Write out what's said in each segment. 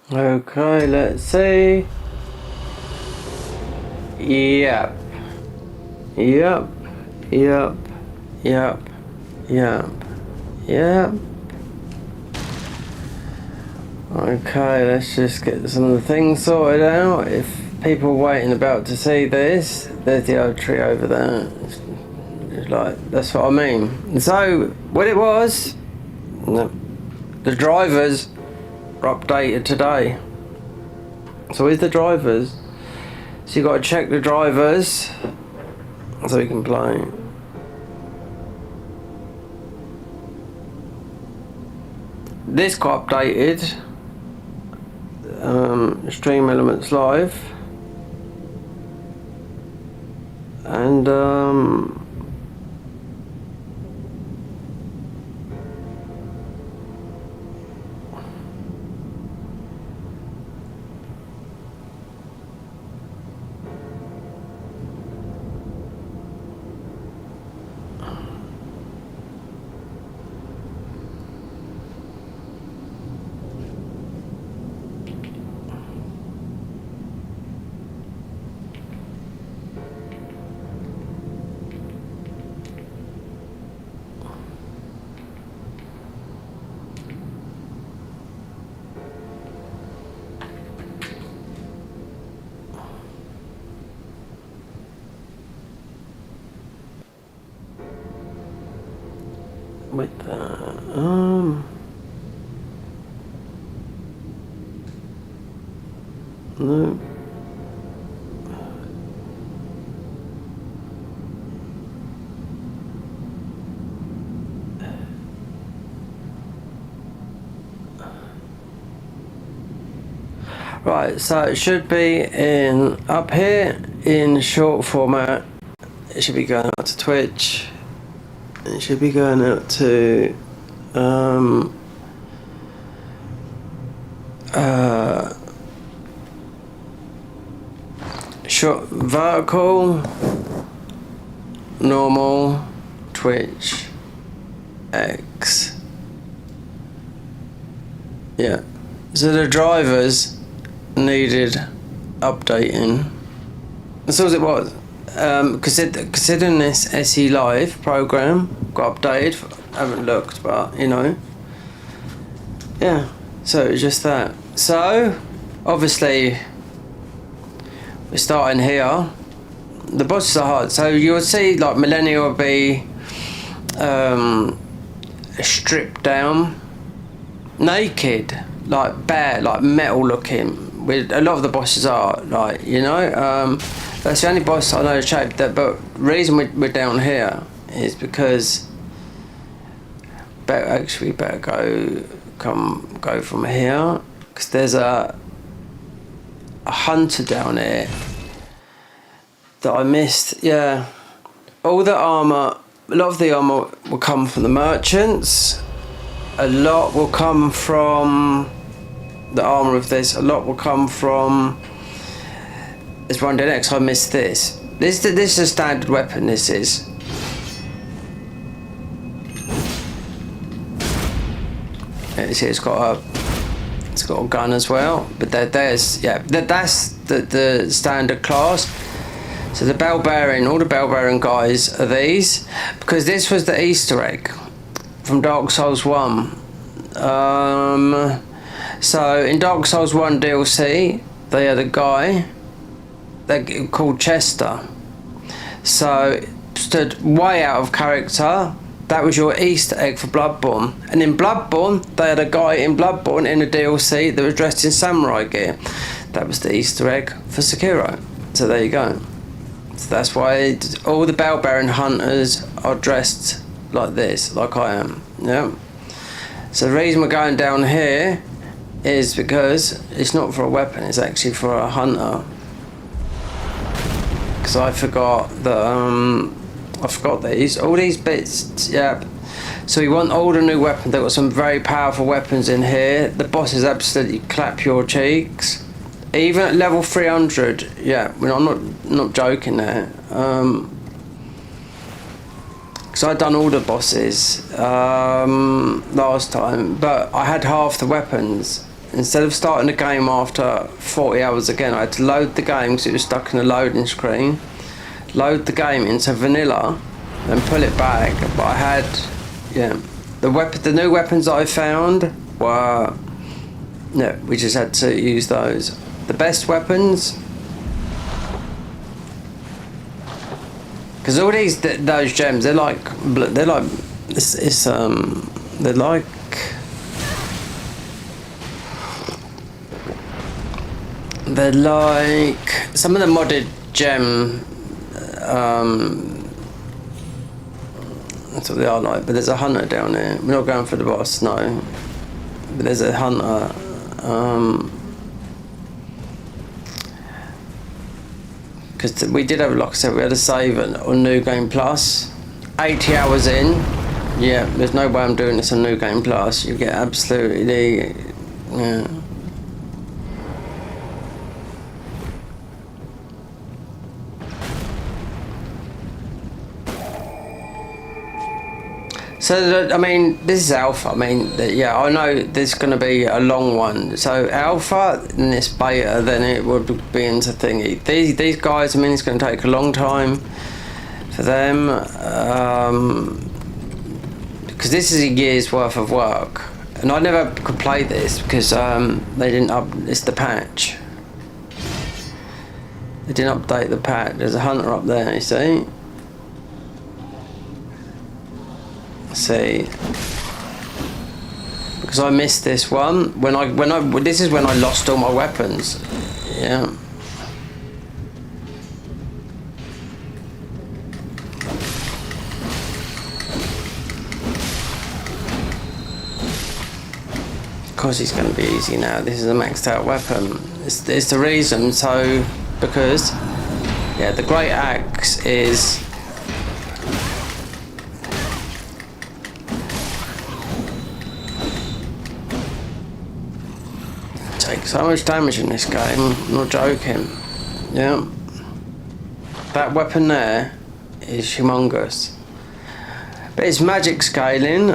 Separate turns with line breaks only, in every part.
Okay, let's see. Yep. Yep. Yep. Yep. Yep. Yep. Okay, let's just get some of the things sorted out. If people are waiting about to see this, there's the oak tree over there. It's like, that's what I mean. So, what it was, the drivers are updated today. So with the drivers, so you got to check the drivers so you can play. This got updated. Stream Elements Live, and with no. Right, so it should be in up here in short format. It should be going out to Twitch. It should be going out to short vertical, normal, Twitch, X. Yeah. So the drivers needed updating. That's all it was. Considering this SE Live program got updated, I haven't looked, but you know, yeah. So it's just that. So obviously we're starting here. The bosses are hard. So you'll see like Millennia will be stripped down, naked, like bare, like metal looking. With a lot of the bosses are like, you know. That's the only boss I know shape that, but the reason we're down here is because better go from here, because there's a hunter down here that I missed. Yeah, all the armor, a lot of the armor will come from the merchants, a lot will come from the armor of this, a lot will come from this one next. I missed this. This is a standard weapon. This is. See, it's got a gun as well. But that's the standard class. So the bell bearing, all the bell bearing guys are these, because this was the Easter egg from Dark Souls 1. So in Dark Souls 1 DLC, they had a guy they called Chester. So stood way out of character. That was your Easter egg for Bloodborne. And in Bloodborne, they had a guy in Bloodborne in a DLC that was dressed in samurai gear. That was the Easter egg for Sekiro. So there you go. So that's why all the bell bearing hunters are dressed like this, like I am. Yeah. So the reason we're going down here is because it's not for a weapon, it's actually for a hunter. Because I forgot that I forgot these, all these bits. Yeah, so we want all the new weapons. They've got some very powerful weapons in here. The bosses absolutely clap your cheeks, even at level 300. Yeah, I'm not joking there, because I'd done all the bosses last time, but I had half the weapons. instead of starting the game after 40 hours again, I had to load the game because it was stuck in the loading screen. Load the game into vanilla and pull it back. But I had, yeah, the new weapons that I found were, no, we just had to use those. The best weapons, because all those gems, they're like they're like some of the modded gem. That's what they are like. But there's a hunter down there. We're not going for the boss, no. But there's a hunter. Because we did have, like I said, we had a save on New Game Plus. 80 hours in. Yeah, there's no way I'm doing this on New Game Plus. You get absolutely, yeah. So, I mean, this is alpha. I mean, yeah, I know there's going to be a long one. So, alpha, and this beta, then it would be into thingy. These guys, I mean, it's going to take a long time for them. Because this is a year's worth of work. And I never could play this because they didn't it's the patch. They didn't update the patch. There's a hunter up there, you see. See, because I missed this one this is when I lost all my weapons. Yeah. Of course it's going to be easy now. This is a maxed out weapon. It's the reason. So because yeah, the great axe is. Take so much damage in this game, I'm not joking. Yeah. That weapon there is humongous. But it's magic scaling.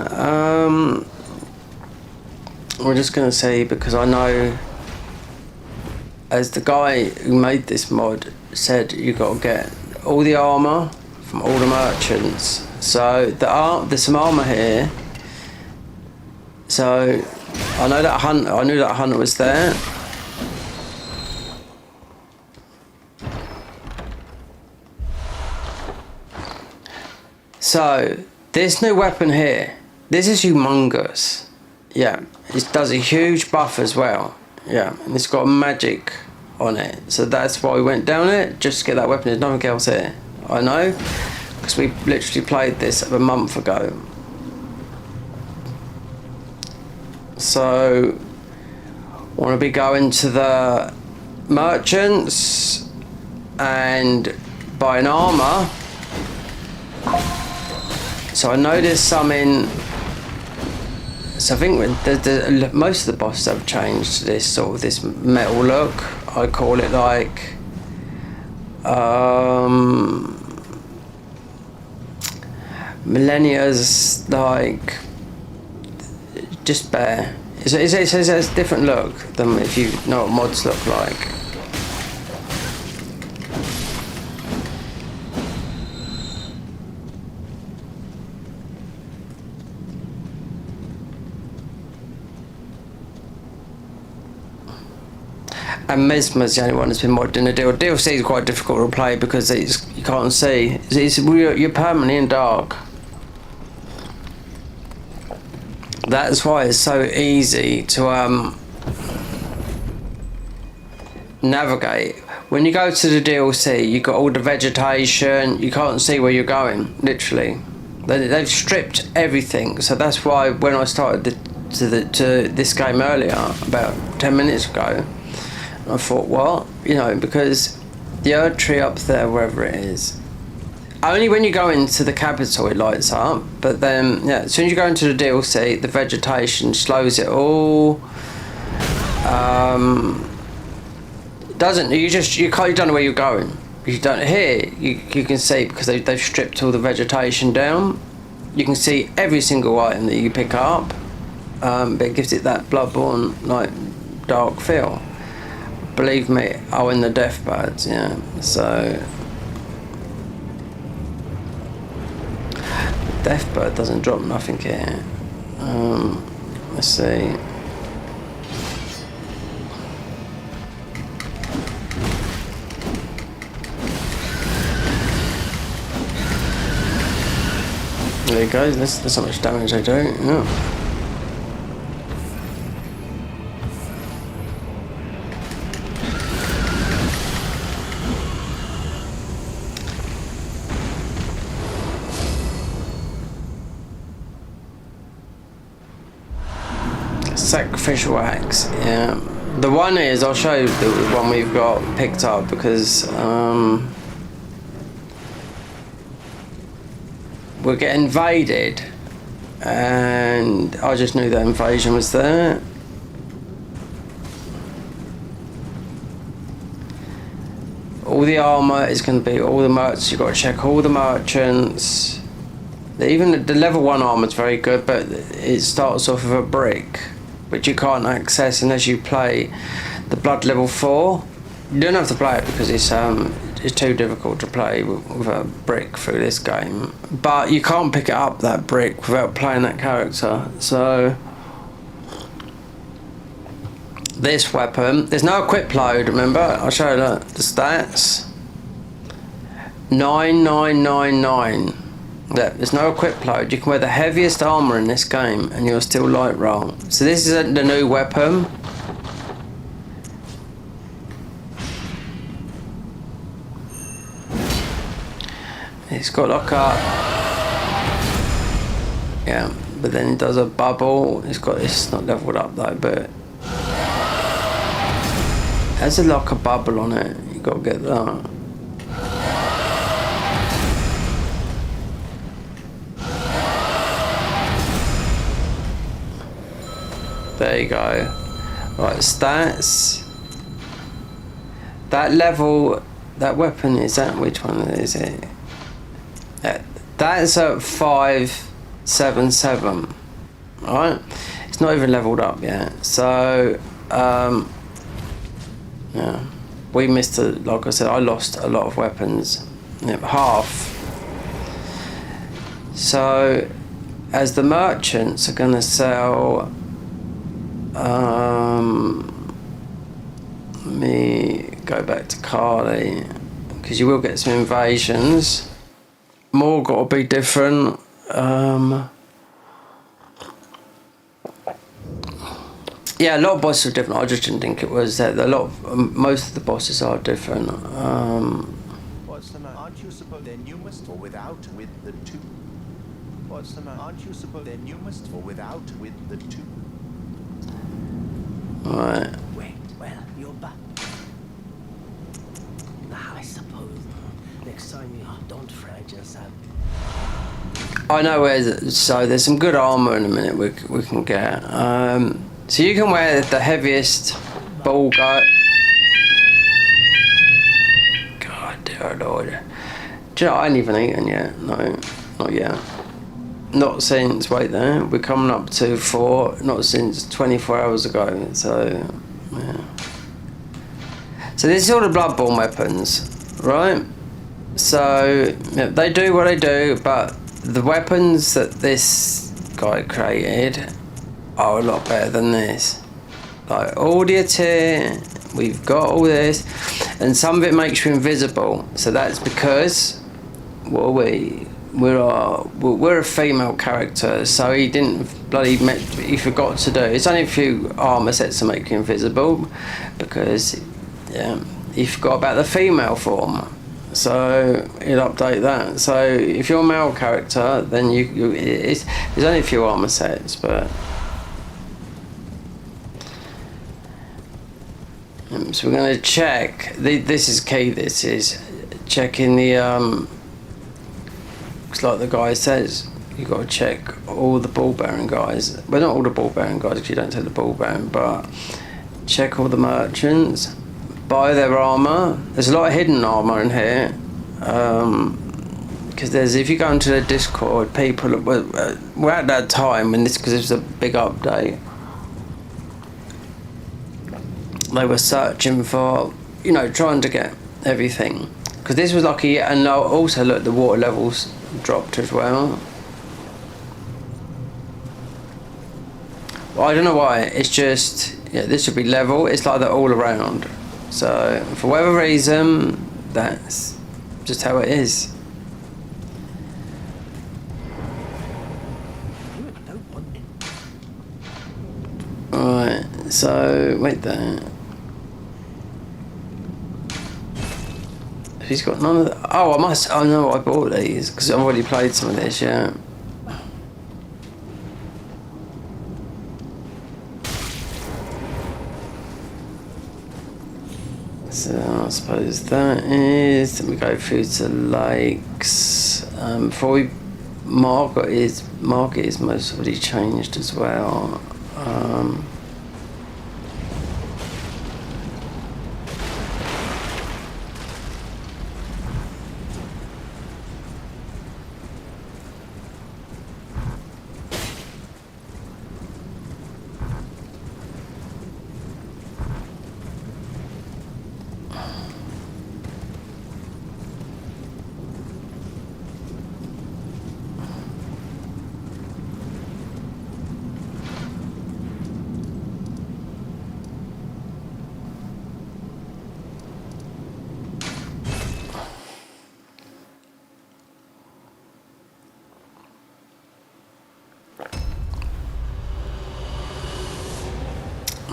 We're just gonna see, because I know, as the guy who made this mod said, you gotta get all the armour from all the merchants. So there's some armour here. So I knew that hunter was there. So this new weapon here, this is humongous. Yeah, it does a huge buff as well. Yeah, and it's got magic on it. So that's why we went down it, just to get that weapon. There's nothing else here. I know, because we literally played this a month ago. So, want to be going to the merchants and buying armour. So I know there's some in. So I think most of the bosses have changed to this sort of this metal look. I call it like. Millennia's like. Just bare. It's a different look than if you know what mods look like. And Mesmer's the only one that's been modded in the DLC is quite difficult to play because you can't see. You're permanently in dark. That's why it's so easy to navigate. When you go to the DLC, you've got all the vegetation. You can't see where you're going. Literally, they've stripped everything. So that's why when I started to this game earlier, about 10 minutes ago, I thought, what? You know, because the Earth Tree up there, wherever it is. Only when you go into the capital it lights up, but then yeah, as soon as you go into the DLC, the vegetation slows it all. You don't know where you're going. You don't here. You can see because they've stripped all the vegetation down. You can see every single item that you pick up, but it gives it that Bloodborne like dark feel. Believe me, oh, in the deathbirds, yeah. So Deathbird doesn't drop nothing here. Let's see. There you go, that's how much damage they do, yeah. Sacrificial axe, yeah. The one is, I'll show you the one we've got picked up because we'll get invaded and I just knew that invasion was there. All the armour is going to be all the merchants. You've got to check all the merchants. Even the level 1 armour is very good, but it starts off with a brick which you can't access unless you play the blood level 4. You don't have to play it because it's too difficult to play with a brick through this game, but you can't pick it up, that brick, without playing that character. So this weapon, there's no equip load, remember? I'll show you the stats. 9999. Yeah, there's no equip load. You can wear the heaviest armour in this game and you'll still light roll. So this is the new weapon. It's got like a, yeah, but then it does a bubble. It's not leveled up though, but it has a like a bubble on it. You got to get that. There you go. Right, stats. That level, that weapon is that, which one is it? That's at 577. Right, it's not even leveled up yet. So yeah, we missed it. Like I said, I lost a lot of weapons, half. So as the merchants are gonna sell, let me go back to Carly because you will get some invasions. More got to be different. Yeah, a lot of bosses are different. I just didn't think it was that. Most of the bosses are different.
What's the matter? Aren't you supposed then you must or without with the two? What's the matter? Aren't you supposed then you must or without with the two?
Right.
Wait, well, you're back. Now, I suppose next time you don't fret yourself.
I know where. So there's some good armor in a minute we can get. So you can wear the heaviest ball guy. God, dear Lord. Do you know, I ain't even eaten yet. No, not yet. Not since, wait there, we're coming up to 4, not since 24 hours ago, so, yeah. So this is all the Bloodborne weapons, right? So, yeah, they do what they do, but the weapons that this guy created are a lot better than this. Like, audio tier, we've got all this, and some of it makes you invisible, so that's because, well, we're a female character, so he forgot to do. It's only a few armor sets to make you invisible, because he forgot about the female form. So he'll update that. So if you're a male character, then there's only a few armor sets, but so we're going to check. This is key. This is checking the It's like the guy says, you got to check all the ball bearing guys. Well, not all the ball bearing guys because you don't take the ball bearing, but check all the merchants, buy their armor. There's a lot of hidden armor in here, because if you go into the Discord, people we're at that time when because it was a big update. they were searching for, you know, trying to get everything. Because this was lucky, and also look, the water levels dropped as well. Well, I don't know why, it's just, yeah, this should be level, it's like that all around. So, for whatever reason, that's just how it is. Alright, so, wait there. He's got none of the, oh, I know I bought these, because I've already played some of this, yeah. So I suppose that is, then we go through to lakes. Before we market is most already changed as well.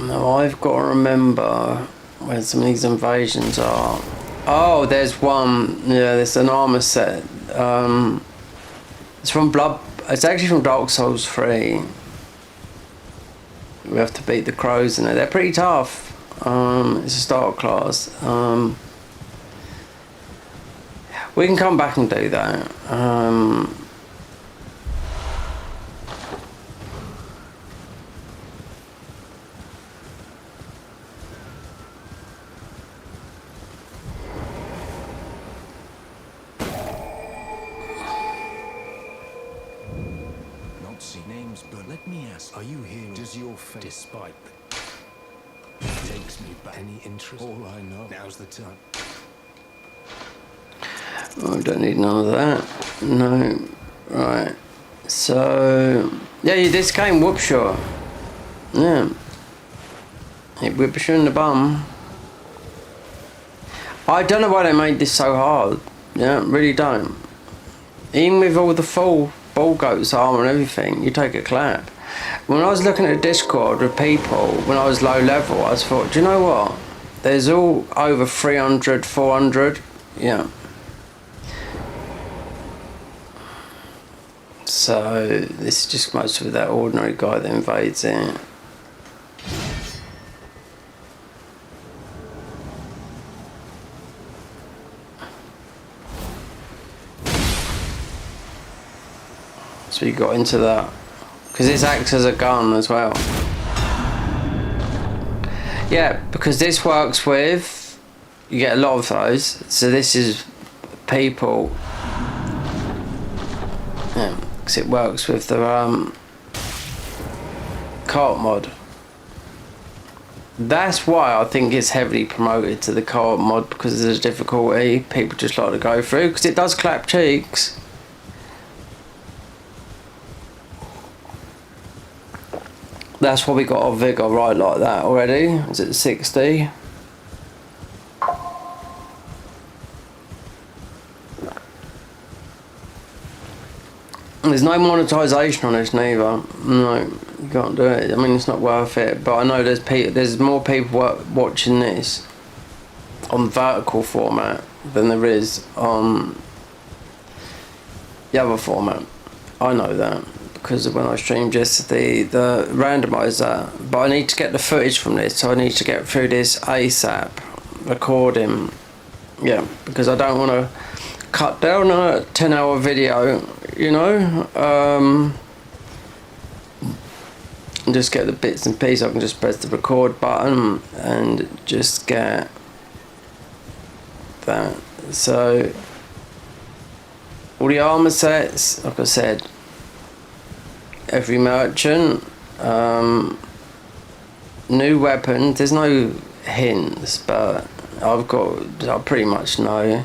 Now I've got to remember where some of these invasions are. Oh, there's one. Yeah, there's an armour set. It's from It's actually from Dark Souls 3. We have to beat the crows in it. They're pretty tough. It's a start class. We can come back and do that.
Names, but let me ask, are you here? Does your fate, despite takes me back any interest? All I know, now's the time.
Oh, I don't need none of that. No. Right. So, yeah, this game whoops you. Yeah. It whips you in the bum. I don't know why they made this so hard. Yeah, really don't. Even with all the full ball goats armor and everything, you take a clap. When I was looking at Discord with people when I was low level, I thought, do you know what? There's all over 300, 400. Yeah. So this is just most of that ordinary guy that invades it. So you got into that because this acts as a gun as well. Yeah, because this works with, you get a lot of those. So this is people. Yeah, because it works with the co-op mod. That's why I think it's heavily promoted to the co-op mod, because there's difficulty people just like to go through, because it does clap cheeks. That's why we got our vigor right like that already. Is it 60? There's no monetization on this neither. No, you can't do it. I mean, it's not worth it. But I know there's more people watching this on vertical format than there is on the other format. I know that because when I streamed yesterday, the randomizer. But I need to get the footage from this, so I need to get through this ASAP recording. Yeah, because I don't want to cut down a 10-hour video, you know, and just get the bits and pieces. I can just press the record button and just get that. So all the armor sets, like I said, every merchant, new weapons. There's no hints, but I pretty much know.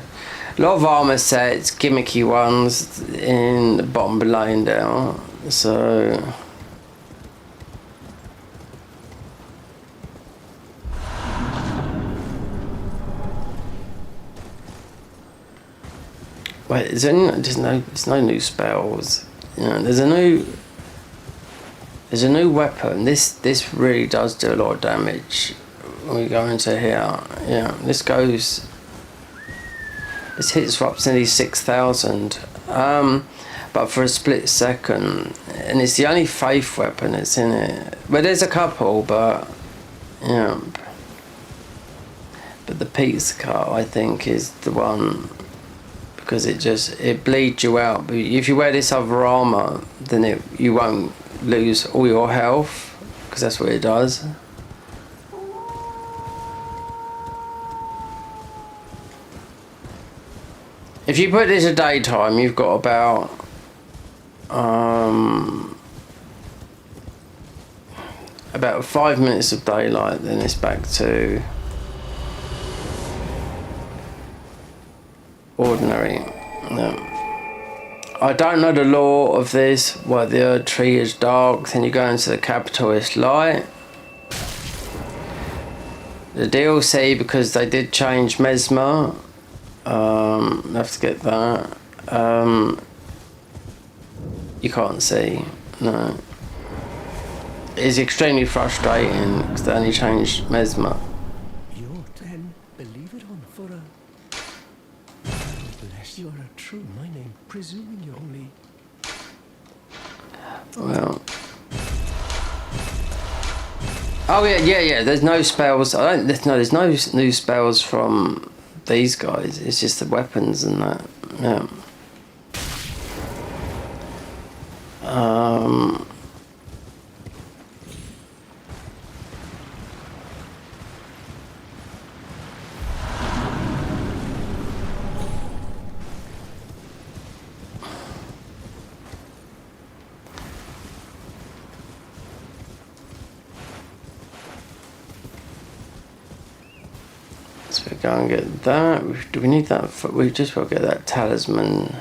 A lot of armour sets, gimmicky ones in the bottom below now, so... Wait, there's no new spells. You know, there's a new weapon. This really does do a lot of damage when we go into here. Yeah, this hits for up to nearly 6,000. But for a split second, and it's the only faith weapon that's in it. Well, there's a couple, but yeah. But the pizza cut, I think, is the one, because it bleeds you out. But if you wear this other armor, then you won't lose all your health, because that's what it does. If you put this at daytime, you've got about about 5 minutes of daylight, then it's back to ordinary. No. I don't know the law of this, why the Earth Tree is dark, then you go into the capital, it's light. The DLC, because they did change Mesmer, I have to get that. You can't see, no. It's extremely frustrating because they only changed Mesmer.
You're 10, believe it on for a... Bless you are a true, my name, presuming you're only...
Well... Oh yeah, there's no spells, there's no new spells from these guys, it's just the weapons and that, yeah. So we go and get that. Do we need that? We just will get that talisman.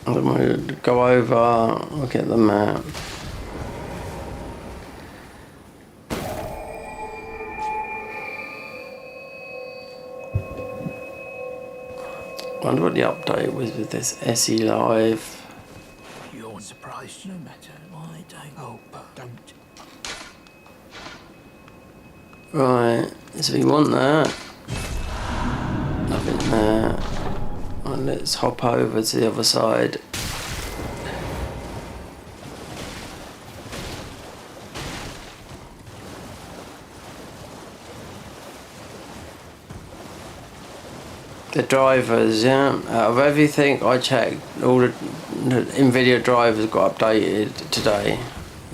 And then we'll go over. We'll get the map. I wonder what the update was with this SE Live.
You're surprised no matter. I don't. Oh, don't.
Right, so we want that. Nothing there. And let's hop over to the other side. The drivers, yeah. Out of everything I checked, all the NVIDIA drivers got updated today.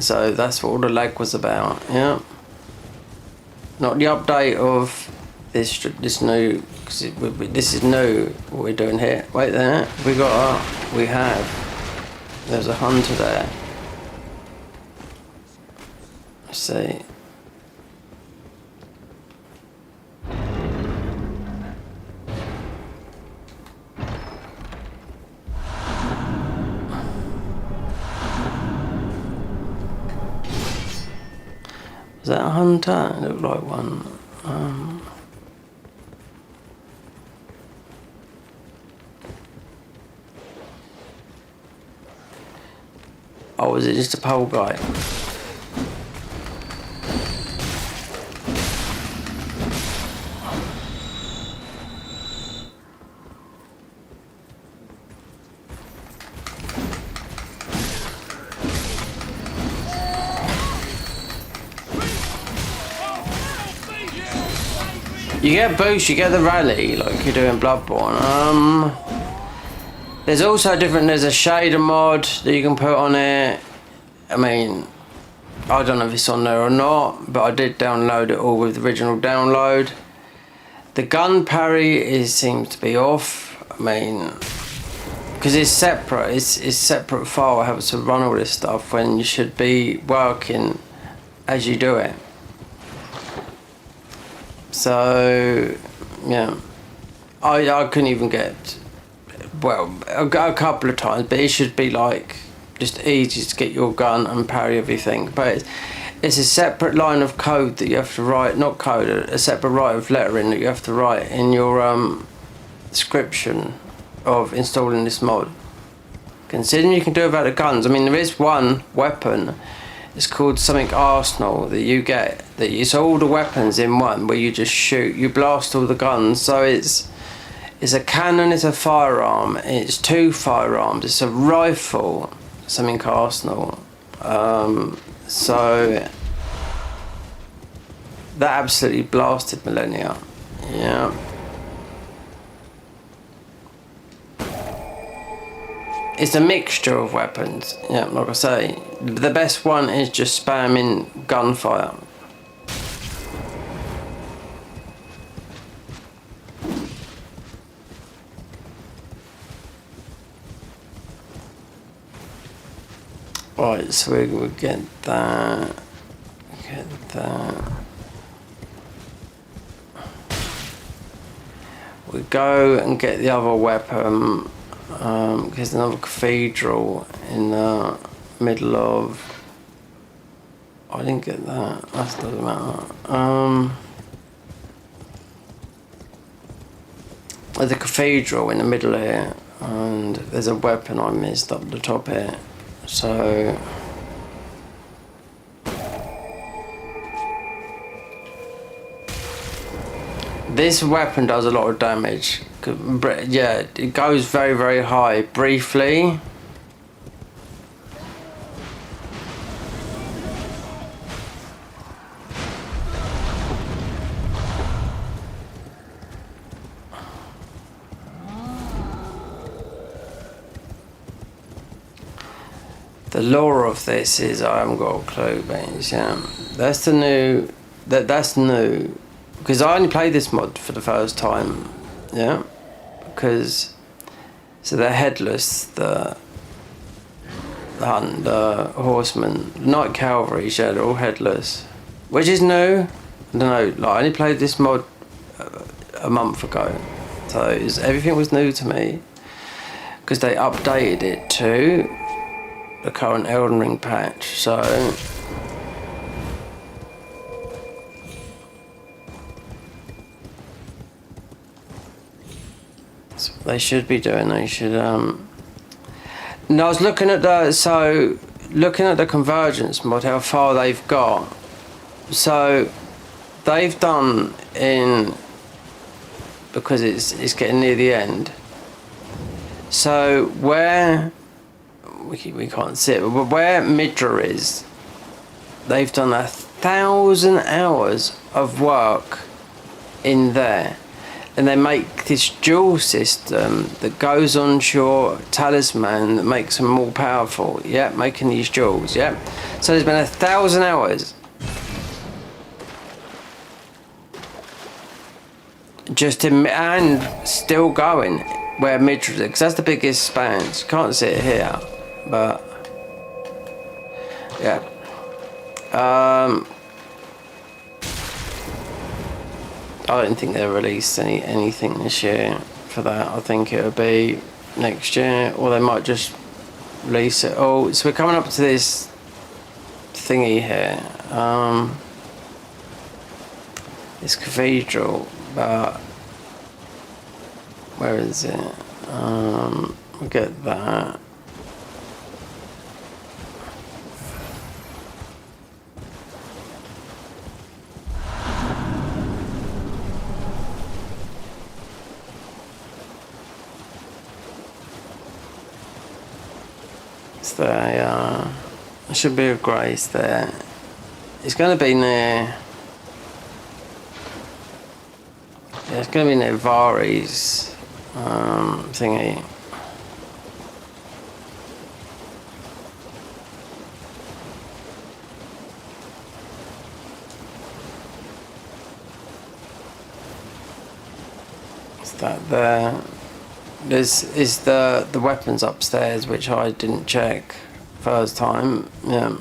So that's what all the lag was about, yeah. Not the update of this new, because this is new, what we're doing here. Wait there, we have. There's a hunter there. Let's see. Is that a hunter? It looked like one. Oh, is it just a pole guy? You get boost, you get the rally, like you do in Bloodborne. There's also there's a shader mod that you can put on it. I mean, I don't know if it's on there or not, but I did download it all with the original download. The gun parry seems to be off. I mean, because it's separate. It's separate file how to run all this stuff when you should be working as you do it. So yeah, I couldn't even get, well, a couple of times, but it should be like just easy to get your gun and parry everything. But it's a separate line of code that you have to write, not code, a separate line of lettering that you have to write in your description of installing this mod. Considering you can do it without the guns, I mean there is one weapon, it's called something arsenal, that you get, that it's all the weapons in one, where you just shoot, you blast all the guns. So it's a cannon, it's a firearm, it's 2 firearms, it's a rifle, something arsenal. So that absolutely blasted Millennia. Yeah. It's a mixture of weapons. Yeah, like I say, the best one is just spamming gunfire. Right, so we'll get that. Get that. We go and get the other weapon. There's another cathedral in the middle of. I didn't get that. That doesn't matter. There's a cathedral in the middle here, and there's a weapon I missed up the top here. So this weapon does a lot of damage. Yeah, it goes very, very high briefly. The lore of this is I haven't got a clue, but yeah, that's the new. That's new, because I only played this mod for the first time. Yeah, because so they're headless. The hunt, the horsemen, knight cavalry, yeah, they're all headless, which is new. I don't know. Like I only played this mod a month ago, so everything was new to me because they updated it to the current Elden Ring patch, so that's what they should be doing. They should No, I was looking at the convergence mod, how far they've got. So they've done in, because it's getting near the end. So where we can't see it, but where Midra is, they've done 1,000 hours of work in there, and they make this jewel system that goes onto your talisman that makes them more powerful. Yeah, making these jewels. Yeah, so there's been 1,000 hours just in, and still going where Midra is, because that's the biggest spans. You can't see it here. But yeah, I don't think they'll release anything this year for that. I think it'll be next year, or they might just release it. Oh, so we're coming up to this thingy here, this cathedral, but where is it? We'll get that. There should be a grace there. It's going to be near. Yeah, it's going to be near Vari's thingy. Is that there? Is the weapons upstairs, which I didn't check first time. Yeah,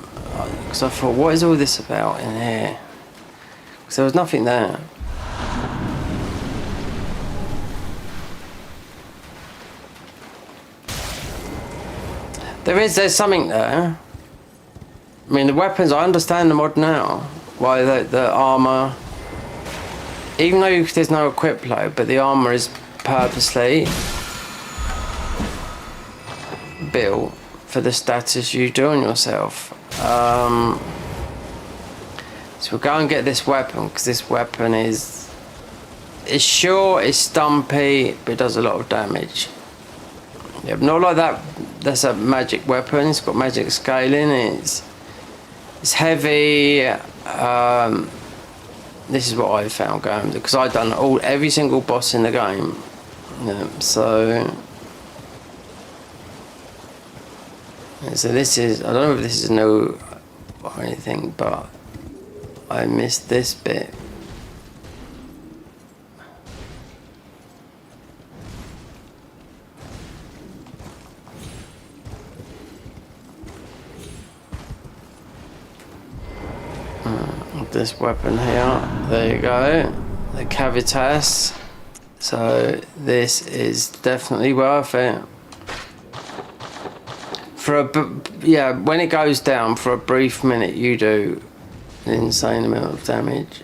because I thought, what is all this about in here? Because there was nothing there. There's something there. I mean, the weapons, I understand the mod now. Why the armour, even though there's no equip load, but the armour is purposely built for the status you do on yourself. So we'll go and get this weapon, because this weapon is short, it's stumpy, but it does a lot of damage. Yeah, not like that. That's a magic weapon. It's got magic scaling. It's heavy. This is what I found going, because I've done every single boss in the game. Yeah, so this is, I don't know if this is new or anything, but I missed this bit. This weapon here, there you go, the Cavitas. So this is definitely worth it. Yeah, when it goes down for a brief minute, you do an insane amount of damage.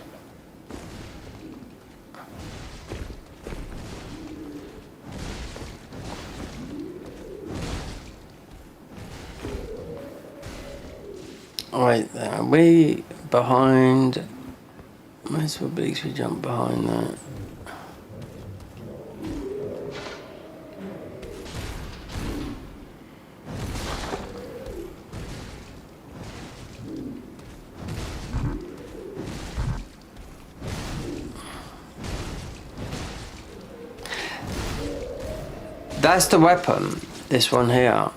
Right there, are we behind? Might as well be, we jump behind that. That's the weapon, this one here.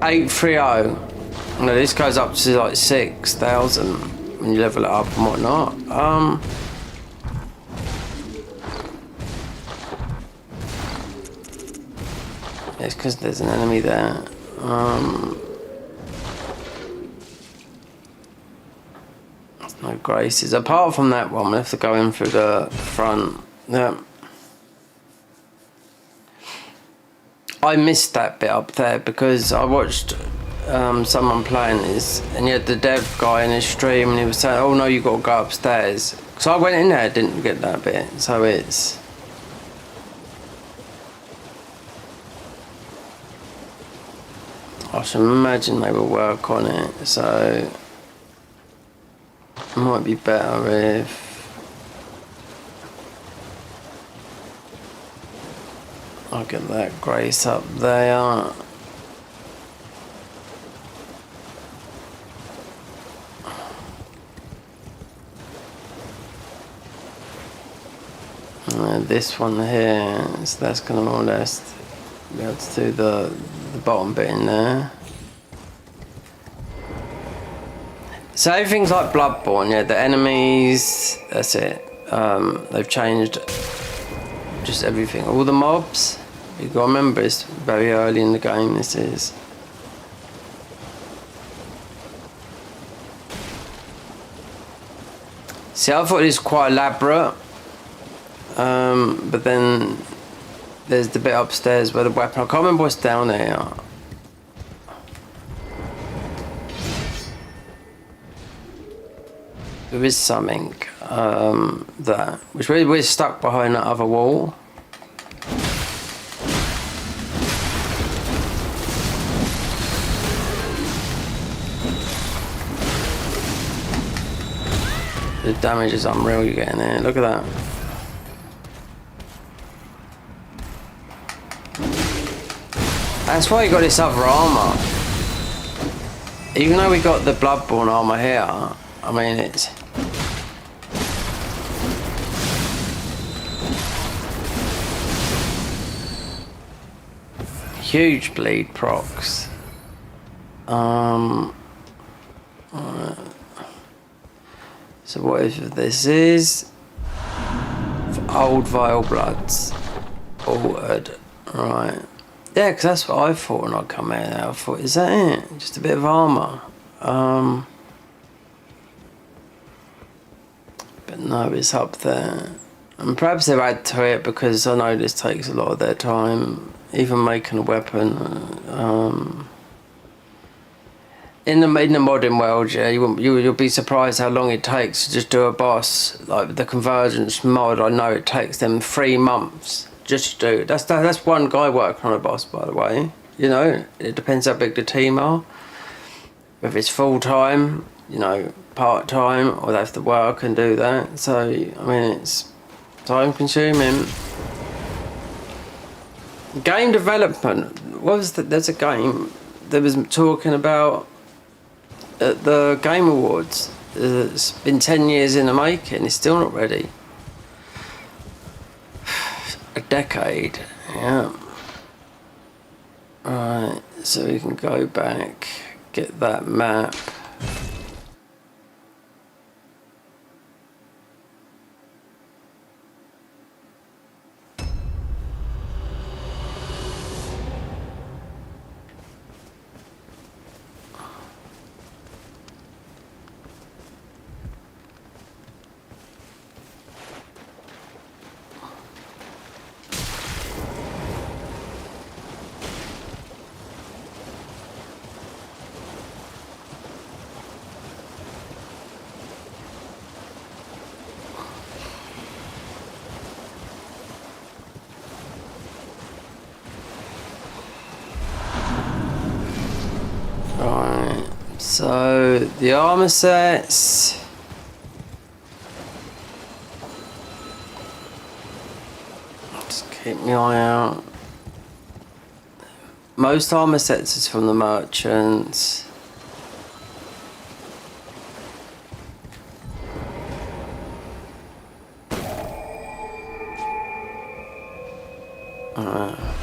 $830. No, this goes up to like 6,000 when you level it up and whatnot. It's because there's an enemy there. There's no graces. Apart from that one, we have to go in through the front. Yeah. I missed that bit up there because I watched someone playing this, and you had the dev guy in his stream, and he was saying, "Oh no, you got to go upstairs." So I went in there, didn't get that bit. So it's I should imagine they will work on it. So it might be better if. I'll get that grace up there. And this one here, so that's going to more or less be able to do the bottom bit in there. So everything's like Bloodborne, yeah, the enemies, that's it. They've changed just everything. All the mobs, you gotta remember it's very early in the game, this is. See, I thought it was quite elaborate, but then there's the bit upstairs where the weapon, I can't remember what's down there. There is something that, which we're stuck behind that other wall. The damage is unreal you're getting there, look at that. That's why you got this other armour. Even though we got the Bloodborne armour here, I mean it's... huge bleed procs. So whatever this is, old vile bloods, altered, right? Yeah, because that's what I thought when I come out. I thought, is that it? Just a bit of armour. But no, it's up there. And perhaps they'll add to it because I know this takes a lot of their time, even making a weapon. In the modern world, yeah, you'll be surprised how long it takes to just do a boss. Like the Convergence mod, I know it takes them 3 months just to do. That's one guy working on a boss, by the way. You know, it depends how big the team are. If it's full time, you know, part time, or they have to work and do that. So I mean, it's time consuming. Game development. What was that? There's a game that was talking about at the Game Awards. It's been 10 years in the making. It's still not ready. A decade. Yeah. Right. So we can go back, get that map. Right, so the armor sets. Just keep my eye out. Most armor sets is from the merchants.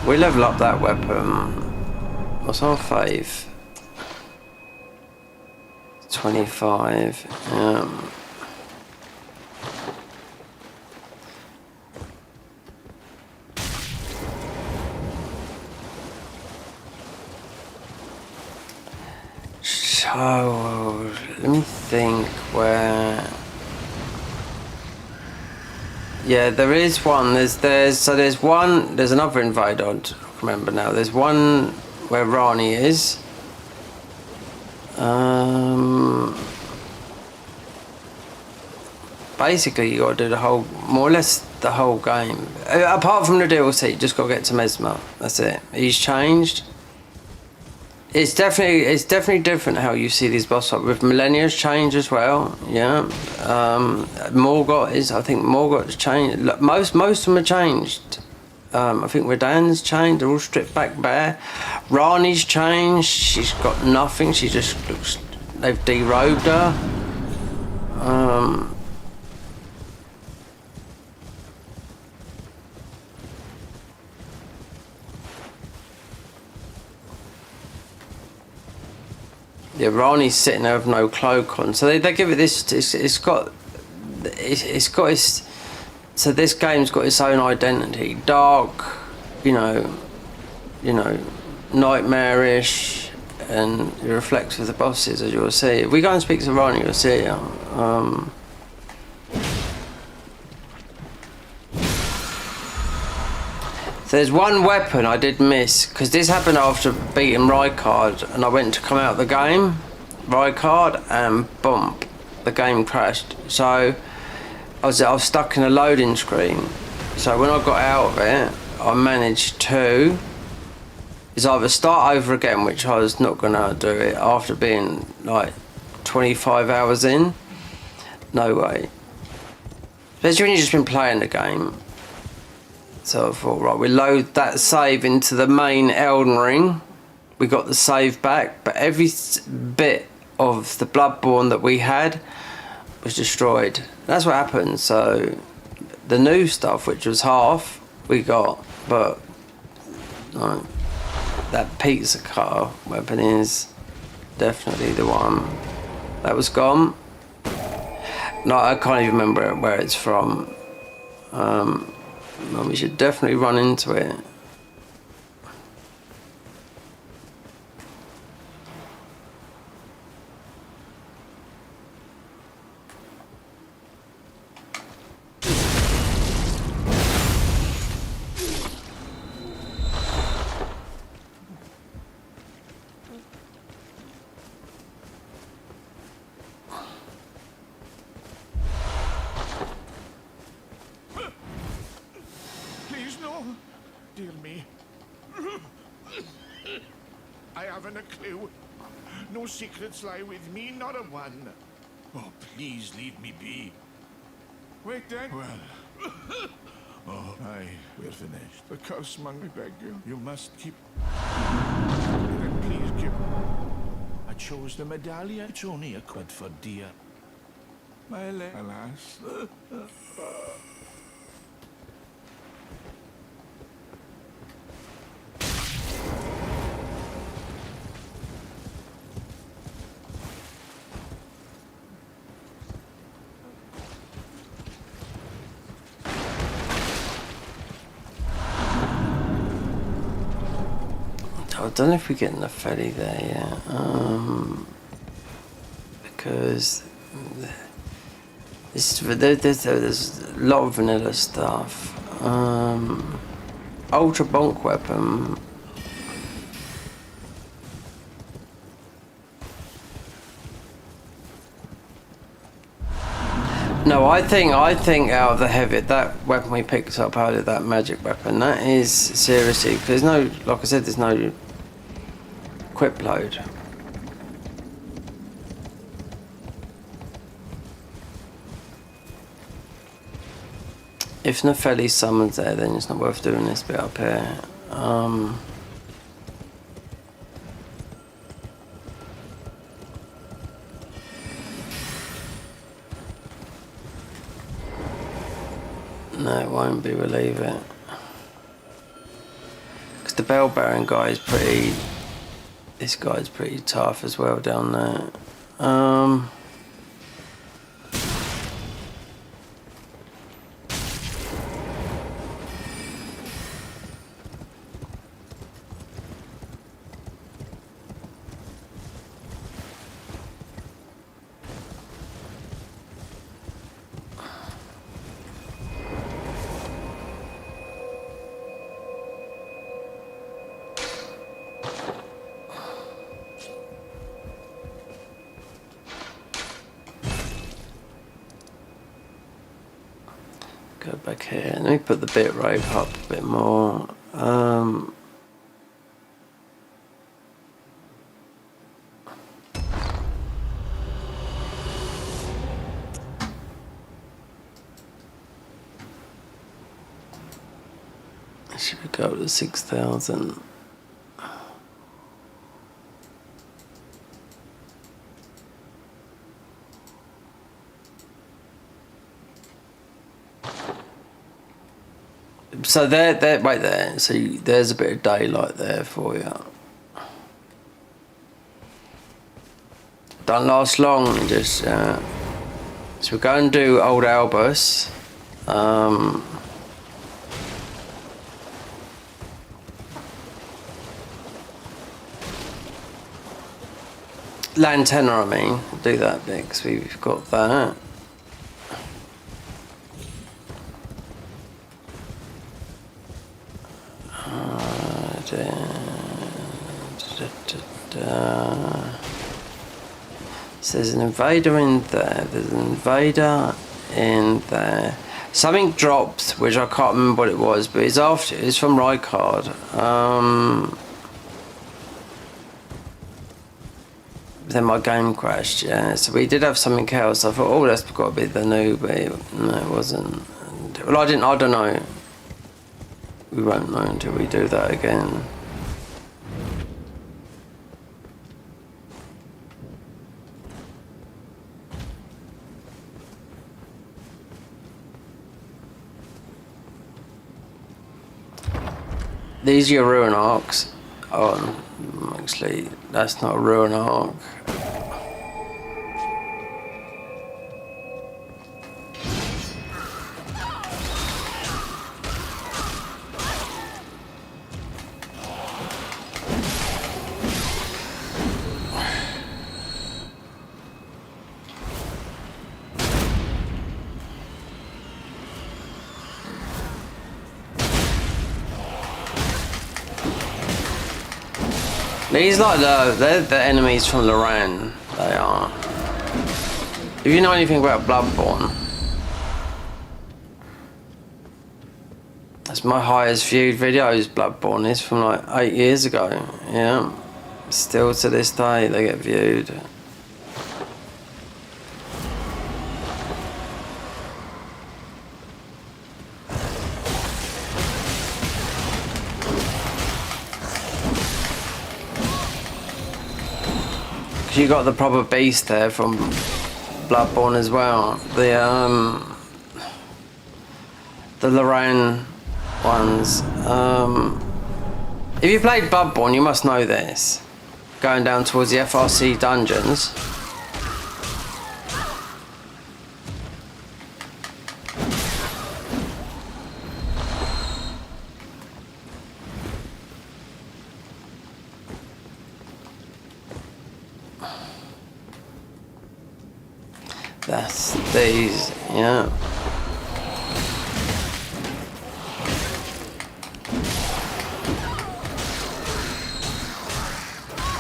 We level up that weapon. What's our fave? 25. So let me think where. Yeah, there is one. There's one. There's another invader. I don't remember now. There's one where Rani is. Basically, you got to do more or less the whole game. Apart from the DLC, you just got to get to Mesmer. That's it. He's changed. It's definitely different how you see these boss fights. With Millennia's changed as well. Yeah. Morgoth I think Morgoth's changed. Look, most of them are changed. I think Radan's changed. They're all stripped back bare. Rani's changed. She's got nothing. She just looks. They've derobed her. Yeah, Rani's sitting there with no cloak on, so they give it this. It's got its. So this game's got its own identity. Dark, you know, nightmarish, and it reflects with the bosses, as you'll see. If we go and speak to Rani, you'll see it. So there's one weapon I did miss, because this happened after beating Rykard, and I went to come out of the game, Rykard, and bump, the game crashed. So I was stuck in a loading screen. So when I got out of it, I managed to either start over again, which I was not gonna do it after being like 25 hours in. No way. Especially when you've just been playing the game. So I thought, right, we load that save into the main Elden Ring. We got the save back, but every bit of the Bloodborne that we had was destroyed. That's what happened. So the new stuff, which was half, we got, but that pizza cutter weapon is definitely the one. That was gone. No, I can't even remember where it's from. Well, we should definitely run into it.
Please, no. Dear me. I haven't a clue. No secrets lie with me, not a one. Oh, please leave me be. Wait then. Well. Oh, aye, we're finished. The curse man, I beg you. You must keep... Then please give... I chose the medallion. It's only a quid for dear. My leg, alas.
I don't know if we're getting the ferry there yet, because there's a lot of vanilla stuff. Ultra bonk weapon. No, I think out of the heavy, that weapon we picked up out of that magic weapon, that is seriously, because there's no, like I said, there's no equip load. If Nepheli summons there, then it's not worth doing this bit up here. No, it won't be, we'll leave it. Because the bell bearing guy is pretty... This guy's pretty tough as well down there. Go back here. Let me put the bit rate up a bit more. Should we go to 6,000? So there, right there. So there's a bit of daylight there for you. Don't last long. Just so we're going to do Old Albus. Lantana, I mean. We'll do that bit because we've got that. So there's an invader in there. There's an invader in there. Something dropped, which I can't remember what it was, but it's from Rykard. Then my game crashed, yeah. So we did have something else. I thought, oh, that's got to be the new, but no, it wasn't. Well, I don't know. We won't know until we do that again. These are your ruin arcs. Oh, actually, that's not a ruin arc. These like they're the enemies from Lorraine. They are. If you know anything about Bloodborne, that's my highest viewed videos. Bloodborne is from like 8 years ago. Yeah, still to this day they get viewed. You got the proper beast there from Bloodborne as well. The Lorraine ones. If you played Bloodborne, you must know this. Going down towards the FRC dungeons. That's these, yeah.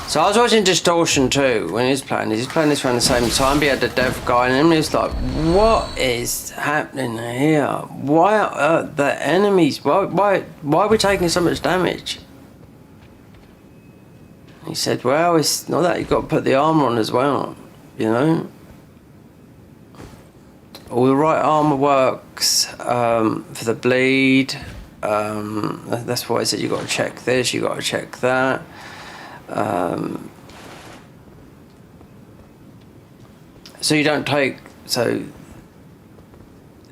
So I was watching Distortion too when he was playing. He's playing this around the same time. But he had the dev guy in him. He was like, "What is happening here? Why are the enemies? Why are we taking so much damage?" He said, "Well, it's not that you've got to put the armor on as well, you know." All the right armor works for the bleed. That's why I said you got to check this, you got to check that. So you don't take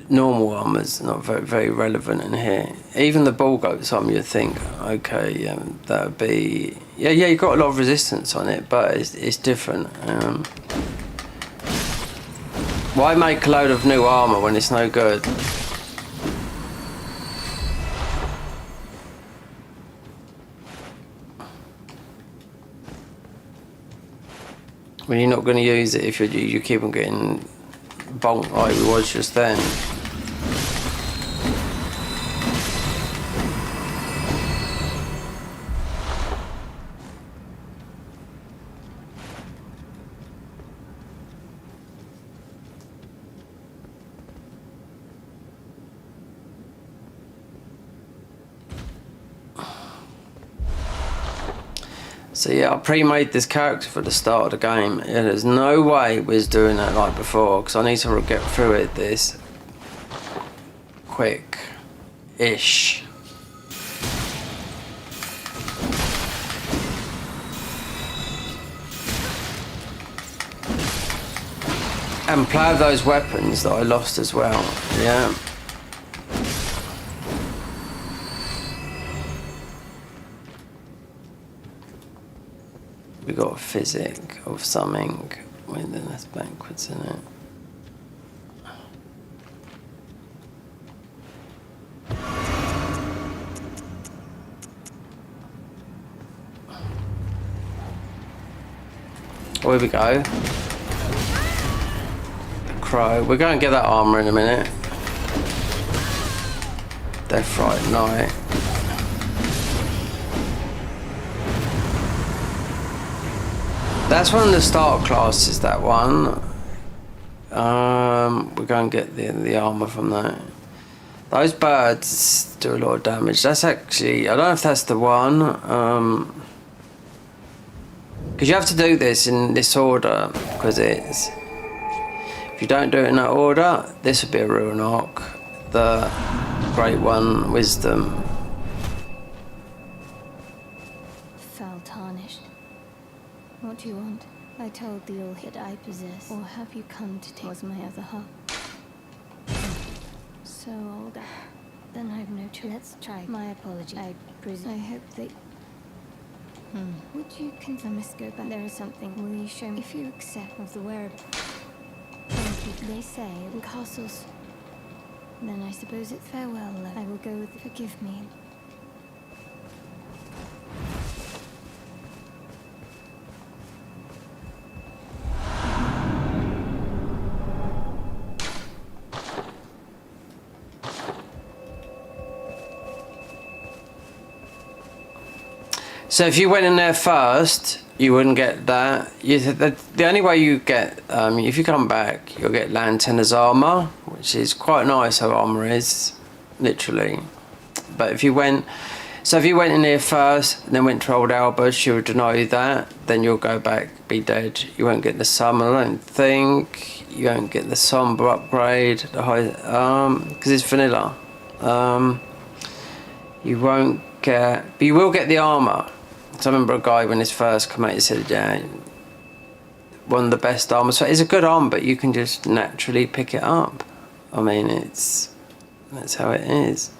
normal armor's not very relevant in here. Even the ball goats armor, you think, okay, that would be yeah. You got a lot of resistance on it, but it's different. Why make a load of new armour when it's no good? When you're not going to use it if you keep on getting bonked like we was just then. So yeah, I pre-made this character for the start of the game. Yeah, there's no way we was doing that like before, because I need to get through it this quick-ish. And play with those weapons that I lost as well, yeah. We got a physic of something. Wait, then that's backwards, isn't it? Oh, here we go. The crow. We're going to get that armour in a minute. Death Fright Night. That's one of the starter classes, that one. We're going to get the armour from that. Those birds do a lot of damage. That's actually, I don't know if that's the one. Because you have to do this in this order, because it's... If you don't do it in that order, this would be a ruin arc. The Great One, Wisdom.
Fell tarnished. What do you want? I told the all that I possess. Or have you come to take was my other half? So old. Then I've no choice. Let's try. My apology. I presume. I hope they... Would you confirm us go back? There is something. Will you show me? If you accept of the whereabouts. Thank you. They say in castles. Then I suppose it's farewell, love. I will go with... Forgive me.
So if you went in there first, you wouldn't get that. The only way you get, if you come back, you'll get Lantenna's armour, which is quite nice. Her armour is, literally. But if you went in here first, and then went to Old Albert, she would deny you that. Then you'll go back, be dead. You won't get the summer, I don't think. You won't get the somber upgrade, the high, because it's vanilla. You won't get, but you will get the armour. So I remember a guy when this first came out, he said, yeah, one of the best armours. So it's a good armour, but you can just naturally pick it up. I mean, that's how it is.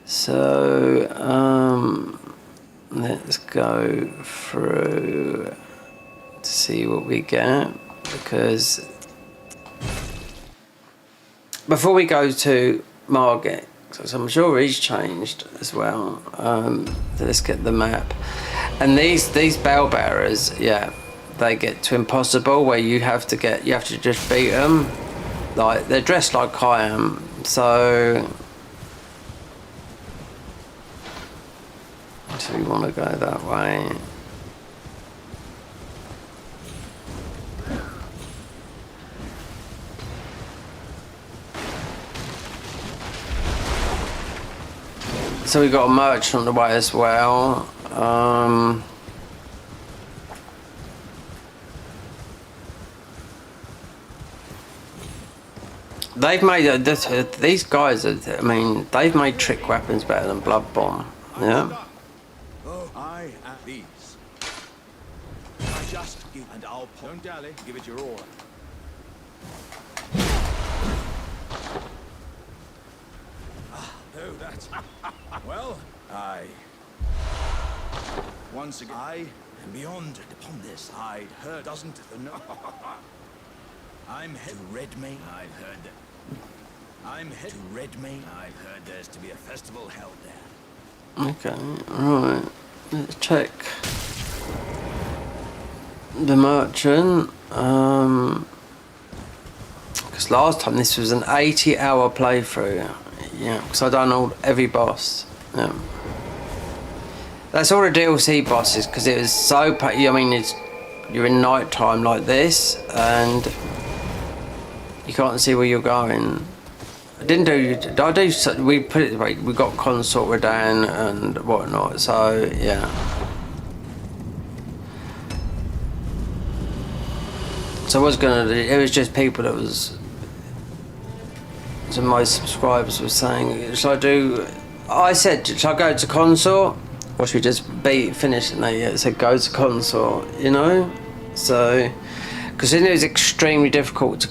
So, let's go through to see what we get, because before we go to Margit, so I'm sure he's changed as well. So let's get the map. And these bell bearers, yeah, they get to impossible where you have to just beat them. Like, they're dressed like I am, so we want to go that way. So we got a merchant on the way as well. They've made these guys. I mean, they've made trick weapons better than Bloodborne. Yeah.
Oh, I am these. I just give, and I'll don't dally. Give it your all. Oh, that's well. Once again, I am beyond upon this. I'd heard doesn't the no. I'm head to Redmane. I've heard that. I'm head to Redmane. I've heard there's to be a festival held there.
Okay, right. Let's check the merchant. Because last time this was an 80-hour playthrough. Yeah, because I done every boss. Yeah. That's all the DLC bosses, because it was so. I mean, you're in night time like this, and you can't see where you're going. We put it right. We got Consort Radahn and whatnot. So yeah. So I was gonna do. It was just people that was. So my subscribers were saying, should I do? I said, should I go to Consort, or should we just finish? And they said go to Consort. You know, so because then it was extremely difficult to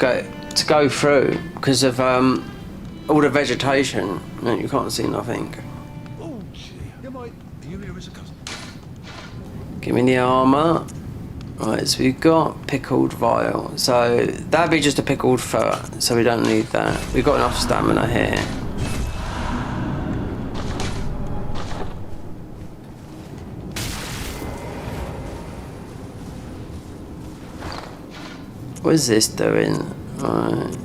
go through because of all the vegetation. You can't see nothing.
Oh, gee. Here is a cousin.
Give me the armour. Right, so we've got pickled vial. So that'd be just a pickled fur, so we don't need that. We've got enough stamina here. What is this doing? Right.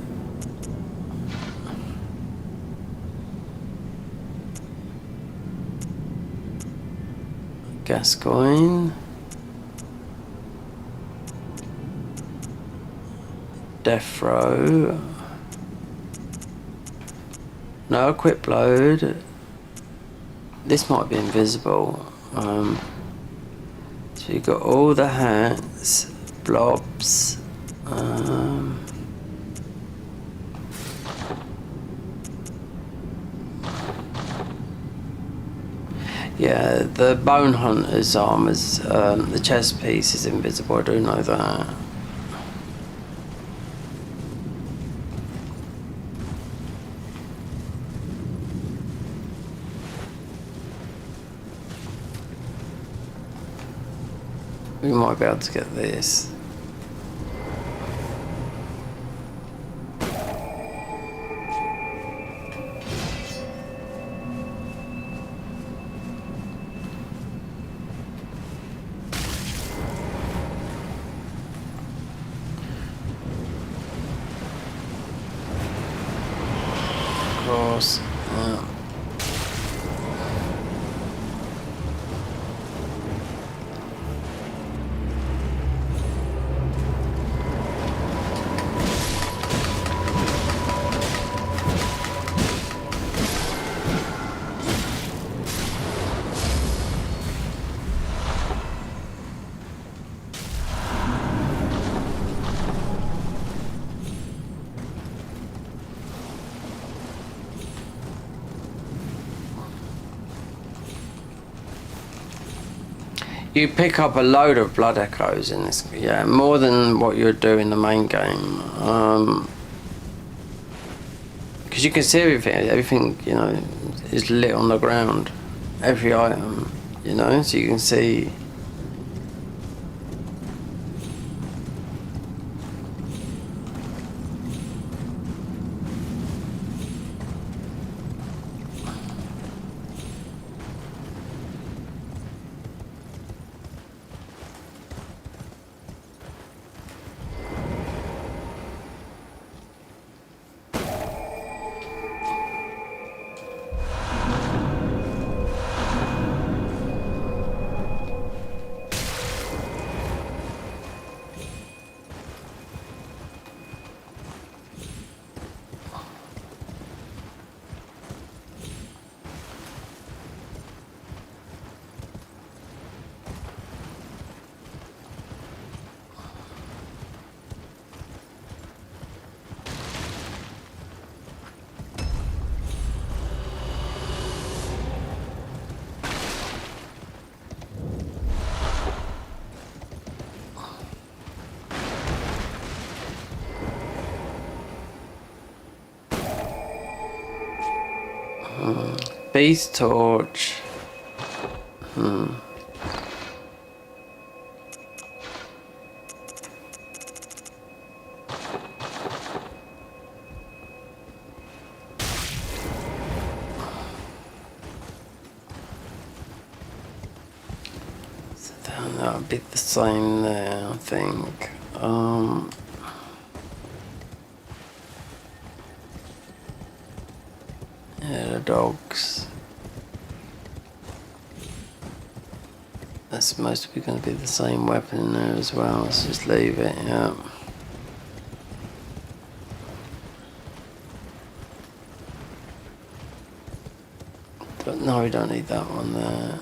Gascoigne. Death row. No equip load. This might be invisible. So you've got all the hats, blobs. Yeah, the Bone Hunter's armor's, the chest piece is invisible, I do know that. We might be able to get this. Of course. You pick up a load of blood echoes in this, yeah, more than what you do in the main game. Because you can see everything, you know, is lit on the ground. Every item, you know, so you can see. Beast torch. So then that would be the same there, I think. Yeah, the dogs. That's mostly going to be the same weapon in there as well. Let's just leave it, yeah. But no, we don't need that one there.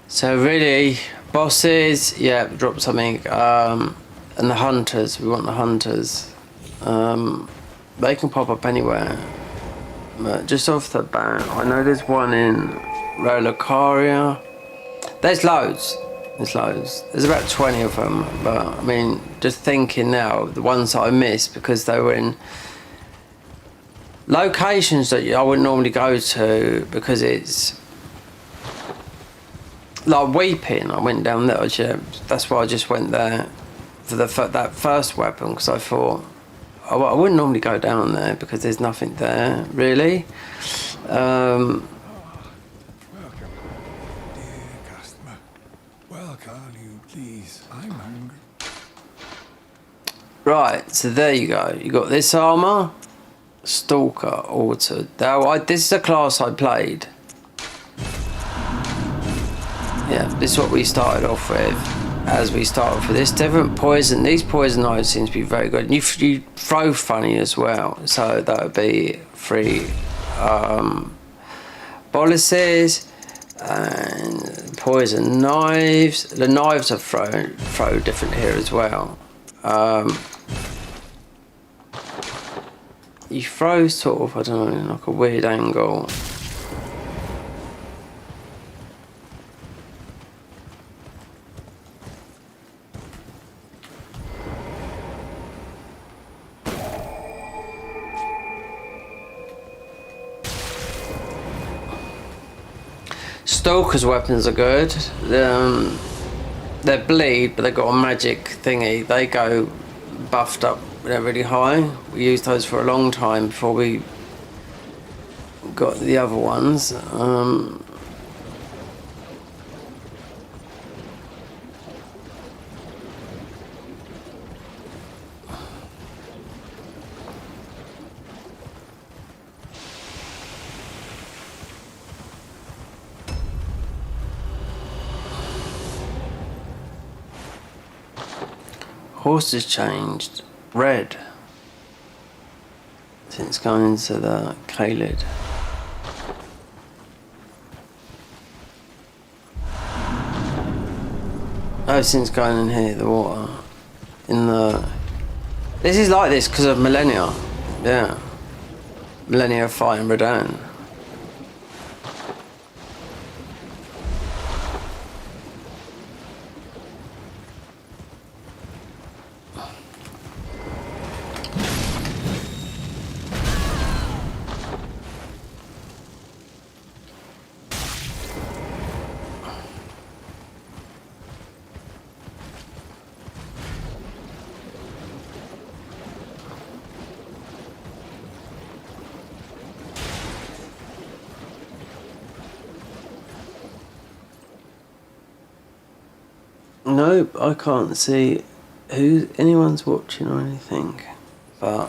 So really, bosses, yeah, drop something, and the hunters, we want the hunters. They can pop up anywhere, but just off the bat, I know there's one in Relicaria. There's loads, there's about 20 of them, but I mean, just thinking now, the ones that I missed because they were in locations that I wouldn't normally go to because it's like Weeping. I went down there, yeah, that's why I just went there for that first weapon, because I thought I wouldn't normally go down there because there's nothing there really.
Welcome, dear customer. Well, can you please? I'm hungry.
Right, so there you go. You got this armor, Stalker altered. Now, this is a class I played. Yeah, this is what we started off with. As we start off with this different poison, these poison knives seem to be very good. And you throw funny as well, so that would be 3 boluses and poison knives. The knives are throw different here as well. You throw sort of, I don't know, like a weird angle. Stalker's weapons are good. They bleed, but they've got a magic thingy. They go buffed up, they're really high. We used those for a long time before we got the other ones. Horse has changed. Red. Since going into the Khalid. Oh, since going in here, the water. In the... This is like this because of millennia. Yeah. Millennia of Fire and Redan. Nope, I can't see who anyone's watching or anything, but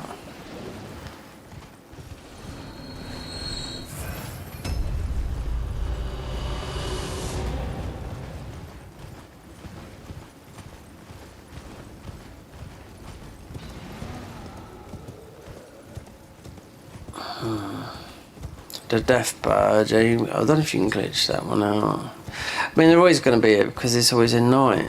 the Death Badge, I don't know if you can glitch that one out. I mean, they're always going to be it because it's always in night.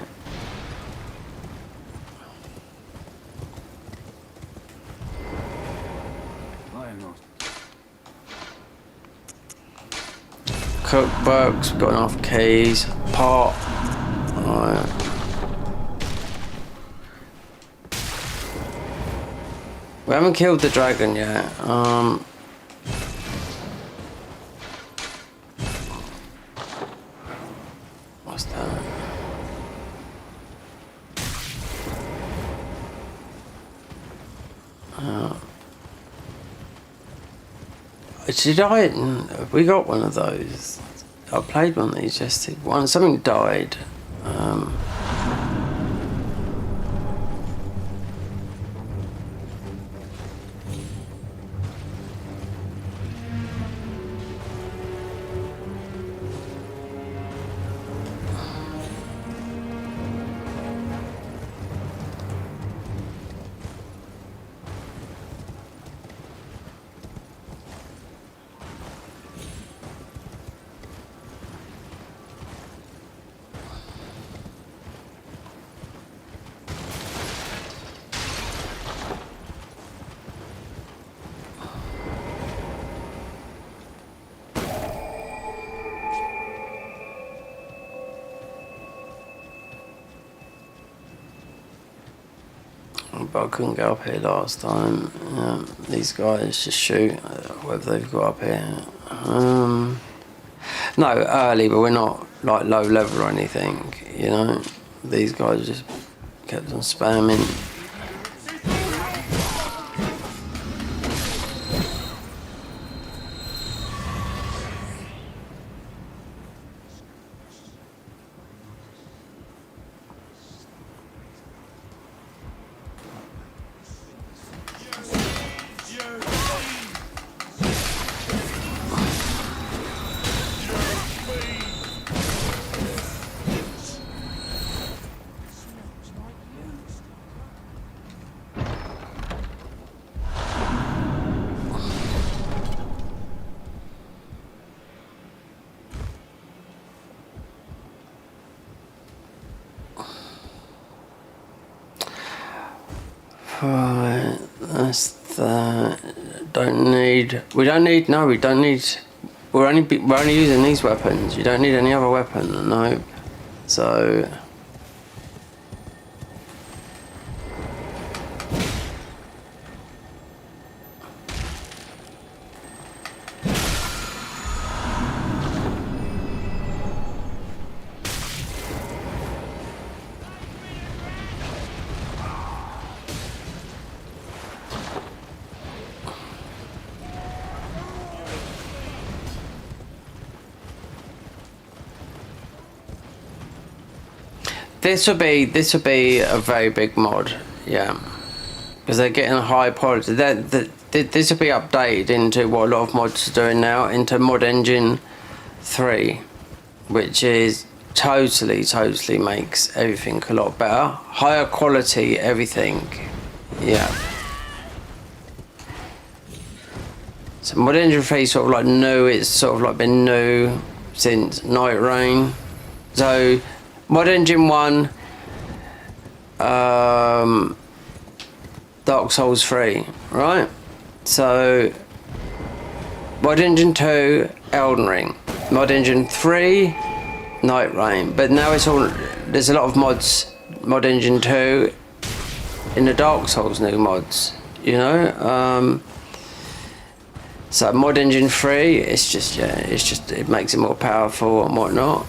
Cookbooks, got enough keys, pot. Alright. We haven't killed the dragon yet. What's that? Did I? We got one of those. I played one of these yesterday. Something died. But I couldn't get up here last time. These guys just shoot whatever they've got up here. No, early, but we're not like low level or anything, you know. These guys just kept on spamming. Right, that's that. We don't need. We're only using these weapons. You don't need any other weapon. No. So. This would be a very big mod, yeah, because they're getting a high quality. This will be updated into what a lot of mods are doing now, into Mod Engine 3, which is totally makes everything a lot better, higher quality, everything, yeah. So Mod Engine 3 is sort of like new. It's sort of like been new since Night Rain. So Mod Engine 1 Dark Souls 3, right? So, Mod Engine 2, Elden Ring. Mod Engine 3, Night Rain. But now it's all, there's a lot of mods, Mod Engine 2, in the Dark Souls new mods, you know? So Mod Engine 3, it's just, yeah, it makes it more powerful and whatnot.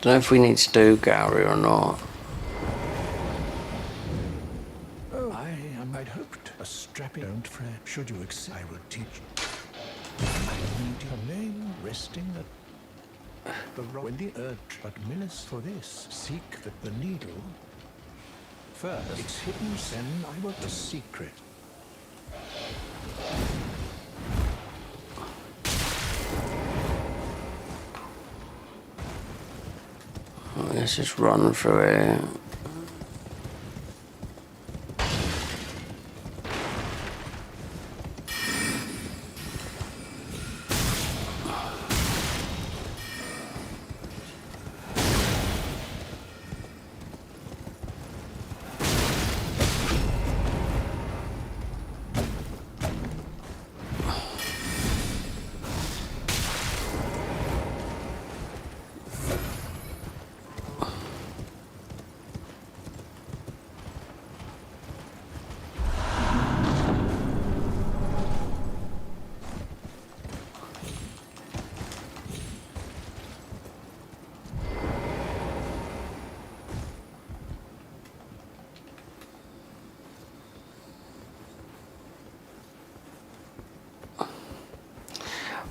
Don't know if we need to do gallery or not.
Oh, I'd hoped a strapping. Don't fret. Should you accept, I will teach you. I need your name resting at the rock when the urge. But Millis, for this, seek the needle. First, it's hidden. Then I will the secret.
Let's just run through it.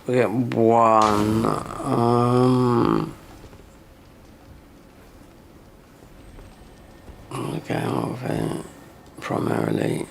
We get one. I'll get out of it primarily.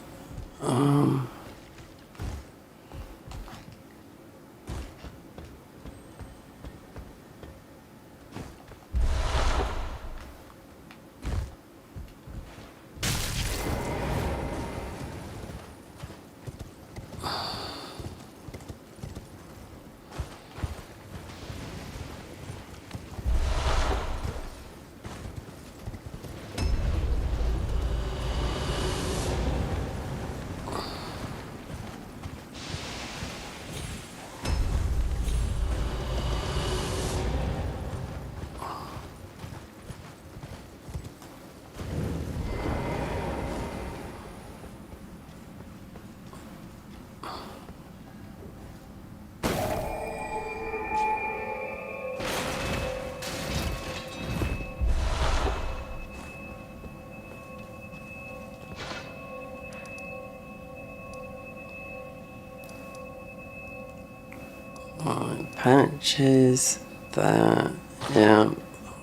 Right, patches, that, yeah,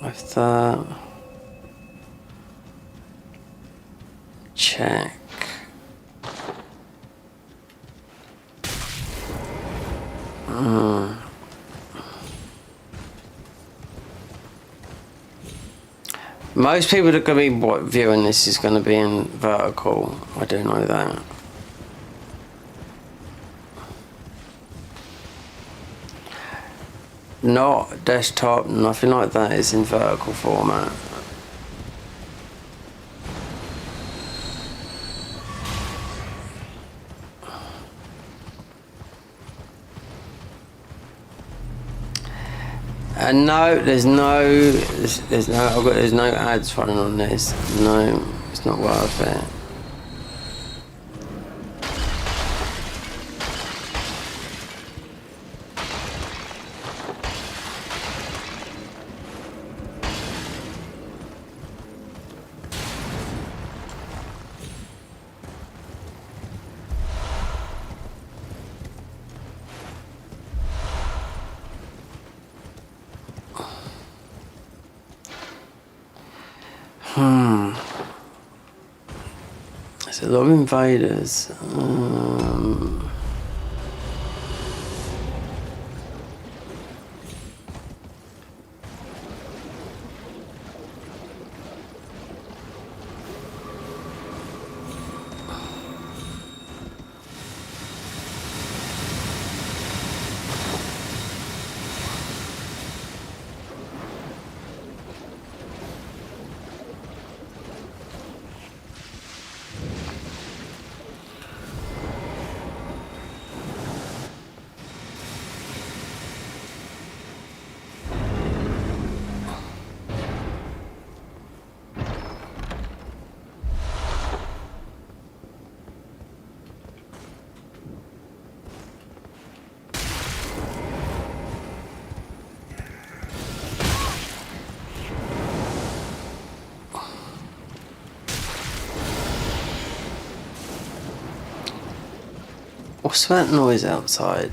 with that. Check. Most people that are going to be viewing this is going to be in vertical. I do know that. Not desktop, nothing like that. It's in vertical format. And no, there's no ads running on this. No, it's not worth it. There's a lot of invaders. What's that noise outside?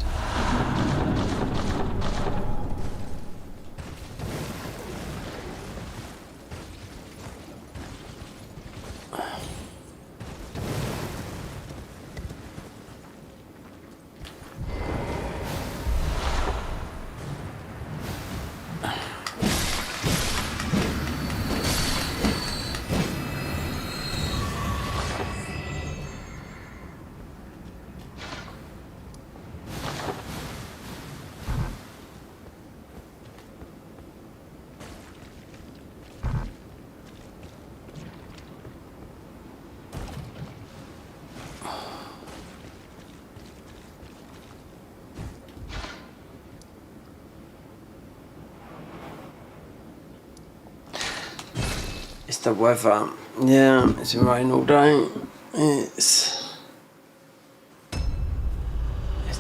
It's the weather. Yeah, it's been raining all day. It's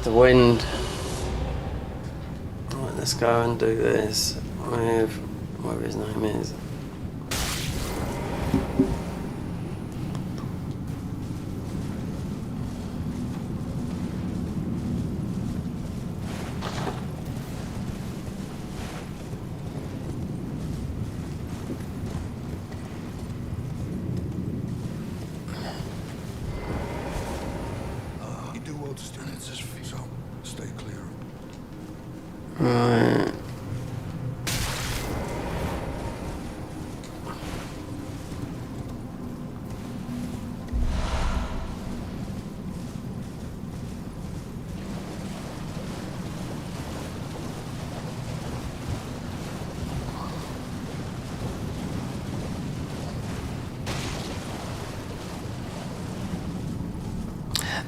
the wind. Right, let's go and do this with whatever his name is.
Stay clear.
Right.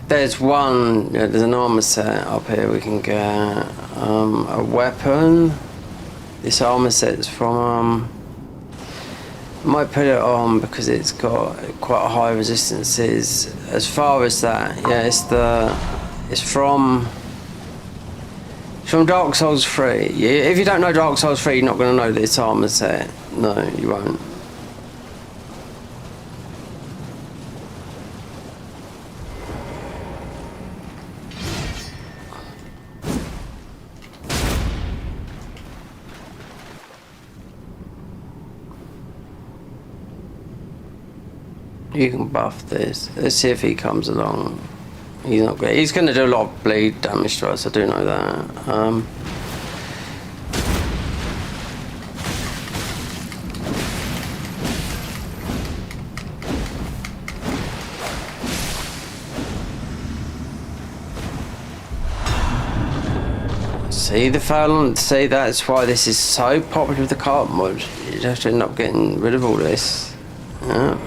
There's one, yeah, there's an armour set up here we can get. A weapon. This armour set's from, might put it on because it's got quite a high resistances. As far as that, yeah, it's from Dark Souls 3. Yeah, if you don't know Dark Souls 3, you're not going to know this armour set. No, you won't. You can buff this. Let's see if he comes along. He's not good. He's going to do a lot of bleed damage to us, I do know that. See the Fallon? See, that's why this is so popular with the cart mod. You have to end up getting rid of all this. Yeah.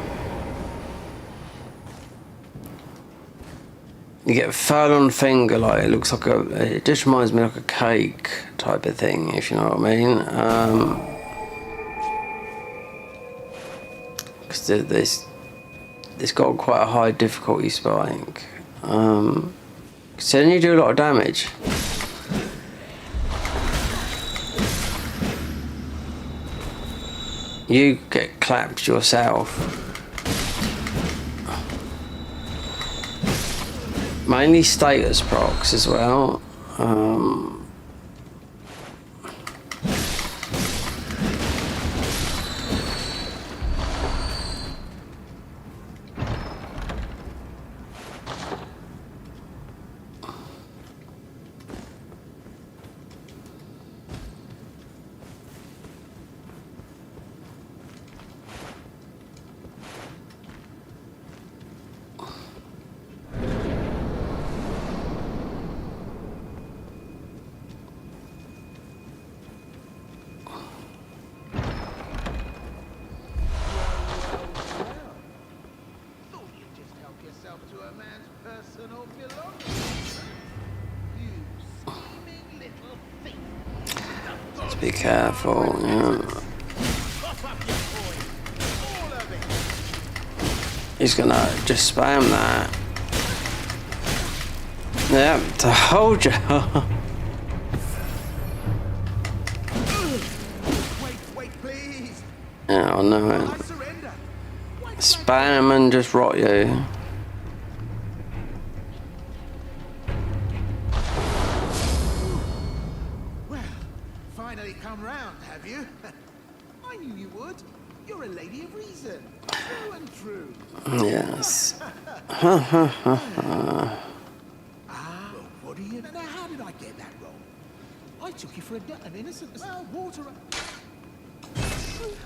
You get a Fallon finger, like it looks like it just reminds me like a cake type of thing, if you know what I mean. Because this got quite a high difficulty spike. So then you do a lot of damage. You get clapped yourself. Mainly status procs as well. Be careful, yeah. He's gonna just spam that. Yeah, told you.
Wait, please.
Yeah, I know it. Spam and just rot you.
finally come round, have you? I knew you would. You're a lady of reason. True and true.
Yes.
Well, what do you... Now, how did I get that wrong? I took you for an innocent... Well, water...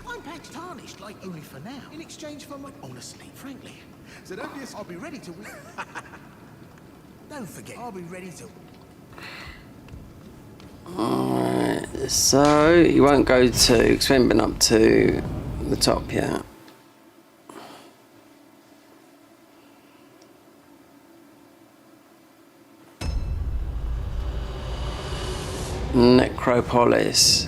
I'm patch tarnished, like only for now. In exchange for my... Honestly, frankly. So don't just... I'll be ready to... Don't forget, I'll be ready to...
Alright, so you won't go to... because we haven't been up to the top yet. Necropolis.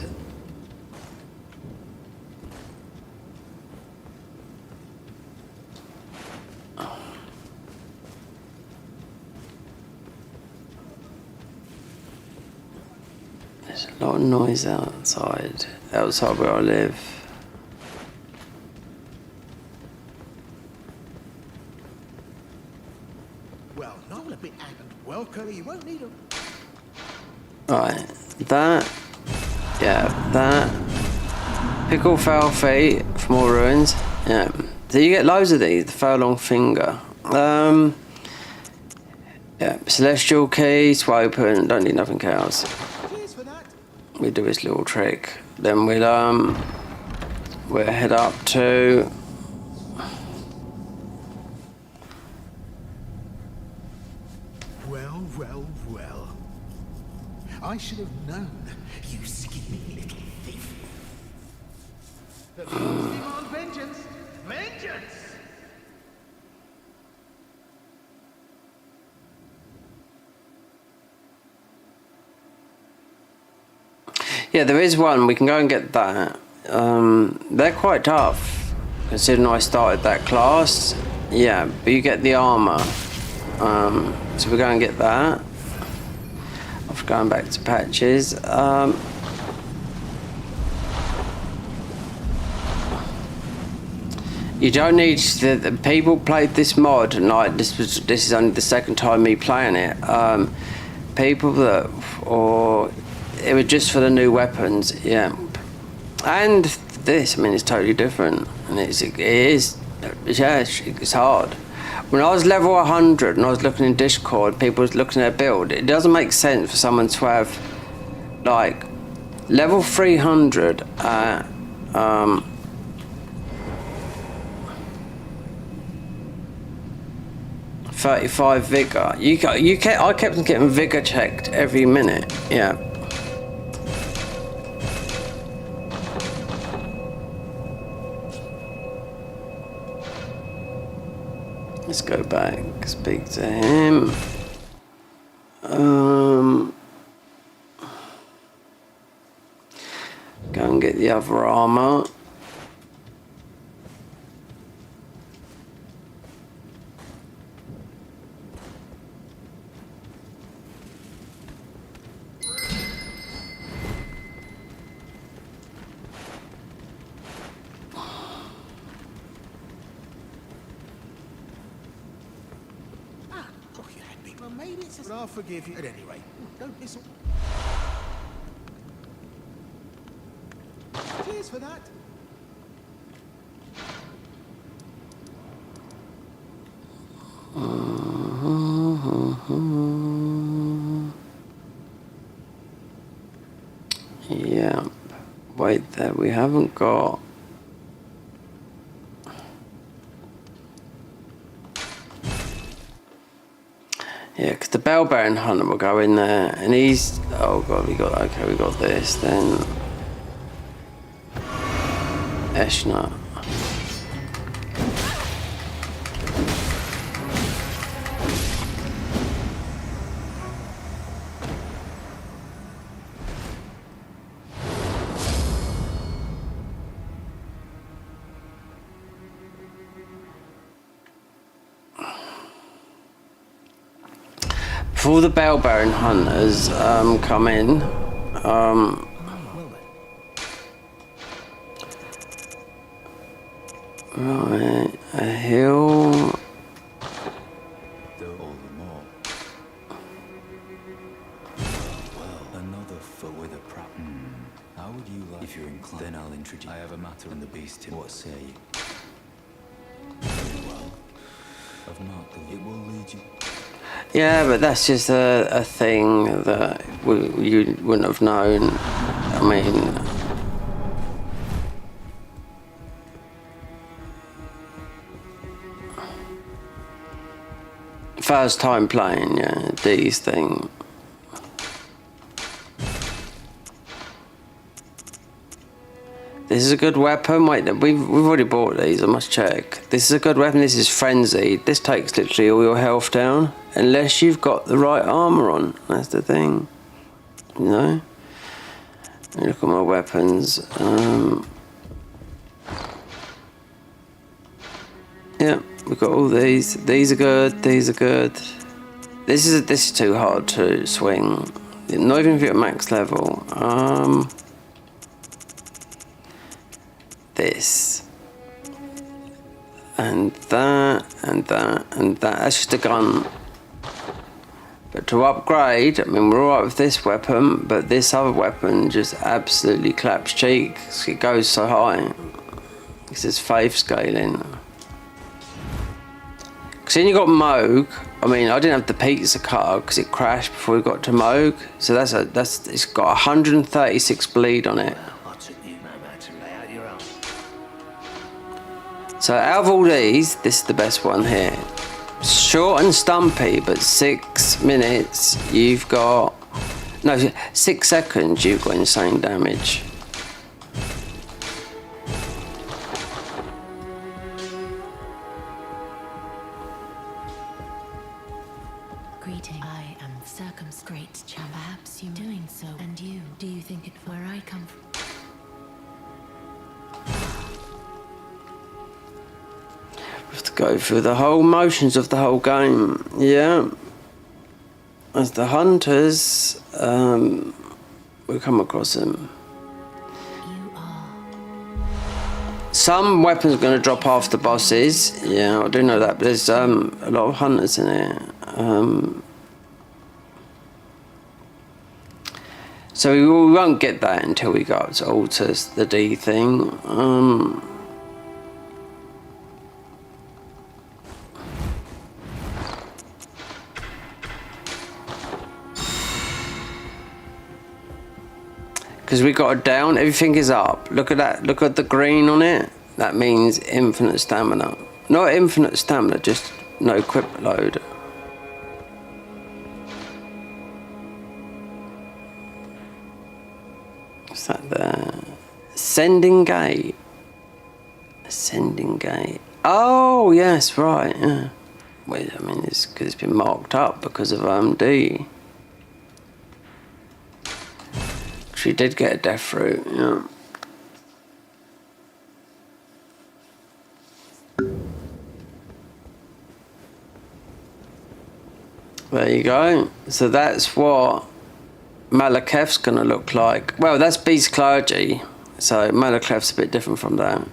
There's a lot of noise outside where I live.
Well, not a bit and welcome. You won't need a...
Right, that, yeah, that. Pickle foul feet for more ruins. Yeah, so you get loads of these. The furlong finger. Yeah, celestial key to open. Don't need nothing else.
Cheers for that.
We do this little trick. Then we'll head up to.
Well, well, well. I should have known, you scheming little thief. The gods demand vengeance. Vengeance!
Yeah, there is one. We can go and get that. They're quite tough, considering I started that class. Yeah, but you get the armour. So we're going to get that. After going back to patches. You don't need the people played this mod, and like this is only the second time me playing it. People that, or it was just for the new weapons, yeah. And this, I mean, it's totally different, and it's hard. When I was level 100 and I was looking in Discord, people was looking at their build. It doesn't make sense for someone to have like level 300 at 35 vigor. I kept getting vigor checked every minute. Yeah. Let's go back, speak to him. Go and get the other armor.
But I'll forgive you at any rate. Don't miss all. Cheers for that.
Yeah. Wait there, we haven't got. Yeah, because the Bellbearing Hunter will go in there, and he's... Oh god, we got this, then... Eshna. Before the Bellbearing Hunters come in, right, a hill.
Though all the more. Well, another foot with a prop. If you're inclined, then I'll introduce. I have a matter in the beast. What say you? Well, I've marked the. It will lead you.
Yeah, but that's just a thing that you wouldn't have known. I mean, first time playing, yeah, these things. This is a good weapon. Wait, we've already bought these. I must check. This is a good weapon. This is frenzied. This takes literally all your health down, unless you've got the right armor on. That's the thing. You know. Look at my weapons. Yeah, we've got all these. These are good. These are good. This is too hard to swing. Not even if you're at max level. This and that and that and that. That's just a gun. But to upgrade, I mean, we're alright with this weapon, but this other weapon just absolutely claps cheeks. It goes so high. This is faith scaling. Because then you got Moog. I mean, I didn't have the pizza cutter because it crashed before we got to Moog. So it's got 136 bleed on it. So out of all these, this is the best one here. Short and stumpy, but 6 minutes, you've got... No, 6 seconds, you've got insane damage.
Greeting. I am circumscribed, chap. Perhaps you doing so. And you, do you think it where I come from?
We have to go through the whole motions of the whole game. Yeah. As the hunters, we come across them.
You are.
Some weapons are going to drop after bosses. Yeah, I do know that. But there's a lot of hunters in it. So we won't get that until we go up to Altars, the D thing. Because we got it down, everything is up. Look at that, look at the green on it. That means infinite stamina. Not infinite stamina, just no equip load. What's that there? Ascending gate. Ascending gate. Oh, yes, right, yeah. Wait, I mean, it's because it's been marked up because of D. She did get a death fruit, yeah. There you go. So that's what Malaketh's gonna look like. Well, that's Beast Clergy. So Malaketh's a bit different from that.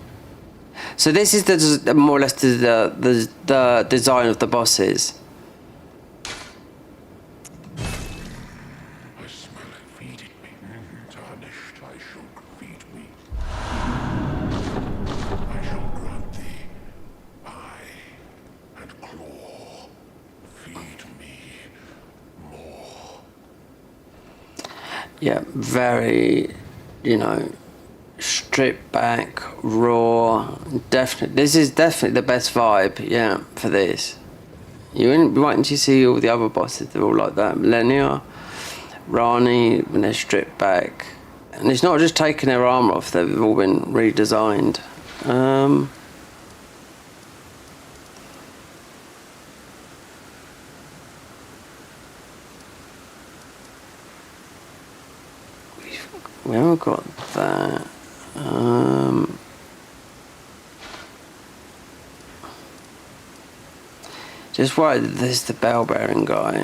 So this is the more or less the design of the bosses. Yeah, very, you know, stripped back, raw. Definitely, this is definitely the best vibe, yeah, for this. You wouldn't be waiting to see all the other bosses, they're all like that. Millennia, Rani, when they're stripped back. And it's not just taking their armor off, they've all been redesigned. We haven't got that. Just right, there's the bell bearing guy.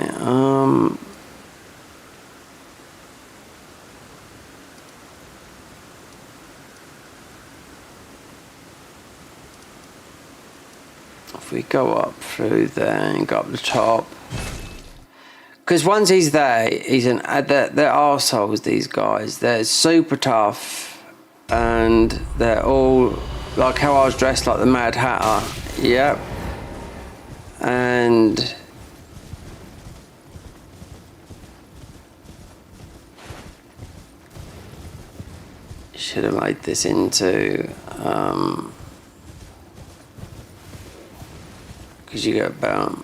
If we go up through there and go up the top. Because once he's there, they're arseholes, these guys. They're super tough. and they're all like how I was dressed like the Mad Hatter. Yep. And should have made this into because you get about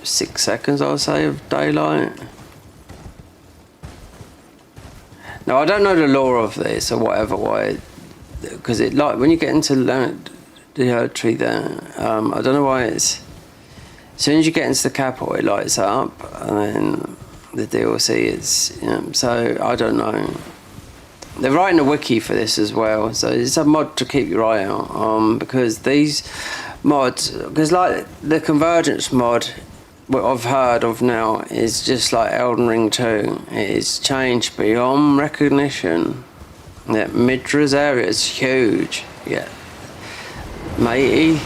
6 seconds, I would say, of daylight. Now I don't know the lore of this or whatever, why, because it, like when you get into the tree there, I don't know why it's, as soon as you get into the capital it lights up, and then the DLC is, you know, so I don't know. They're writing a wiki for this as well, so it's a mod to keep your eye out on, because these mods, because like the Convergence mod, what I've heard of now is just like Elden Ring 2. It is changed beyond recognition. Yeah, Midra's area is huge. Yeah, matey.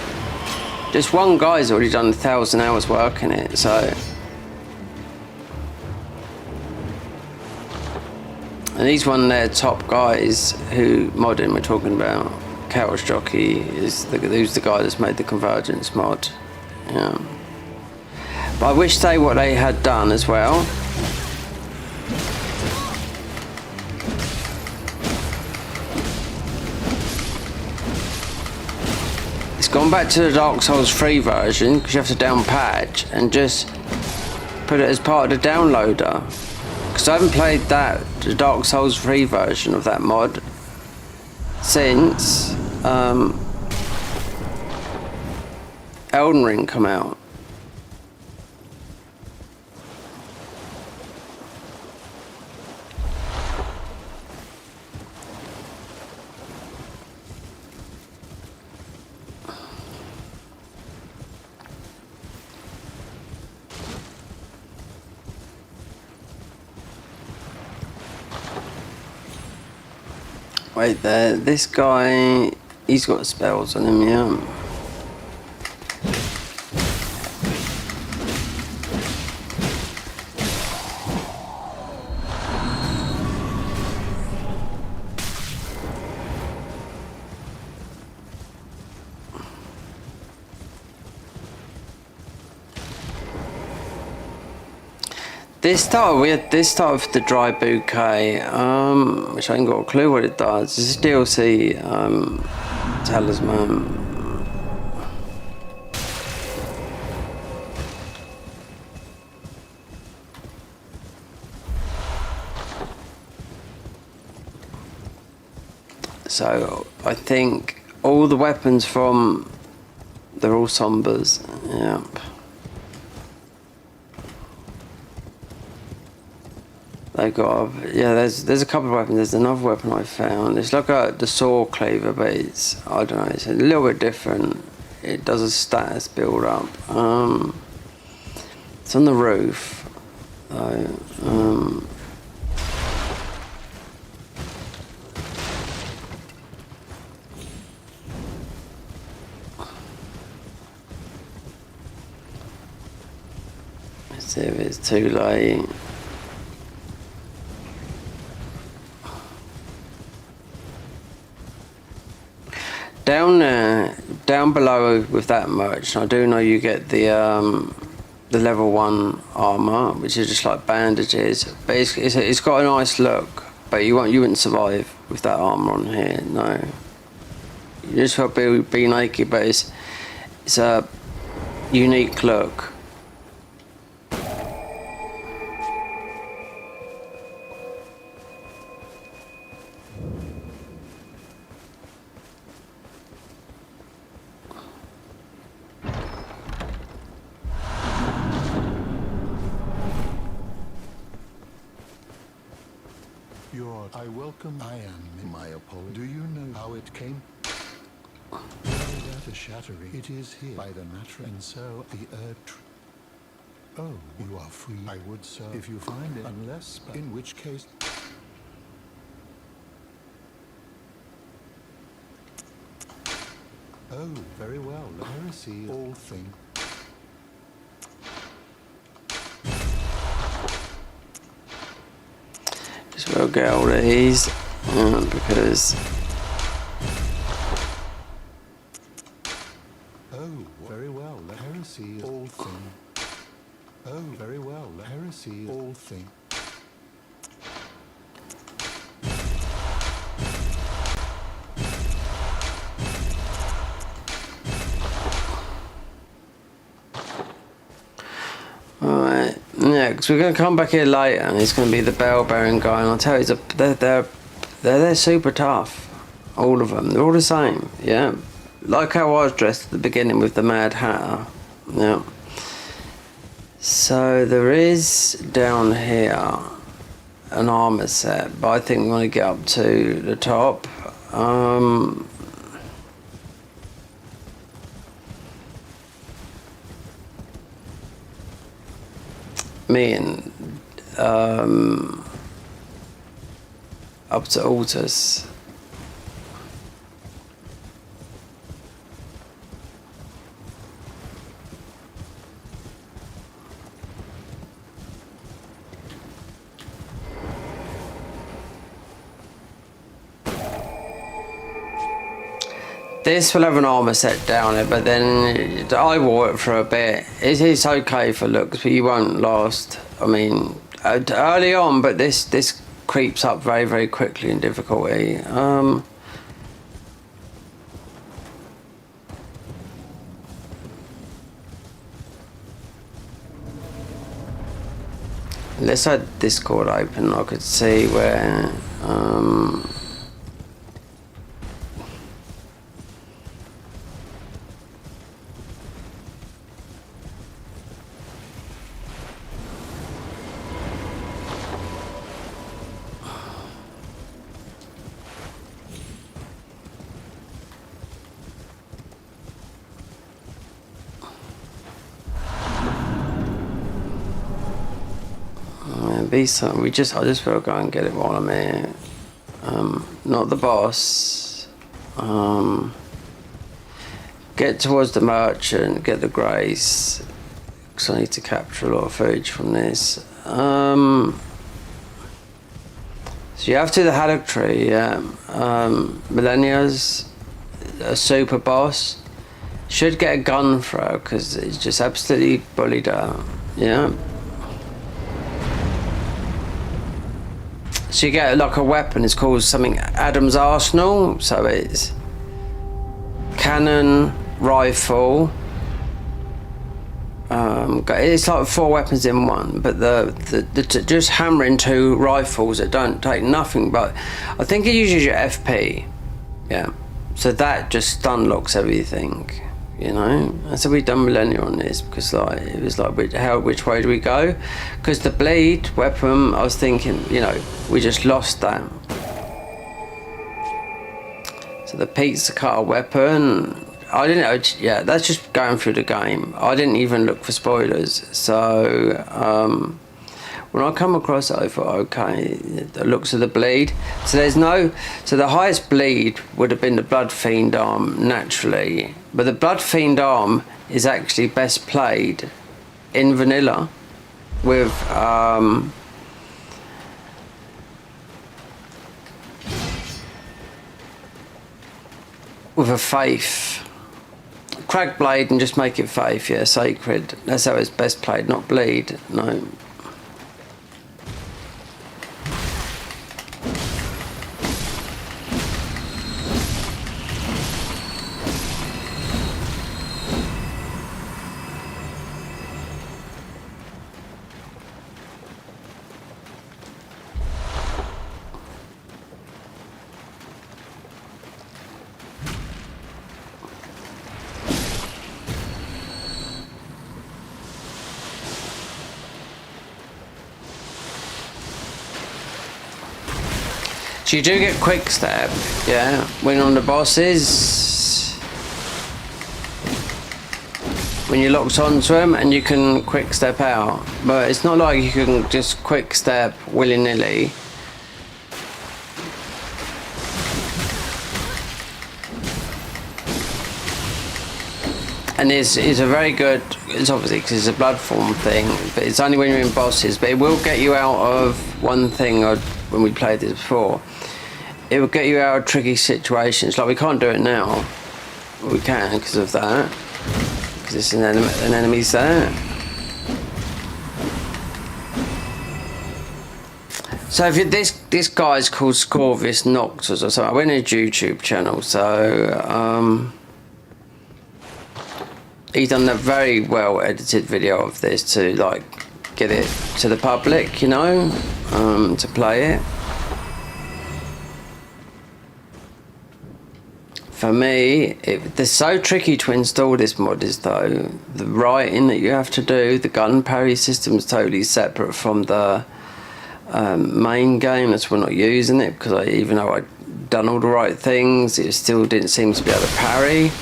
Just one guy's already done 1,000 hours work in it, so. And he's one of their top guys who modding we're talking about. Couch Jockey is who's the guy that's made the Convergence mod. Yeah. But I wish what they had done as well. It's gone back to the Dark Souls 3 version, because you have to down patch and just put it as part of the downloader. Because I haven't played the Dark Souls 3 version of that mod since Elden Ring come out. Wait there, this guy, he's got spells on him, yeah. This start with the dry bouquet, which I ain't got a clue what it does. This is DLC talisman. So I think all the weapons they're all sombers. Yep. They got, yeah, there's a couple of weapons. There's another weapon I found. It's like the saw cleaver, but it's, I don't know, it's a little bit different. It does a status build up. It's on the roof. Let's see if it's too late. Down below with that merch, I do know you get the level 1 armour, which is just like bandages, but it's got a nice look. But you wouldn't survive with that armour on here, no. You just got to be naked, but it's a unique look.
I welcome. I am my apology. Do you know how it came? That is shattering. It is here by the natural, and so the earth. Oh, you are free. I would so if you find it, unless, in which case. Oh, very well. Heresy, all thing.
We'll get all of these because
thing.
Alright, yeah, because we're going to come back here later and it's going to be the bell bearing guy, and I'll tell you, they're super tough. All of them. They're all the same, yeah. Like how I was dressed at the beginning with the Mad Hatter, yeah. So there is down here an armour set, but I think we want to get up to the top. Me and up to Altus. This will have an armour set down it, but then I wore it for a bit. It is okay for looks, but you won't last. I mean, early on, but this creeps up very, very quickly in difficulty. Let's have Discord open. I could see where. Be some. I just will go and get it while I'm here. Not the boss. Get towards the merchant, get the grace, because I need to capture a lot of footage from this. So you have to do the haddock tree, yeah. Millennia's a super boss. Should get a gun for her, because it's just absolutely bullied her, yeah. So you get like a weapon, it's called something Adam's Arsenal, so it's cannon, rifle, it's like 4 weapons in one, but the just hammering 2 rifles that don't take nothing, but I think it uses your FP, yeah, so that just stun locks everything, you know. And so we've done Millennia on this because like it was like which way do we go, because the blade weapon I was thinking, you know, we just lost that. So the pizza cutter weapon, I didn't know, yeah, that's just going through the game. I didn't even look for spoilers, so when I come across it I thought, okay, the looks of the bleed, so there's no, so the highest bleed would have been the Blood Fiend arm naturally, but the Blood Fiend arm is actually best played in vanilla with a faith. Crack blade and just make it faith, yeah, sacred. That's how it's best played, not bleed, no. So you do get quick step, yeah, when on the bosses, when you're locked onto them, and you can quick step out, but it's not like you can just quick step willy-nilly. And it's a very good, it's obviously because it's a blood form thing, but it's only when you're in bosses, but it will get you out of one thing, when we played this before, it will get you out of tricky situations. Like we can't do it now, but we can because of that, because it's an enemy's there. So if this guy's called Scorvius Noctus or something. I went to his YouTube channel, so he's done a very well edited video of this to like get it to the public, you know, to play it. For me, they're so tricky to install this mod is though. The writing that you have to do, the gun parry system is totally separate from the main game. That's why we're not using it, because even though I'd done all the right things, it still didn't seem to be able to parry.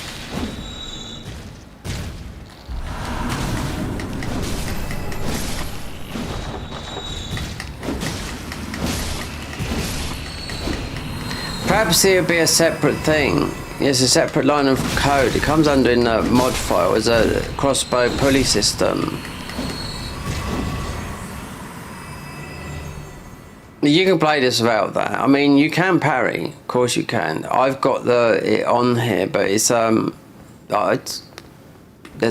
Perhaps it would be a separate thing. It's a separate line of code. It comes under in the mod file as a crossbow pulley system. You can play this without that. I mean, you can parry, of course you can. I've got it on here, but there's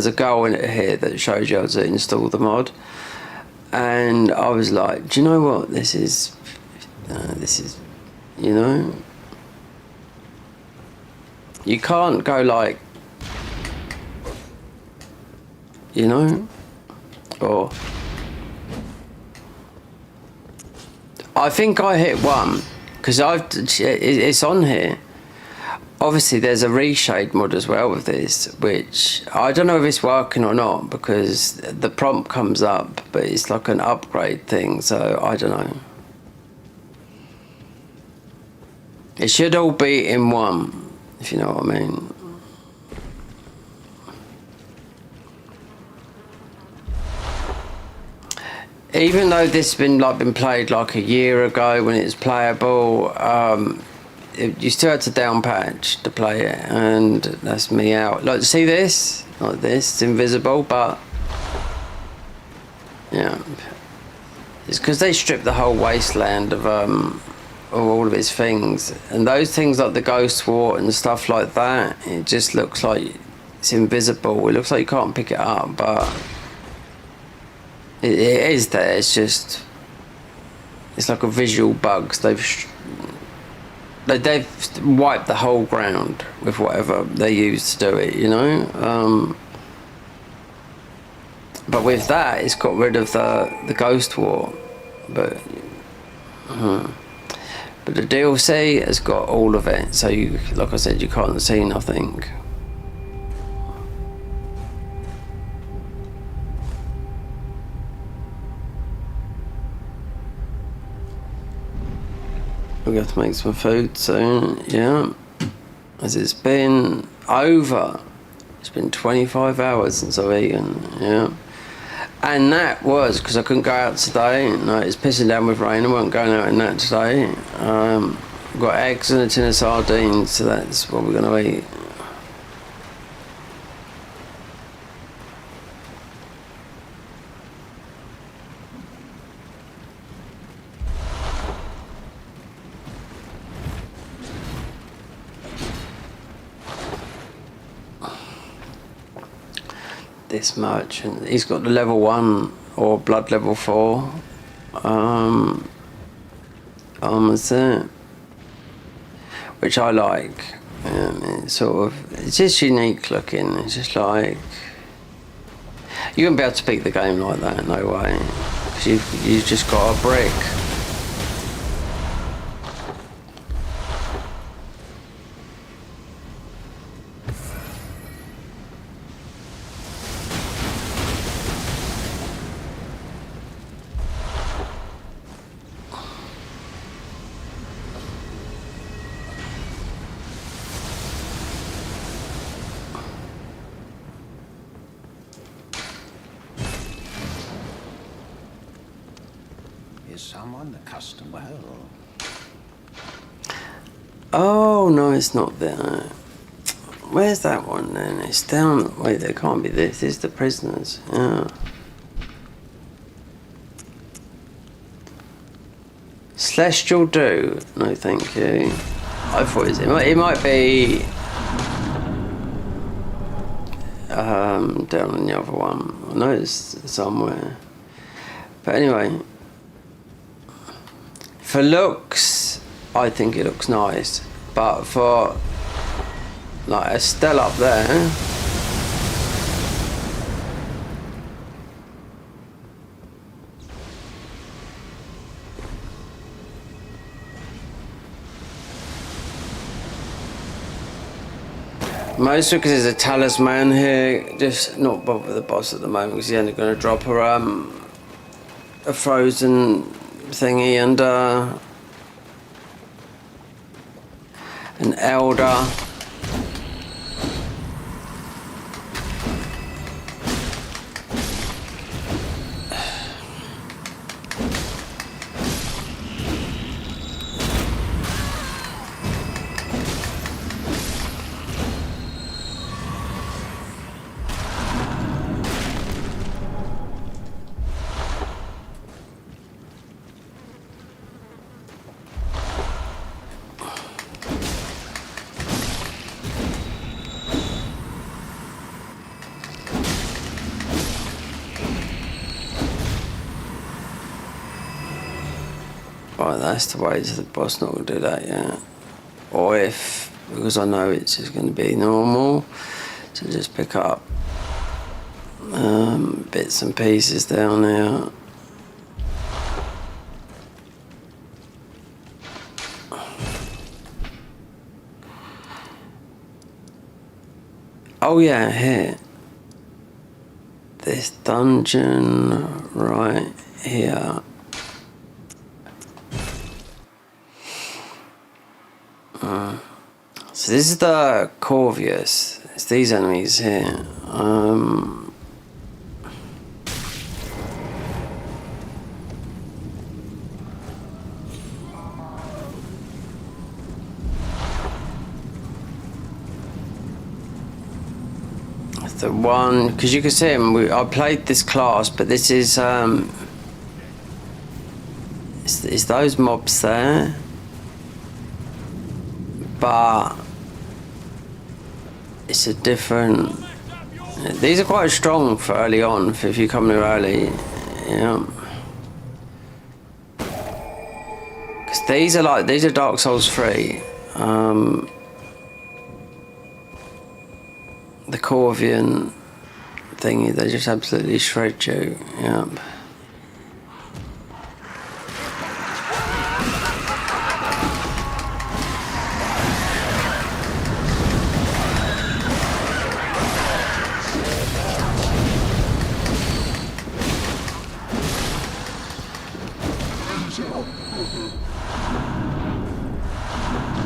a goal in it here that shows you how to install the mod. And I was like, do you know what? This is, you know, you can't go like, you know, or. I think I hit one because it's on here. Obviously there's a reshade mod as well with this, which I don't know if it's working or not because the prompt comes up, but it's like an upgrade thing, so I don't know. It should all be in one, if you know what I mean. Even though this has been played like a year ago when it was playable, you still had to down patch to play it, and that's me out. Like, see this? Like this, it's invisible, but yeah, it's because they stripped the whole wasteland of all of its things, and those things like the ghost wart and stuff like that. It just looks like it's invisible. It looks like you can't pick it up, but. It is there. It's just, it's like a visual bug. They've wiped the whole ground with whatever they used to do it, you know. But with that, it's got rid of the ghost wart. But the DLC has got all of it. So you, like I said, you can't see nothing. We have to make some food soon, yeah. As it's been 25 hours since I've eaten, yeah. And that was because I couldn't go out today. No, it's pissing down with rain. I wasn't going out in that today. Got eggs and a tin of sardines, so that's what we're going to eat. This merchant, he's got the level 1 or blood level 4 armours there, which I like. It's sort of, it's just unique looking. It's just like, you wouldn't be able to beat the game like that, no way, because you've just got a brick.
Is someone accustomed? Well.
Oh no, it's not there. Where's that one then? It's down. Wait, there can't be this. This is the prisoners. Yeah. Celestial Dew. No, thank you. I thought it might be down on the other one. I know it's somewhere. But anyway, For looks, I think it looks nice, but for like Estelle up there, mostly because there's a talisman here. Just not bother with the boss at the moment because he's only going to drop her a frozen thingy and an elder. Right, that's the way to the boss, not going to do that yet. Or if, because I know it's just going to be normal, to just pick up bits and pieces down there. Oh yeah, here. This dungeon right here. So this is the Corvius. It's these enemies here. The one, because you can see him. I played this class, but this is it's those mobs there. But it's a different. These are quite strong for early on. If you come here early, yeah. Because these are Dark Souls 3. The Corvian thingy, they just absolutely shred you. Yeah.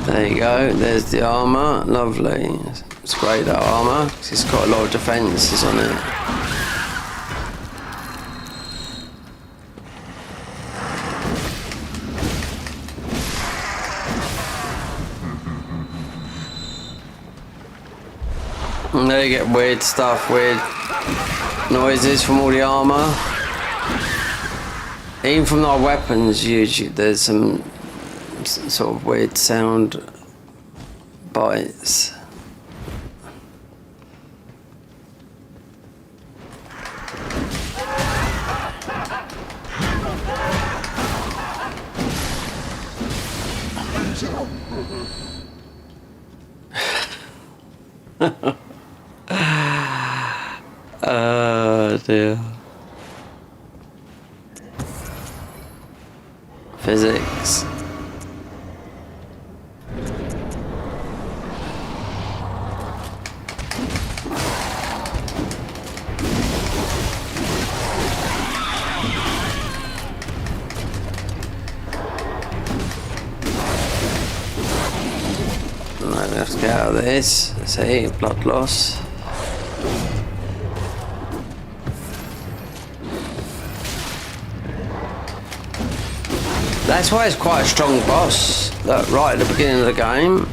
There you go, there's the armour, lovely. It's great, that armour, because it's got a lot of defences on it. And there you get weird stuff, weird noises from all the armour. Even from our weapons, usually there's some sort of weird sound bites. Oh dear. Physics. Right, let's get out of this. See, blood loss. That's why it's quite a strong boss. Look, right at the beginning of the game.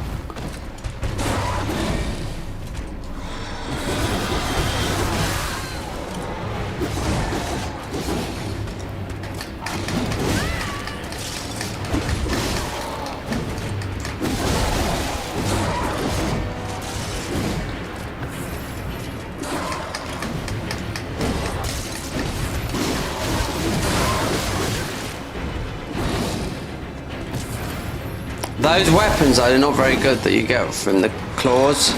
Those weapons though, they're not very good that you get from the claws.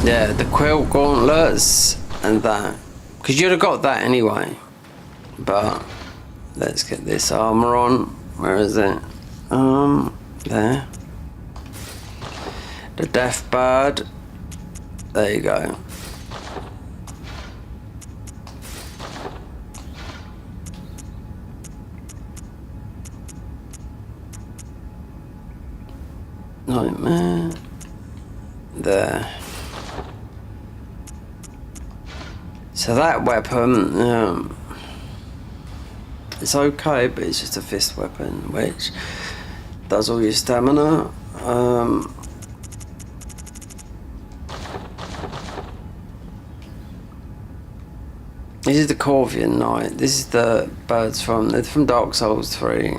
Yeah, the quilt gauntlets and that. Because you'd have got that anyway. But let's get this armour on. Where is it? There. The death bird. There you go. Nightmare. There. So that weapon, it's okay, but it's just a fist weapon, which does all your stamina. This is the Corvian Knight. This is the birds from Dark Souls 3.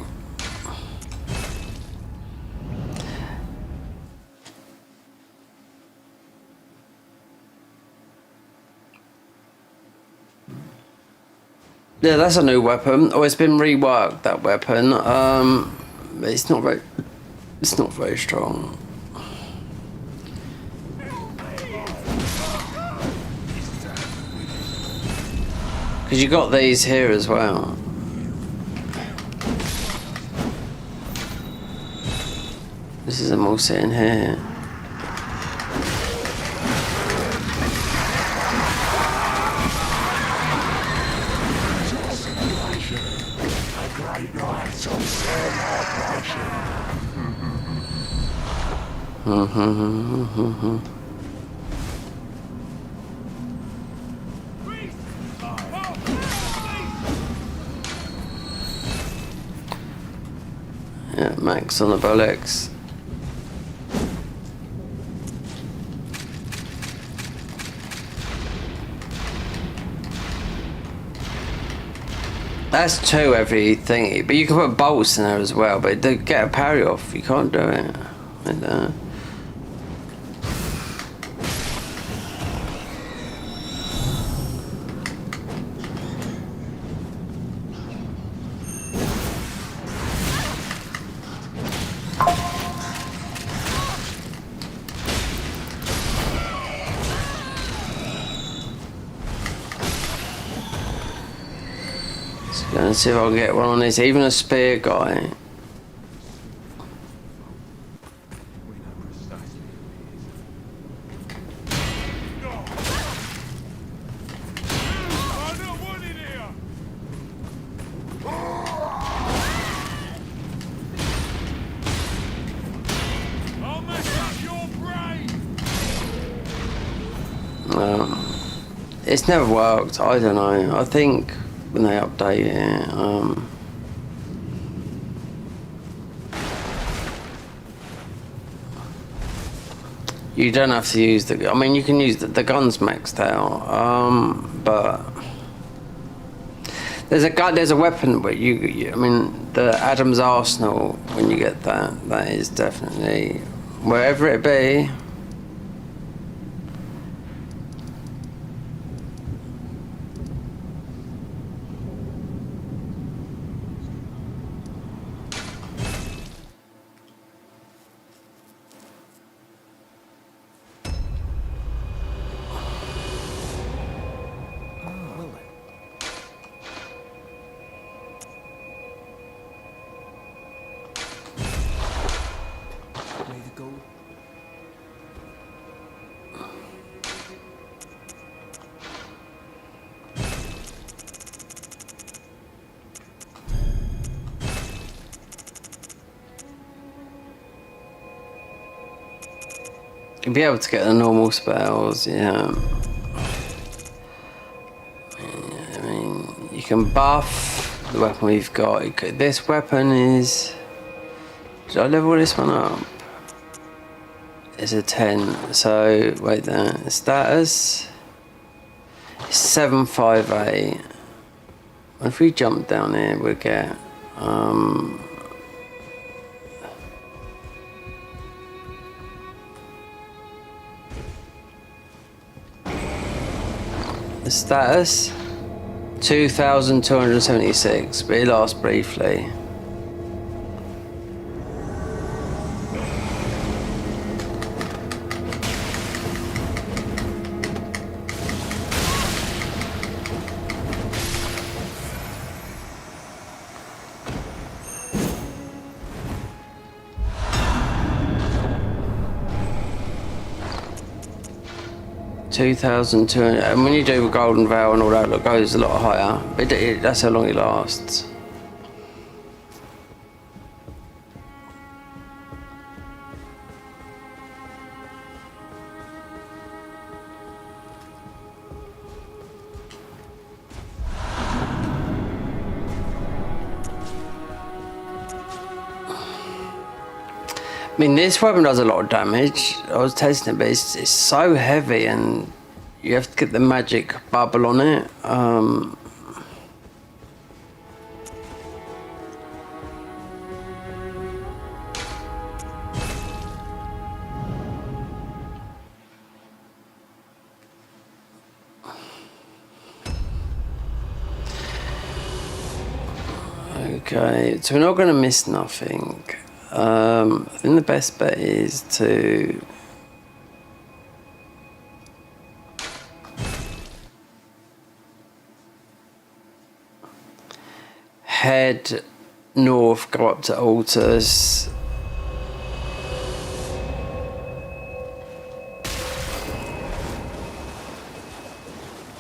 Yeah, that's a new weapon. Oh, it's been reworked, that weapon. It's not very strong. Because you got these here as well. This is them all sitting here. Yeah, Max on the bullocks. That's 2 every thingy, but you can put bolts in there as well, but they get a parry off, you can't do it like that. Let's see if I can get one on this, even a spear guy. It's never worked, I don't know. I think when they update it, you don't have to use the. I mean, you can use the guns maxed out, but there's a weapon where I mean, the Adam's Arsenal. When you get that is definitely wherever it be. You'll be able to get the normal spells, yeah. I mean, you can buff the weapon we've got. This weapon is... Did I level this one up? It's a 10. So, wait there. Status is 758. If we jump down here, we'll get... the status 2,276, but it lasts briefly. $2,200, and when you do a golden veil and all that, it goes a lot higher. But that's how long it lasts. I mean, this weapon does a lot of damage. I was testing it, but it's so heavy, and you have to get the magic bubble on it. Okay, so we're not going to miss nothing. I think the best bet is to head north, go up to Altars.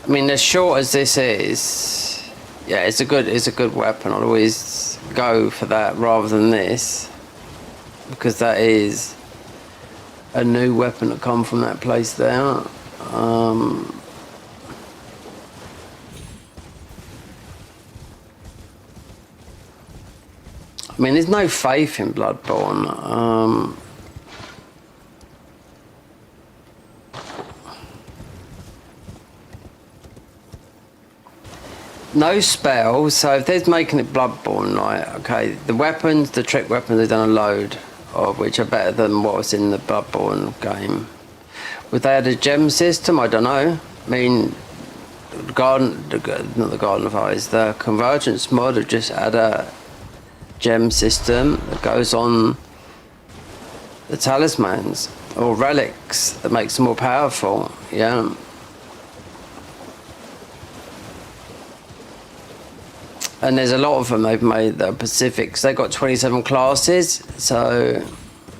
I mean, as short as this is, yeah, it's a good weapon. I'd always go for that rather than this, because that is a new weapon that come from that place there. I mean, there's no faith in Bloodborne. No spells, so if they're making it Bloodborne, right, okay, the weapons, the trick weapons, they've done a load of, which are better than what was in the Bloodborne game. Would they add a gem system? I don't know. I mean, not the Garden of Eyes, the Convergence mod have just add a gem system that goes on the talismans or relics that makes them more powerful, yeah. And there's a lot of them they've made that are Pacifics. They've got 27 classes, so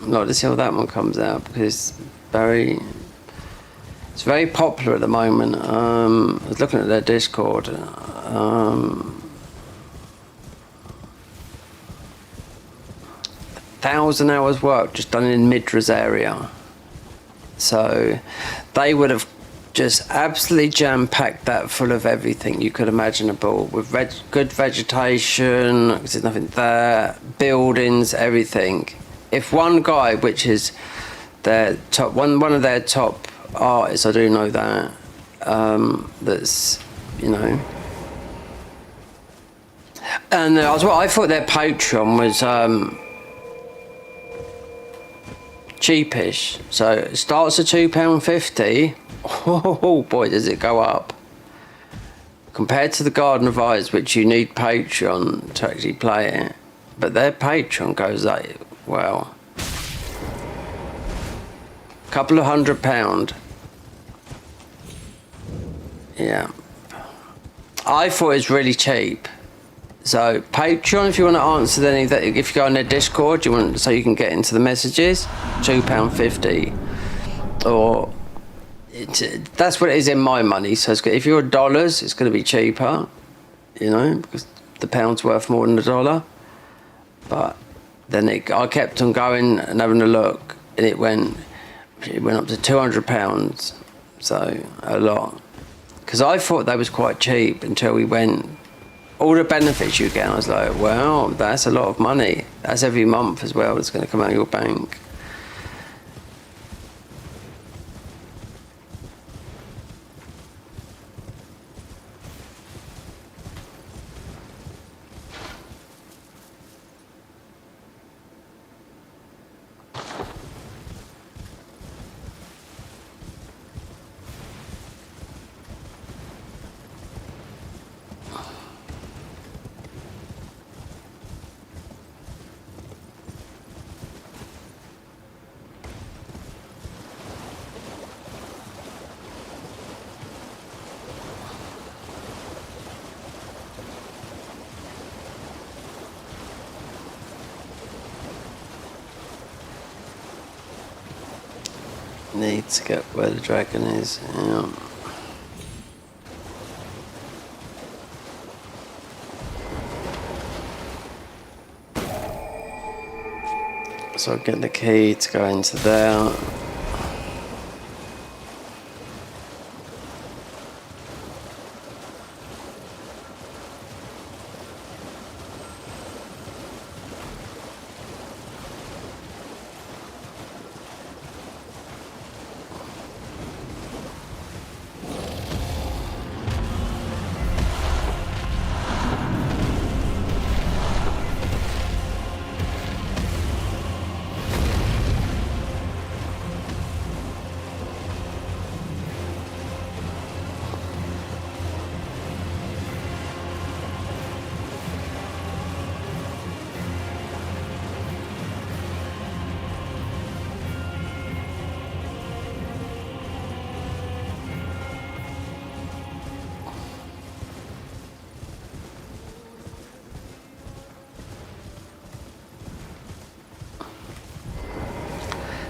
I'd like to see how that one comes out, because it's very popular at the moment. I was looking at their Discord. 1,000 hours work just done in Midra's area. So they would have just absolutely jam-packed that full of everything you could imaginable, with good vegetation, because there's nothing there, buildings, everything. If one guy, which is their top one of their top artists, I do know that, that's, you know. And I thought their Patreon was cheapish. So it starts at £2.50. Oh boy, does it go up. Compared to the Garden of Eyes, which you need Patreon to actually play it. But their Patreon goes up, well, a couple of £100. Yeah. I thought it was really cheap. So Patreon, if you want to answer any of that, if you go on their Discord, so you can get into the messages, £2.50, or that's what it is in my money. So if you're dollars, it's going to be cheaper, you know, because the pound's worth more than the dollar. But then I kept on going and having a look, and it went up to £200, so a lot. Because I thought that was quite cheap until we went. All the benefits you get, I was like, wow, that's a lot of money. That's every month as well. It's going to come out of your bank. Need to get where the dragon is. Yeah. So I'll get the key to go into there.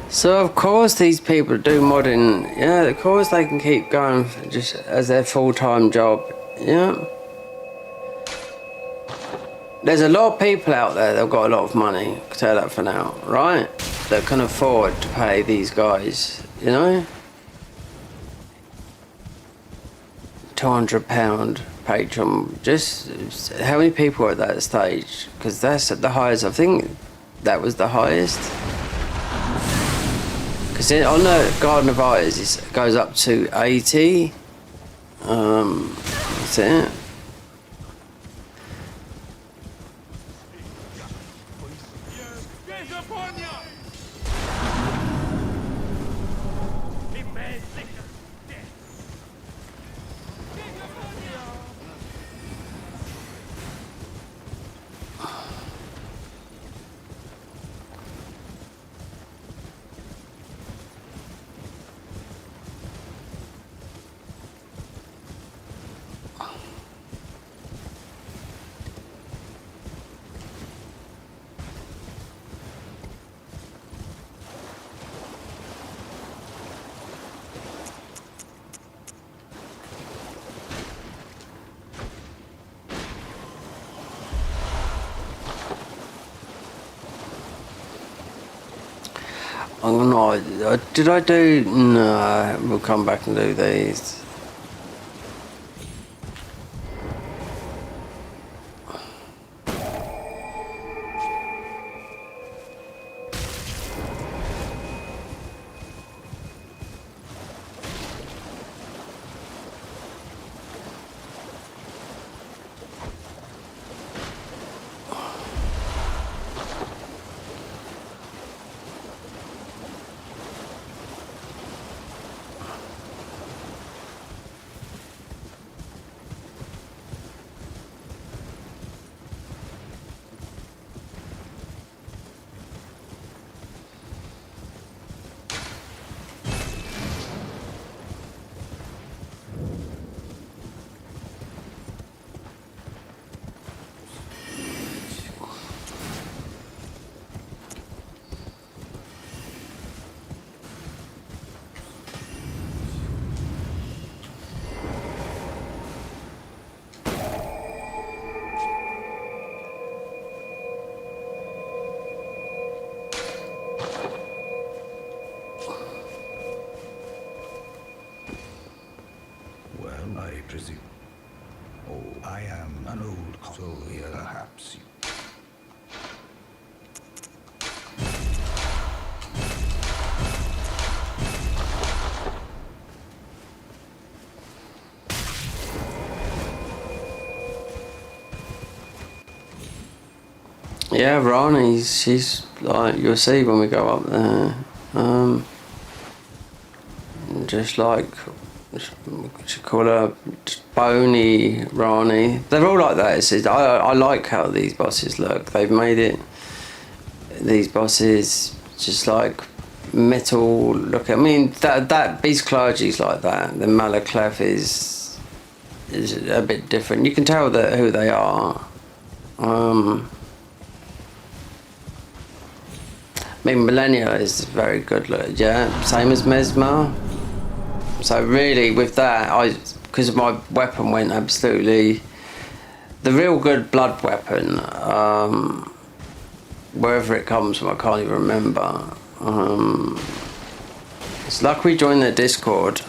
So of course these people do modding, yeah, of course they can keep going just as their full-time job, yeah. There's a lot of people out there that have got a lot of money, I can tell that for now, right? That can afford to pay these guys, you know? £200 Patreon, just how many people are at that stage? Because that's at the highest, I think that was the highest. Because on the Garden of Eyes, it goes up to 80. That's it. I'm not. Did I do? No, we'll come back and do these.
I presume. Oh, I am an old so perhaps you.
Yeah, Ronnie's, she's like, you'll see when we go up there. Just like, what you call her, Bony, Ronnie. They're all like that. I like how these bosses look. They've made it, these bosses, just like metal look. I mean, that Beast Clergy's like that. The Malaclef is a bit different. You can tell that who they are. I mean, Millennia is very good. Look, yeah, same as Mesmer. So really, with that, because my weapon went absolutely the real good blood weapon. Wherever it comes from, I can't even remember. It's like we joined their Discord.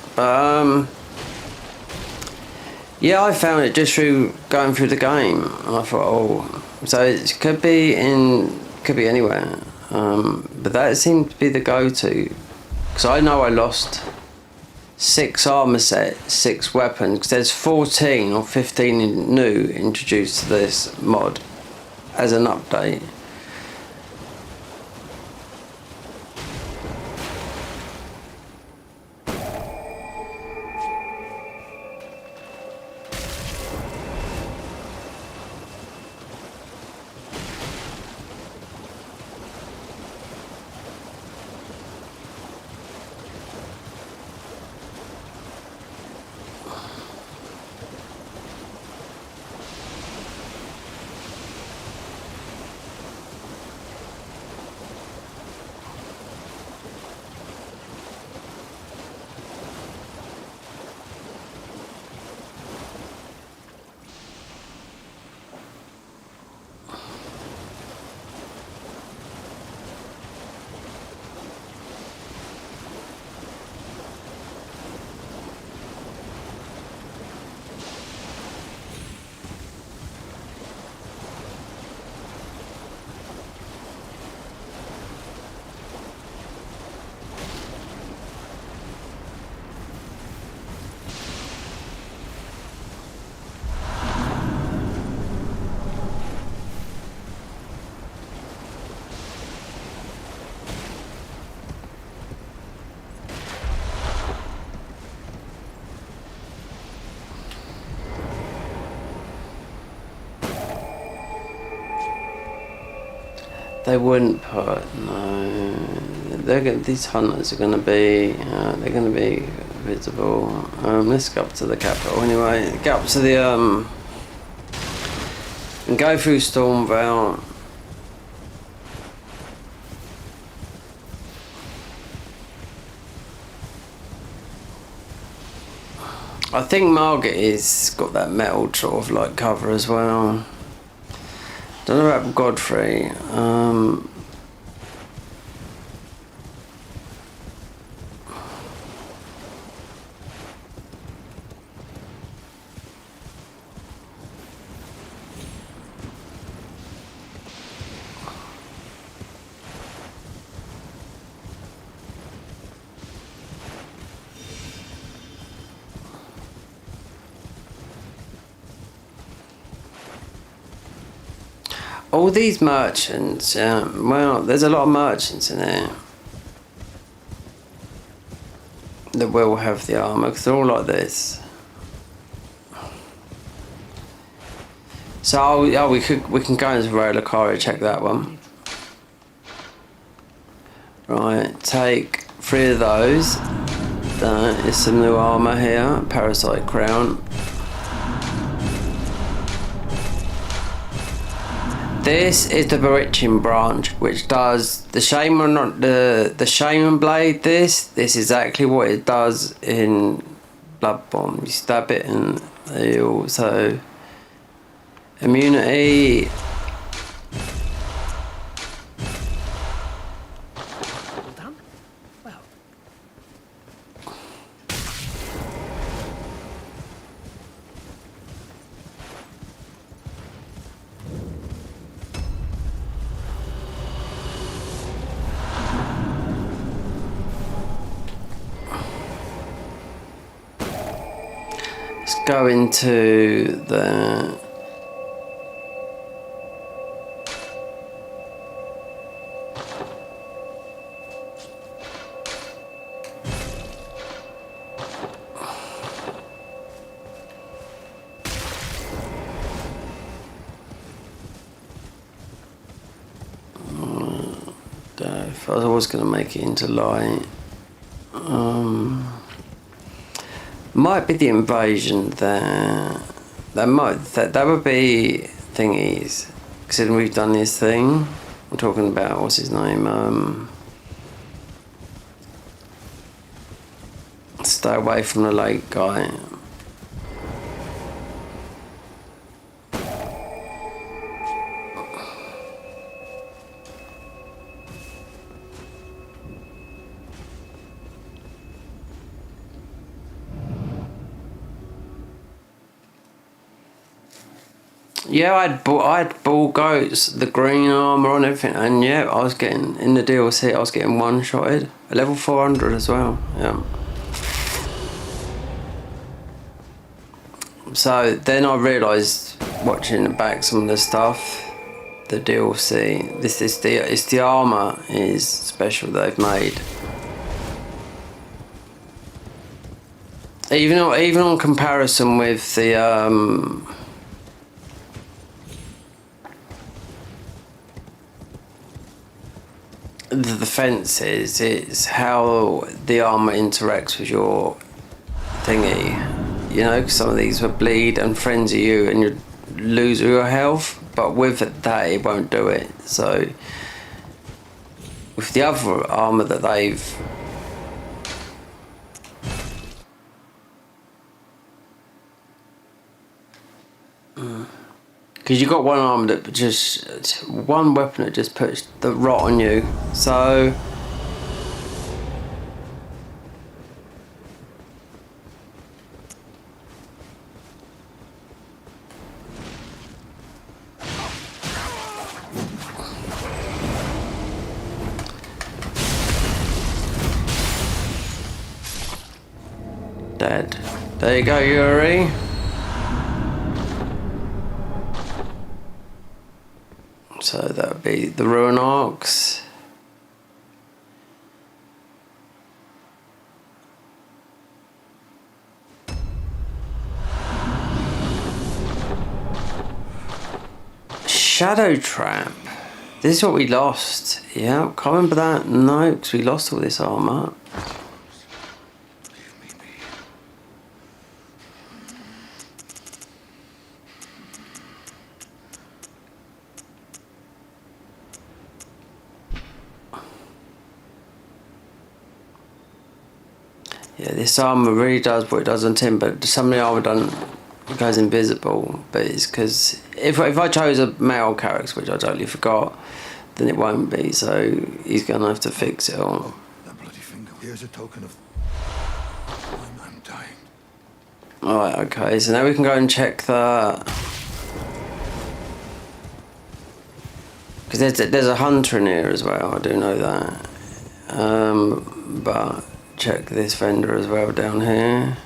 Yeah, I found it just through going through the game, and I thought, oh, so it could be anywhere. But that seemed to be the go-to, because I know I lost 6 armor sets, 6 weapons, because there's 14 or 15 new introduced to this mod as an update. They wouldn't put, no. These hunters are going to be, they're going to be visible. Let's go up to the capital anyway. Get up to the, and go through Stormvale. I think Margit is got that metal sort of like cover as well. Don't know about Godfrey. All these merchants, well, there's a lot of merchants in here that will have the armour, because they're all like this. So, we can go into Rolakari, check that one. Right, take 3 of those. There's some new armour here, Parasite Crown. This is the Barichim branch, which does the Shaman, the Shaman blade. This is exactly what it does in Bloodborne. You stab it, and they also immunity.
All done? Well.
Let's go into the I was going to make it into light. Might be the invasion there. That would be thingies, considering we've done this thing. I'm talking about, what's his name? Stay away from the lake guy. Yeah, I had bull goats, the green armour on everything, and yeah, I was getting, in the DLC, I was getting one-shotted. A level 400 as well, yeah. So then I realised, watching back some of the stuff, the DLC, it's the armour is special they've made. Even on comparison with the fences, it's how the armour interacts with your thingy, you know, 'cause some of these will bleed and frenzy you and you lose your health, but with that it won't do it. So with the other armour that they've because you got one arm that just, one weapon that just puts the rot on you. So dead. There you go, Yuri. So that would be the ruin arcs. Shadow trap. This is what we lost. Yeah, can't remember that. No, because we lost all this armor. Yeah, this armour really does what it does on Tim, but some of the armour goes invisible. But it's because if I chose a male character, which I totally forgot, then it won't be. So he's gonna have to fix it all.
That bloody finger. Here's a token of. I'm dying.
All right, okay. So now we can go and check the. Because there's a hunter in here as well. I do know that. But. Check this vendor as well down here.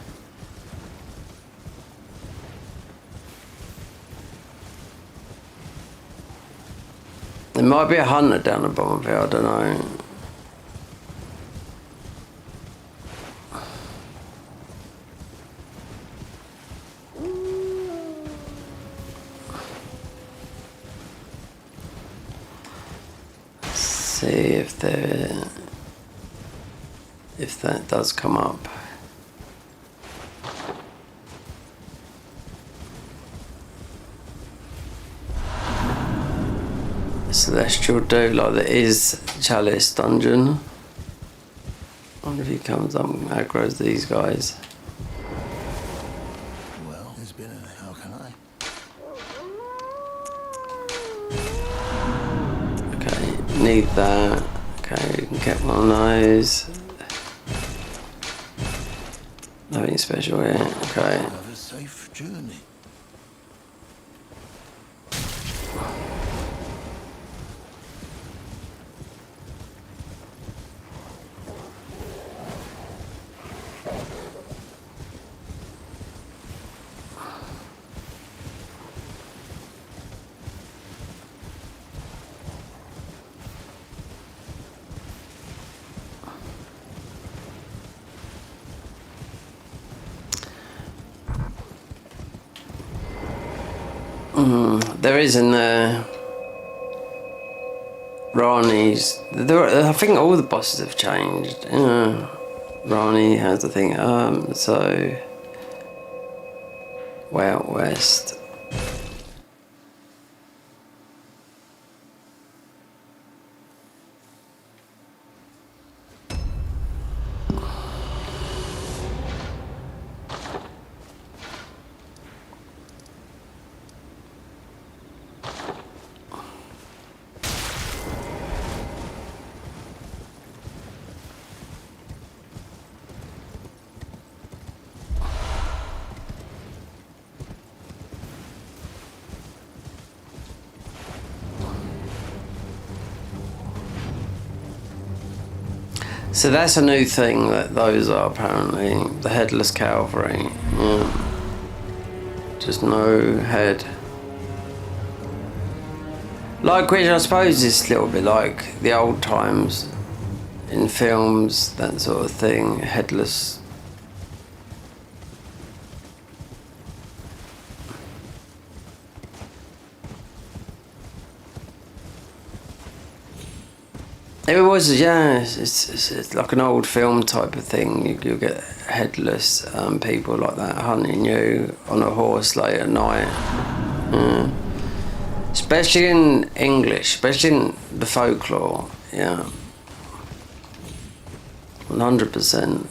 There might be a hunter down the bottom of here, I don't know. Let's see if that does come up. Celestial do like there is Chalice dungeon. I wonder if he comes up and aggroes these guys.
Well, there's been a. How can I?
Okay, need that. Okay, we can get one of those. Nothing special here. Okay.
Have a safe journey.
There is in the Rani's. I think all the bosses have changed. Rani has the thing. So way out west. So that's a new thing that those are apparently. The headless cavalry. Yeah. Just no head. Like, which I suppose is a little bit like the old times in films, that sort of thing, headless. It was, yeah, it's like an old film type of thing. You'll get headless people like that hunting you on a horse late at night. Yeah. Especially in English, especially in the folklore, yeah. 100%.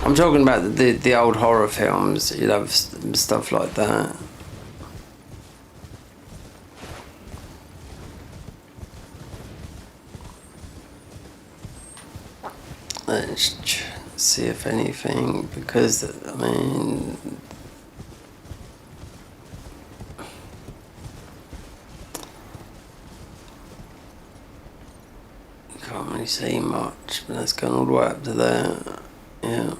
I'm talking about the old horror films, you'd have stuff like that. Let's see if anything, because, I mean... Can't really see much, but that's gone all the way up to there. Yeah.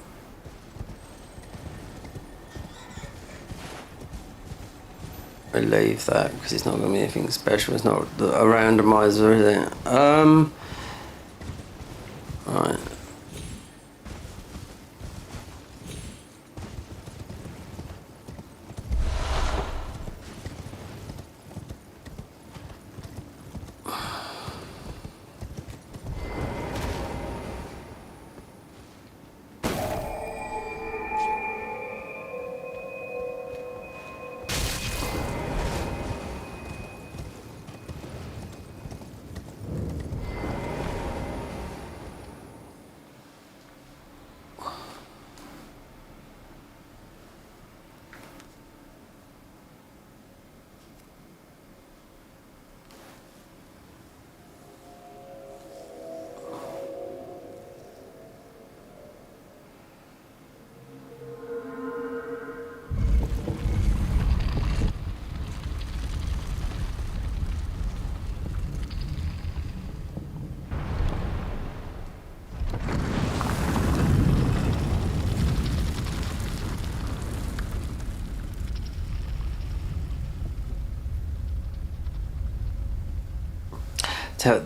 We'll leave that because it's not going to be anything special. It's not a randomizer, is it? Right.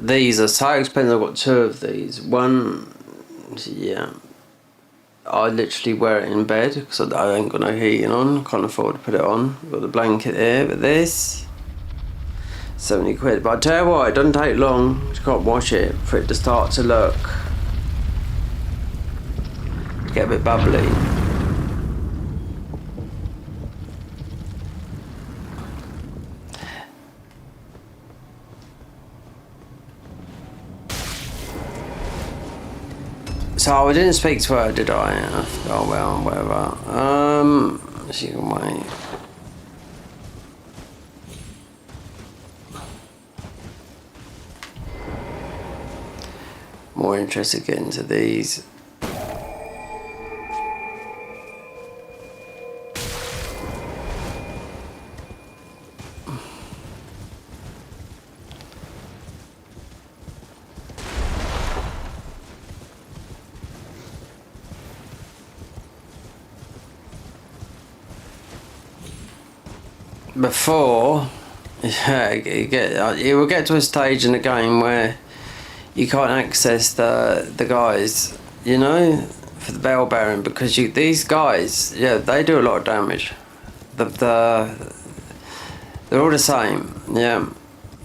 These are so expensive. I've got two of these. One, yeah, I literally wear it in bed because I ain't got no heating on. Can't afford to put it on. Got the blanket there, but this, 70 quid. But I tell you what, it doesn't take long. You can't wash it for it to start to look, get a bit bubbly. So I didn't speak to her, did I? Oh well, whatever. She can wait. More interested in getting into these. Before, yeah, you will get to a stage in the game where you can't access the guys, you know, for the bell bearing, because these guys, yeah, they do a lot of damage. They're all the same, yeah.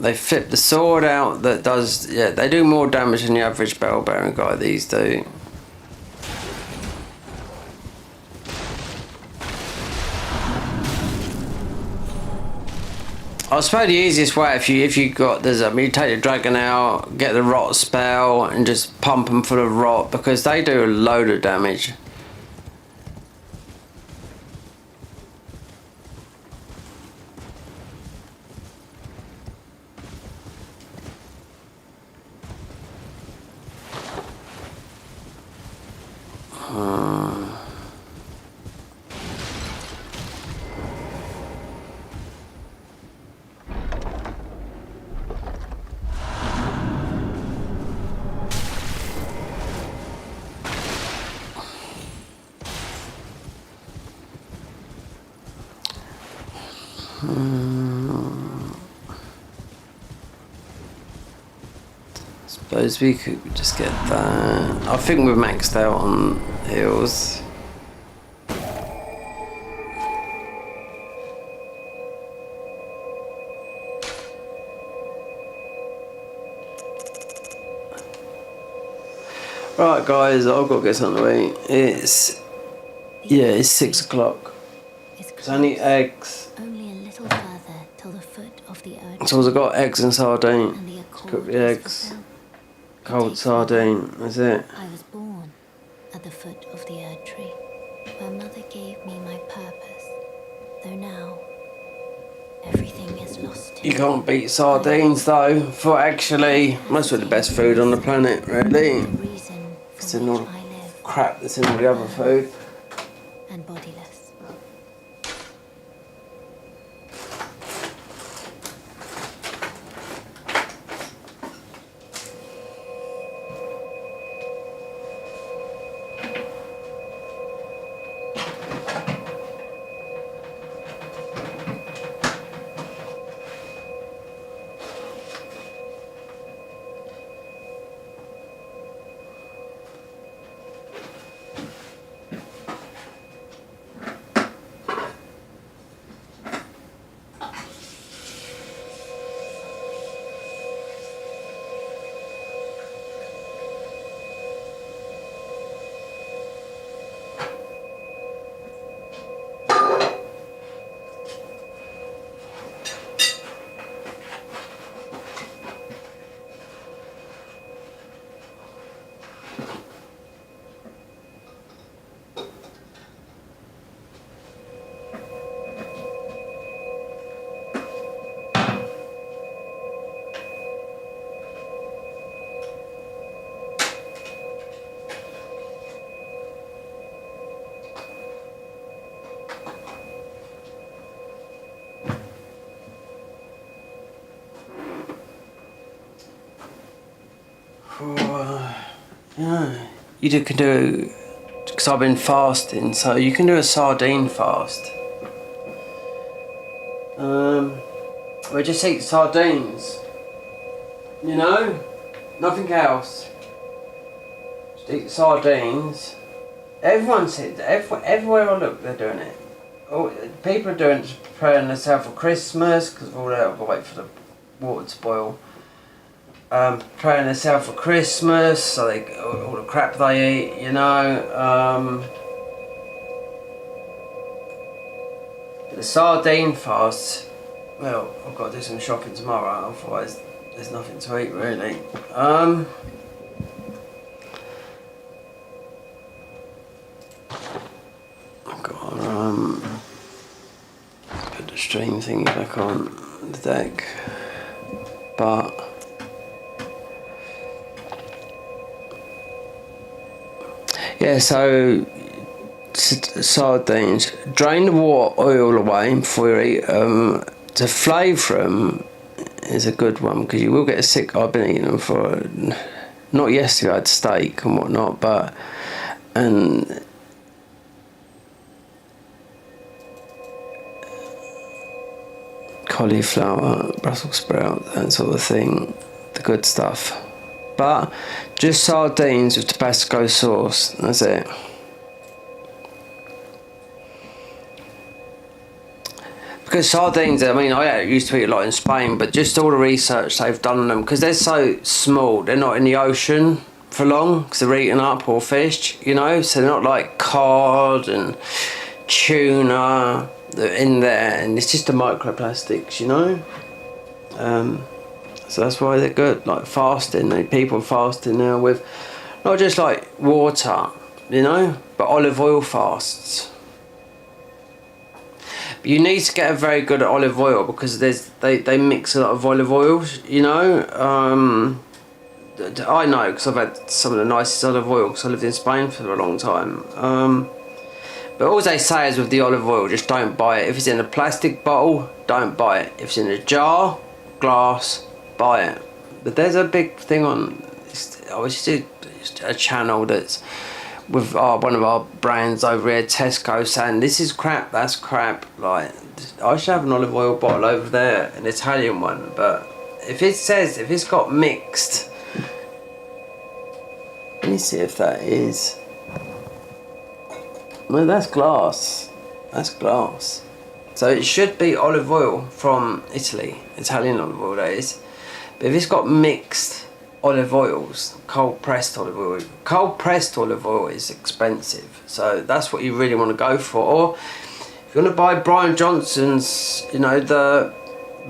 They flip the sword out that does, yeah, they do more damage than the average bell bearing guy, these do. I suppose the easiest way, if you got you take the dragon out, get the rot spell, and just pump them full of rot, because they do a load of damage. Suppose we could just get that. I think we're maxed out on heals. Right guys, I've got to get something to eat. It's 6 o'clock. It's only eggs.
Only a little further till the foot of the earth.
So I've got eggs and sardine.
And the accord
Cook the
was
eggs.
fulfilled.
Cold sardine, that's it.
I was born at the foot of the Erd tree, where Mother gave me my purpose. Though now, everything is lost to
You
me.
can't beat sardines though, for actually most of the best food on the planet, really.
The reason
It's
for
in all
which I live,
crap that's in all the other food.
and bodiless.
Yeah, can do, because I've been fasting, so you can do a sardine fast. We just eat sardines, you know, nothing else. Just eat sardines. Everyone said, everywhere I look, they're doing it. Oh, people are doing it, preparing themselves for Christmas, because all they've got to wait for the water to boil. Preparing themselves for Christmas, so they all the crap they eat, you know. The sardine fast. Well, I've got to do some shopping tomorrow, otherwise there's nothing to eat really. I've got to put the stream thingy back on the deck, but yeah, so sardines, drain the water oil away before you eat them. To flavour them is a good one, because you will get sick. I've been eating them for, not yesterday, I had steak and whatnot, and cauliflower, Brussels sprout, that sort of thing, the good stuff. But just sardines with Tabasco sauce, that's it. Because sardines, I mean, I used to eat a lot in Spain, but just all the research they've done on them, because they're so small, they're not in the ocean for long, because they're eaten up, or fish, you know, so they're not like cod and tuna, they're in there, and it's just the microplastics, you know. So that's why they're good, like fasting, people fasting now with, not just like water, you know, but olive oil fasts. You need to get a very good olive oil, because they mix a lot of olive oils, you know. I know, because I've had some of the nicest olive oil, because I lived in Spain for a long time. But all they say is with the olive oil, just don't buy it. If it's in a plastic bottle, don't buy it. If it's in a jar, glass, buy it. But there's a big thing on, I was just a channel that's with one of our brands over here, Tesco, saying this is crap, that's crap. Like, I should have an olive oil bottle over there, an Italian one. But if it's got mixed, let me see if that is. No, that's glass. That's glass. So it should be olive oil from Italy, Italian olive oil that is. But if it's got mixed olive oils, cold pressed olive oil is expensive. So that's what you really want to go for. Or if you want to buy Brian Johnson's, you know, the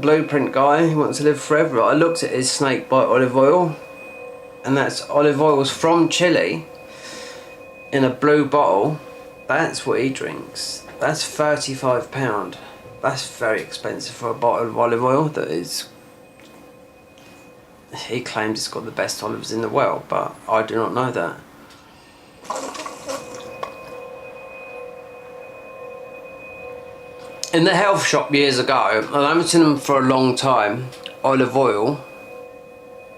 blueprint guy who wants to live forever. I looked at his snake bite olive oil, and that's olive oils from Chile in a blue bottle. That's what he drinks. That's £35. That's very expensive for a bottle of olive oil that is... He claims it's got the best olives in the world, but I do not know that. In the health shop years ago, I haven't seen them for a long time, olive oil,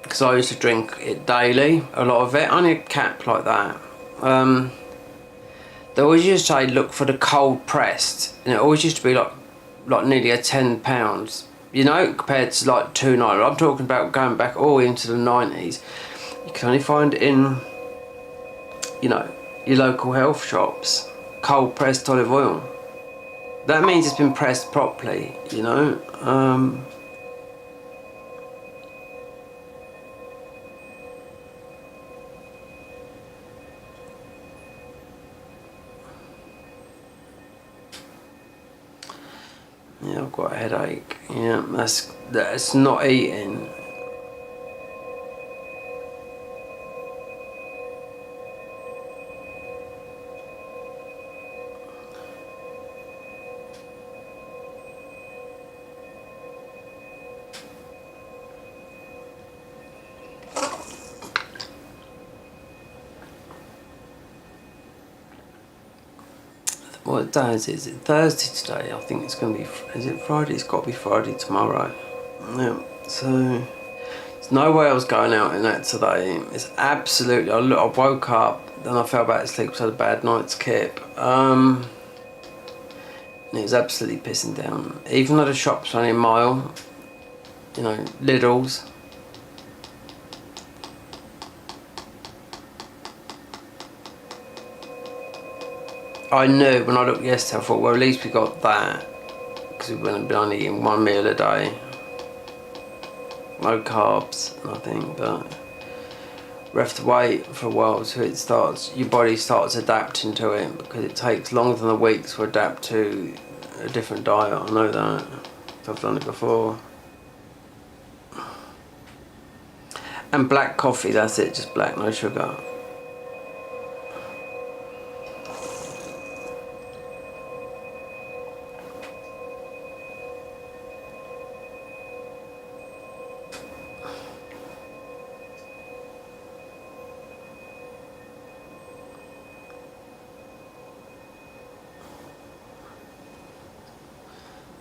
because I used to drink it daily, a lot of it, only a cap like that. They always used to say look for the cold pressed, and it always used to be like nearly a £10, you know, compared to like £2.99. I'm talking about going back all into the 90s. You can only find it in, you know, your local health shops, cold pressed olive oil. That means it's been pressed properly, you know. Yeah, I've got a headache. Yeah, that's not eating. What day is it? Is it Thursday today? I think it's going to be... Is it Friday? It's got to be Friday tomorrow. Yeah, so... There's no way I was going out in that today. It's absolutely... I woke up, then I fell back to sleep because I had a bad night's kip. And it was absolutely pissing down. Even though the shop's only a mile, you know, Lidl's. I knew when I looked yesterday, I thought, well, at least we got that, because we wouldn't have been only eating one meal a day. No carbs, nothing, but we have to wait for a while till it starts, your body starts adapting to it, because it takes longer than a week to adapt to a different diet. I know that, I've done it before. And black coffee, that's it, just black, no sugar.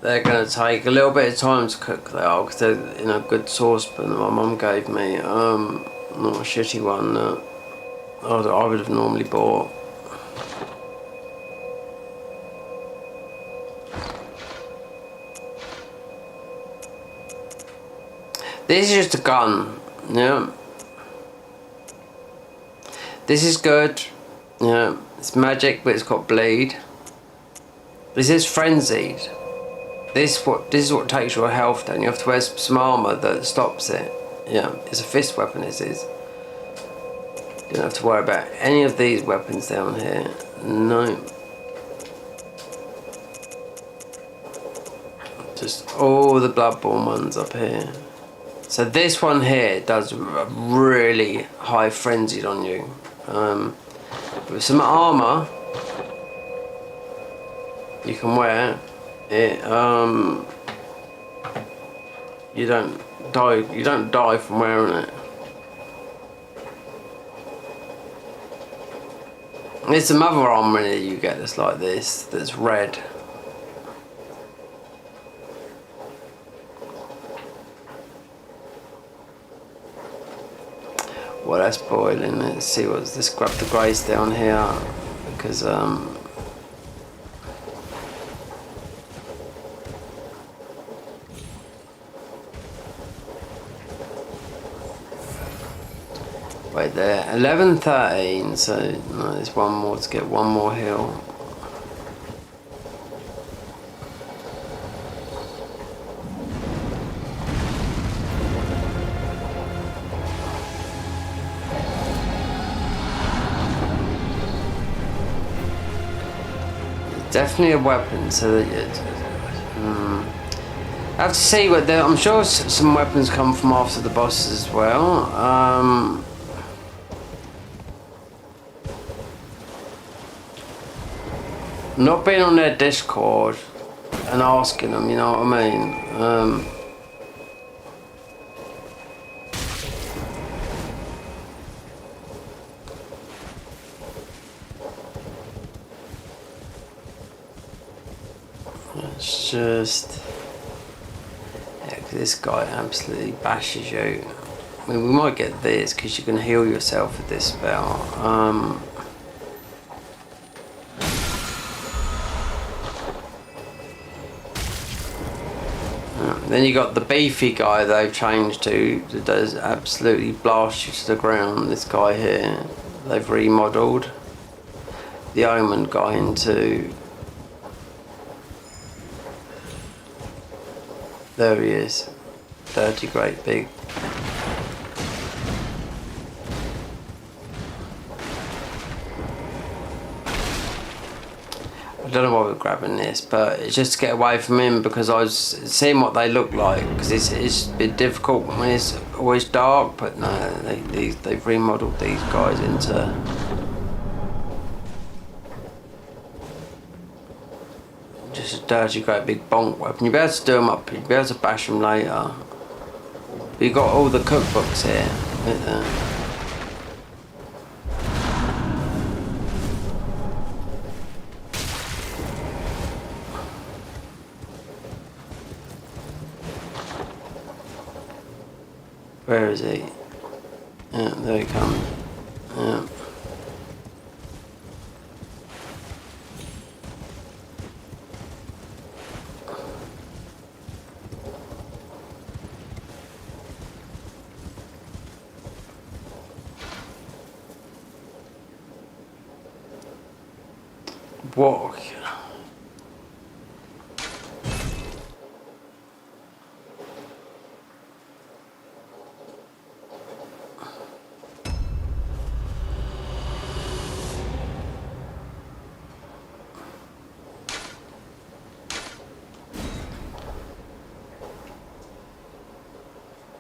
They're going to take a little bit of time to cook, they are, because they're in a good saucepan that my mum gave me, not a shitty one that I would have normally bought. This is just a gun, yeah. This is good, yeah. It's magic, but it's got bleed. This is frenzied. This is what takes your health down. You have to wear some armour that stops it. Yeah, it's a fist weapon, this is. You don't have to worry about any of these weapons down here. No. Just all the bloodborne ones up here. So this one here does really high frenzied on you. With some armour you can wear it, you don't die from wearing it. There's some other armour that you get that's like this, that's red. Well, that's boiling. Let's see what's. Let's grab the grace down here because wait there. 11:13. So no, there's one more to get one more hill. Definitely a weapon, so that I have to see what I'm sure some weapons come from after the bosses as well. Not being on their Discord and asking them, you know what I mean? It's just... yeah, 'cause this guy absolutely bashes you. I mean, we might get this because you can heal yourself with this spell. Then you got the beefy guy they've changed to that does absolutely blast you to the ground. This guy here, they've remodeled the Omen guy into. There he is, dirty great big. I don't know why we're grabbing this, but it's just to get away from him because I was seeing what they look like because it's a bit difficult when it's always dark, but no, they've remodeled these guys into just a dirty great big bonk weapon. You'll be able to do them up, you'll be able to bash them later. But you've got all the cookbooks here. Right there. Where is he? Yeah, there he comes. Yeah. Walk.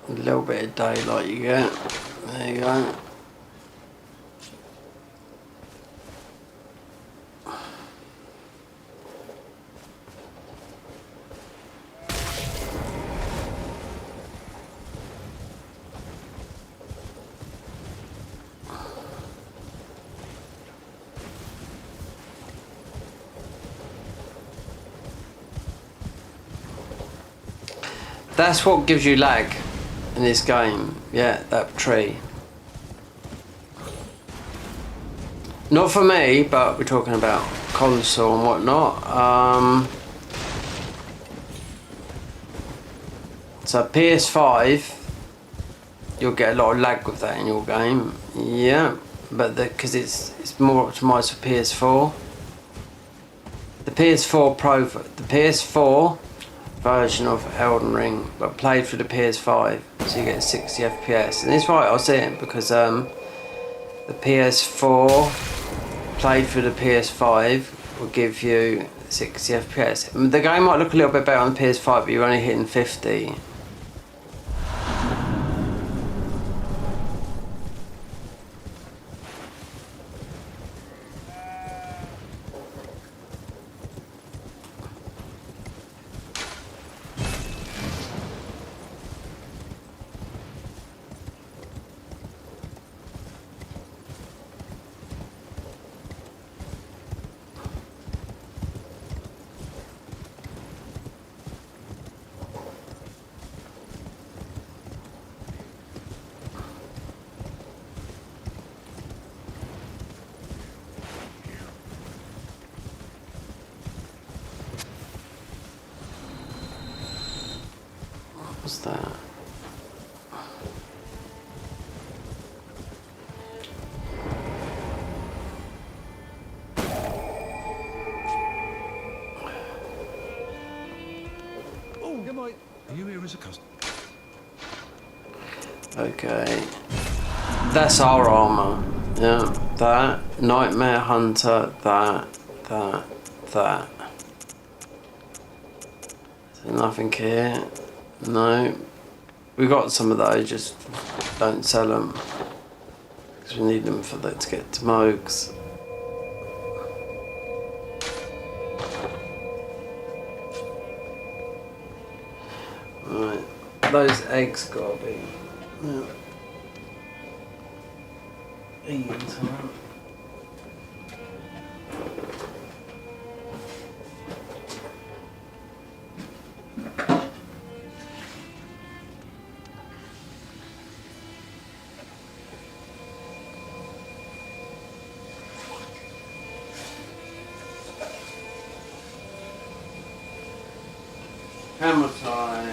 A little bit of daylight you get. There you go. That's what gives you lag in this game. Yeah, that tree. Not for me, but we're talking about console and whatnot. So PS5, you'll get a lot of lag with that in your game. Yeah, but because it's more optimized for PS4. The PS4 version of Elden Ring, but played through the PS5, so you get 60 FPS. And it's right, I'll see it because the PS4 played through the PS5 will give you 60 FPS. The game might look a little bit better on the PS5, but you're only hitting 50. that?
Oh, good morning. Are you here as a customer?
Okay. That's our armour. Yeah, that. Nightmare Hunter, that. There's nothing here. No. We got some of those, just don't sell them. Because we need them for that to get to Mogs. Right. Those eggs gotta be. Yeah. Eating time. Hammer time.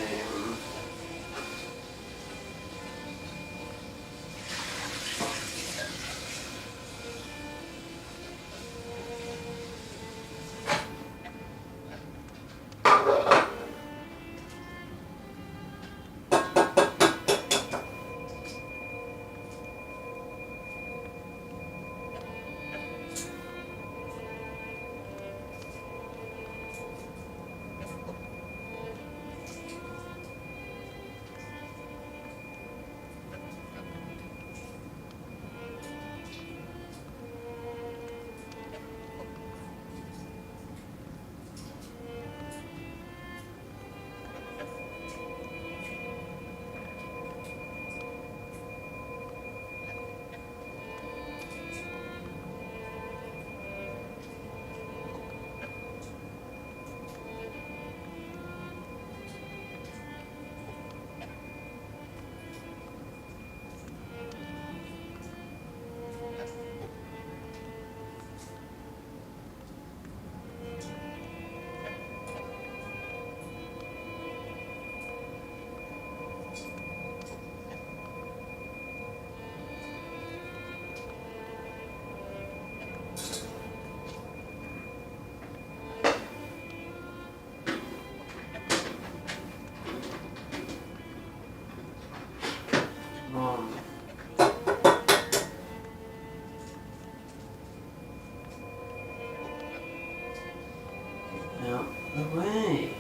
Out the way.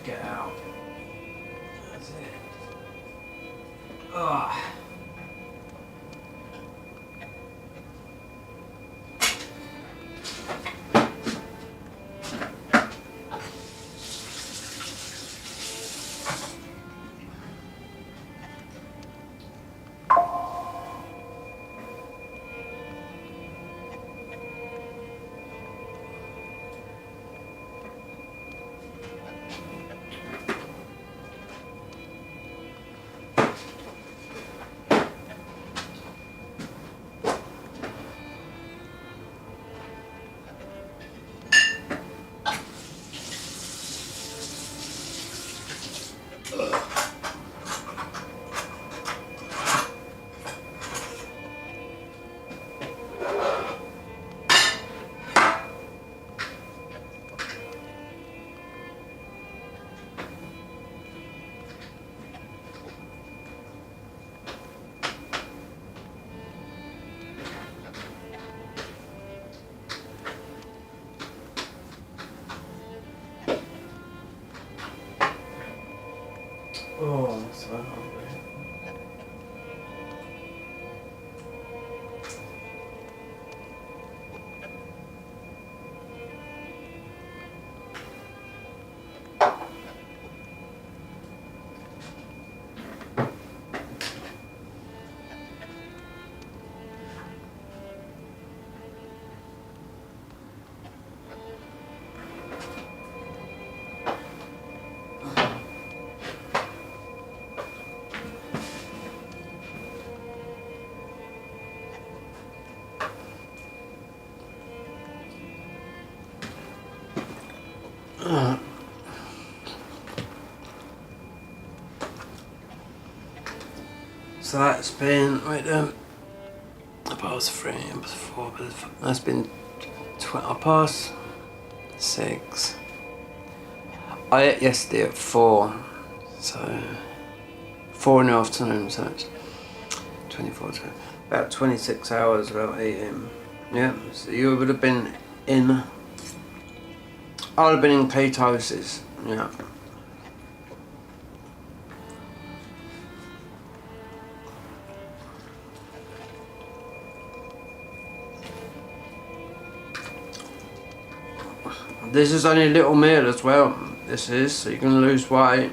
Get out. That's it. Ugh. Oh, I'm so hungry. So that's been, wait, past 3, past 4, that's been 12, +6. I ate yesterday at 4, so 4 in the afternoon, so it's 24, about 26 hours without eating. Yeah, so you would have been in, I would have been in ketosis, yeah. This is only a little meal as well, this is, so you can lose weight.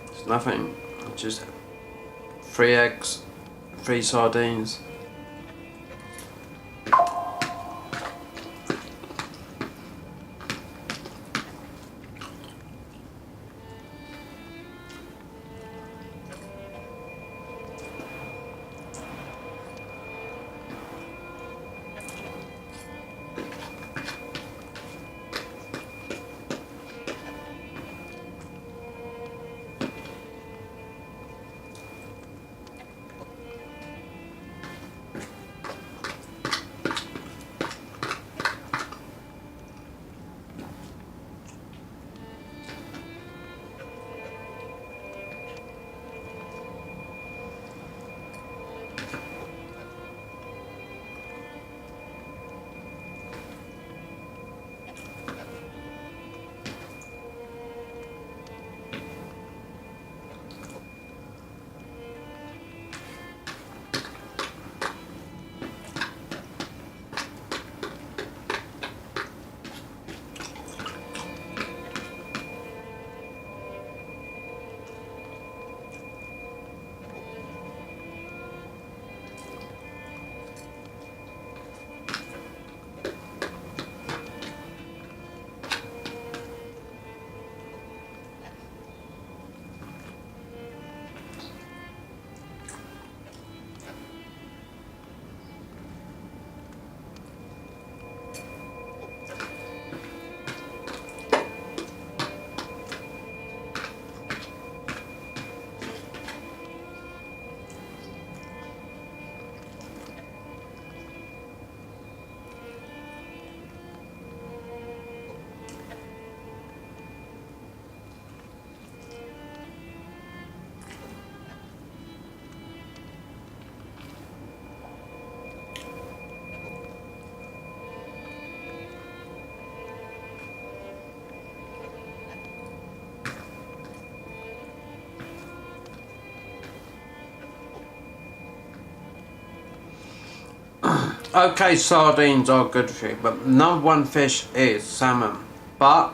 It's nothing, it's just 3 eggs, 3 sardines. Okay, sardines are good for you, but number 1 fish is salmon. But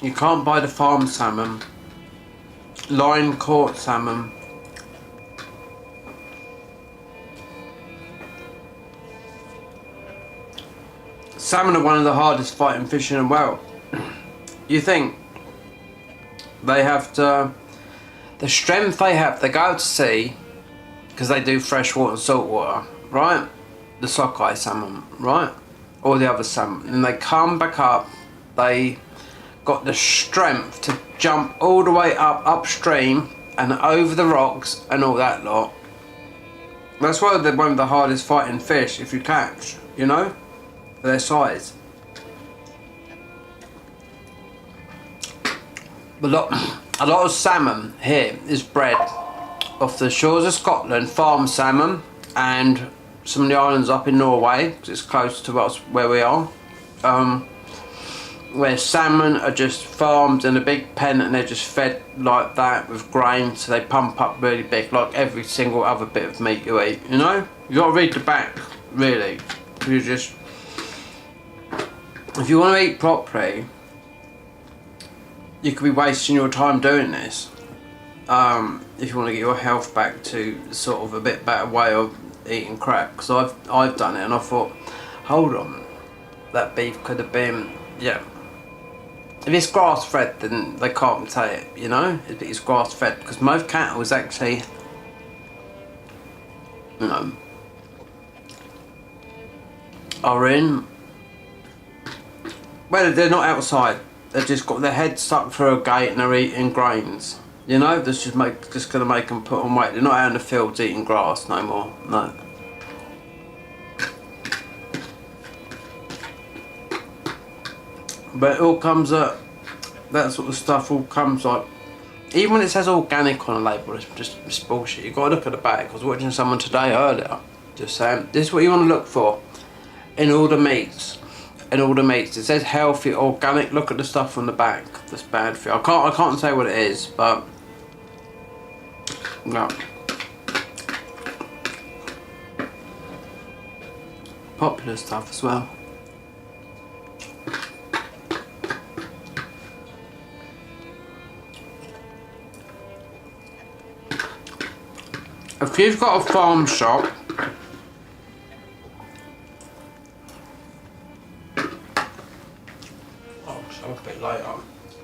you can't buy the farm salmon, line caught salmon. Salmon are one of the hardest fighting fish in the world. You think they have to, the strength they have, they go out to sea, because they do freshwater and saltwater, right? The sockeye salmon, right? Or the other salmon. And they come back up, they got the strength to jump all the way up upstream and over the rocks and all that lot. That's why they're one of the hardest fighting fish if you catch, you know? For their size. A lot of salmon here is bred off the shores of Scotland, farm salmon, and some of the islands up in Norway, because it's close to us where we are. where salmon are just farmed in a big pen and they're just fed like that with grain, so they pump up really big, like every single other bit of meat you eat, you know? You gotta read the back, really. You just, if you want to eat properly, you could be wasting your time doing this. If you want to get your health back to sort of a bit better way of eating crap, because I've done it and I thought, hold on, that beef could have been, yeah. If it's grass fed, then they can't say it, you know. If it's grass fed, because most cattle is actually, you know, are in. Well, they're not outside. They've just got their head stuck through a gate and they're eating grains. You know, that's just gonna make them put on weight. They're not out in the fields eating grass no more. No. But it all comes up. That sort of stuff all comes like. Even when it says organic on a label, it's bullshit. You gotta look at the back. I was watching someone today earlier, just saying this is what you want to look for in all the meats. In all the meats, it says healthy, organic. Look at the stuff on the back. That's bad for you. I can't say what it is, but no. Popular stuff as well. If you've got a farm shop,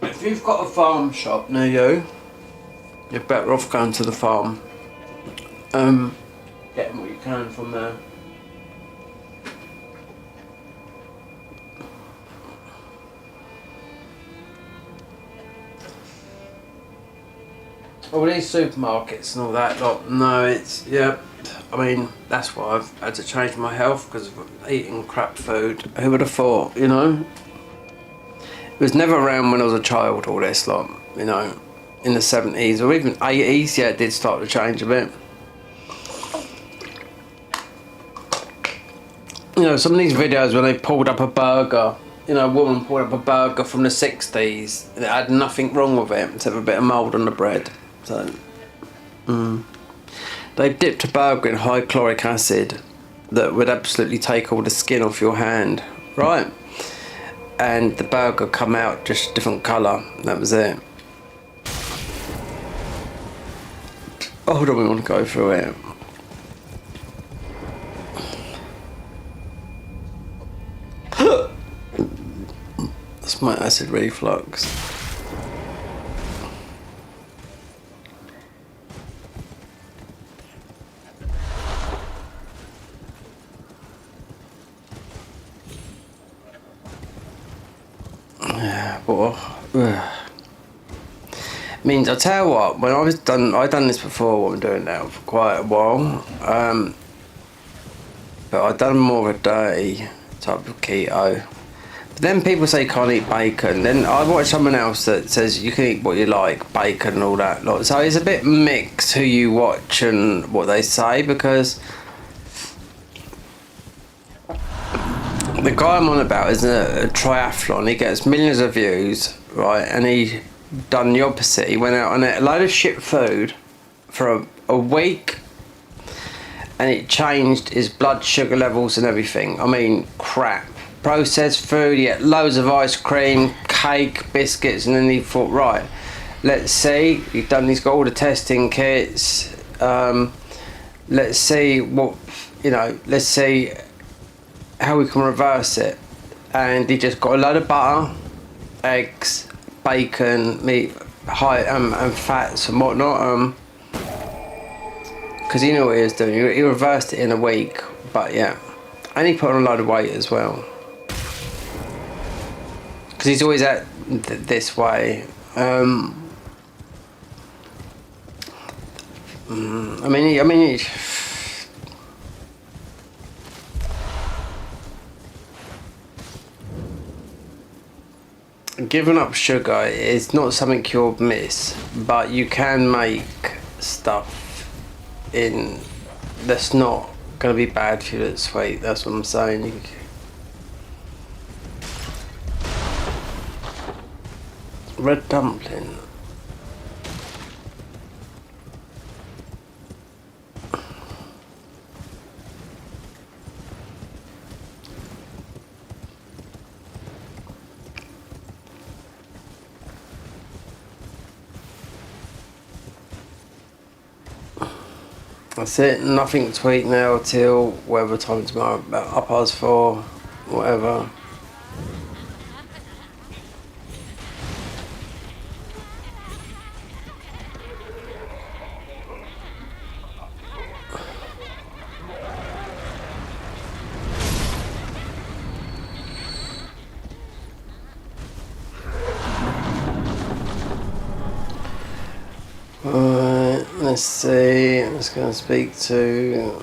if you've got a farm shop near you, you're better off going to the farm. Getting what you can from there. All these supermarkets and all that lot, no, it's, yeah, I mean, that's why I've had to change my health, because of eating crap food. Who would have thought, you know? It was never around when I was a child, all this lot, you know, in the 70s or even 80s, yeah, it did start to change a bit. You know, some of these videos where they pulled up a burger, you know, a woman pulled up a burger from the 60s, and it had nothing wrong with it, except a bit of mould on the bread. So, they dipped a burger in high chloric acid that would absolutely take all the skin off your hand, right? And the burger come out just a different colour. That was it. Oh, hold on, we want to go through it. That's my acid reflux. Means I tell you what, when I've done this before, what I'm doing now for quite a while, but I've done more of a day type of keto. But then people say you can't eat bacon. Then I watch someone else that says you can eat what you like, bacon and all that lot. So it's a bit mixed who you watch and what they say, because the guy I'm on about is a triathlon. He gets millions of views, right? And he done the opposite. He went out and ate a load of shit food for a week, and it changed his blood sugar levels and everything. I mean, crap. Processed food, he ate loads of ice cream, cake, biscuits, and then he thought, right, let's see. He's got all the testing kits. Let's see what, you know, let's see how we can reverse it. And he just got a load of butter, eggs, bacon, meat, and fats and whatnot. Because he knew what he was doing. He reversed it in a week, but yeah. And he put on a load of weight as well. Because he's always at this way. I mean, giving up sugar is not something you'll miss, but you can make stuff in that's not going to be bad for you that's sweet. That's what I'm saying. Red dumpling. That's it, nothing to eat now till whatever time tomorrow, about 4:30, whatever. Alright, let's see, I'm just going to speak to...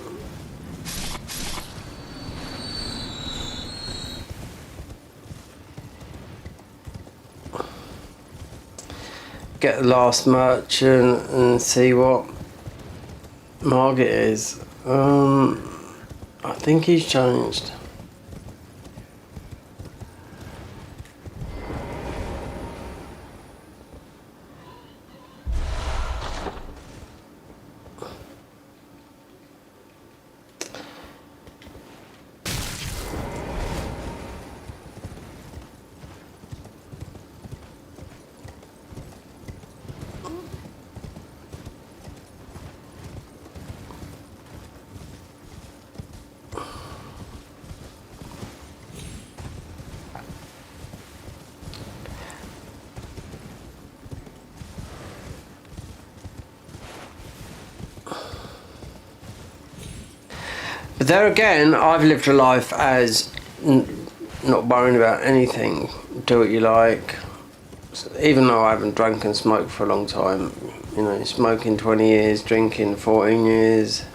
Get the last merchant and see what Margit is. I think he's changed. But there again, I've lived a life as not worrying about anything. Do what you like. Even though I haven't drunk and smoked for a long time. You know, smoking 20 years, drinking 14 years.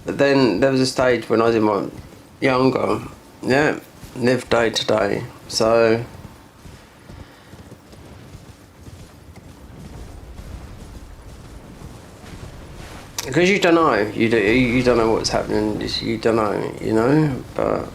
But then there was a stage when I was in my younger, yeah, lived day to day. So... Because you don't know, you don't know what's happening, you don't know, you know, but...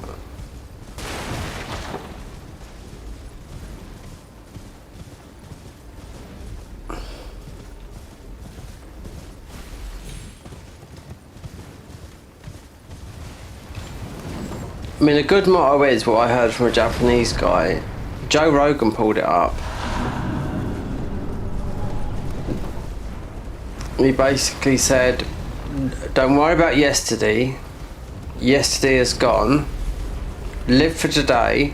I mean, a good motto is what I heard from a Japanese guy. Joe Rogan pulled it up. He basically said, don't worry about yesterday. Yesterday is gone. Live for today.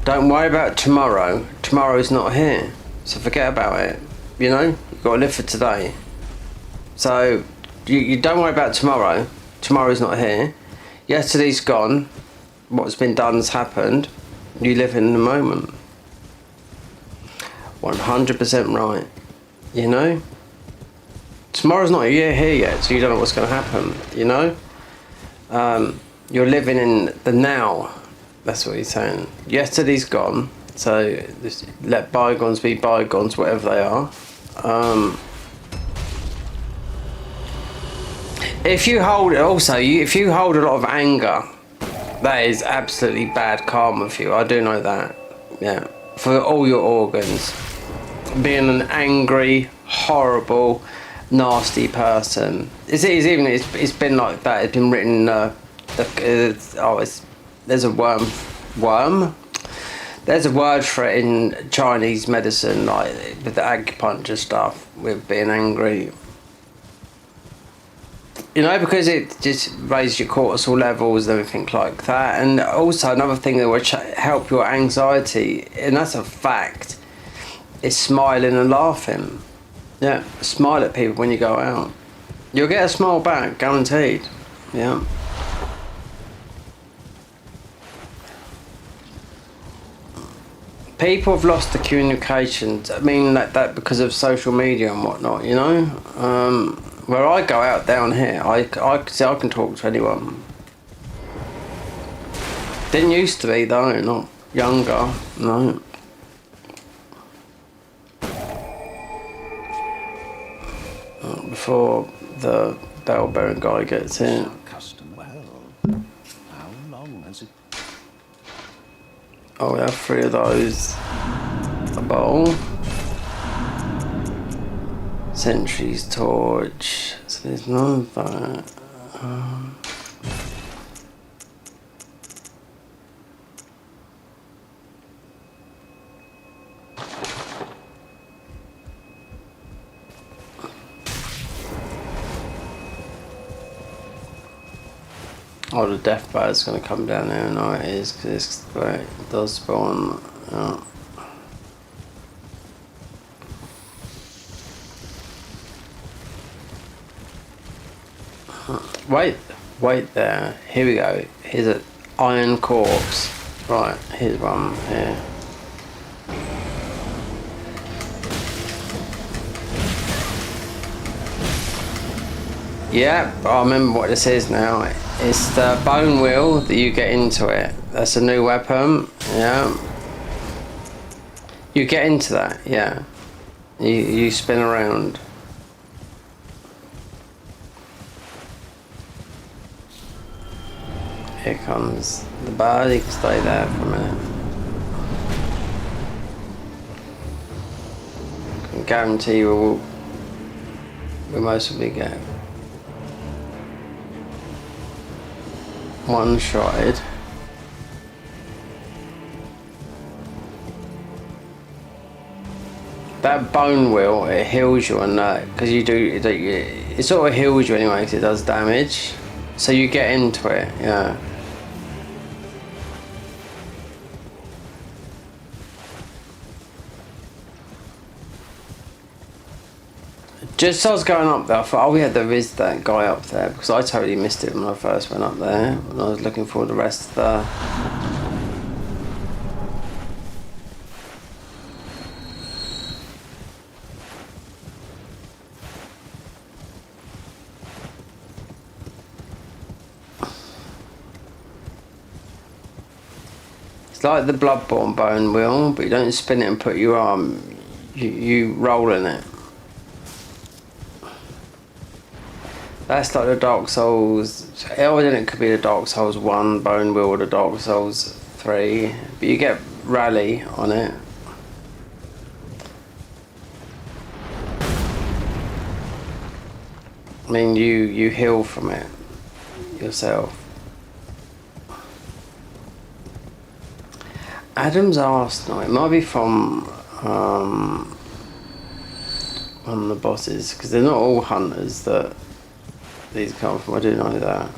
Don't worry about tomorrow. Tomorrow's not here. So forget about it. You know? You've got to live for today. So you don't worry about tomorrow. Tomorrow's not here. Yesterday's gone. What's been done has happened. You live in the moment. 100% right. You know? Tomorrow's not here yet, so you don't know what's going to happen, you know? You're living in the now. That's what he's saying. Yesterday's gone, so just let bygones be bygones, whatever they are. If you hold a lot of anger, that is absolutely bad karma for you. I do know that. Yeah, for all your organs. Being an angry, horrible, nasty person. It's been like that. It's been written. There's a worm. There's a word for it in Chinese medicine, like with the acupuncture stuff, with being angry. You know, because it just raises your cortisol levels and everything like that. And also another thing that will help your anxiety, and that's a fact, is smiling and laughing. Yeah, smile at people when you go out. You'll get a smile back, guaranteed. Yeah. People have lost the communication. I mean, that because of social media and whatnot, you know? Where I go out down here, I can talk to anyone. Didn't used to be though, not younger, no. Before the bell-bearing guy gets in.
How long has it?
Oh, we have 3 of those. A bowl. Sentry's torch. So there's none of that. Oh, the death bird's going to come down there. No, it is, because it's where it does spawn. Wait there. Here we go. Here's an iron corpse. Right, here's one here. Yeah, I remember what this is now. It's the bone wheel that you get into it. That's a new weapon. Yeah. You get into that. Yeah. You spin around. Here comes the bird. You can stay there for a minute. I can guarantee you we'll mostly get one-shotted. That bone wheel, it heals you on that, because it sort of heals you anyway, because it does damage. So you get into it, yeah. Just as I was going up there, I thought, oh yeah, there is that guy up there, because I totally missed it when I first went up there, when I was looking for the rest of the... It's like the Bloodborne bone wheel, but you don't spin it and put your arm, you roll in it. That's like the Dark Souls. It could be the Dark Souls 1 bone wheel or the Dark Souls 3, but you get rally on it. I mean, you heal from it yourself. Adam's Arsenal. It might be from one of the bosses, because they're not all hunters that these come from. I do know that.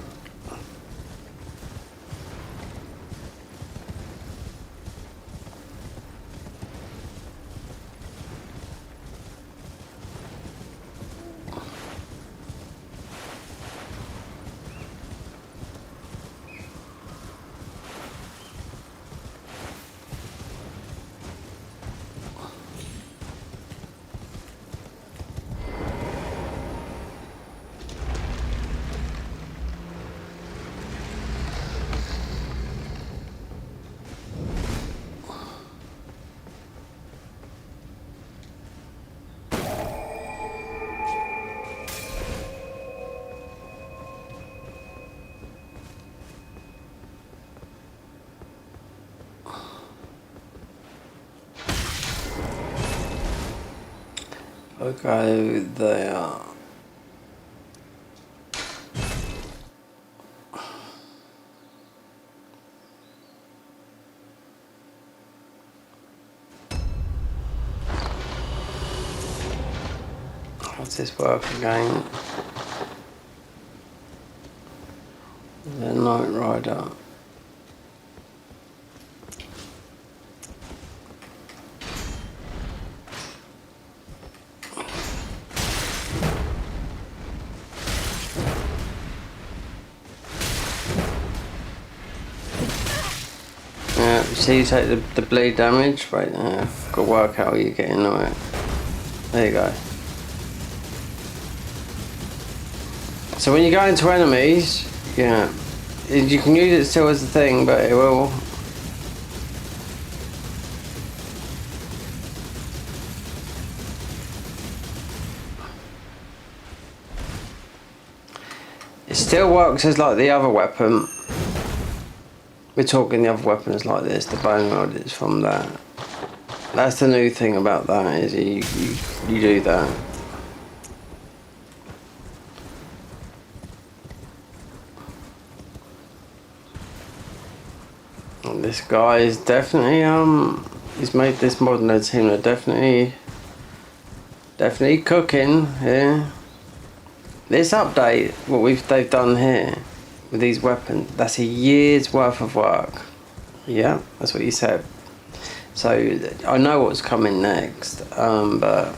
Okay, there. How's this work again? The Knight Rider. So you take the bleed damage, right now. I've got to work out how you get into it. There you go. So when you go into enemies, yeah, you can use it still as a thing, but it will. It still works as like the other weapon. We're talking the other weapons like this, the bone rod is from that. That's the new thing about that, is you do that. This guy is definitely he's made this modern team. They're definitely cooking here. This update, they've done here with these weapons, that's a year's worth of work. Yeah, that's what you said. So I know what's coming next, but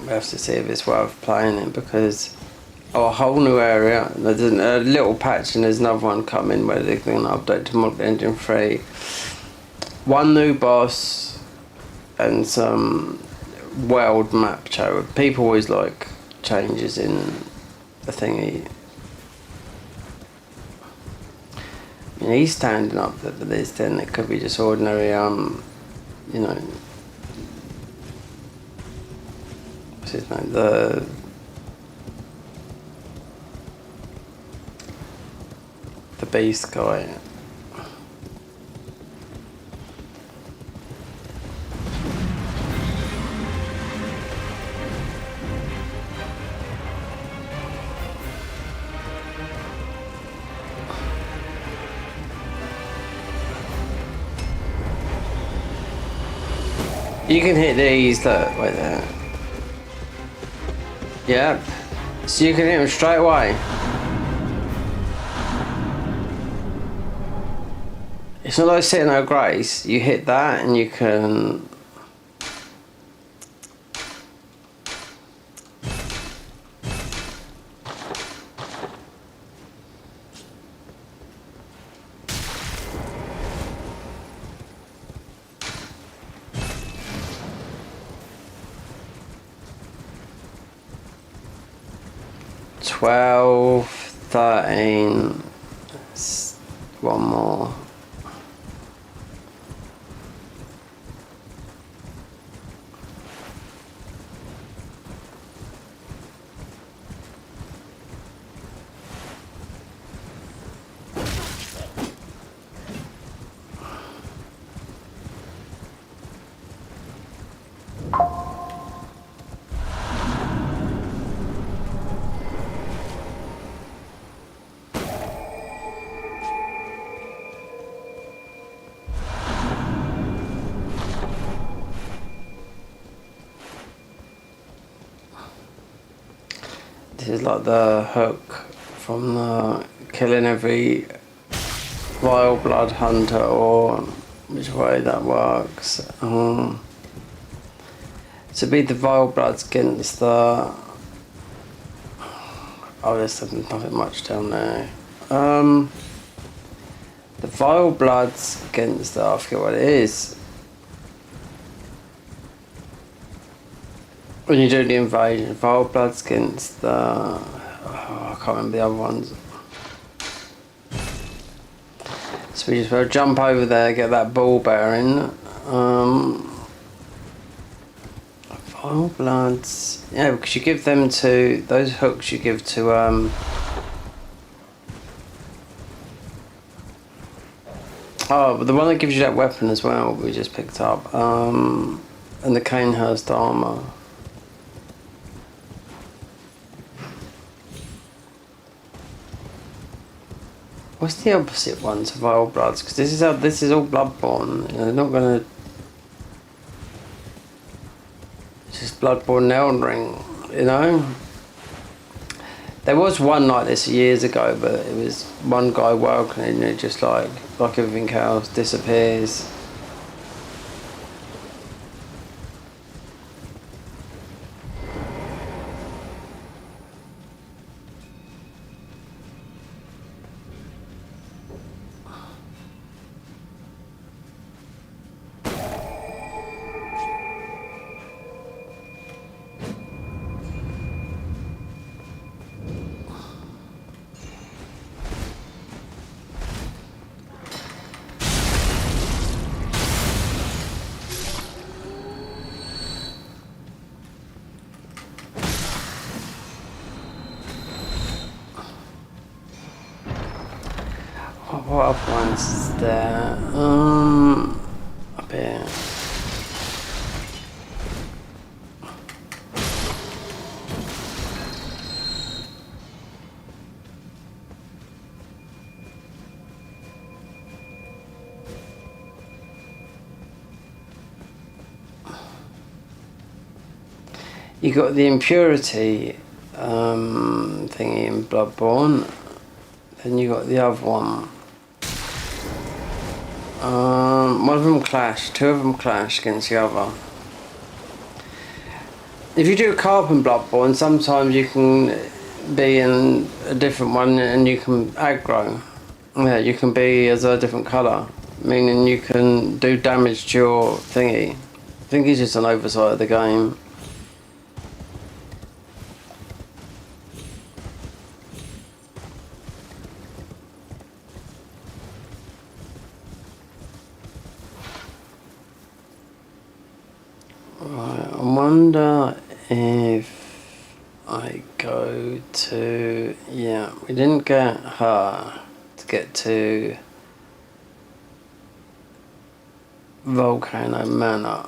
we have to see if it's worth playing it, because a whole new area. There's a little patch and there's another one coming where they're going to update to Mod Engine 3. One new boss and some world map change. People always like changes in the thingy. I mean, he's standing up for this, then it could be just ordinary, you know, what's his name? The beast guy. You can hit these, look, right there. Yep. So you can hit them straight away. It's not like sitting at grace. You hit that and you can... $12, $13, one more. This is like the hook from the killing every vile blood hunter, or which way that works. To be the vile bloods against the... Oh, there's nothing much down there. The vile bloods against the... I forget what it is. When you do the invasion, vile bloods against the... Oh, I can't remember the other ones. So we just will jump over there, get that ball bearing. Vile bloods... Yeah, because you give them to... Those hooks you give to... Oh, but the one that gives you that weapon as well, we just picked up. And the Canehurst armour. What's the opposite one to Vile Bloods? Because this is all Bloodborne. You know, they're not gonna... It's just Bloodborne and Elden Ring, you know? There was one like this years ago, but it was one guy working and it just like everything else disappears. What other ones is there? Up here. You got the impurity thingy in Bloodborne. Then you got the other one. One of them clash. Two of them clash against the other. If you do Carbon Bloodborne, sometimes you can be in a different one and you can aggro. Yeah, you can be as a different colour, meaning you can do damage to your thingy. I think it's just an oversight of the game. Right, I wonder if I go to... Yeah, we didn't get her to get to Volcano Manor.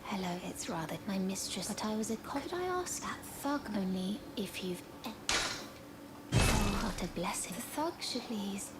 Hello, it's rather my mistress, but I was a could I ask that thug only if you've... Oh, what a blessing. The thug should please.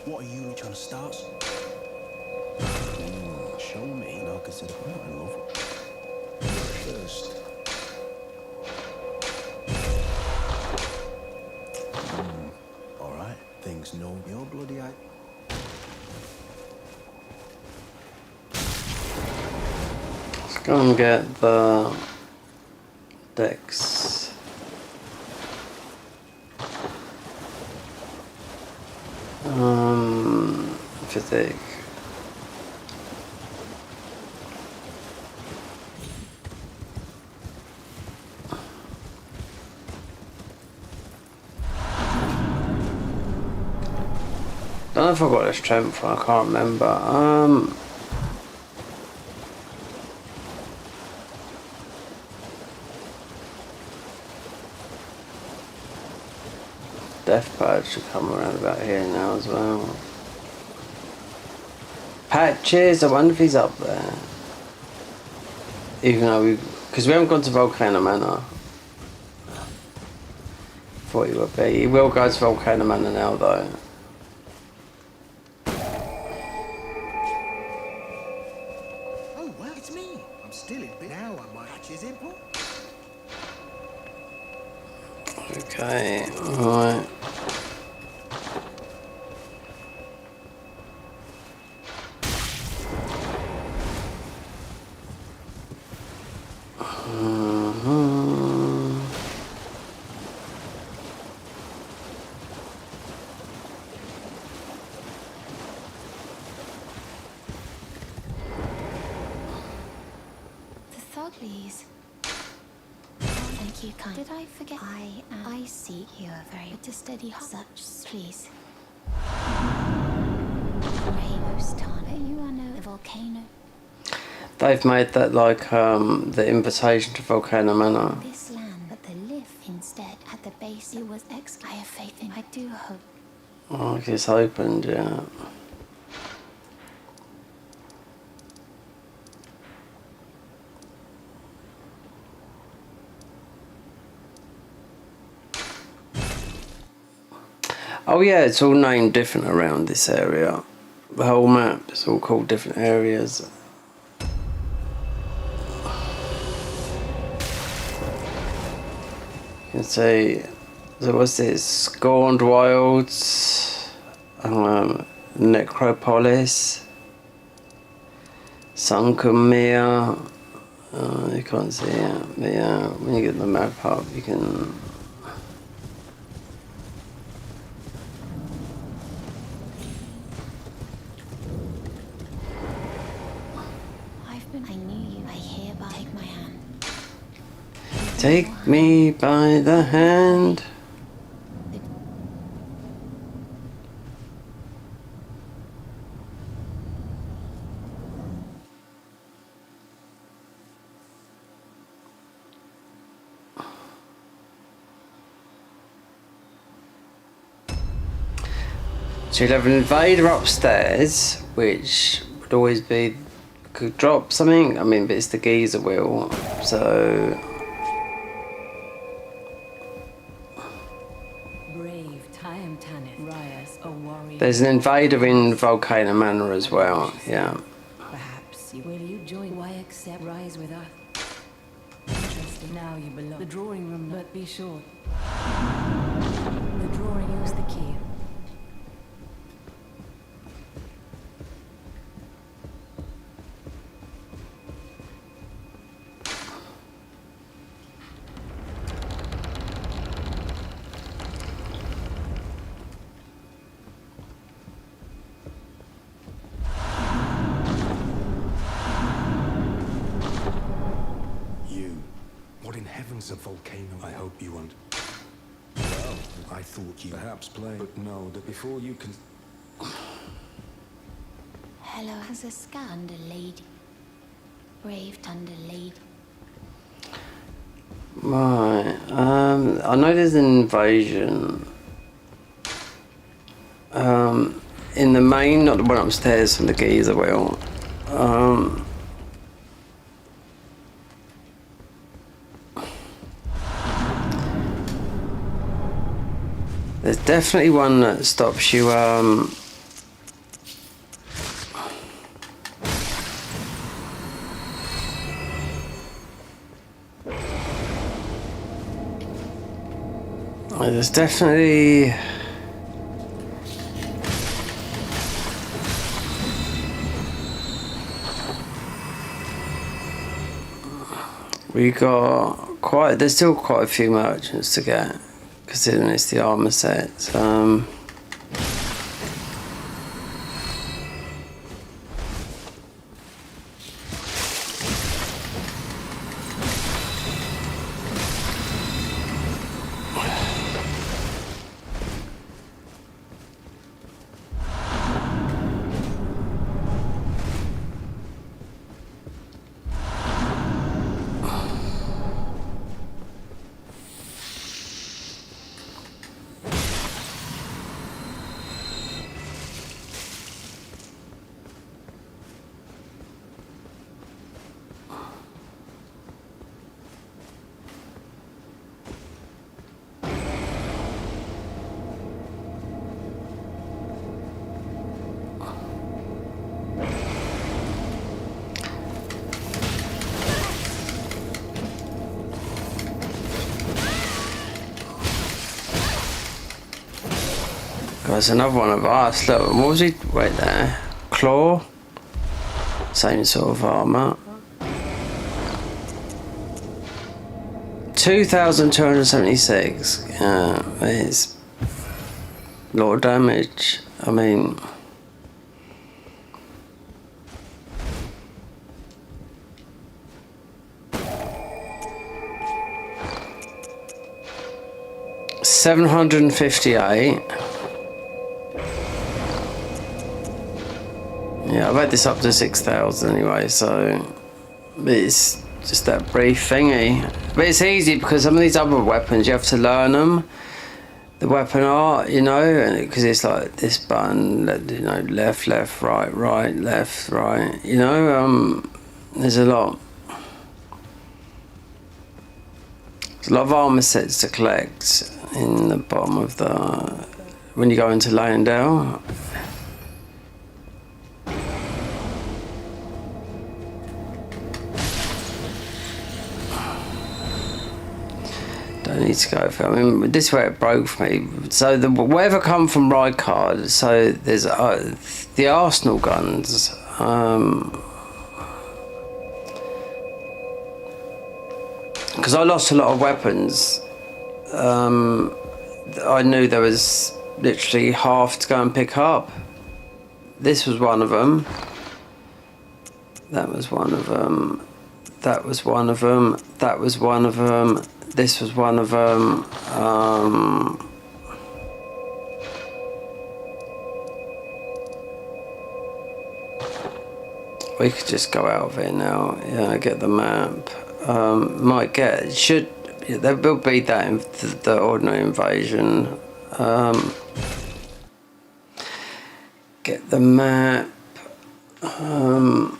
What are you trying to start? Show me, and I'll consider. I'm not in love. First. All right. Things know your bloody eye.
Let's go and get the decks. Physique. Don't know if I got the strength, I can't remember. Death badge should come around about here now as well. Patches, I wonder if he's up there. Even though because we haven't gone to Volcano Manor. Thought he would be. He will go to Volcano Manor now though.
Oh, well, it's me. I'm still in bed. Now I might catch his import.
Okay, alright.
Please. Thank you, kind. Did I forget? I see you are very to steady such, please. Raymostan, you are no volcano.
They've made that like the invitation to Volcano Manor.
This land, but the lift instead at the base. It was I have faith in. I do hope.
Oh, it's opened, yeah. Oh yeah, it's all named different around this area. The whole map is all called different areas. You can see, so what's this? Scorned Wilds, Necropolis, Sunken Mere. You can't see it, but yeah, when you get the map up, you can.
I knew you. I hereby take my hand.
Take me by the hand. So you'll have an invader upstairs, which would always be, could drop something. I mean, but it's the geezer wheel, so.
Brave Time Tanith Rias, a warrior.
There's an invader in Volcano Manor as well, yeah.
Perhaps you will you join? Why accept rise with us? Interesting. Now you belong. The drawing room, but be sure. The drawing use the key.
A volcano. I hope you won't. Well, I thought you perhaps play, but no, that before you can.
Hello, has a Thunder lady. Brave Thunder lady.
Right. I know there's an invasion. In the main, not the one upstairs from the geezer wheel. There's definitely one that stops you, there's definitely we got quite, there's still quite a few merchants to get, considering it's the armour sets. There's another one of us. Look, what was he? Wait there. Claw. Same sort of armour. 2,276. Yeah, it's a lot of damage. I mean. $758. Yeah, I've had this up to 6,000 anyway, so it's just that brief thingy. But it's easy because some of these other weapons you have to learn them, the weapon art, you know, because it's like this button, you know, left, left, right, right, left, right, you know. There's a lot. There's a lot of armor sets to collect in the bottom of the when you go into Landau. Don't need to go for. I mean, this is where it broke for me. So the whatever come from Rykard. So there's the Arsenal guns. Because I lost a lot of weapons. I knew there was literally half to go and pick up. This was one of them. That was one of them. That was one of them. That was one of them. This was one of them. We could just go out of here now. Yeah, get the map. Might get. Should. Yeah, there will be that in the ordinary invasion. Get the map.
Well,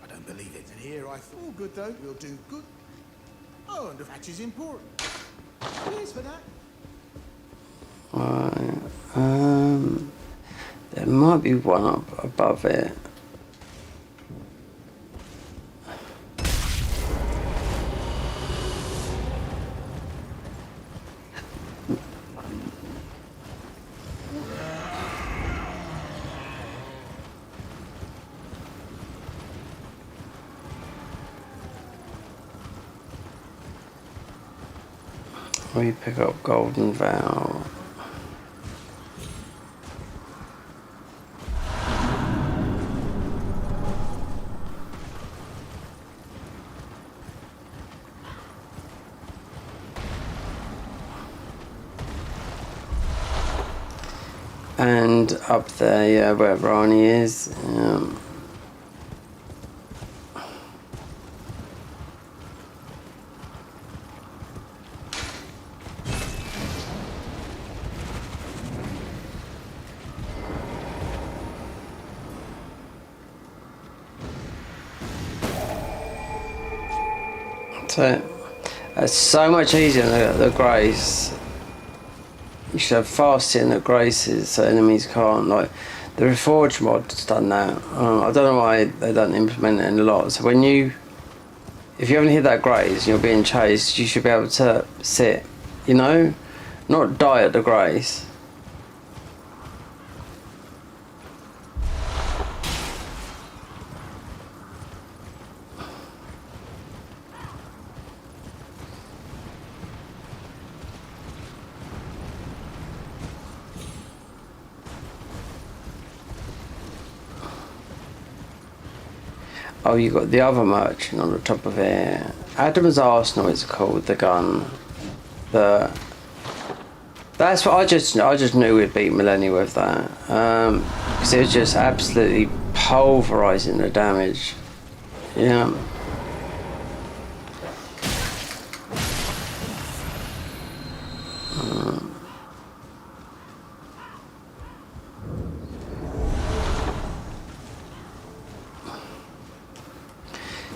I don't believe it. And here I thought, oh, good though, we'll do good. Oh, and the match is important. Cheers for that.
There might be one up above it. We pick up Golden Vow. And up there, yeah, where Ronnie is. So it's so much easier than the Grace. You should have fasting at Graces so enemies can't, like the Reforged mod's done that. I don't know why they don't implement it in a lot. So when if you haven't hit that Grace and you're being chased, you should be able to sit, you know, not die at the Grace. Oh, you got the other merchant on the top of here. Adam's Arsenal is called, the gun. That's what I just knew we'd beat Millennia with that. Because it was just absolutely pulverising the damage. Yeah.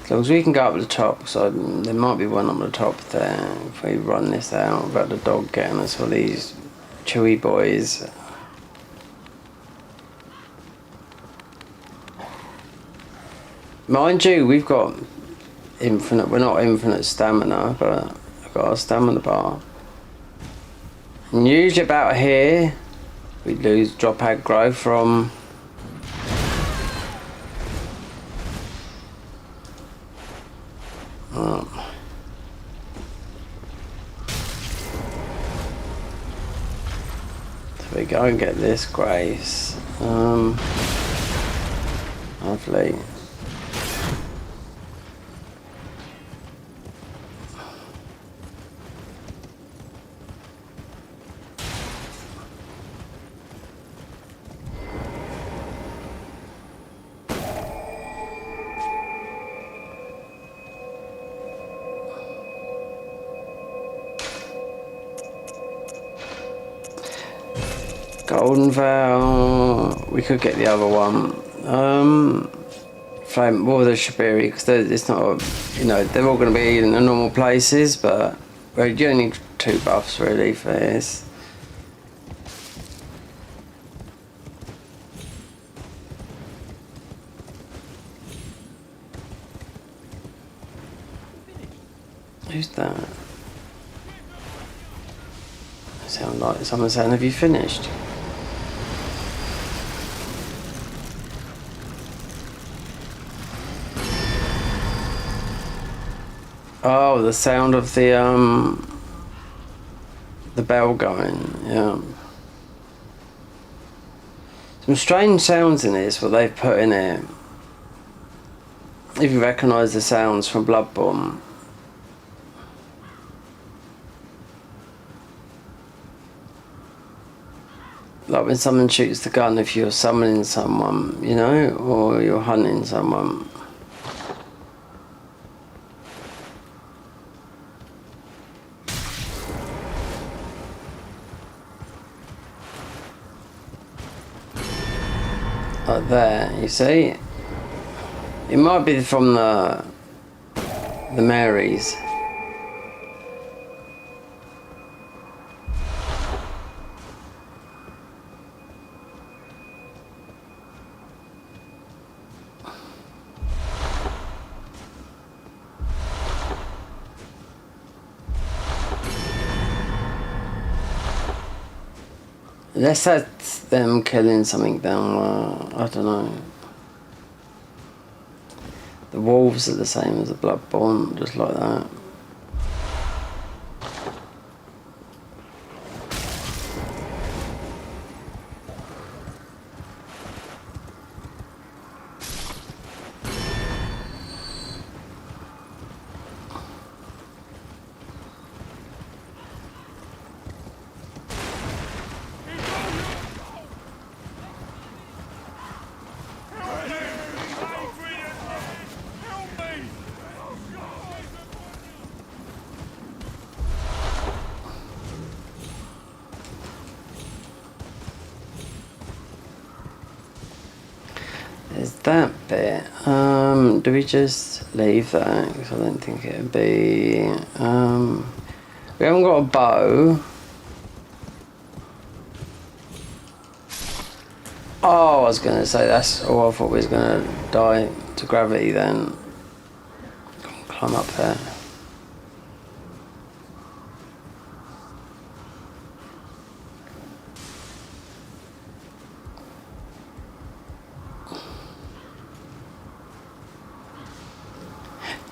As long as we can go up to the top, so there might be one on the top there. If we run this out about the dog getting us all these chewy boys. Mind you, we've got infinite, we're not infinite stamina, but I've got our stamina bar. And usually about here, we drop aggro from... So we go and get this Grace. Lovely. Golden Veil. We could get the other one. Flame. Well, there should be because it's not. You know, they're all going to be in the normal places, but well, you only need 2 buffs really for this. Who's that? Sound like someone saying, "Have you finished?" Oh, the sound of the bell going. Yeah. Some strange sounds in this. What they've put in it. If you recognise the sounds from Bloodborne. Like when someone shoots the gun if you're summoning someone, you know, or you're hunting someone. Like there, you see? It might be from the Marys. Unless that's them killing something down there, I don't know. The wolves are the same as the Bloodborne, just like that. There's that bit. Do we just leave that? Because I don't think it'd be. We haven't got a bow. Oh, I was gonna say that's. Oh, I thought we was gonna die to gravity then. Climb up there.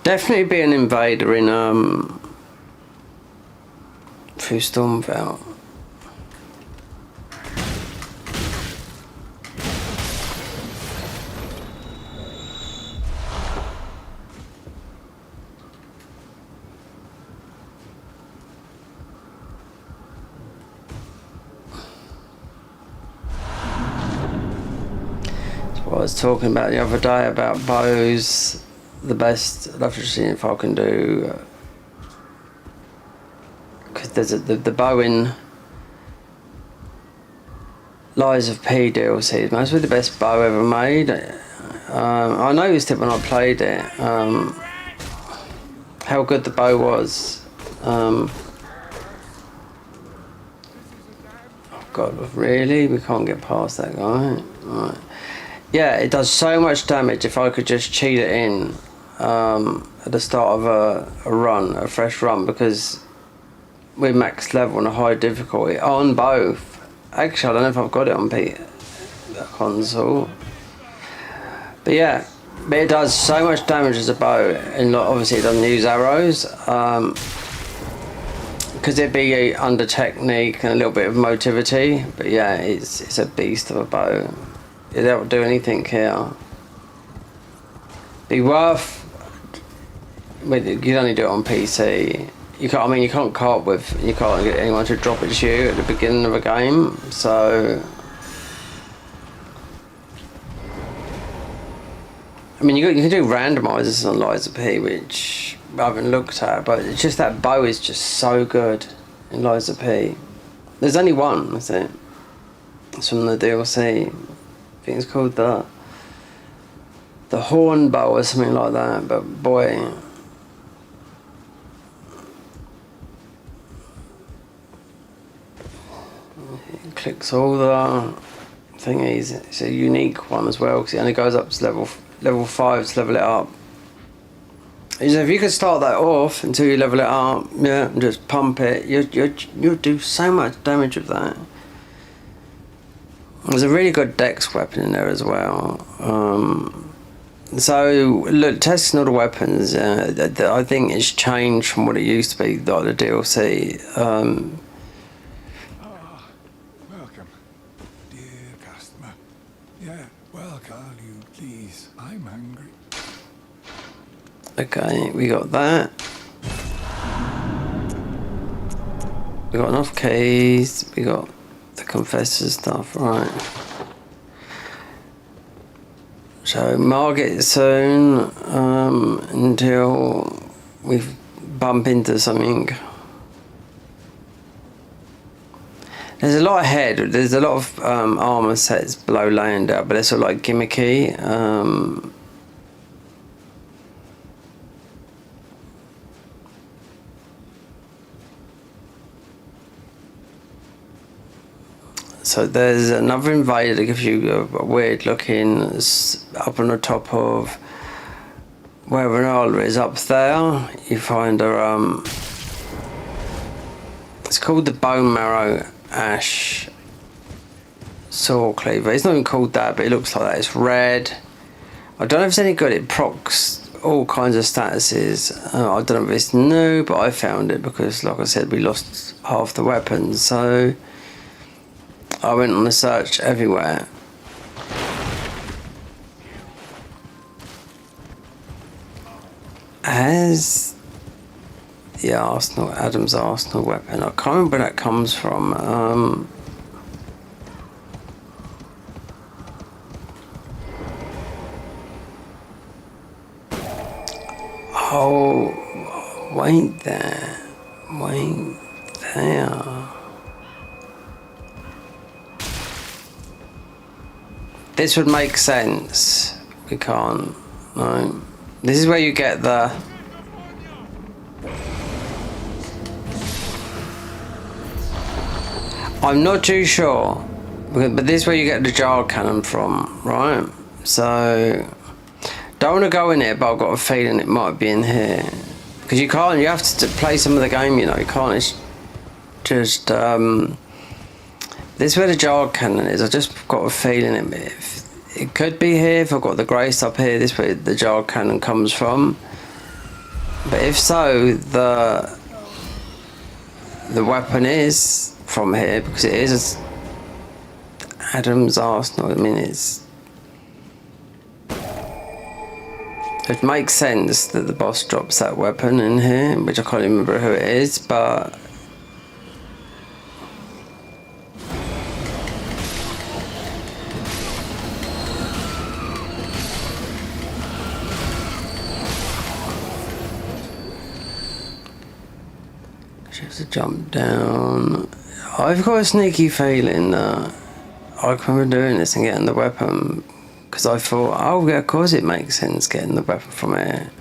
Definitely be an invader in through Stormveld. That's what I was talking about the other day about bows. The best, I'd love to see if I can do, because there's the bow in Lies of P DLC is mostly the best bow ever made. I noticed it when I played it, how good the bow was. Oh God, really? We can't get past that guy? Right. Yeah, it does so much damage if I could just cheat it in. At the start of a fresh run, because we're max level and a high difficulty on both. Actually, I don't know if I've got it on console, but yeah, but it does so much damage as a bow, and obviously it doesn't use arrows, because it'd be under technique and a little bit of motivity. But yeah, it's a beast of a bow. It don't do anything here. Be worth. You'd only do it on PC. You can't. I mean, you can't co-op with. You can't get anyone to drop it to you at the beginning of a game. So, I mean, you can do randomizers on Lies of P, which I haven't looked at, but it's just that bow is just so good in Lies of P. There's only one, is it? It's from the DLC. I think it's called the horn bow or something like that, but boy, it clicks all the thingies. It's a unique one as well because it only goes up to level 5 to level it up. So if you could start that off until you level it up, yeah, and just pump it, you'll do so much damage with that. There's a really good dex weapon in there as well. So look, testing all the weapons, I think it's changed from what it used to be, like the DLC.
Welcome, dear customer. Yeah, well, Carl, you please. I'm hungry.
Okay, we got that. We got enough keys. We got the confessor stuff, right? So Margit soon, until we bump into something. There's a lot ahead. There's a lot of armor sets below laying down, but they're sort of like gimmicky. So there's another invader that gives you a weird looking up on the top of where Renala is. Up there you find a it's called the Bone Marrow Ash Sword Cleaver. It's not even called that, but it looks like that. It's red. I don't know if it's any good. It procs all kinds of statuses. I don't know if it's new, but I found it because, like I said, we lost half the weapons, so I went on a search everywhere. As the Adam's Arsenal weapon, I can't remember where that comes from. Oh, wait there. This would make sense. We can't. No. This is where you get the. I'm not too sure, but this is where you get the jar cannon from, right? So, don't want to go in here, but I've got a feeling it might be in here. Because you can't, you have to play some of the game, you know, you can't just, this is where the jar cannon is. I just got a feeling it could be here. If I've got the grace up here, this is where the jar cannon comes from. But if so, the weapon is from here because it is Adam's Arsenal. I mean, it makes sense that the boss drops that weapon in here, which I can't remember who it is, but she has to jump down. I've got a sneaky feeling that I can remember doing this and getting the weapon. Because I thought, oh yeah, of course it makes sense getting the weapon from here.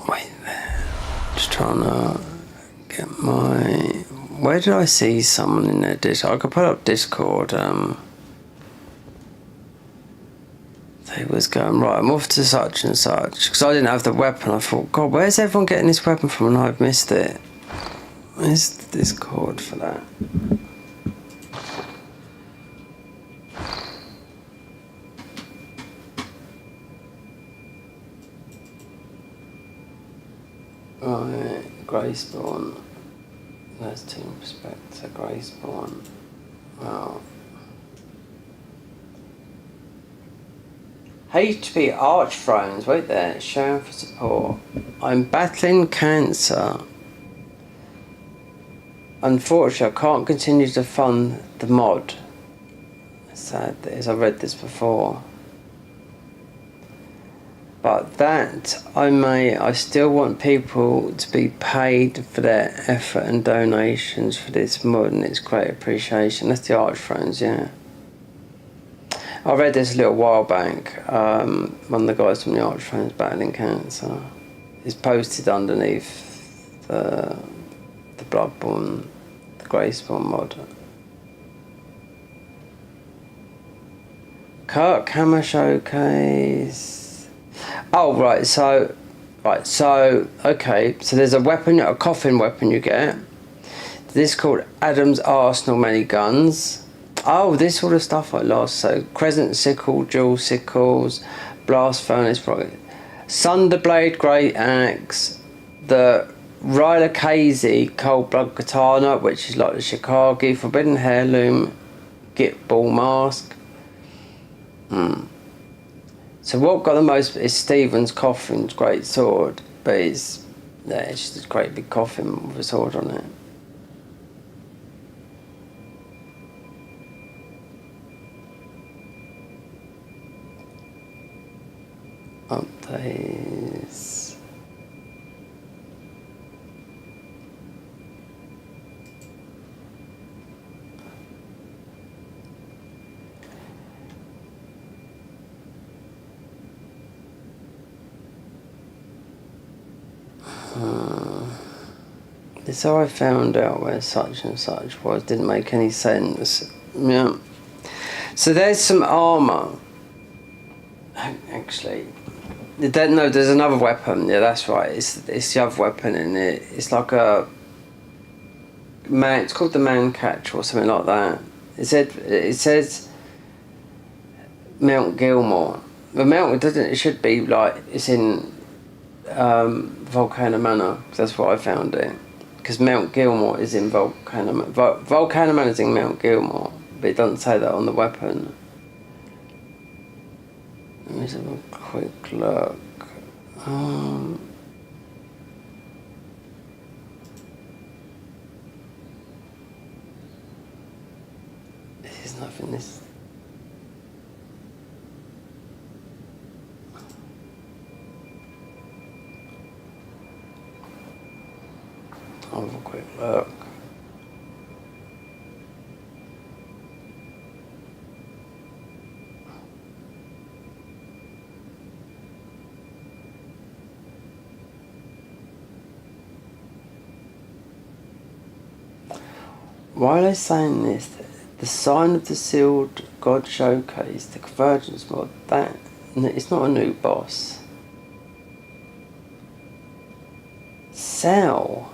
Wait there. Just trying to get my... Where did I see someone in their Discord? I could put up Discord. They was going, right, I'm off to such and such. Because I didn't have the weapon. I thought, God, where's everyone getting this weapon from and I've missed it? Where's the Discord for that? Right, graceborne. There's Team Respect, so graceborne. Well. HP Arch Thrones, wait there, showing for support. I'm battling cancer. Unfortunately, I can't continue to fund the mod. Sad as I read this before. But that, I still want people to be paid for their effort and donations for this mod, and it's great appreciation. That's the Arch Thrones, yeah. I read this a little while back. One of the guys from the Arch Thrones battling cancer is posted underneath the Bloodborne, the Graceborne mod. Kirk Hammer Showcase. Oh, right, so, okay, so there's a weapon, a coffin weapon you get. This is called Adam's Arsenal Many Guns. Oh, this sort of stuff I lost. So, Crescent Sickle, Dual Sickles, Blast Furnace, Sunderblade Great Axe, the Ryla Casey Cold Blood Katana, which is like the Shikagi, Forbidden Heirloom, Git Ball Mask. So what got the most is Stephen's Coffin's great sword, but it's just a great big coffin with a sword on it. Updates. This is how I found out where such and such was. Didn't make any sense. Yeah. So there's some armour. Actually, no, there's another weapon. Yeah, that's right. It's the other weapon in it. It's like a man. It's called the Man Catcher or something like that. It says Mount Gilmore. The Mount doesn't. It should be like it's in Volcano Manor. That's what I found it. Because Mount Gilmore is in Volcano Manor. Volcano Manor is in Mount Gilmore, but it doesn't say that on the weapon. Let me just have a quick look. This is nothing. This. I'll have a quick look. Why are they saying this? The Sign of the Sealed God Showcase, the Convergence mod, that it's not a new boss. Cell.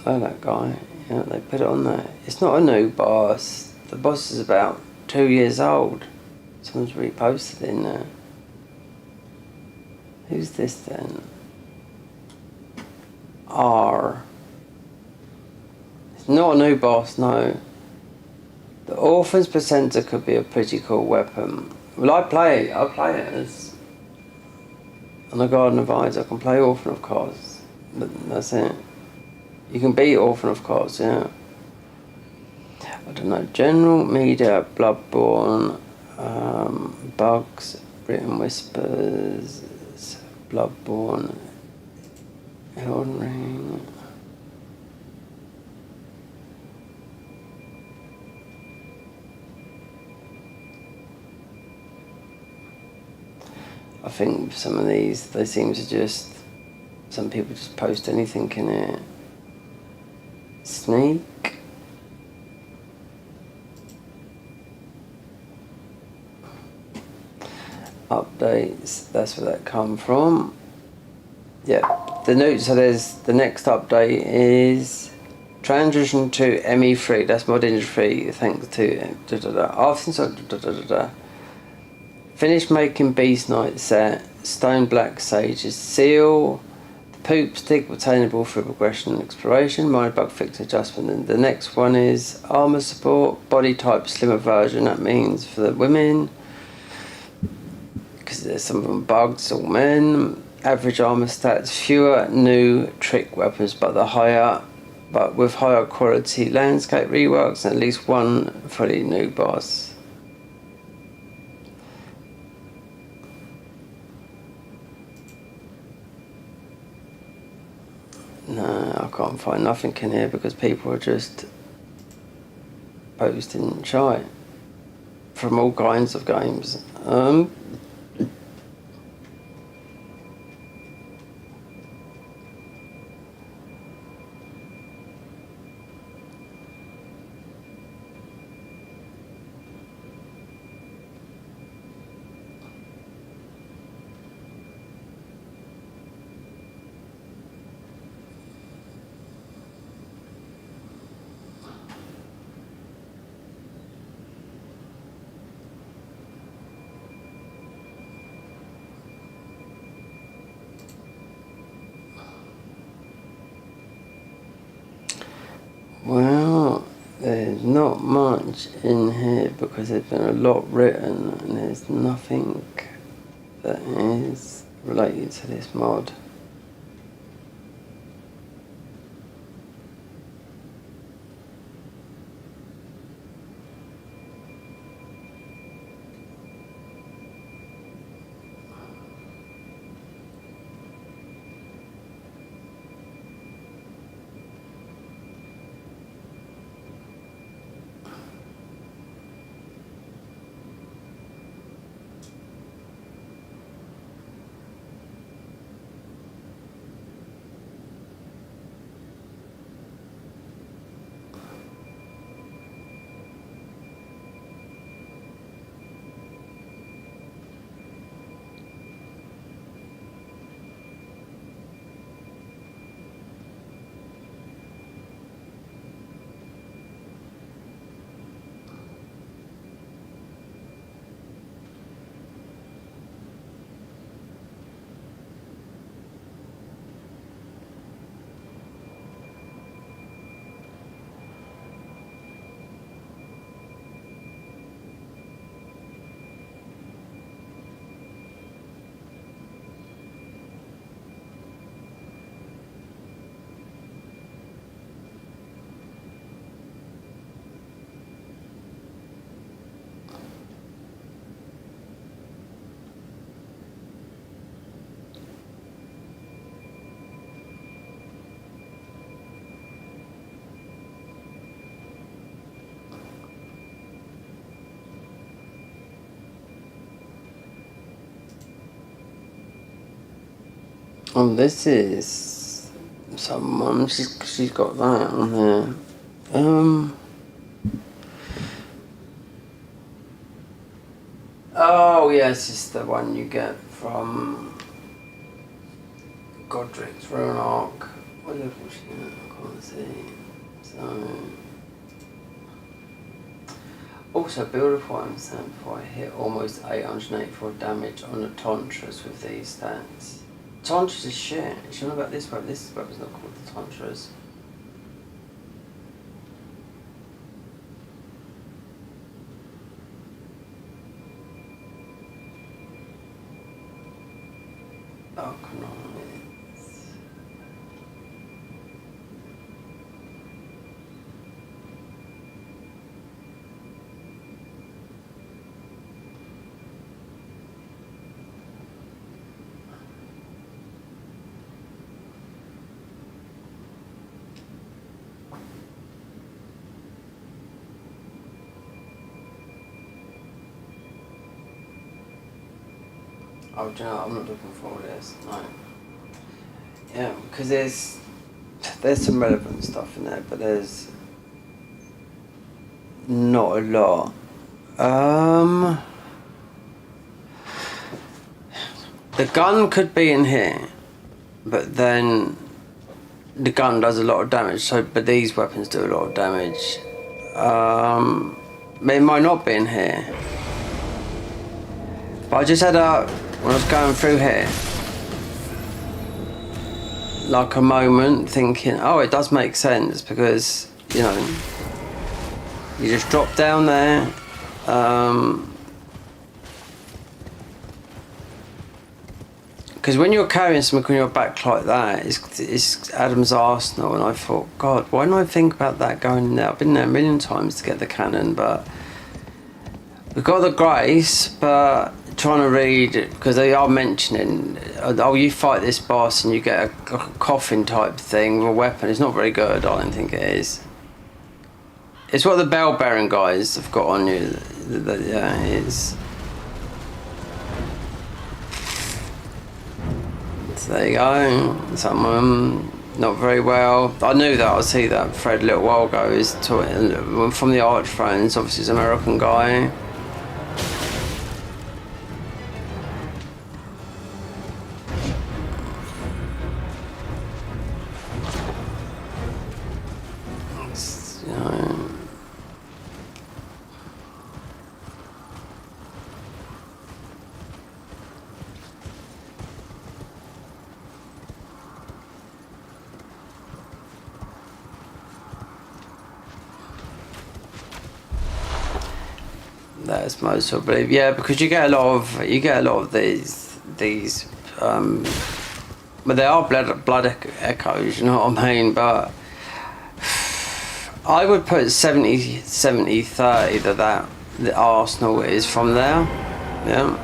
Oh, that guy. Yeah, they put it on there. It's not a new boss. The boss is about 2 years old. Someone's reposted in there. Who's this then? R. It's not a new boss, no. The Orphan's Placenta could be a pretty cool weapon. Well, I'll play it as on the Garden of Eyes. I can play Orphan of course, but that's it. You can beat Orphan of course, yeah. I don't know. General Media, Bloodborne, Bugs, Written Whispers, Bloodborne, Elden Ring. I think some of these, they seem to just, some people just post anything in it. Sneak. Updates, that's where that come from. Yeah, so there's the next update is transition to ME3, that's mod engine 3, thanks to after finished making Beast Knight set, Stone Black Sage's Seal, the Poop Stick obtainable through progression and exploration, minor bug fix adjustment, and the next one is armour support, body type slimmer version, that means for the women, because there's some of them bugs, all men, average armour stats, fewer new trick weapons but with higher quality landscape reworks and at least one fully new boss. No, I can't find nothing in here because people are just posting shite from all kinds of games. Well, there's not much in here because there's been a lot written and there's nothing that is related to this mod. Oh, this is someone. She's got that on there. Oh yes, it's the one you get from Godric's Rune Arc. What level is she at? I can't see. So. Also, build a fighting stand before I hit almost 884 damage on the Tantras with these stats. Tantras is shit. It's not about this weapon. This weapon's not called the Tantras. Oh, come on. Oh, do you know, I'm not looking forward to this. No. Yeah, because there's some relevant stuff in there, but there's not a lot. The gun could be in here, but then the gun does a lot of damage. So, but these weapons do a lot of damage. It might not be in here. But I just had when I was going through here, like a moment thinking, oh, it does make sense because, you know, you just drop down there, because when you're carrying something on your back like that, it's Adam's arsenal, and I thought, God, why didn't I think about that going there? I've been there a million times to get the cannon, but we've got the grace, but trying to read, because they are mentioning, oh, you fight this boss and you get a coffin type thing with a weapon. It's not very good, I don't think it is. It's what the bell bearing guys have got on you. Yeah, it is. So there you go. Some of them not very well. I knew that. I see that Fred a little while ago. Is from the Arch Thrones. Obviously, he's an American guy. That's most I believe, yeah, because you get a lot of these but they are blood echoes, you know what I mean? But I would put 70-30 that the Arsenal is from there, yeah,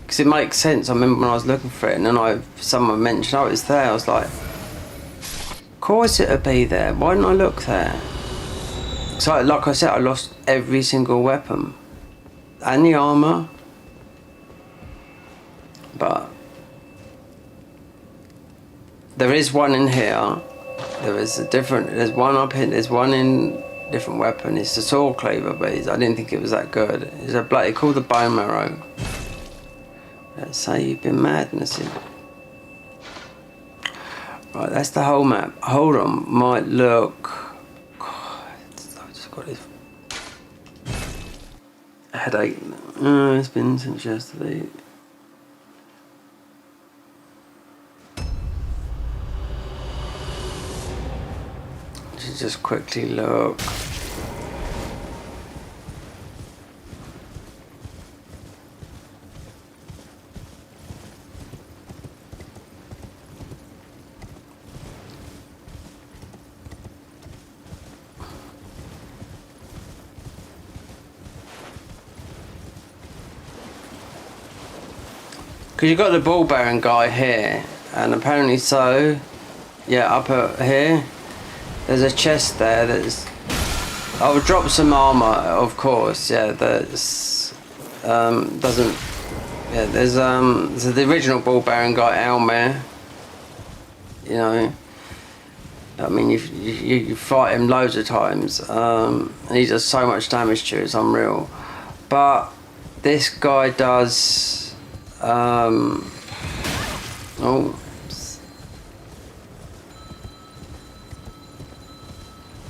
because it makes sense. I remember when I was looking for it, and then someone mentioned, oh, it's there. I was like, of course it'll be there. Why didn't I look there? So, like I said, I lost every single weapon and the armour, but there is one in here. There's one up here. There's one in different weapon. It's the sword cleaver, but I didn't think it was that good. It's a bloody called the bone marrow. Let's say you've been madnessing. Right, that's the whole map. Hold on, might look. Got this headache. It's been since yesterday. Just quickly look. Because you've got the ball bearing guy here, and apparently so, yeah, up here, there's a chest there that's, I would drop some armour, of course, yeah, that's, doesn't, yeah, there's the original ball bearing guy, Elmer, you know, I mean, you fight him loads of times, and he does so much damage to you, it's unreal, but this guy does, oh,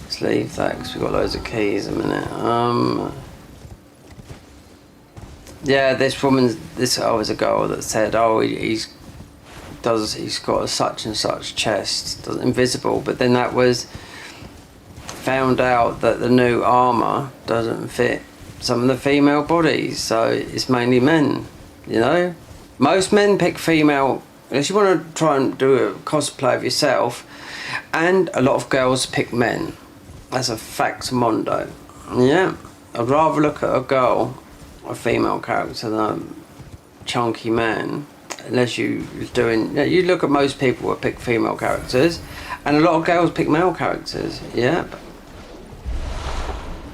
let's leave that because we've got loads of keys a minute. Yeah, this woman, this was a girl that said, oh, he's got a such and such chest, invisible, but then that was found out that the new armour doesn't fit some of the female bodies, so it's mainly men. You know, most men pick female, unless you want to try and do a cosplay of yourself, and a lot of girls pick men. That's a fact, Mondo. Yeah, I'd rather look at a girl, a female character, than a chunky man. Unless you doing, yeah, you look at most people that pick female characters, and a lot of girls pick male characters. Yeah.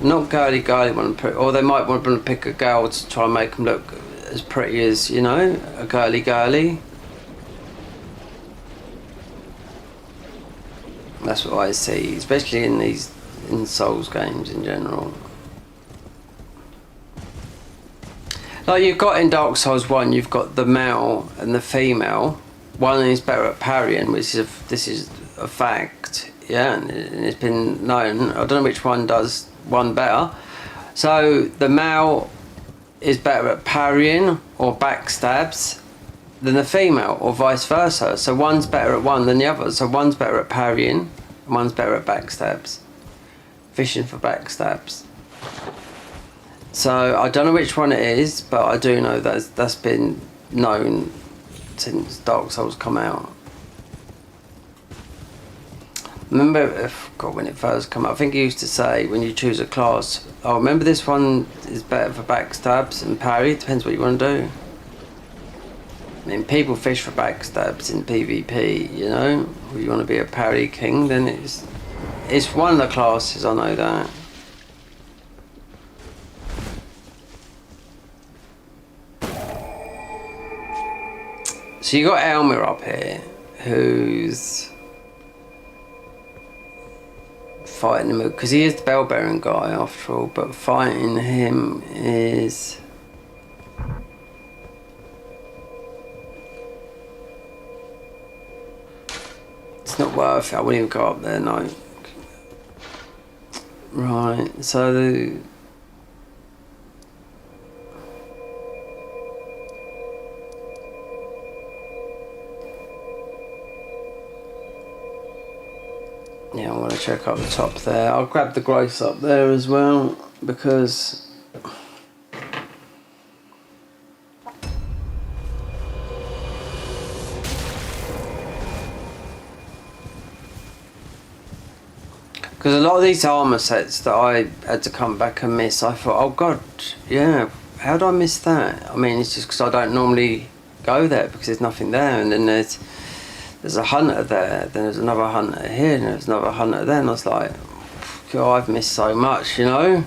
Not girly want to put, or they might want to pick a girl to try and make them look as pretty as, you know, a girly. That's what I see, especially in Souls games in general. Like you've got in Dark Souls 1, you've got the male and the female. One is better at parrying, which is this is a fact, yeah, and it's been known. I don't know which one does one better. So the male is better at parrying or backstabs than the female, or vice versa. So one's better at one than the other. So one's better at parrying and one's better at backstabs. Fishing for backstabs. So I don't know which one it is, but I do know that's been known since Dark Souls come out. remember, God, when it first came out, I think he used to say when you choose a class, oh, remember this one is better for backstabs and parry. Depends what you want to do. I mean, people fish for backstabs in PvP, you know. If you want to be a parry king, then it's one of the classes. I know that. So you got Elmer up here, who's fighting him because he is the bell bearing guy after all. But fighting him is. It's not worth it. I wouldn't even go up there, no. Right, so the... Yeah, I want to check up the top there. I'll grab the grace up there as well, because... Because a lot of these armour sets that I had to come back and miss, I thought, oh god, yeah, how do I miss that? I mean, it's just because I don't normally go there because there's nothing there, and then there's a hunter there, then there's another hunter here, and there's another hunter there, and I was like, God, I've missed so much, you know?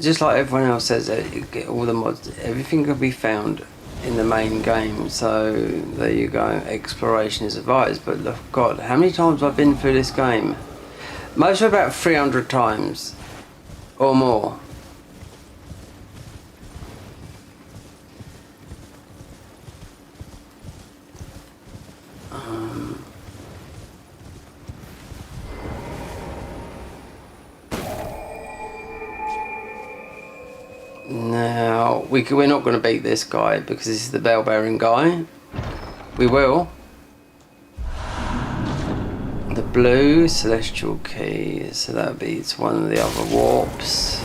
Just like everyone else says, you get all the mods, everything can be found in the main game, so there you go. Exploration is advised. But look, God, how many times have I been through this game? Most of about 300 times or more. Now, we're not going to beat this guy because this is the bell bearing guy. We will. The blue celestial key, so that beats one of the other warps.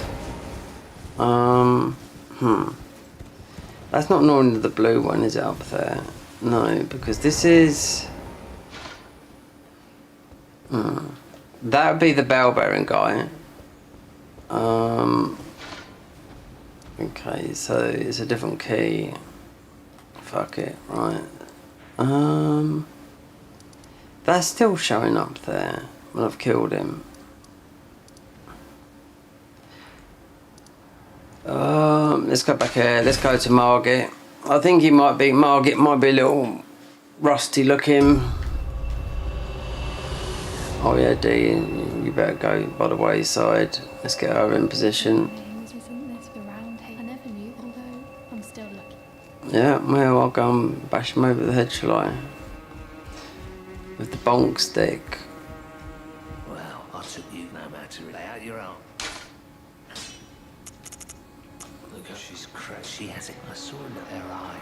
That's not normally the blue one, is it, up there? No, because this is... That would be the bell bearing guy. Okay, so it's a different key. Fuck it, right. That's still showing up there when I've killed him. Let's go back here. Let's go to Margit. I think Margit might be a little rusty looking. Oh yeah, D, you better go by the wayside. Let's get her in position. Yeah, well, I'll go and bash him over the head, shall I? With the bonk stick.
Well, I took you no matter. Lay out your arm. Look how she's cracked. She has it. I saw in her eye.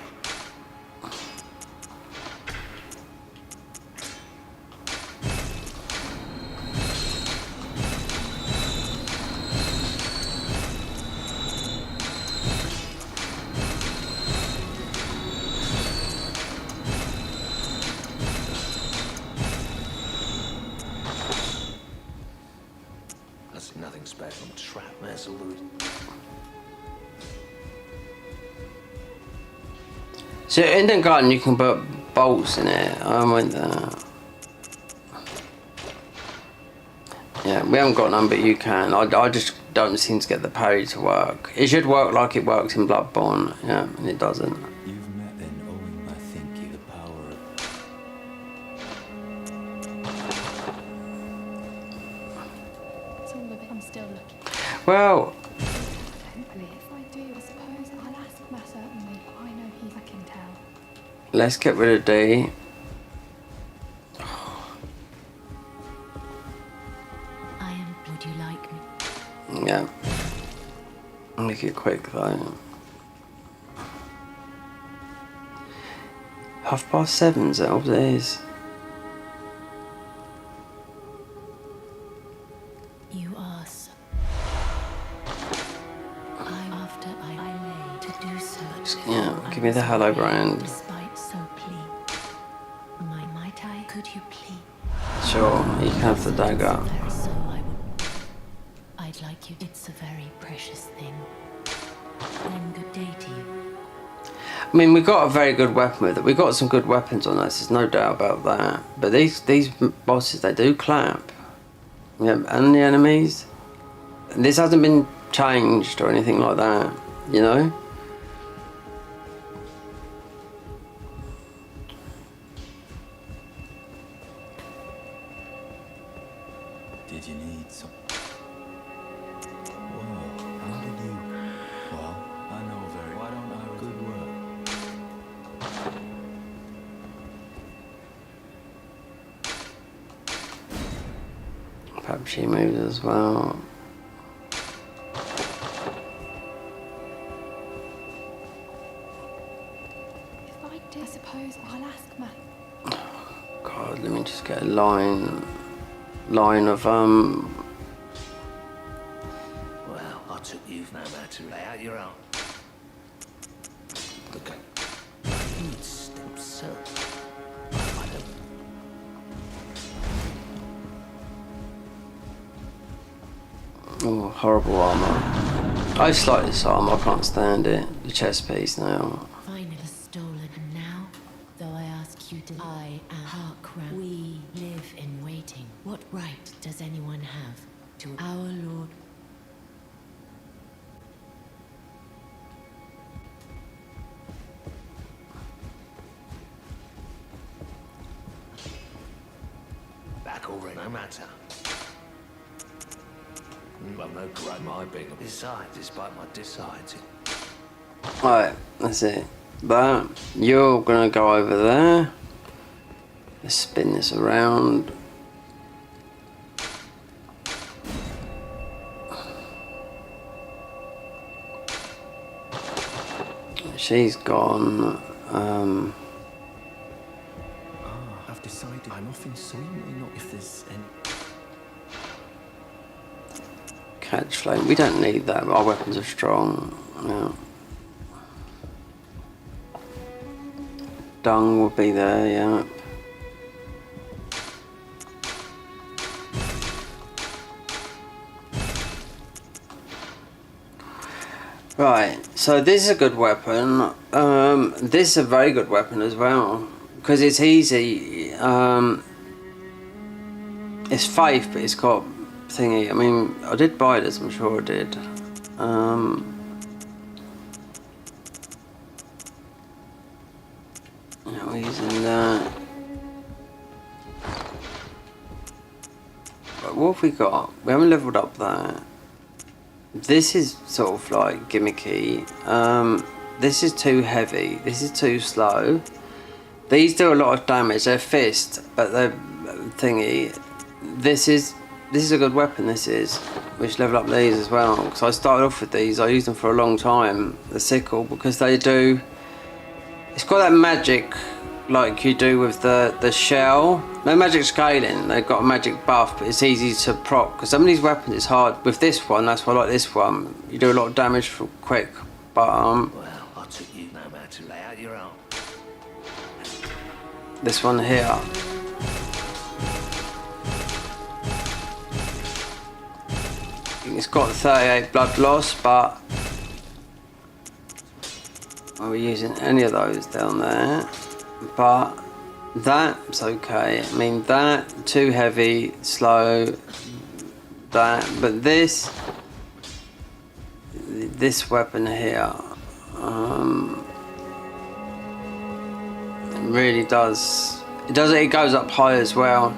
Nothing special. Trap missile.
So in the gun you can put bolts in it. I went there. Yeah, we haven't got none, but you can. I just don't seem to get the parry to work. It should work like it works in Bloodborne. Yeah, and it doesn't.
You've met an owing, I think, you the power of...
Well,
If I do, I suppose I'll ask Matt certainly, but I know I can tell.
let's get rid of D.
Would you like me?
Yeah. Make it quick though. 7:30, is that what it is?
You ask. After I lay to do so.
Yeah, give me the hello brand.
Despite so
Sure, you can have the dagger.
So I'd like you. It's a very precious thing. Then good day to you.
I mean, we got a very good weapon with it. We got some good weapons on us. There's no doubt about that. But these bosses, they do clap. Yeah, and the enemies. And this hasn't been changed or anything like that. You know.
Did you need some? Whoa, how did you? Well, I know very. Why don't I? Good work.
Perhaps she moves as well.
If I do, I suppose I'll ask Matt.
God, let me just get a line of
Well, I took you no matter. Lay out your own. Okay. You'd step so. I don't.
oh, horrible armor. I dislike this armor. I can't stand it. The chest piece now.
Finally stolen, and now, though I ask you to, I am Harkram. We live in waiting. What right does anyone have to our Lord?
Back already. No matter. Well, no great my big. Besides, despite my deciding.
Right, that's it. But you're gonna go over there. Let's spin this around. She's gone.
I've decided I'm off in soon. Not if there's any.
Catch flame. We don't need that. Our weapons are strong. Yeah. Dung will be there. Yeah. Right, so this is a good weapon. This is a very good weapon as well because it's easy. It's faith, but it's got thingy. I mean, I did buy this. I'm sure I did. Yeah, we're using that. But what have we got? We haven't leveled up that. This is sort of like gimmicky. This is too heavy. This is too slow. These do a lot of damage. They're fist, but they're thingy. This is a good weapon. This is. We should level up these as well. Because I started off with these. I used them for a long time. The sickle, because they do. It's got that magic, like you do with the shell. No magic scaling. They've got a magic buff, but it's easy to proc. Because some of these weapons it's hard. With this one, that's why I like this one. You do a lot of damage for quick. But
Well, I took you no matter. Lay out your own.
this one here. It's got 38 blood loss, but are we using any of those down there? But that's okay. I mean, that too heavy, slow. That, but this weapon here, it really does. It does. It goes up high as well.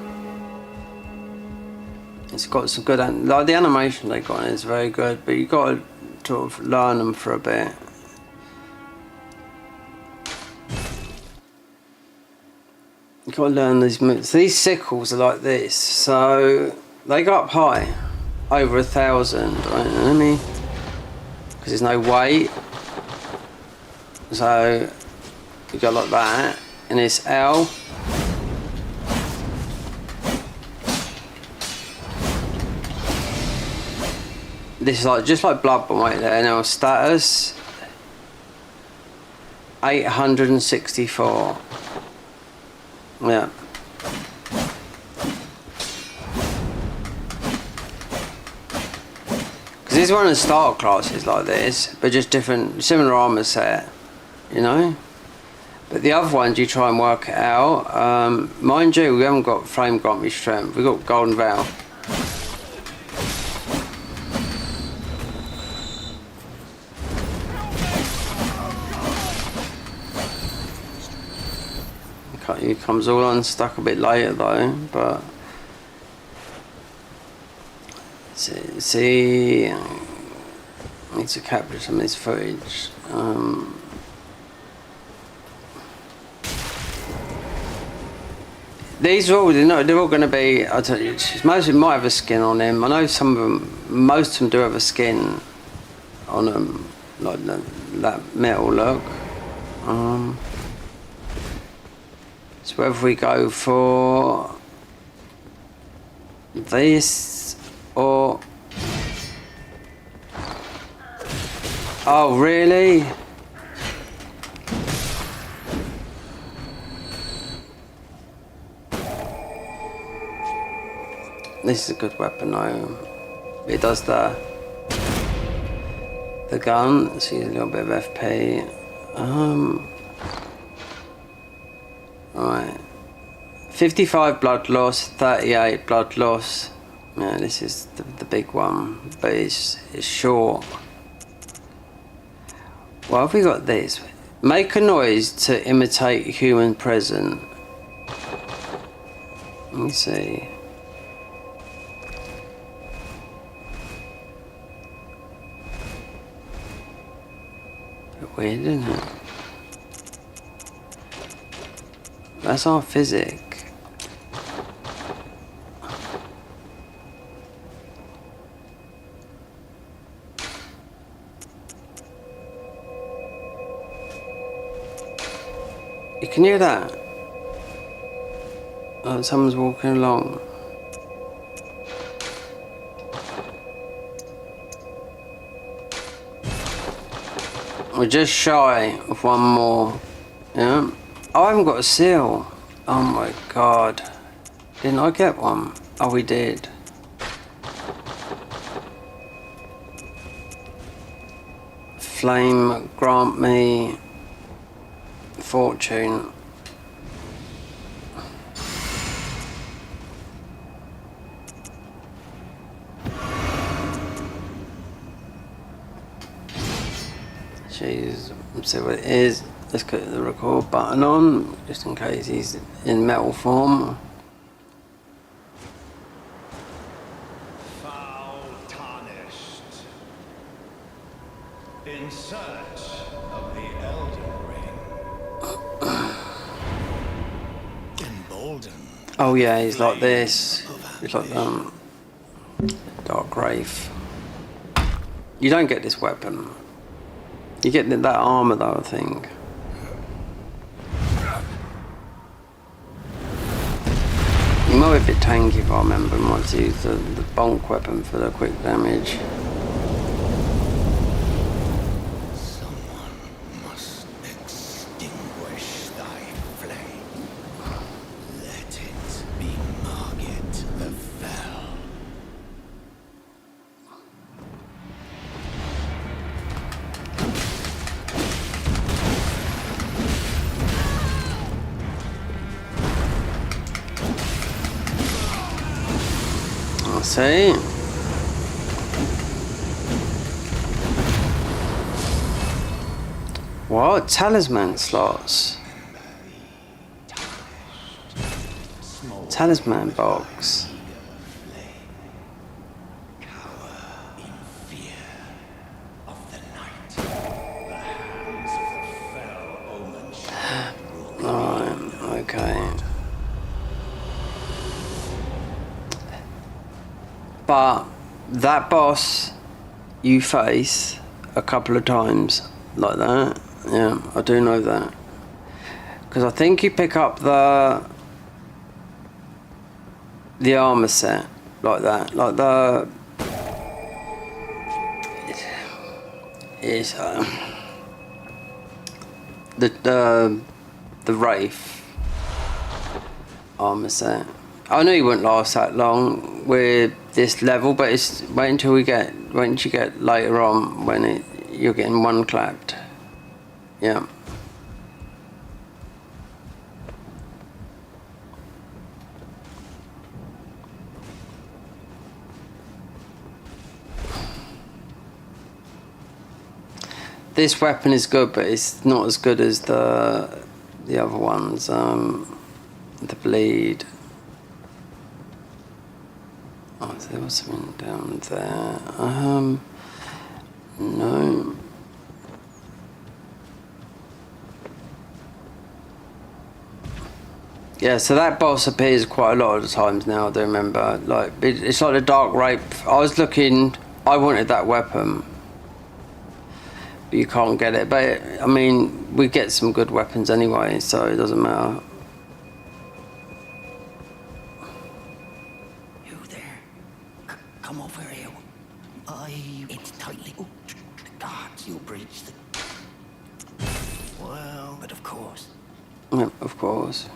It's got some good, like the animation they got in it is very good, but you got to sort of learn them for a bit. You got to learn these moves. So these sickles are like this, so they go up high, over 1,000. Right? Let me, because there's no weight, so you go like that, and it's L. This is like just like Bloodborne right there. Now status 864. Yeah. this is one of the starter classes like this, but just different, similar armor set, you know. But the other ones you try and work it out. Mind you, we haven't got flame grant me strength. We've got golden veil. He comes all unstuck a bit later though, but see, I need to capture some of this footage. These are all, they're all going to be, I tell you, most of them might have a skin on them. I know some of them, most of them do have a skin on them, like that metal look. So whether we go for this or... Oh, really? This is a good weapon though. It does the gun, so use a little bit of FP. Right. 55 blood loss, 38 blood loss. Yeah, this is the big one, but it's short. Well, have we got this? Make a noise to imitate human present. Let me see. Bit weird, isn't it? That's our physic. You can hear that? Oh, someone's walking along. We're just shy of one more. Yeah. Oh, I haven't got a seal. Oh my god. Didn't I get one? Oh, we did. Flame, grant me fortune. Jeez, let's see what it is. Let's put the record button on, just in case he's in metal form.
Foul tarnished. In search of the Elden Ring. Emboldened.
Oh yeah, he's like this. He's like Dark Wraith. You don't get this weapon. You get that armor though, I think. He might be a bit tanky if I remember. He might use the bonk weapon for the quick damage.
Someone must extinguish thy flame. Let it be Margit the Fell.
I'll see. What? Talisman slots? Talisman box. Right, okay. But that boss you face a couple of times like that. Yeah, I do know that. Because I think you pick up the armor set like that. Like the Wraith armor set. I know you wouldn't last that long with this level, but it's wait until we get once you get later on when you're getting one clapped. Yeah. This weapon is good, but it's not as good as the other ones. The bleed. Oh, there was something down there. No. Yeah, so that boss appears quite a lot of the times now, I do remember. Like, it's like the Dark Rape. I wanted that weapon. But you can't get it. But, I mean, we get some good weapons anyway, so it doesn't matter.
You there? Come over here. It's tightly... Oh, gods, you breached the... Well, but of course.
Yeah, of course.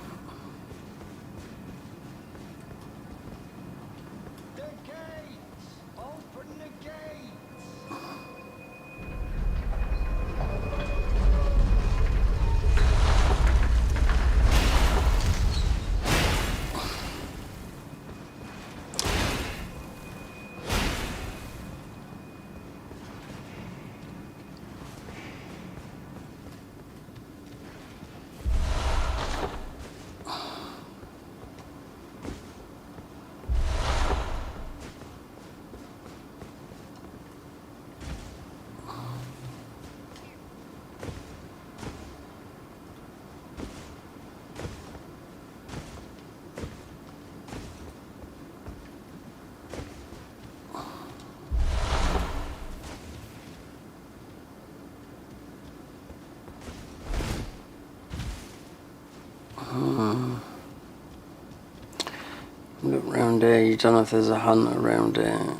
Look round here, you don't know if there's a hunter around here.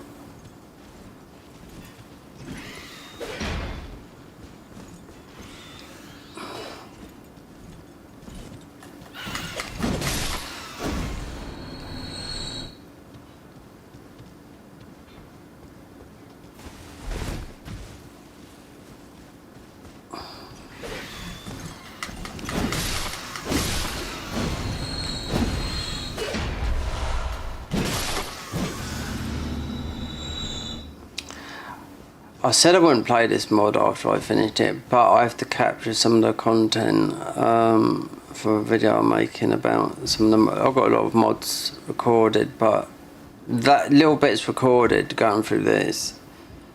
I said I wouldn't play this mod after I finished it, but I have to capture some of the content for a video I'm making about some of them. I've got a lot of mods recorded, but that little bit's recorded going through this.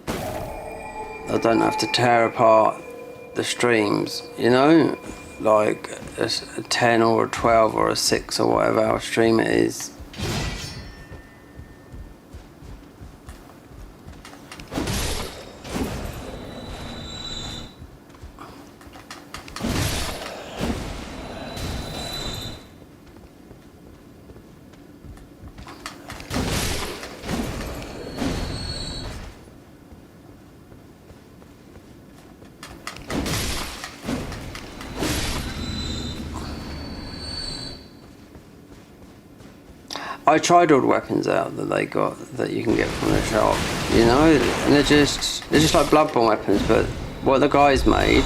I don't have to tear apart the streams, you know, like a 10 or a 12 or a 6 or whatever our stream it is. I tried all the weapons out that they got that you can get from the shop, you know, and they're just like Bloodborne weapons, but what the guys made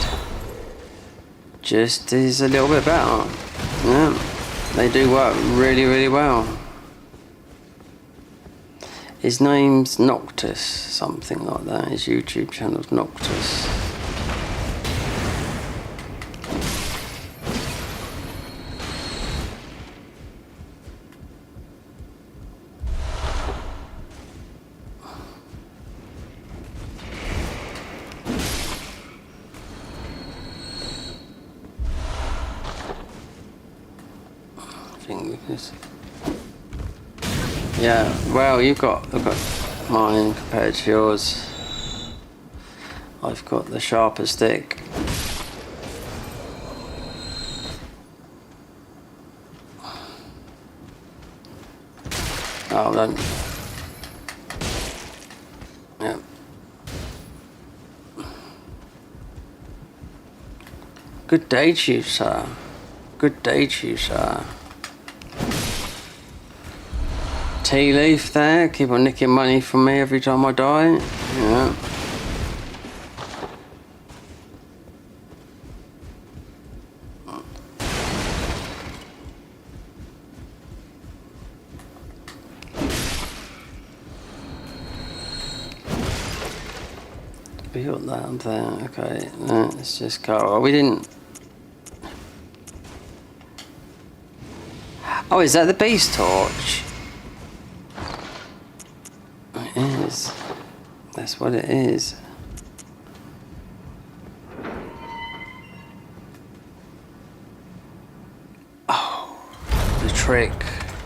just is a little bit better. Yeah, they do work really, really well. His name's Noctis, something like that. His YouTube channel's Noctis. Yeah, well, I've got mine compared to yours. I've got the sharper stick. Oh, then. Yeah. Good day to you, sir. Good day to you, sir. Tea leaf there, keep on nicking money from me every time I die. Yeah. We got that up there. Okay, let's just go. Oh, we didn't. Oh, is that the beast torch? It is. That's what it is. Oh, the trick.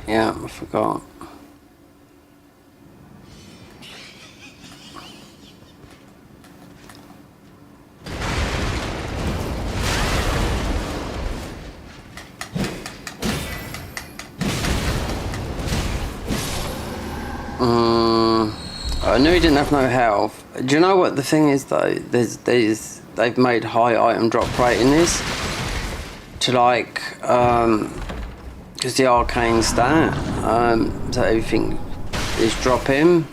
Yeah, I forgot. I knew he didn't have no health. Do you know what the thing is though? They've made high item drop rate in this to like because the arcane stat, so everything is dropping.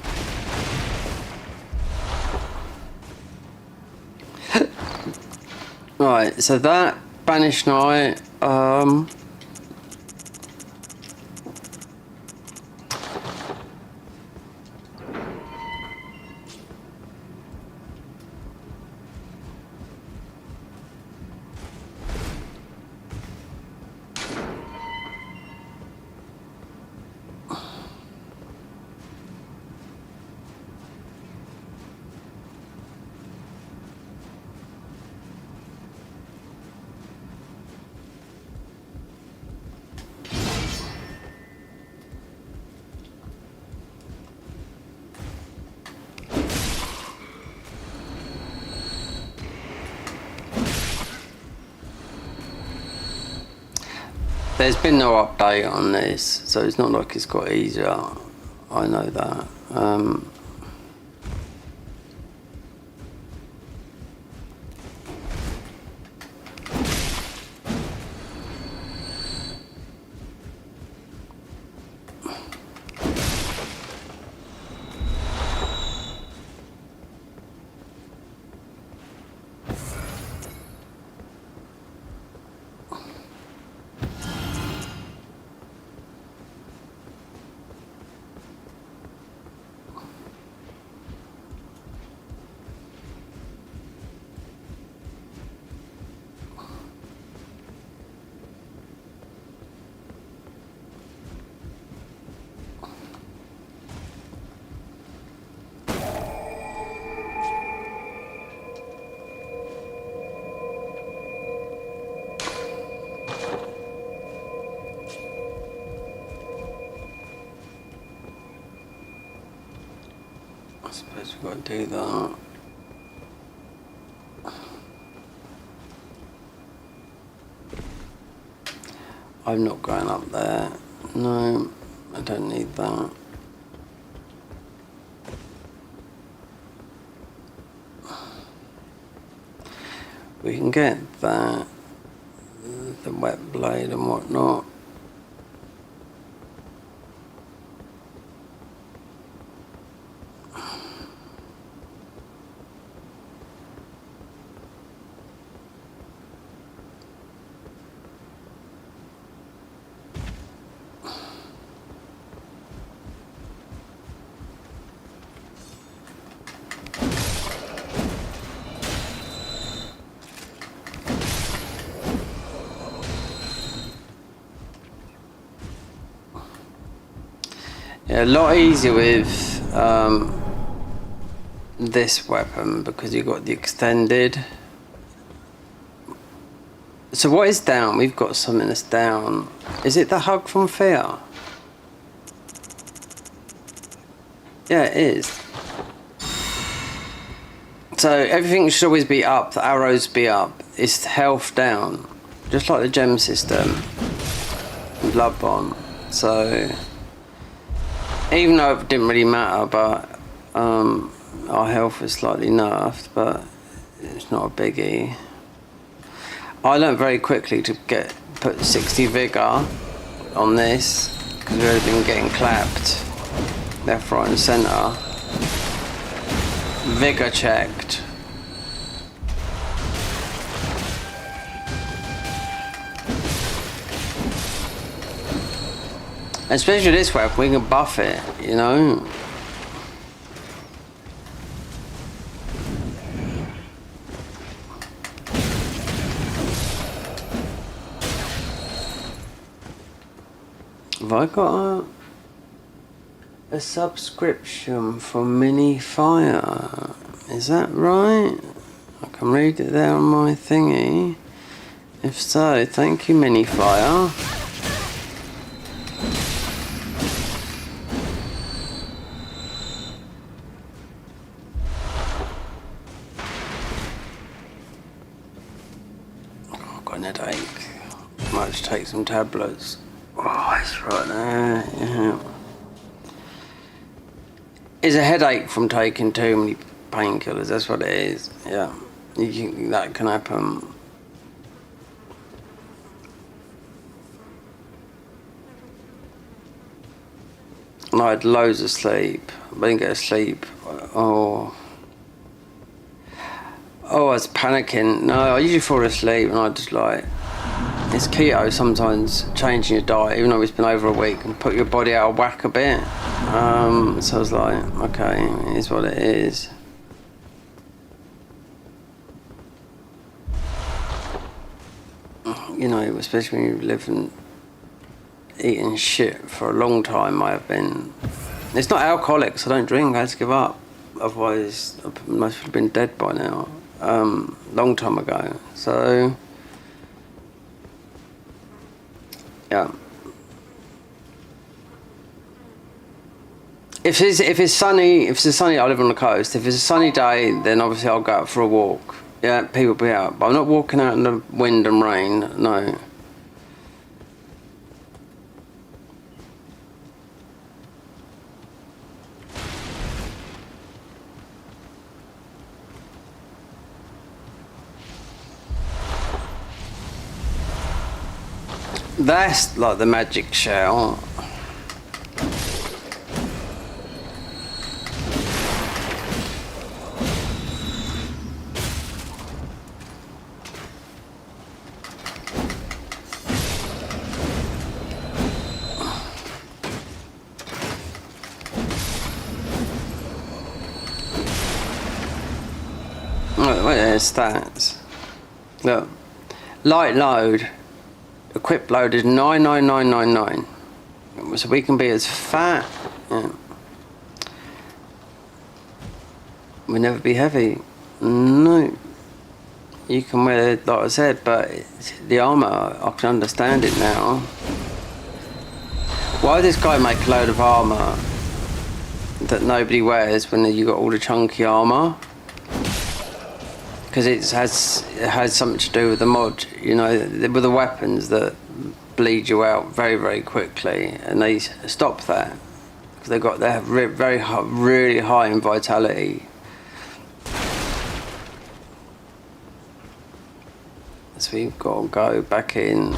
Right, so that Banished Knight. There's been no update on this, so it's not like it's got easier. I know that. I suppose we've got to do that. I'm not going up there. No, I don't need that. We can get that, the wet blade and whatnot. Yeah, a lot easier with this weapon because you've got the extended. So what is down? We've got something that's down. Is it the hug from fear? Yeah, it is. So everything should always be up. The arrows be up. It's health down, just like the gem system in Bloodborne. So even though it didn't really matter, but our health was slightly nerfed, but it's not a biggie. I learned very quickly to put 60 vigor on this because we've already been getting clapped left, right, and centre. Vigor checked. Especially this weapon, we can buff it, you know? Have I got a subscription for Mini Fire? Is that right? I can read it there on my thingy. If so, thank you, Mini Fire. Oh, I've got an headache. Might have to take some tablets. Oh, it's right there. Yeah. It's a headache from taking too many painkillers. That's what it is. Yeah, that can happen. And I had loads of sleep. I didn't get to sleep. Oh, I was panicking. No, I usually fall asleep and I just like. It's keto sometimes, changing your diet, even though it's been over a week, and put your body out of whack a bit. So I was like, okay, it is what it is. You know, especially when you live and eating shit for a long time, I have been. It's not alcoholic, so I don't drink, I had to give up. Otherwise, I must have been dead by now. Long time ago. So. Yeah. If it's sunny, I live on the coast. If it's a sunny day, then obviously I'll go out for a walk. Yeah, people will be out, but I'm not walking out in the wind and rain. No. That's like the magic shell. Wait, there's stats. Look, light load. Equip load is 99999. So we can be as fat. Yeah. We'll never be heavy. No. You can wear it, like I said, but the armour, I can understand it now. Why does this guy make a load of armour that nobody wears when you got all the chunky armour? Because it has something to do with the mod, you know, with the weapons that bleed you out very, very quickly, and they stop that because they have very high, really high in vitality. So we've got to go back in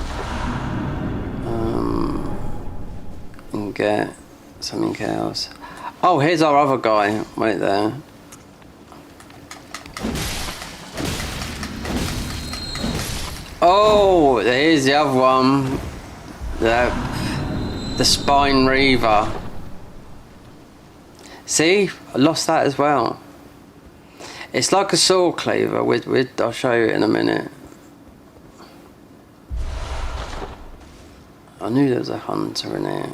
and get something else. Oh, here's our other guy right there. Oh, here's the other one. The spine reaver. See, I lost that as well. It's like a saw cleaver. I'll show you in a minute. I knew there was a hunter in here.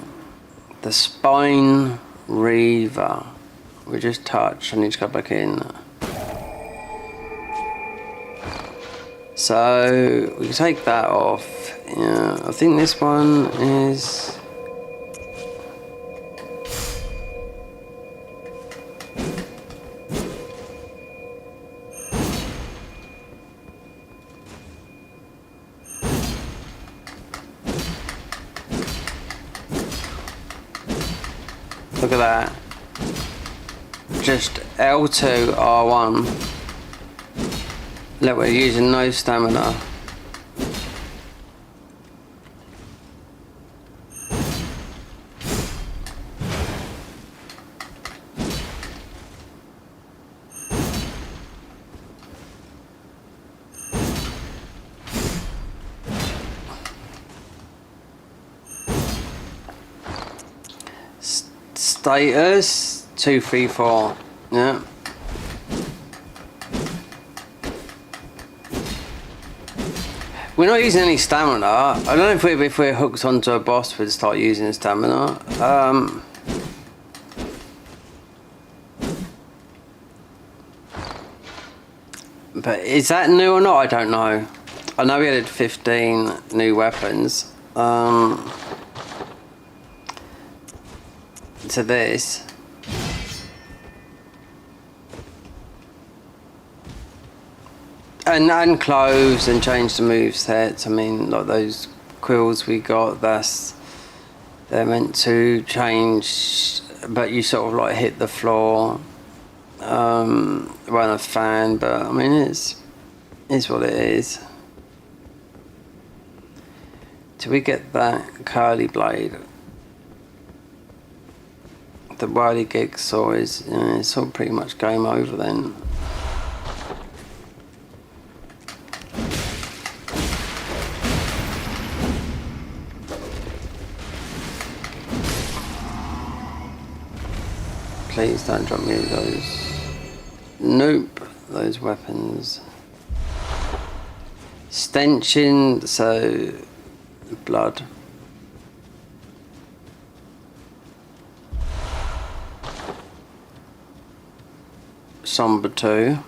The spine reaver. We just touched. I need to go back in. So we can take that off. Yeah, I think this one is. Look at that. Just L2 R1. Look, we're using no stamina. status 2, 3, 4. Yeah. We're not using any stamina. I don't know if we're hooked onto a boss we'd start using stamina. But is that new or not? I don't know. I know we added 15 new weapons to this. And clothes and change the movesets. I mean, like those quills we got, they're meant to change, but you sort of like hit the floor, run a fan. But I mean, it's what it is. Till we get that curly blade, the Wily Gig saw is, it's all pretty much game over then. Please don't drop me those. Nope, those weapons. Stenching, so blood. Somber 2.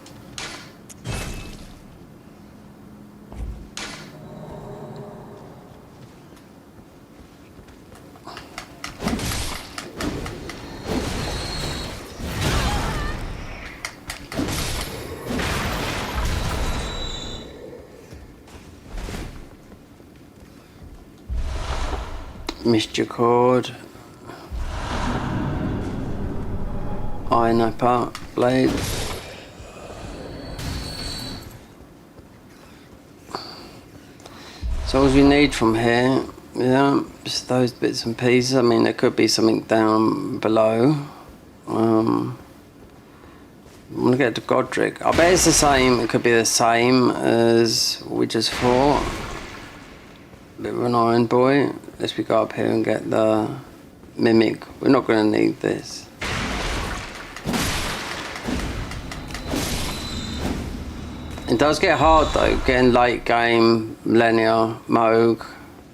Missed your cord. Iron apart blade. So all you need from here, yeah, just those bits and pieces. I mean, there could be something down below. I'm gonna get to Godric. I bet it's the same. It could be the same as what we just fought. Bit of an iron boy. Let's go up here and get the mimic. We're not going to need this. It does get hard though, getting late game Millennia Moog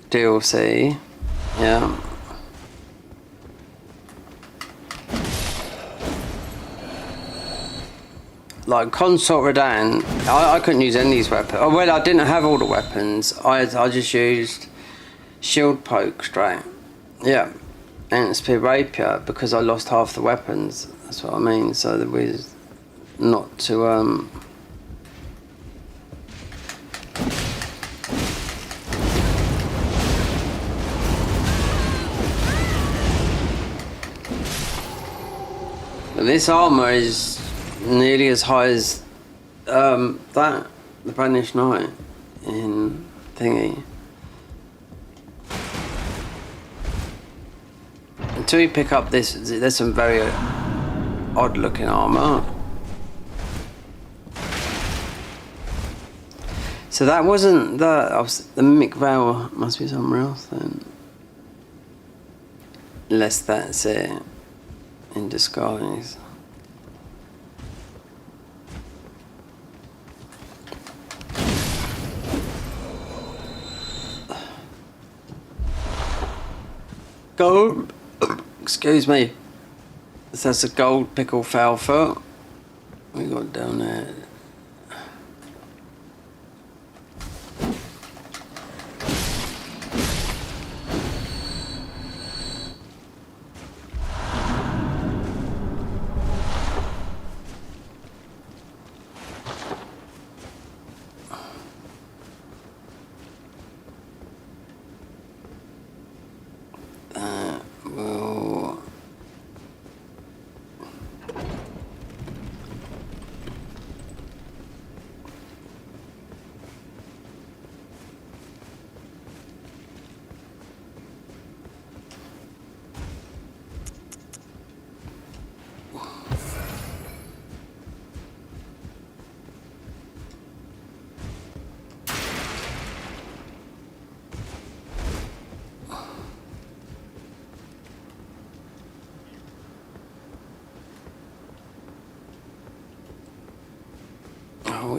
DLC. Yeah. Like Consort Radan, I couldn't use any of these weapons. Oh well, I didn't have all the weapons. I just used shield poke straight. Yeah, and spear rapier because I lost half the weapons. That's what I mean. So that we not to This armour is nearly as high as the Banished Knight in thingy. Until you pick up this, there's some very odd looking armour. So that wasn't the Mimic Veil must be somewhere else then. Unless that's it in disguise. Gold, excuse me. That's a gold pickle foul foot. We got down there.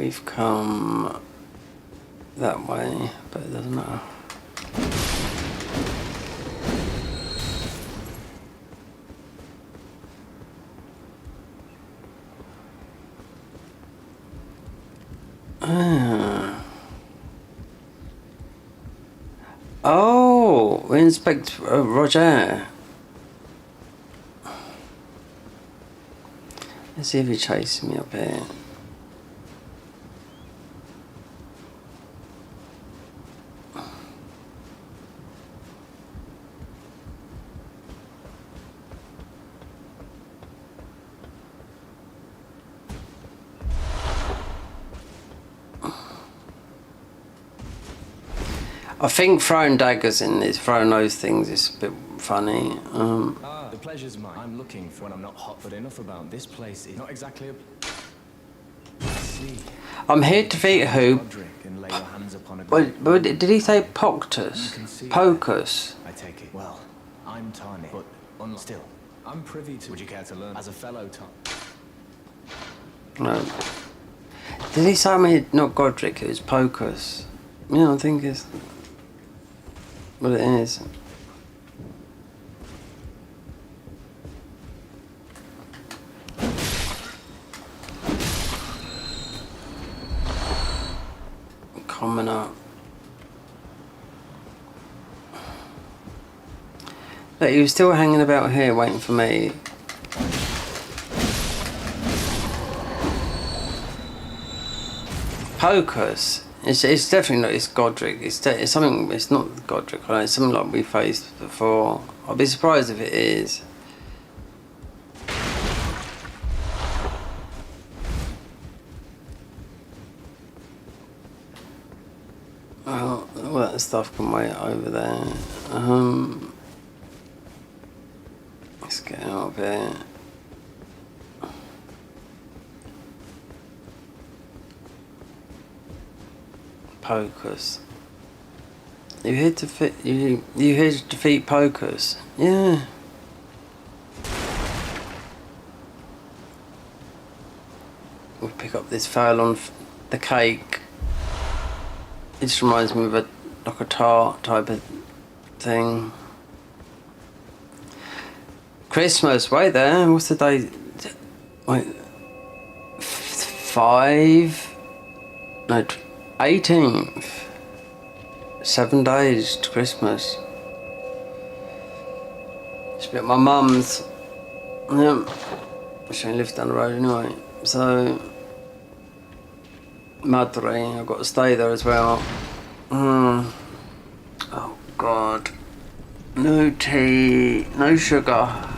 we've come that way, but it doesn't matter. Oh, we inspect Roger. Let's see if he chases me up here. I think throwing daggers in this, throwing those things is a bit funny.
The pleasure's mine. I'm looking for when I'm not hot, but enough about this place is not exactly a... See.
I'm here to defeat who?
And lay your hands upon a
But did he say Poctus? Pocus?
I take it. Well, I'm Tani, but still, I'm privy to... Would you care to learn as a fellow
No. Did he say me not Godric, it was Pocus? Yeah, I think it's what it is. Coming up. Look, he was still hanging about here waiting for me. Pocus. It's definitely not. It's Godric. It's something. It's not Godric. Right? It's something like we faced before. I'll be surprised if it is. Well, all that stuff can wait over there. Let's get out of here. Pocus. You here to fit? You here to defeat Pocus? Yeah. We'll pick up this fail on the cake. It just reminds me of like a tart type of thing. Christmas, wait there. What's the day? Wait, 5? No. 18th. 7 days to Christmas. It's a bit my mum's. Yeah. She lives down the road anyway. So, Madre, I've got to stay there as well. Oh God. No tea, no sugar.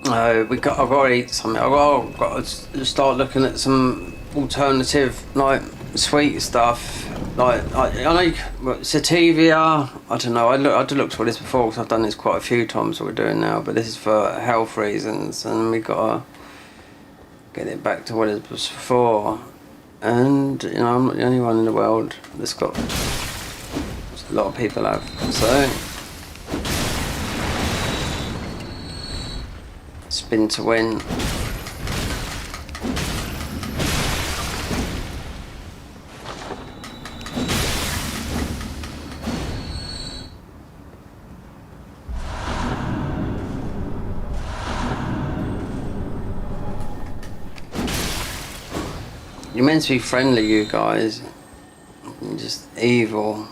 No, I've got to eat something. I've got to start looking at some alternative, like, sweet stuff. Like, I know, sativia, I don't know, I did look for this before because I've done this quite a few times, what we're doing now, but this is for health reasons, and we've got to get it back to what it was before. And, you know, I'm not the only one in the world that's got, a lot of people have, so... Spin to win. You're meant to be friendly, you guys. You're just evil.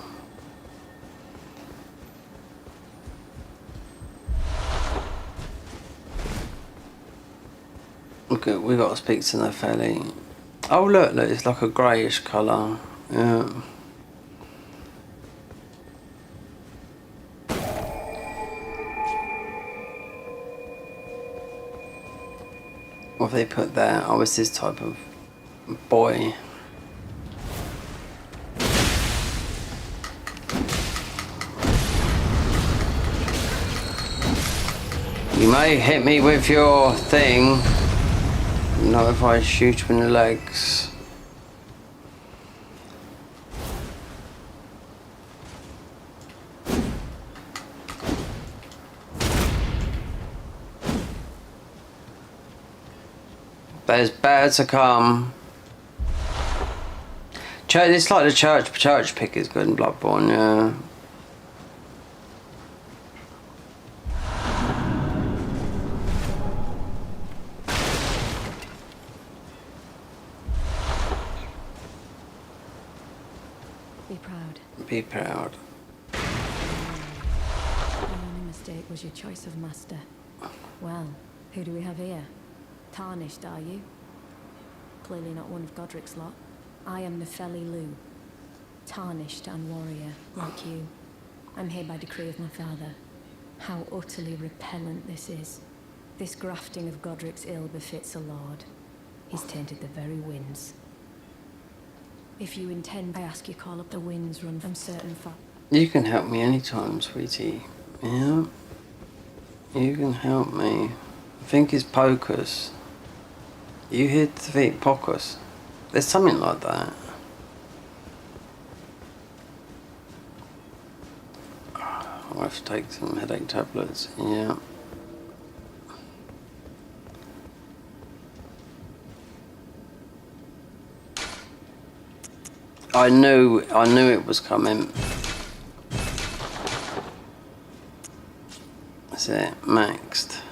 Okay, we got to speak to Nefeli. Oh look, it's like a greyish colour. Yeah. What have they put there? Oh, it's this type of boy. You may hit me with your thing. Not if I shoot you in the legs. There's better to come. It's like the church pick is good in Bloodborne, yeah.
Be proud.
Be proud.
The only mistake was your choice of master. Well, who do we have here? Tarnished, are you? Clearly not one of Godric's lot. I am Nefeli Lu. Tarnished and warrior, like you. I'm here by decree of my father. How utterly repellent this is. This grafting of Godric's ill befits a lord. He's tainted the very winds. If you intend, I ask you call up the winds run from certain
You can help me anytime, sweetie. Yeah. You can help me. I think it's Pocus. You here to defeat Pocus? There's something like that. I'll have to take some headache tablets. Yeah. I knew it was coming. That's it, maxed.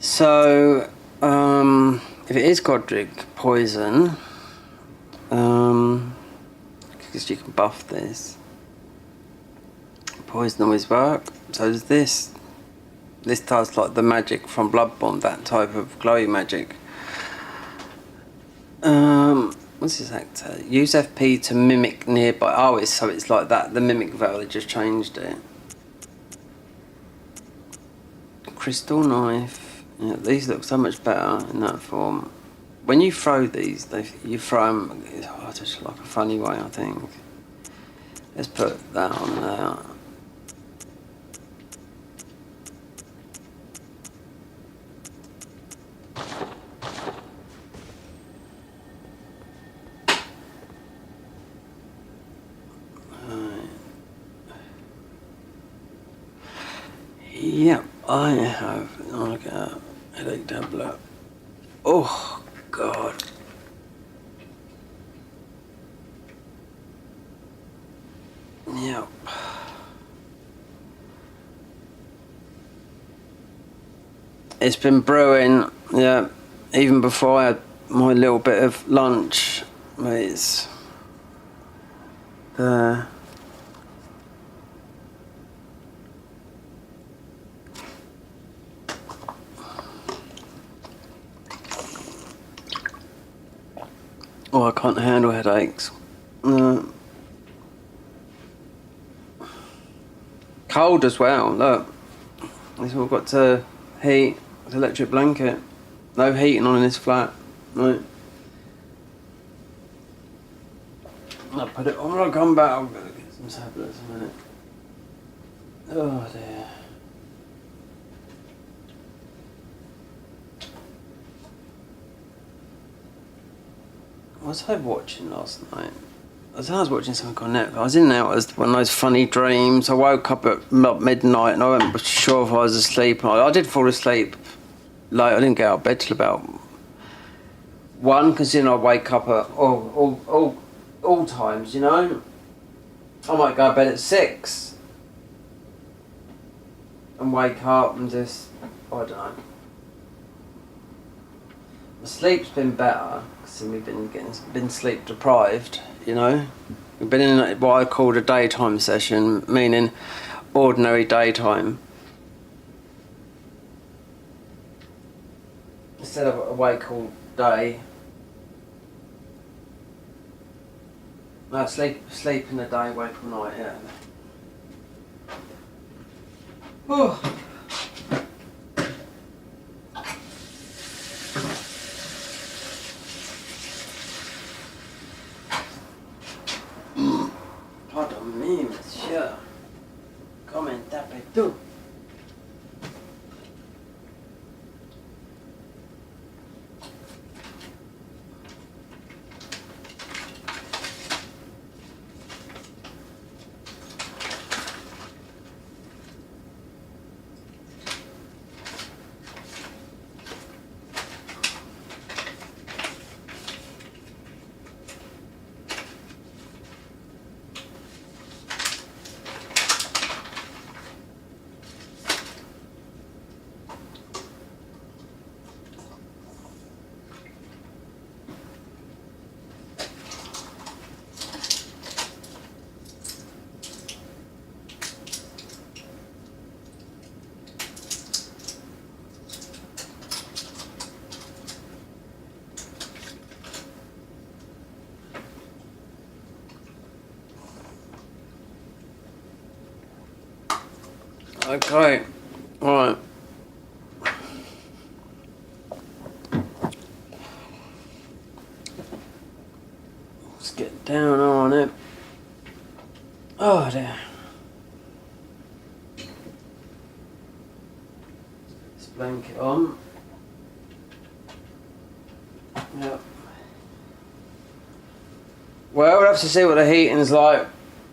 So, if it is Godric poison, because you can buff this. Poison always work. So does this. This does like the magic from Bloodborne, that type of glowy magic. What's this actor? Use FP to mimic nearby. Oh, it's like that. The mimic veil, they just changed it. Crystal knife. Yeah, these look so much better in that form. When you throw these, you throw them just like a funny way, I think. Let's put that on there. Yep, I have like a headache tablet. Oh God. Yep. It's been brewing, yeah, even before I had my little bit of lunch. It's there. Oh, I can't handle headaches. No. Cold as well, look. It's all got to heat. It's electric blanket. No heating on in this flat. Right. I'll put it on when I come back. I'm going to get some tablets in a minute. Oh dear. What was I watching last night? I was watching something on Netflix. I was in and out as one of those funny dreams. I woke up at midnight and I wasn't sure if I was asleep. I did fall asleep late. I didn't get out of bed till about 1, because I wake up at all times, you know. I might go to bed at 6 and wake up and just, I don't know. My sleep's been better because we've been sleep deprived, you know. We've been in what I call a daytime session, meaning ordinary daytime. Instead of awake all day. No, sleep in the day, wake all night, yeah. Oh. Pardon me, monsieur. Comment t'appelles-tu? Okay, right. Let's get down on it. Oh dear. This blanket on. Yep. Well, we'll have to see what the heating's like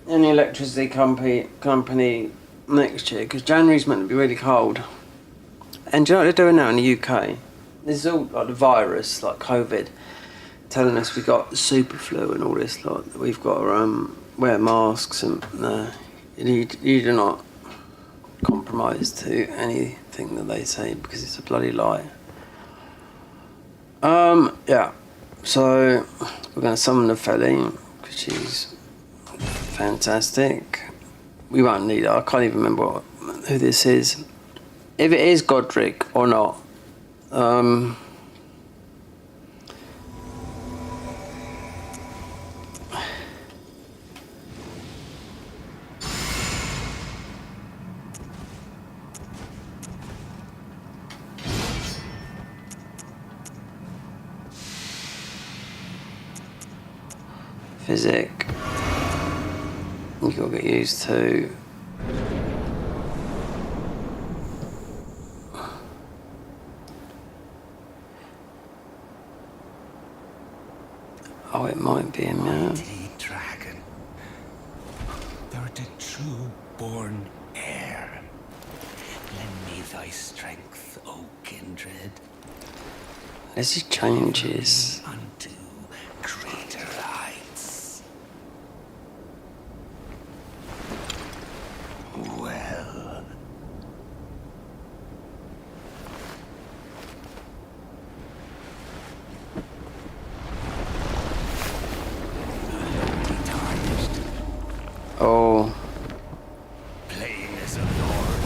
in the electricity company next year, because January's meant to be really cold. And do you know what they're doing now in the UK? This is all like the virus, like COVID, telling us we got the super flu and all this, like we've got to wear masks and you do not compromise to anything that they say because it's a bloody lie. Yeah, so we're going to summon the Felly because she's fantastic. We won't need her. I can't even remember who this is. If it is Godric or not. Physic. You gotta get used to. Oh, it might be him now.
Mighty dragon, thou'rt a true born heir. Lend me thy strength, O kindred.
As he changes.
Unto greater heights. Well.
Oh.
Plain as a lord.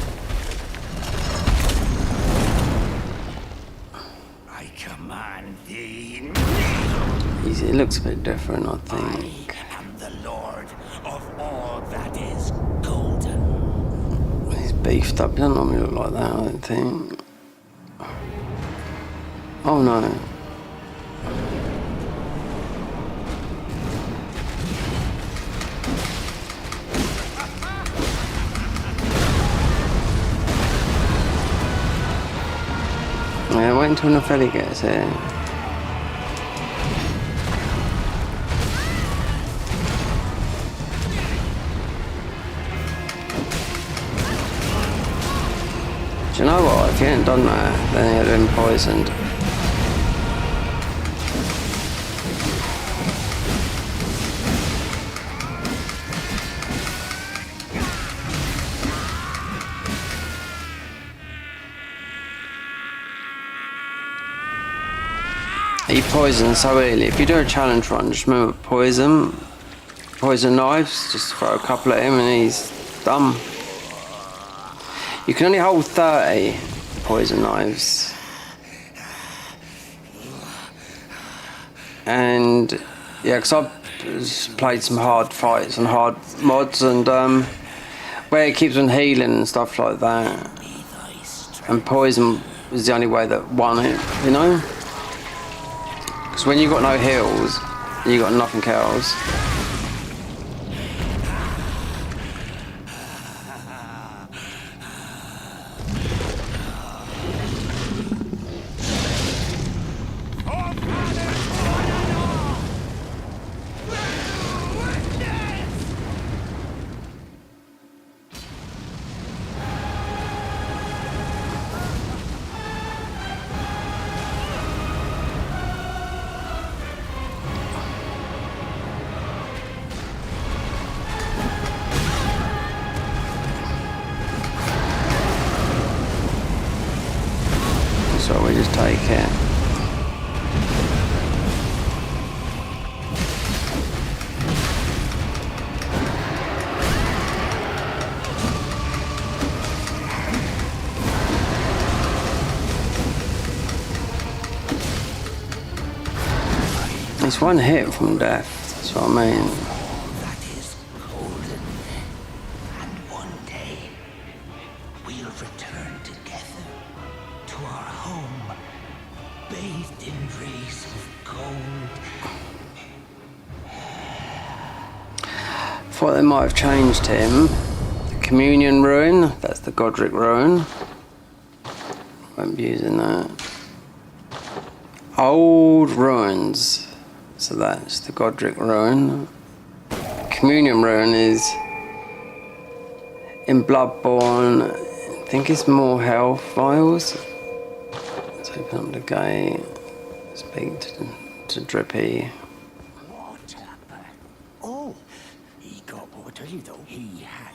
I command thee.
It looks a bit different, I think.
I am the lord of all that is golden.
He's beefed up. He doesn't normally look like that, I don't think. Oh no. Yeah, wait until Nefelli gets here. Do you know what? If he hadn't done that, then he'd have been poisoned. He poisons so early. If you do a challenge run, just remember poison knives, just throw a couple at him and he's done. You can only hold 30 poison knives. And yeah, because I've played some hard fights and hard mods, and where it keeps on healing and stuff like that. And poison was the only way that won it, you know? Because when you got no heals, you got nothing else. So we just take it. It's one hit from death, that's what I mean.
That is golden. And one day, bathed in rays of gold.
Thought they might have changed him. The Communion Ruin, that's the Godric Ruin. Won't be using that. Old Ruins, so that's the Godric Ruin. Communion Ruin is in Bloodborne. I think it's more health vials. Let's open up the gate. Speak to Drippy.
Water. Oh, he got water, though. He had.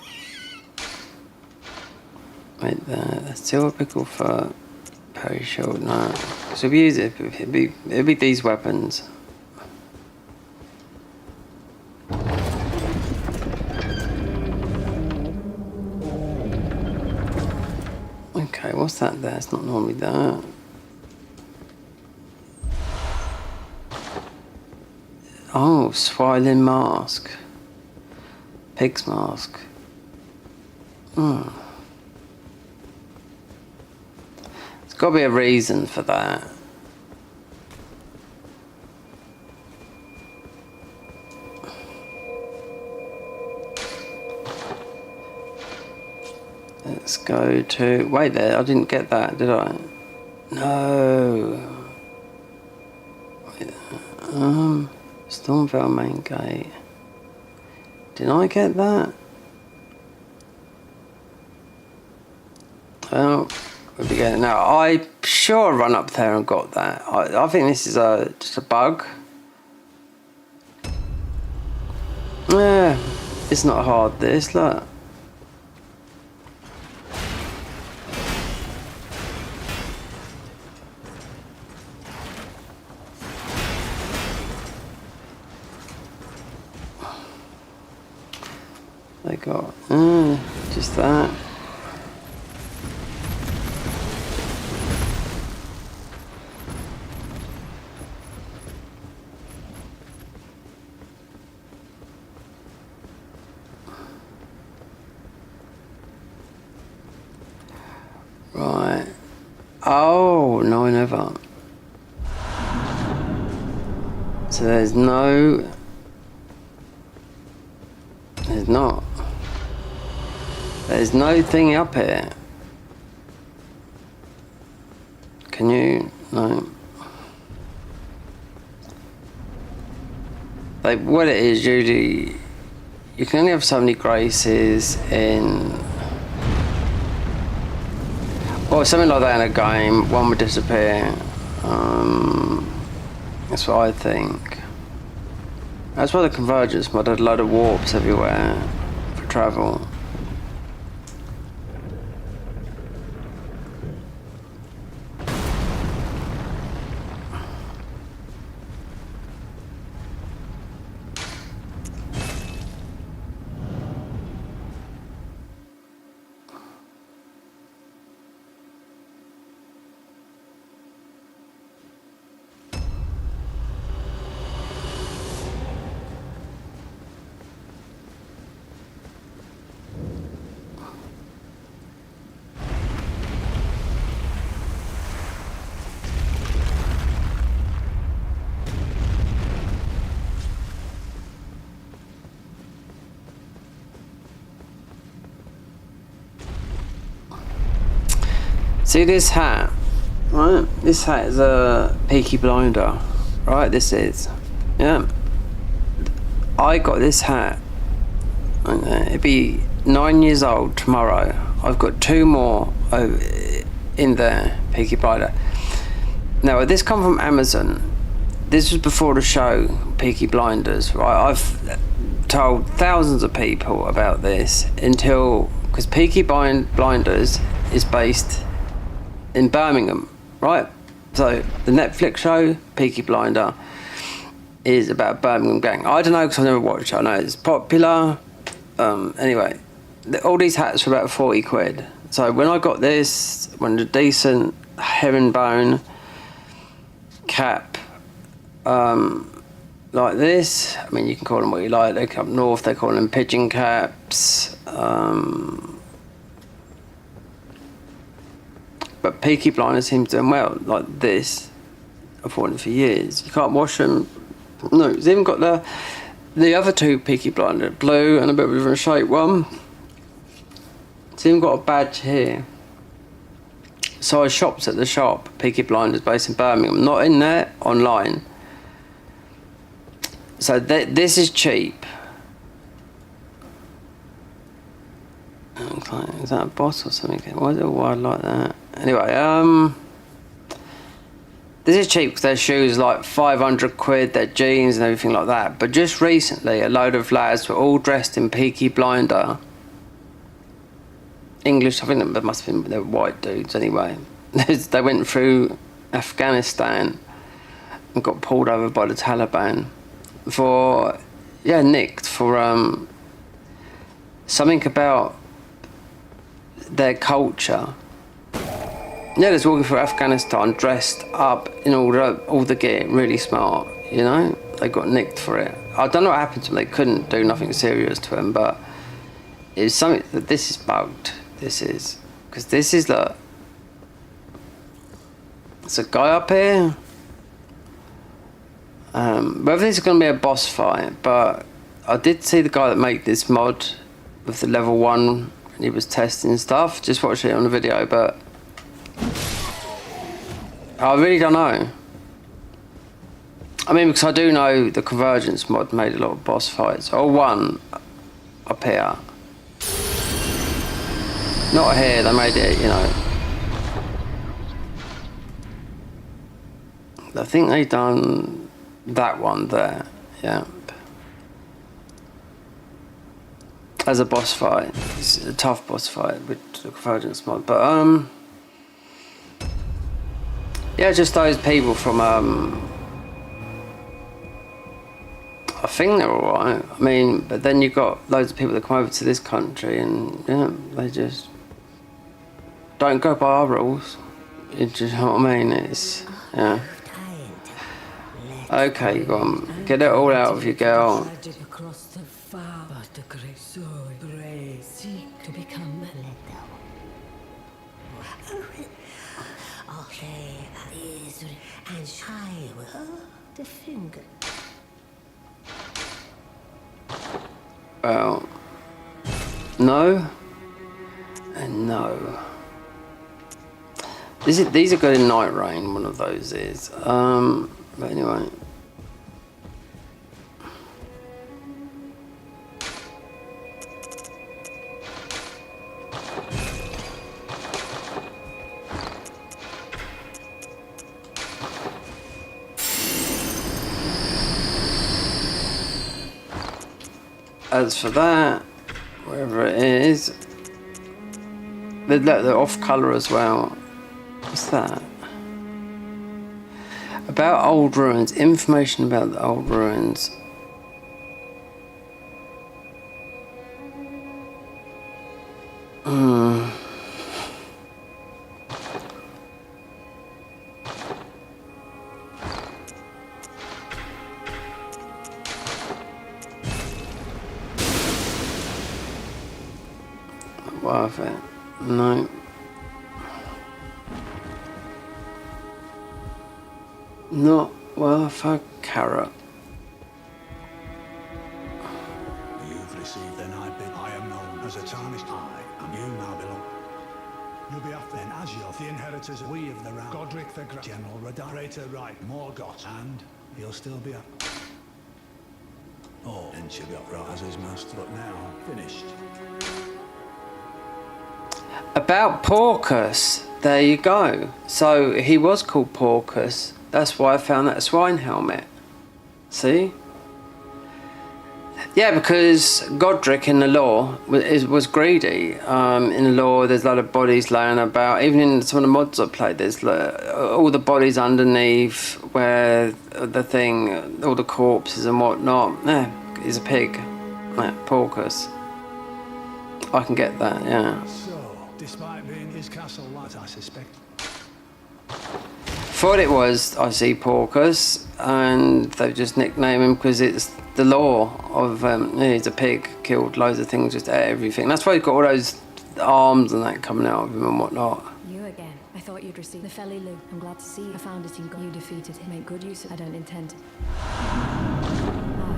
Wait there. That's still a pickle for Perry Shield. No. So if we use it, it'd be these weapons. Okay, what's that there? It's not normally that. Oh, Swiling Mask. Pig's Mask. Hmm. There's got to be a reason for that. Let's go to... Wait there, I didn't get that, did I? No. Wait, Stormvale main gate. Did I get that? Oh, we'll be getting now. I'm sure I run up there and got that. I think this is just a bug. Yeah, it's not hard. This look. They got just that. Right. Oh, no, I never. So there's no... There's not. There's no thing up here. Can you? No. Like, what it is, usually, you can only have so many graces in... Well, something like that in a game, one would disappear. That's what I think. That's why the Convergence mod had a load of warps everywhere for travel. See this hat, right? This hat is a Peaky Blinder, right? This is, yeah. I got this hat. It'd be 9 years old tomorrow. I've got 2 more in there, Peaky Blinder. Now, this come from Amazon. This was before the show, Peaky Blinders, right? I've told thousands of people about this until, because Peaky Blinders is based in Birmingham, right? So the Netflix show Peaky Blinder is about Birmingham gang. I don't know because I've never watched it. I know it's popular. Anyway, all these hats were about 40 quid. So when I got this, when a decent herringbone cap like this, I mean, you can call them what you like. They come up north, they call them pigeon caps. But Peaky Blinders seems doing well, like this. I've wanted for years. You can't wash them. No, it's even got the other two Peaky Blinders, blue and a bit of a different shape one. It's even got a badge here. So I shopped at the shop, Peaky Blinders, based in Birmingham. Not in there, online. So this is cheap. Okay, is that a boss or something? Why is it wide like that? Anyway, this is cheap because their shoes are like 500 quid, their jeans and everything like that. But just recently, a load of lads were all dressed in Peaky Blinder. English, I think that must have been, they were white dudes anyway. They went through Afghanistan and got pulled over by the Taliban for, nicked for something about their culture. Yeah, they're walking through Afghanistan dressed up in all the gear, really smart, you know? They got nicked for it. I don't know what happened to them, they couldn't do nothing serious to them, but it's something that this is bugged, this is. Because this is like, there's a guy up here. Whether this is going to be a boss fight, but I did see the guy that made this mod with the level 1, and he was testing stuff, just watched it on the video, but I really don't know. I mean, because I do know the Convergence mod made a lot of boss fights. Or one up here. Not here, they made it, you know. I think they done that one there, yeah. As a boss fight. It's a tough boss fight with the Convergence mod, but yeah, just those people from I think they're alright. I mean, but then you've got loads of people that come over to this country and they just don't go by our rules. You just know what I mean? It's okay, go on. Get it all out of you, girl.
To become and I will defend.
Well, no and no. These are good in Night Rain, one of those is. But anyway. As for that, wherever it is, they're off colour as well. What's that? About old ruins. Information about the old ruins. Worth it. No. Not worth a carrot.
You've received the night bid. I am known as a tarnished eye, and you now belong. You'll be off then, as you're the inheritors, we of the realm. Godric the General Radar, Greater Right, Morgoth, and he'll still be up. Oh, and she'll be upright as his master, but now finished.
About Porcus, there you go. So he was called Porcus. That's why I found that swine helmet. See? Yeah, because Godric in the lore was greedy. In the lore, there's a lot of bodies laying about. Even in some of the mods I played, there's all the bodies underneath where all the corpses and whatnot. Yeah, he's a pig. Yeah, Porcus. I can get that, yeah.
Despite being his castle, as I suspect.
Thought it was, I see Porcus, and they've just nicknamed him because it's the law of, he's a pig, killed loads of things, just ate everything. That's why he's got all those arms and that coming out of him and whatnot.
You again. I thought you'd you'd receive. Nefeli Lu, I'm glad to see you. I found it in God. You defeated him. Make good use of it. I don't intend to. Oh,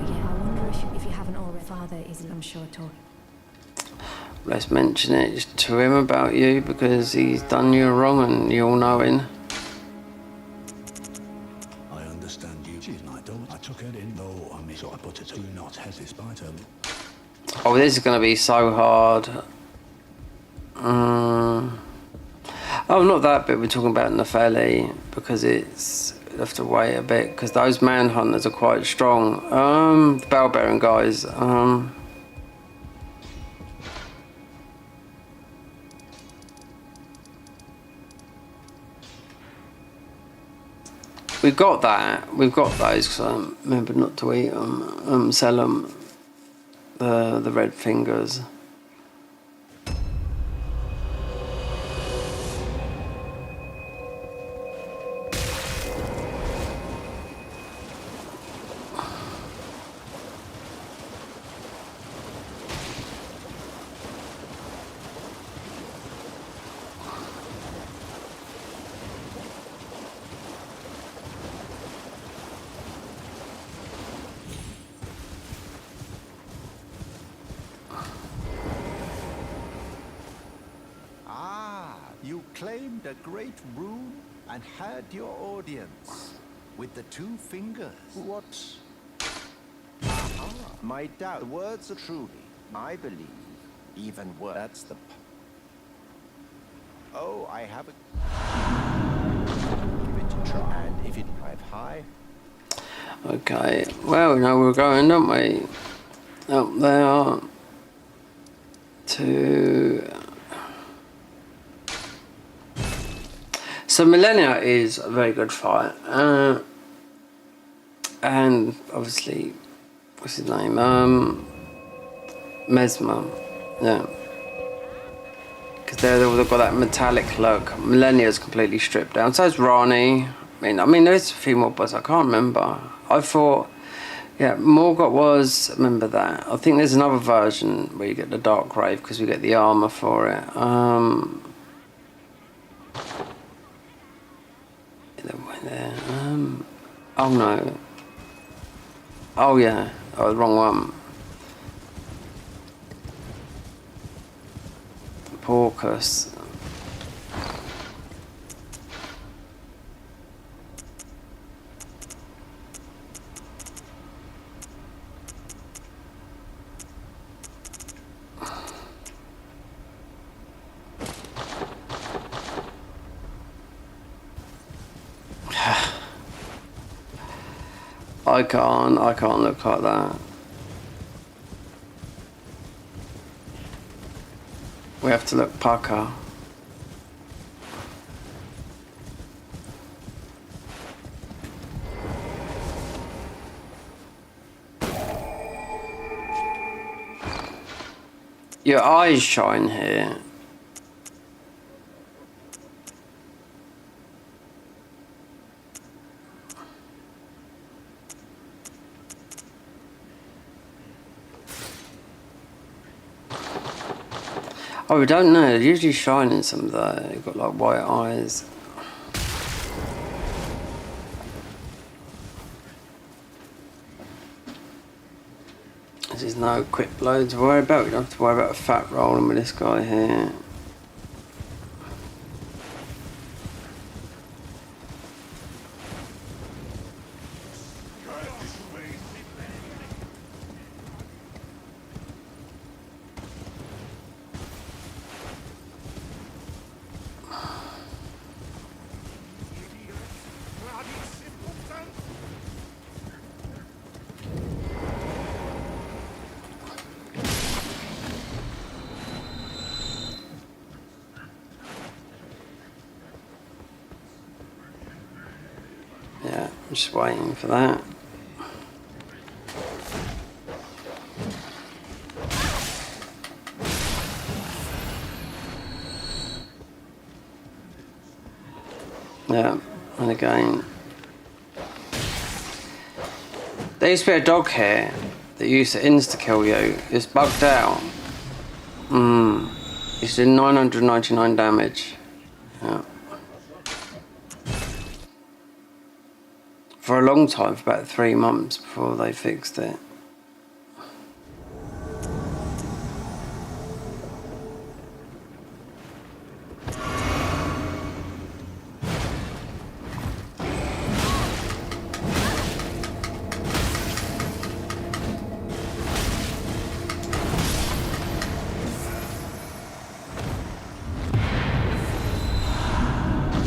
yeah, I wonder if you haven't already. Father isn't, I'm sure, talking.
Let's mention it to him about you because he's done you wrong and you all know him.
I understand you. She's my daughter. I took her in. No, I mean, so I put her to not hesitate despite her.
Oh, this is going to be so hard. Oh, not that bit we're talking about Nefeli, because it's... you have to wait a bit, because those manhunters are quite strong. The bell-bearing guys. We've got that. We've got those, because I remember not to eat them. Sell them. The red fingers.
You claimed a great rune and had your audience with the two fingers. What? My doubt. The words are truly, I believe, even worse. That's the. Oh, I have a. Give it a try, and if it drive high.
Okay. Well, we know where we're going, don't we? Up there to. So Millennia is a very good fight, and obviously, what's his name? Mesmer, yeah, because they've got that metallic look. Millennia's completely stripped down. So is Rani. I mean, there's a few more, but I can't remember. I thought, yeah, Morgott was. Remember that? I think there's another version where you get the Dark Grave because we get the armor for it. There. Oh no. Oh yeah. Oh, the wrong one. Porcus. I can't look like that. We have to look pucker. Your eyes shine here. Oh, we don't know. They're usually shining some though. You've got like white eyes. There's no quick blow to worry about. We don't have to worry about a fat rolling with this guy here. Yeah, I'm just waiting for that. Yeah, and again. There used to be a dog here that used to insta-kill you. It's bugged out. It's doing 999 damage. Yeah. for a long time, for about 3 months before they fixed it.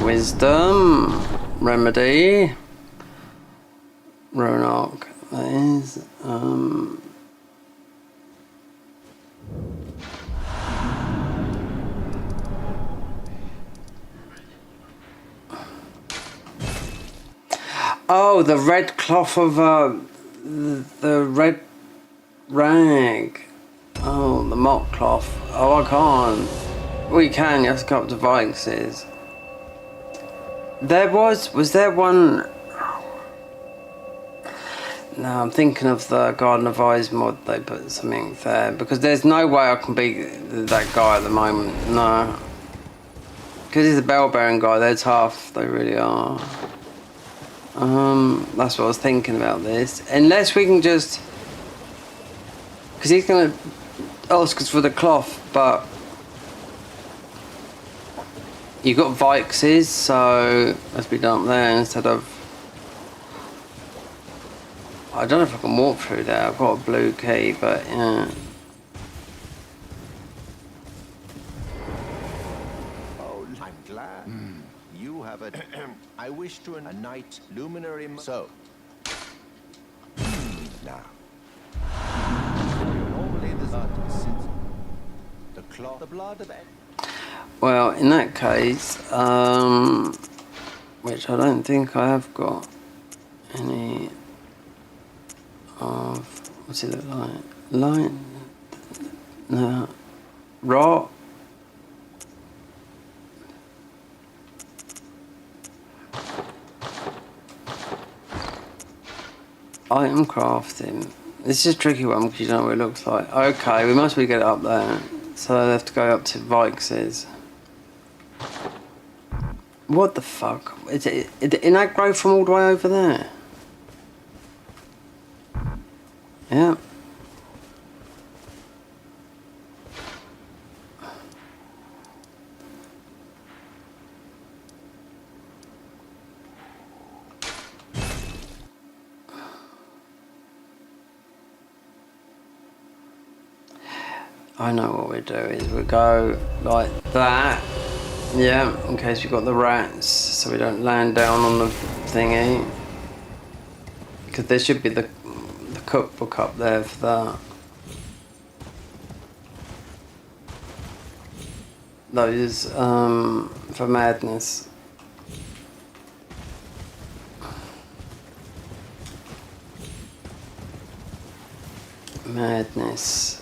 Wisdom, remedy, Roanoke, that is, oh, the red cloth of, the red rag, oh, the mock cloth, oh, I can't, well, you can, you have to go up to Vikes. Was there one? No, I'm thinking of the Garden of Eyes mod. They put something there because there's no way I can beat that guy at the moment. No, because he's a bell-bearing guy. They're tough. They really are. That's what I was thinking about this. Unless we can just, because he's gonna ask us for the cloth, but. You got Vikes, so let's be done up there instead of. I don't know if I can walk through there. I've got a blue key, but yeah.
Oh, I'm glad. You have a. I wish to a night luminary. So. Now. Normally the cloth, the blood of.
Well, in that case, which I don't think I have got any of, what's it look like? Light? No. Rot? Item crafting. This is a tricky one because you don't know what it looks like. Okay, we must be get it up there. So I have to go up to Vikes. What the fuck? Is it in that grove from all the way over there? Yeah. I know what we do is we go like that. Yeah, in case we've got the rats, so we don't land down on the thingy. Because there should be the cookbook up there for that. Those, for madness. Madness.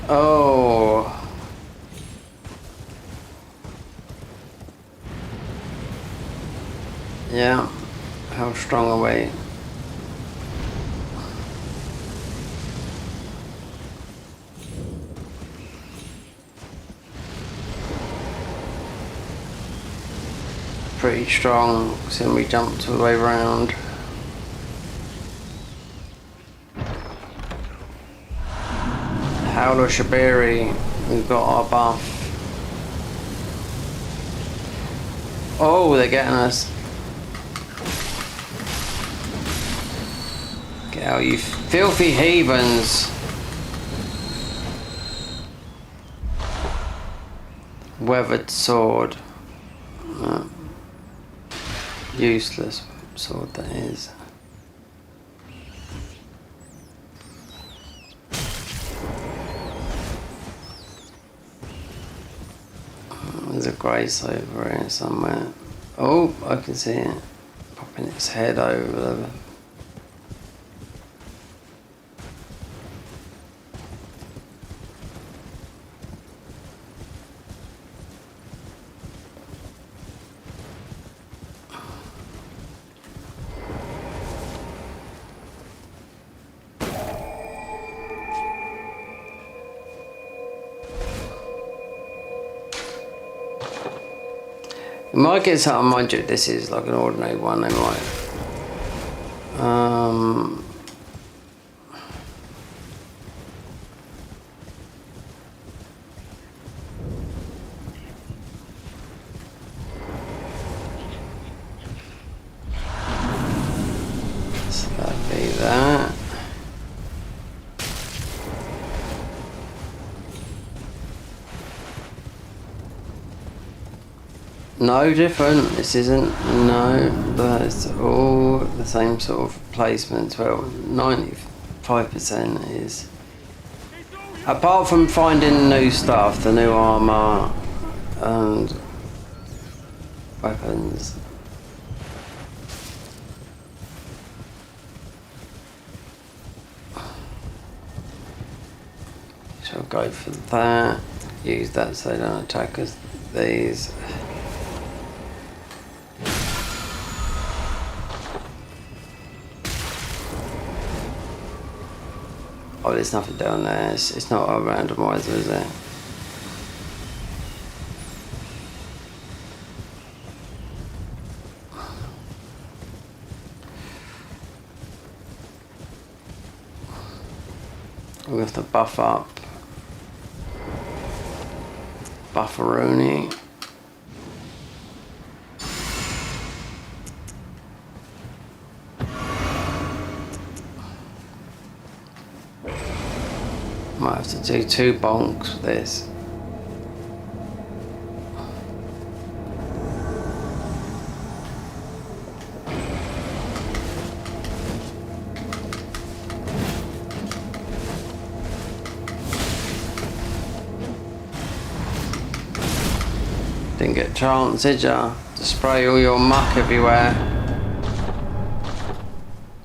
Oh. Yeah. How strong are we? Pretty strong, so we jumped all the way around. Howler Shabiri, we've got our buff. Oh, they're getting us. Get out, you filthy heathens. Weathered sword. Useless sword that is. There's a grace over here somewhere. Oh, I can see it. Popping its head over the... You might get something, mind you, this is like an ordinary one, they might. So that'd be that. No different, this isn't, no, but it's all the same sort of placements. Well, 95% is, apart from finding new stuff, the new armour and weapons. So I'll go for that, use that so they don't attack us. These. Oh, there's nothing down there. It's not a randomizer, is it? We have to buff up. Bufferoni. Might have to do 2 bonks with this. Didn't get a chance, did ya? To spray all your muck everywhere.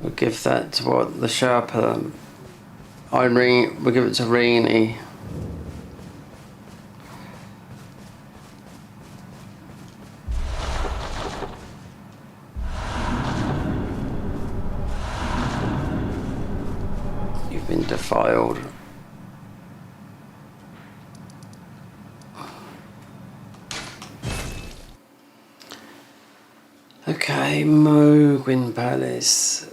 We'll give that to what the Sherpa. We'll give it to Rini. You've been defiled. Okay, Mogwin Palace.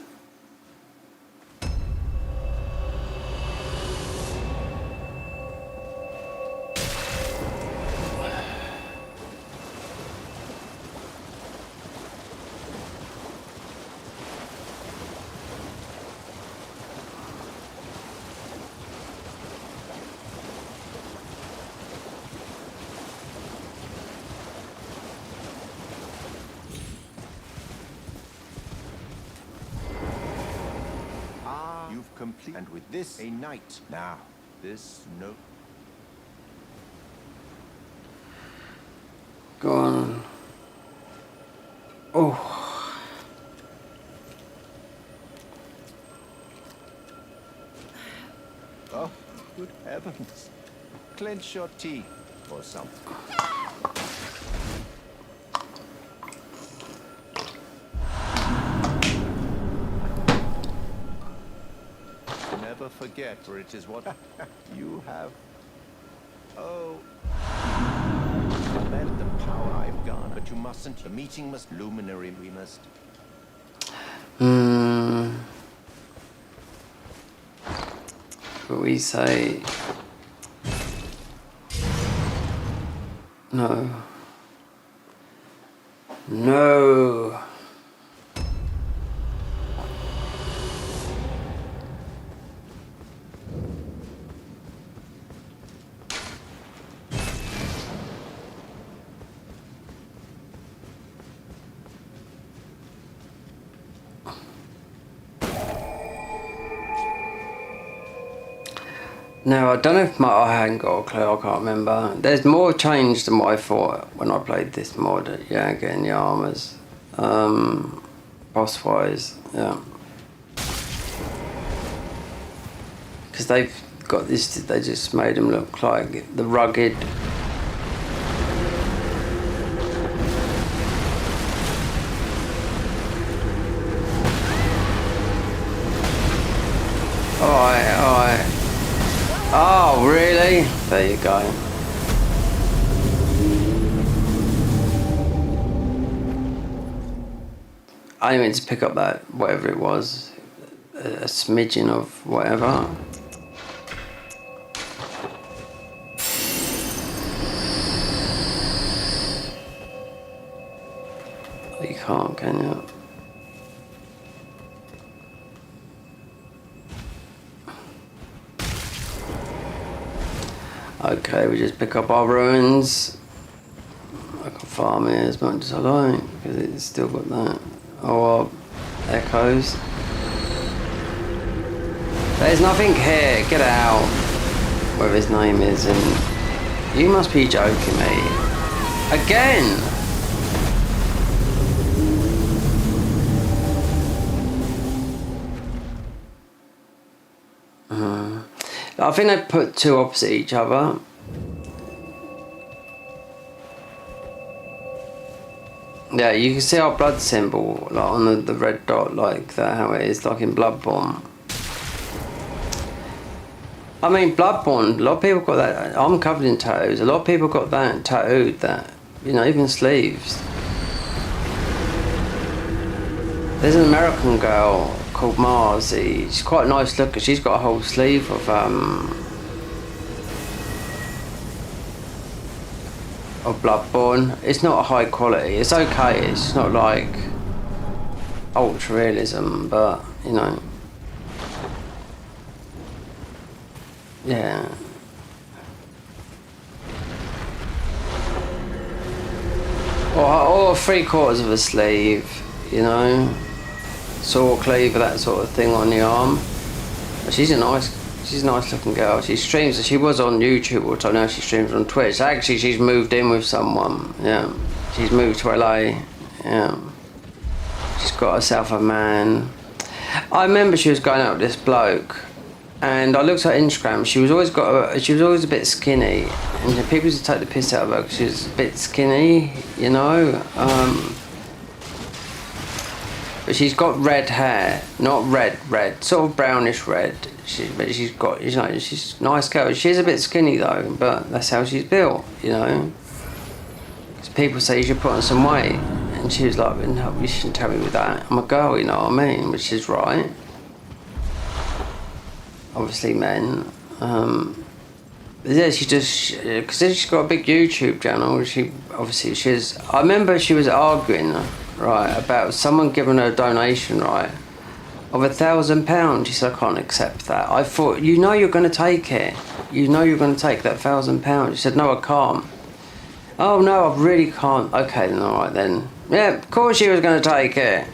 Complete, and with this a knight. Now, this no.
Go on. Oh.
Oh, good heavens! Clench your teeth or something. Never forget, for it is what you have. Oh, lament the power I've got, but you mustn't. The meeting must luminary. We must.
But we say no. No. No, I don't know if I hadn't got a clue, I can't remember. There's more change than what I thought when I played this mod. Yeah, getting the armours. Boss wise, yeah. Because they've got this, they just made them look like the rugged. Alright. Oh, really? There you go. I only went to pick up that, whatever it was, a smidgen of whatever. You can't, can you? Okay, we just pick up our ruins. I can farm it as much as I like, because it's still got that. Oh, echoes. There's nothing here, get out. Whatever his name is, and you must be joking me. Again! I think they put two opposite each other. Yeah, you can see our blood symbol like on the red dot, like that, how it is, like in Bloodborne. I mean, Bloodborne, a lot of people got that. I'm covered in tattoos. A lot of people got that tattooed, that, you know, even sleeves. There's an American girl called Marzi. She's quite nice looking. She's got a whole sleeve of Bloodborne. It's not high quality. It's okay. It's not like ultra realism, but you know, yeah. Or 3/4 of a sleeve, you know. Saw cleaver, that sort of thing on the arm. She's a nice looking girl. She streams, she was on YouTube, or I know she streams on Twitch. Actually, she's moved in with someone, yeah. She's moved to LA, yeah. She's got herself a man. I remember she was going out with this bloke, and I looked at her Instagram. She was always a bit skinny, and people used to take the piss out of her because she was a bit skinny, you know. But she's got red hair, not red, sort of brownish red. But she's got, you know, she's a nice girl. She's a bit skinny though, but that's how she's built, you know. Because people say you should put on some weight, and she was like, no, you shouldn't tell me with that. I'm a girl, you know what I mean? Which is right. Obviously, men. But yeah, she just, because she's got a big YouTube channel. I remember she was arguing, right, about someone giving her a donation, right, of £1,000. She said, I can't accept that. I thought, you know you're going to take it. You know you're going to take that £1,000. She said, no, I can't. Oh, no, I really can't. Okay, then, all right, then. Yeah, of course she was going to take it.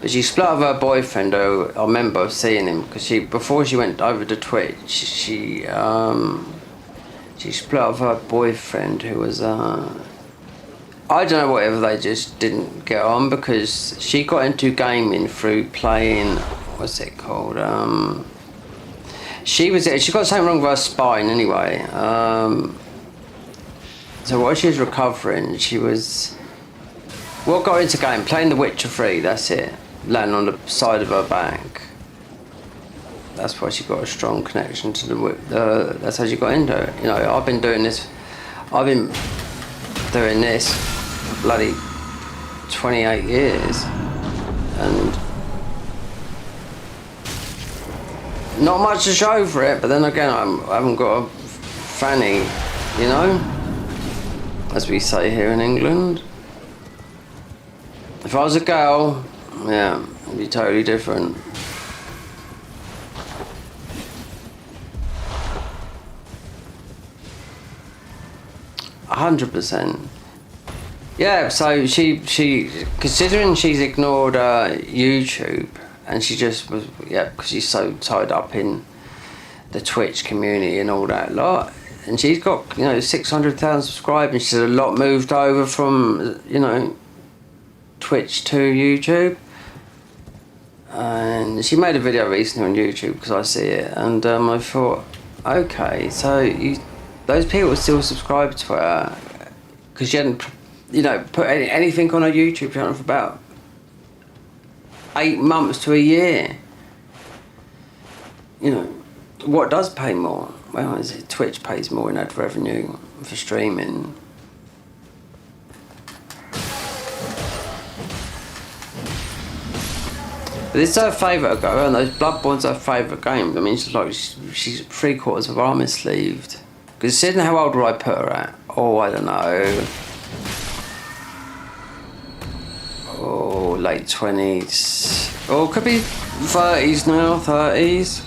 But she split up with her boyfriend, who I remember seeing him, because before she went over to Twitch, she split up with her boyfriend, who was, I don't know, whatever, they just didn't get on, because she got into gaming through playing, what's it called, she got something wrong with her spine anyway, so while she was recovering, got into game, playing The Witcher 3, that's it, landing on the side of her back. That's why she got a strong connection to that's how she got into it. You know, I've been doing this bloody 28 years, and not much to show for it, but then again, I haven't got a fanny, you know, as we say here in England. If I was a girl, yeah, it'd be totally different. %100%. Yeah, so she considering she's ignored YouTube, and she just was, yeah, because she's so tied up in the Twitch community and all that lot, and she's got, you know, 600,000 subscribers. She said a lot moved over from, you know, Twitch to YouTube, and she made a video recently on YouTube because I see it, and I thought, okay, so those people still subscribe to her because she hadn't, you know, put anything on her YouTube channel for about 8 months to a year. You know, what does pay more? Well, is it Twitch pays more in ad revenue for streaming. But this is her favourite game, and those Bloodborne's her favourite game. I mean, she's 3/4 of her arm is sleeved. Considering how old would I put her at? Oh, I don't know. Oh, late 20s. Oh, could be 30s now, 30s.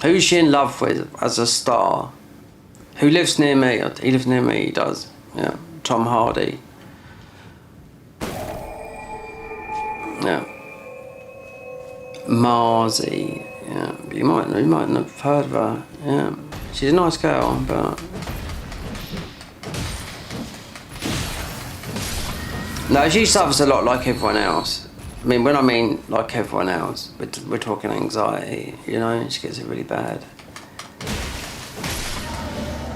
Who's she in love with as a star? Who lives near me? He lives near me, he does. Yeah, Tom Hardy. Yeah. Marzi. Yeah, you might have heard of her. Yeah, she's a nice girl, but no, she suffers a lot like everyone else. I mean, when I mean like everyone else, we're talking anxiety. You know, she gets it really bad.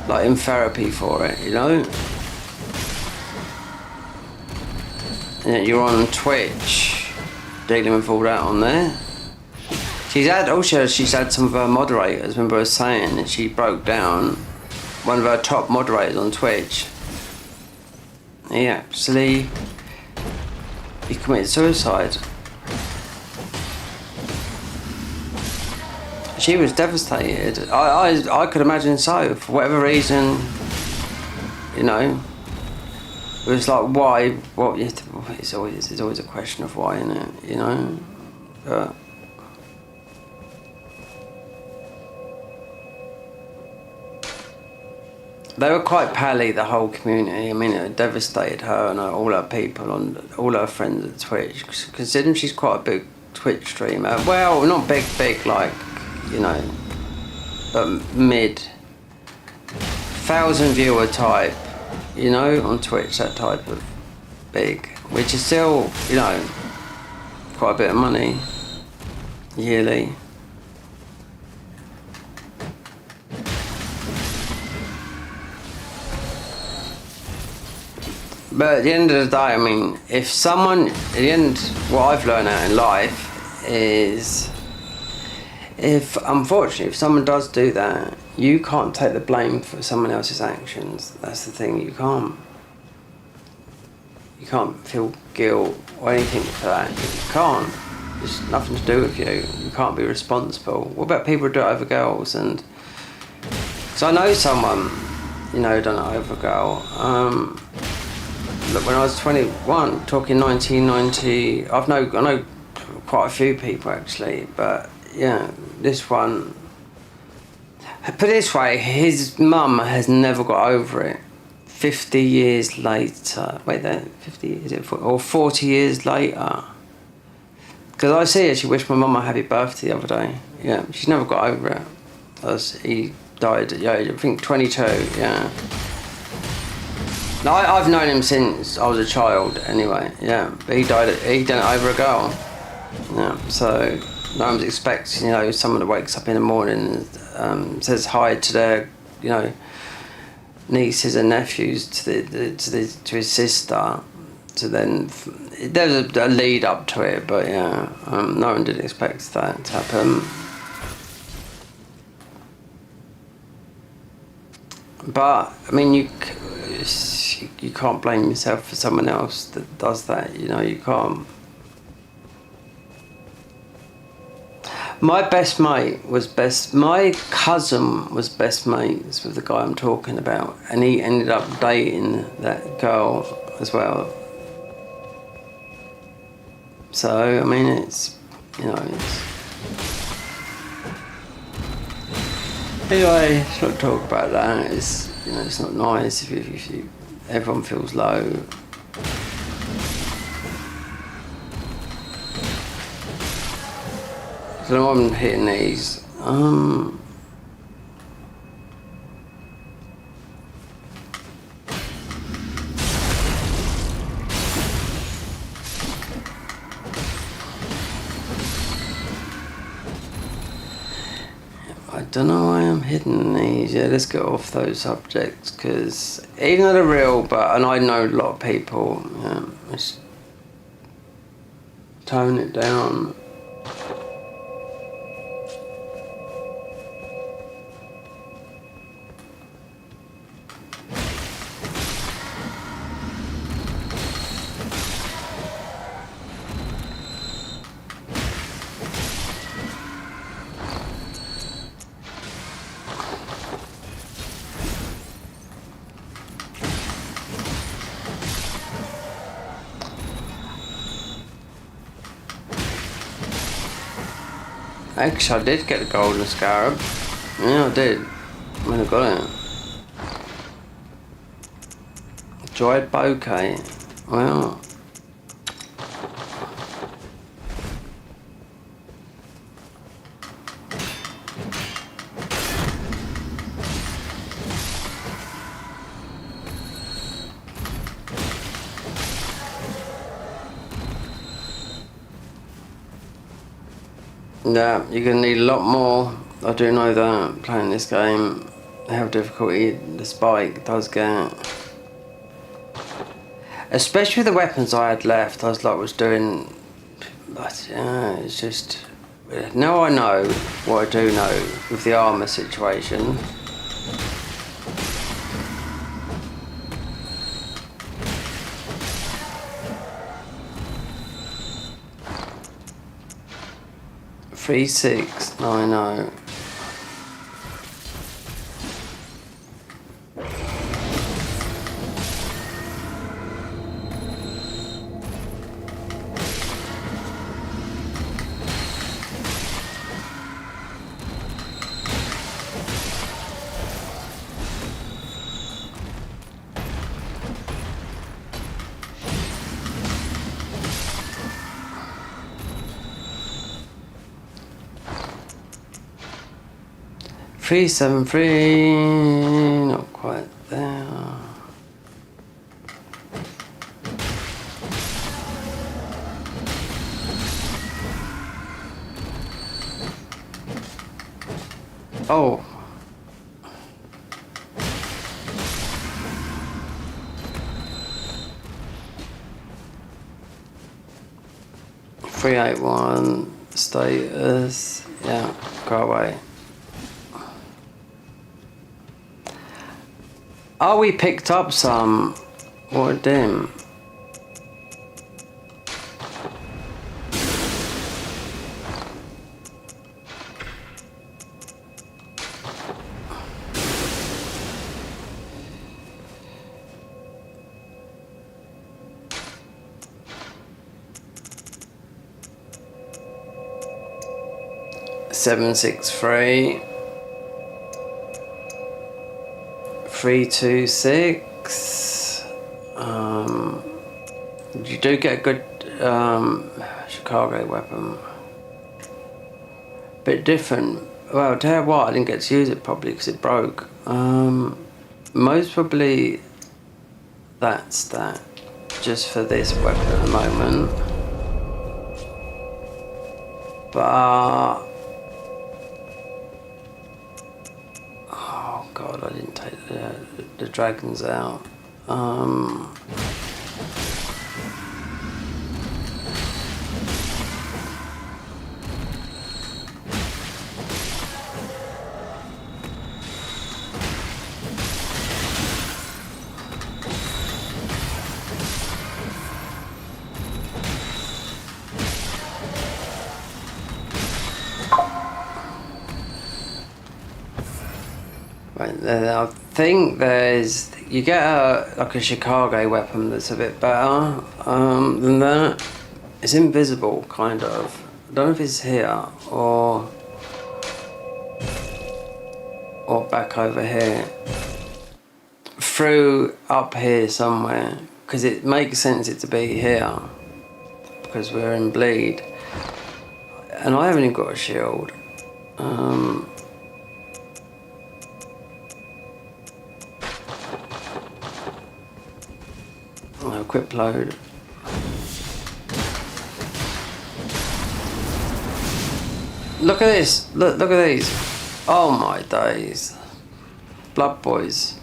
Like in therapy for it, you know. And yet you're on Twitch, dealing with all that on there. She's had some of her moderators, remember I was saying that she broke down one of her top moderators on Twitch. He committed suicide. She was devastated. I could imagine so, for whatever reason, you know. It was like, why? What? It's always a question of why, isn't it? You know. But they were quite pally, the whole community. I mean, it devastated her and all her people, all her friends at Twitch. Considering she's quite a big Twitch streamer. Well, not big, like, you know, but mid. 1,000 viewer type, you know, on Twitch, that type of big. Which is still, you know, quite a bit of money yearly. But at the end of the day, I mean, if someone, at the end, what I've learned out in life is, unfortunately, if someone does do that, you can't take the blame for someone else's actions. That's the thing, you can't. You can't feel guilt or anything for that. You can't. It's nothing to do with you. You can't be responsible. What about people who do it over girls? And so I know someone, you know, done it over a girl. Look, when I was 21, talking 1990, I know quite a few people actually, but yeah, this one. Put it this way, his mum has never got over it. 50 years later, wait there, 50 is it, or 40 years later. Because I see her, she wished my mum a happy birthday the other day. Yeah, she's never got over it. He died at the age, I think 22, yeah. No, I've known him since I was a child, anyway. Yeah, but he done it over a girl. Yeah, so no one's expecting, you know, someone that wakes up in the morning and says hi to their, you know, nieces and nephews to his sister. So then there's a lead up to it, but yeah, no one did expect that to happen. But I mean, you can't blame yourself for someone else that does that, you know, you can't. My cousin was best mates with the guy I'm talking about, and he ended up dating that girl as well. So, I mean, it's, you know, it's... Anyway, let's not talk about that. It's, you know, it's not nice if everyone feels low. So I'm hitting these. I don't know why I'm hitting these. Yeah, let's get off those subjects, because even though they're real, and I know a lot of people, yeah, let's tone it down. Actually, I did get the golden scarab. Yeah, I did. When I got it. Dried bouquet. Well. Yeah, you're going to need a lot more. I do know that, playing this game, how difficulty the spike does get. Especially with the weapons I had left, I was doing... But, yeah, it's just... Now I know what I do know with the armour situation. Three 690. Three 7-3, not quite there. Oh. Three 8-1 status. Yeah, go away. Oh, we picked up some. What a dim. Seven 6-3. 326. You do get a good Chicago weapon. Bit different. Well, I'll tell you what, I didn't get to use it probably because it broke. Most probably that's that. Just for this weapon at the moment. But oh god, I didn't take the dragons out. Right, I think you get like a Chicago weapon that's a bit better than that. It's invisible, kind of. I don't know if it's here or back over here. Through up here somewhere, because it makes sense it to be here because we're in bleed, and I haven't even got a shield. Quick load. Look at this. Look at these. Oh my days. Blood boys.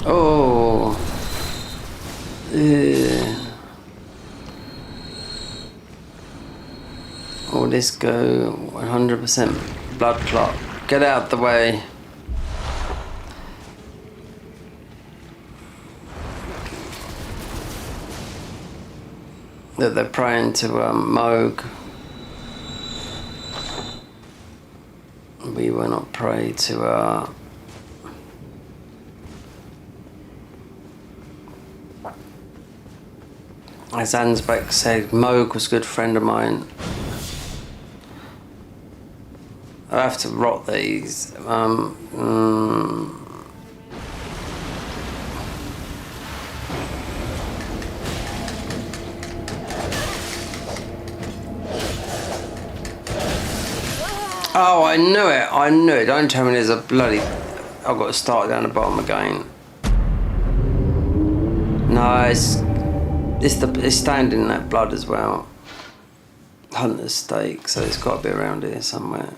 Oh. Yeah. All this go 100% blood clot. Get out the way. That they're praying to Moog. We will not pray to as Ansbeck said, Moog was a good friend of mine. I have to rot these. Oh, I knew it. I knew it. Don't tell me there's a bloody... I've got to start down the bottom again. No, it's standing in that blood as well. Hunter's stake, so it's got to be around here somewhere.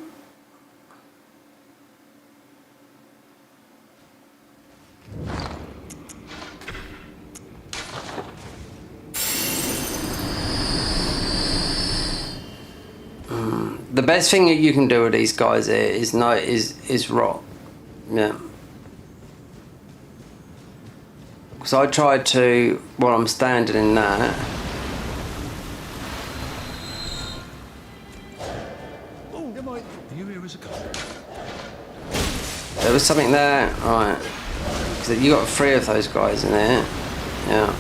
The best thing that you can do with these guys here is rot. Yeah. Because I tried to, while I'm standing in that. There was something there, right? Because you got 3 of those guys in there. Yeah.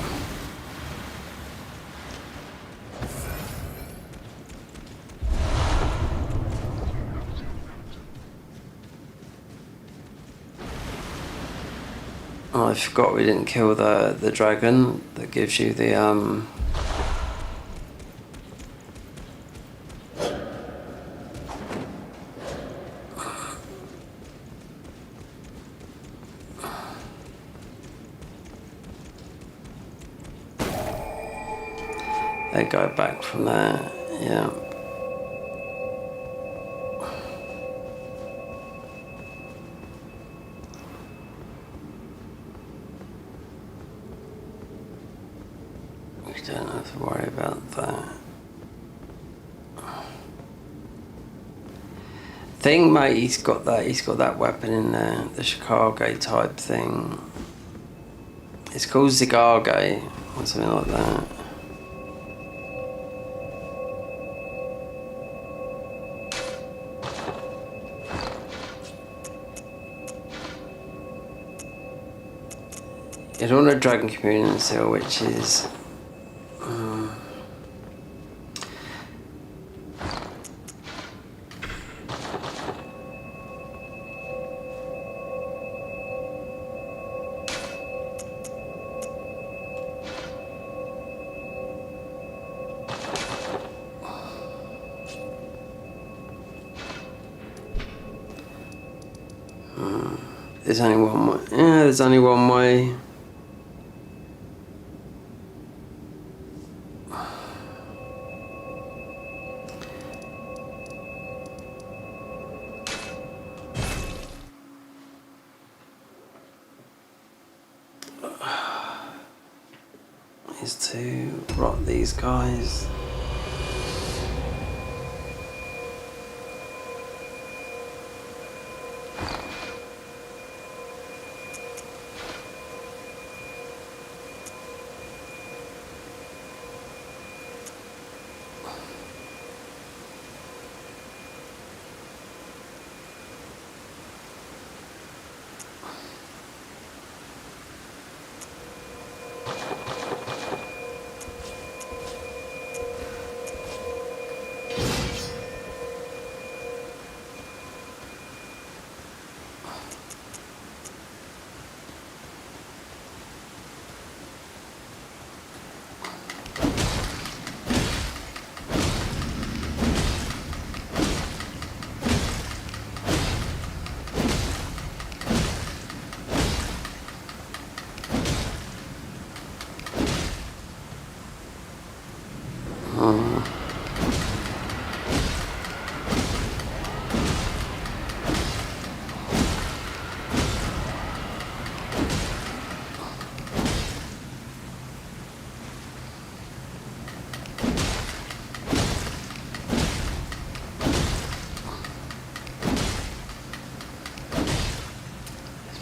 Oh, I forgot we didn't kill the dragon that gives you the they go back from there, yeah. Don't have to worry about that. Thing, mate, he's got that weapon in there, the Chicago type thing. It's called Zigage or something like that. It's on a dragon communion seal, which is there's only one way. Yeah, there's only one way. Is to rot these guys.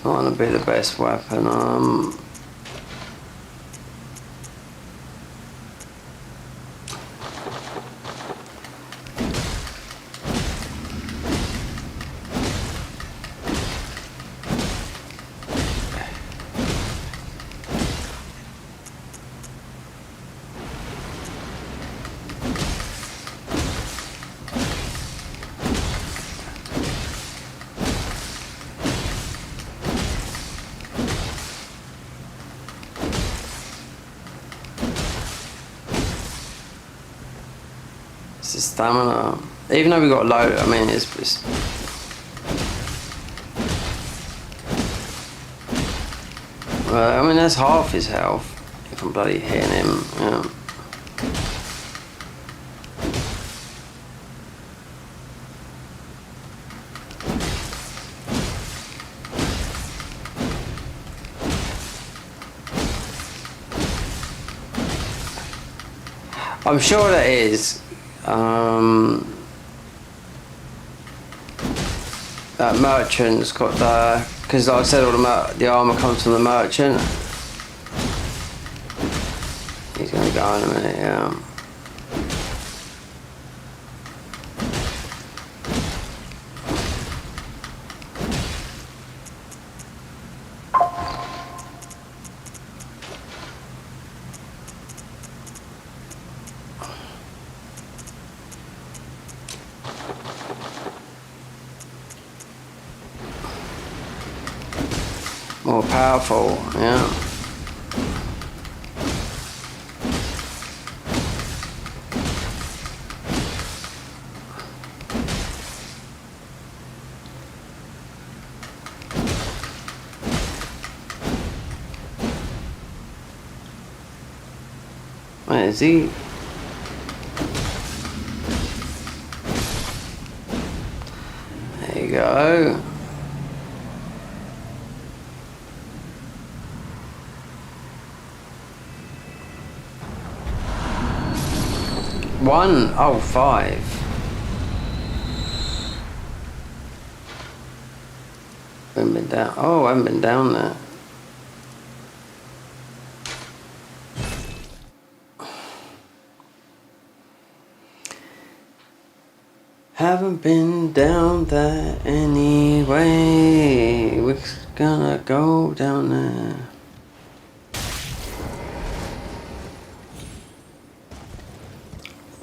Not gonna be the best weapon. stamina. Even though we got low, I mean, it's I mean, that's half his health if I'm bloody hitting him. Yeah. I'm sure that is. That merchant's got the, because like I said, all the armour comes from the merchant. He's going to go in a minute, yeah. More powerful, yeah. Where is he? There you go. One, oh, 5. Haven't been down. Oh, I haven't been down there. Haven't been down there anyway. We're gonna go down there.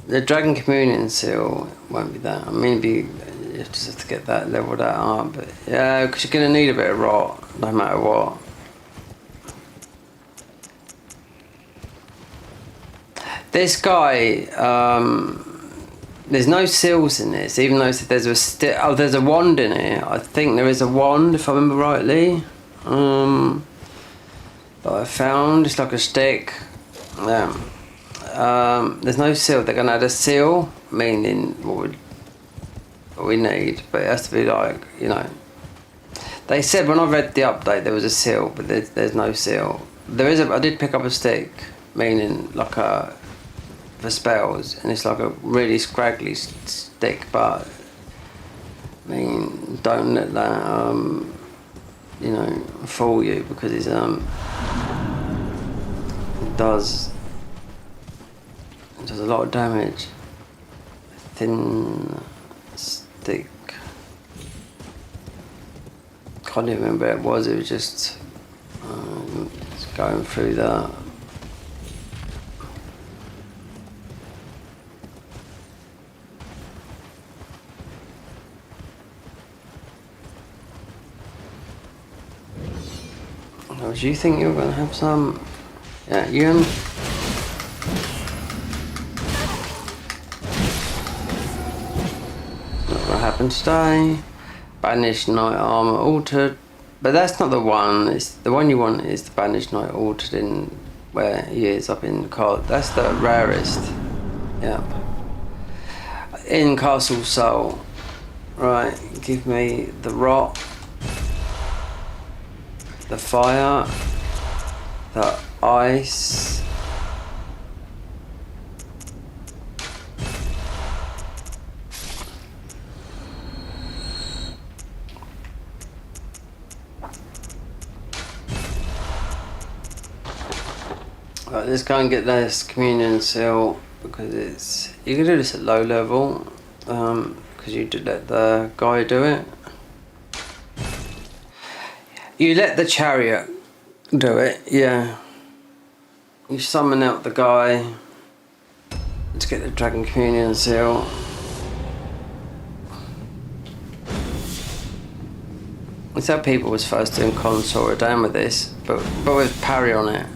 The Dragon Communion seal won't be that. I mean, you just have to get that leveled up. But yeah, because you're going to need a bit of rot, no matter what. This guy, there's no seals in this, even though there's a there's a wand in it. I think there is a wand, if I remember rightly. That I found. It's like a stick. Yeah. There's no seal. They're gonna add a seal, meaning what we need, but it has to be like, you know. They said when I read the update there was a seal, but there's no seal. There is I did pick up a stick, meaning like for spells, and it's like a really scraggly stick, but I mean, don't let that you know, fool you, because it's it does a lot of damage. Thin stick. Can't even remember what it was. It was just going through that. Oh, do you think you're going to have some? Yeah, Ian. Happen today. Banished Knight armor altered, but that's not the one. It's the one you want is the Banished Knight altered in where he is up in the card. That's the rarest. Yeah. In Castle Soul. Right. Give me the rot, the fire, the ice. Right, let's go and get this communion seal, because it's, you can do this at low level, because you did let the guy do it. You let the chariot do it, yeah. You summon out the guy to get the Dragon Communion seal. It's how people was first doing console or down with this, but with parry on it.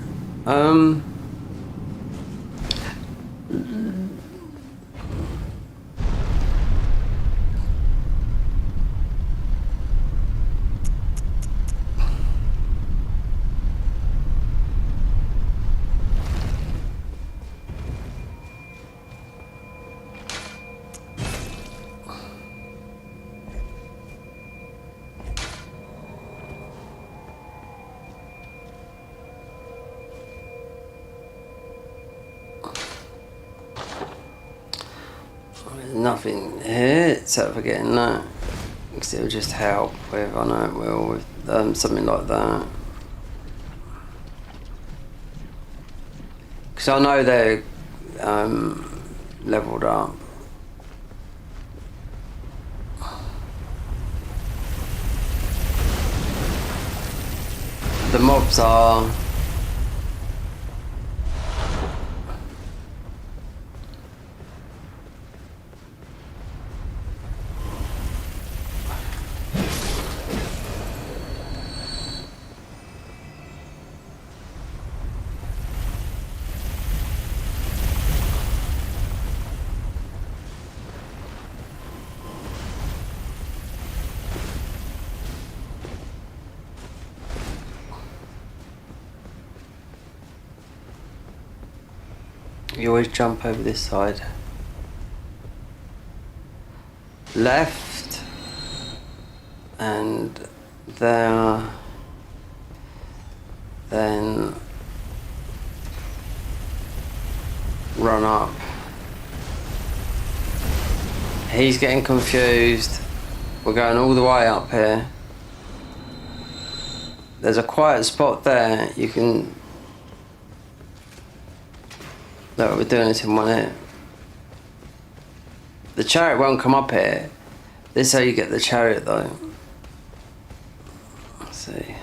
nothing here except for getting that. Because it will just help with, I know it will, with something like that. Because I know they're leveled up. The mobs are... You always jump over this side. Left. And there. Then run up. He's getting confused. We're going all the way up here. There's a quiet spot there. You can... No, we're doing it in one hit. The chariot won't come up here. This is how you get the chariot though. Let's see.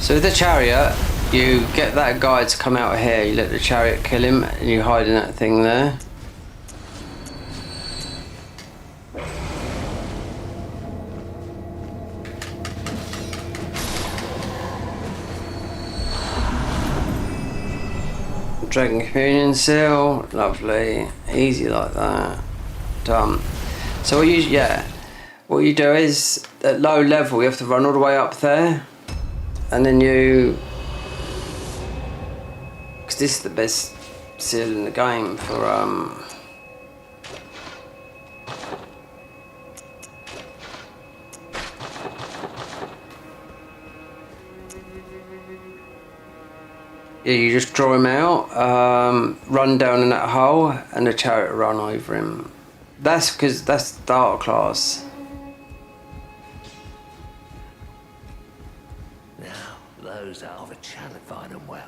So with the chariot, you get that guy to come out here, you let the chariot kill him, and you hide in that thing there. Dragon Communion Seal, lovely, easy like that, done. So what you do is, at low level you have to run all the way up there, and then you, because this is the best seal in the game for yeah, you just draw him out, run down in that hole, and the chariot will run over him. That's because that's Dark class.
Now, those are of a challenge, find them well.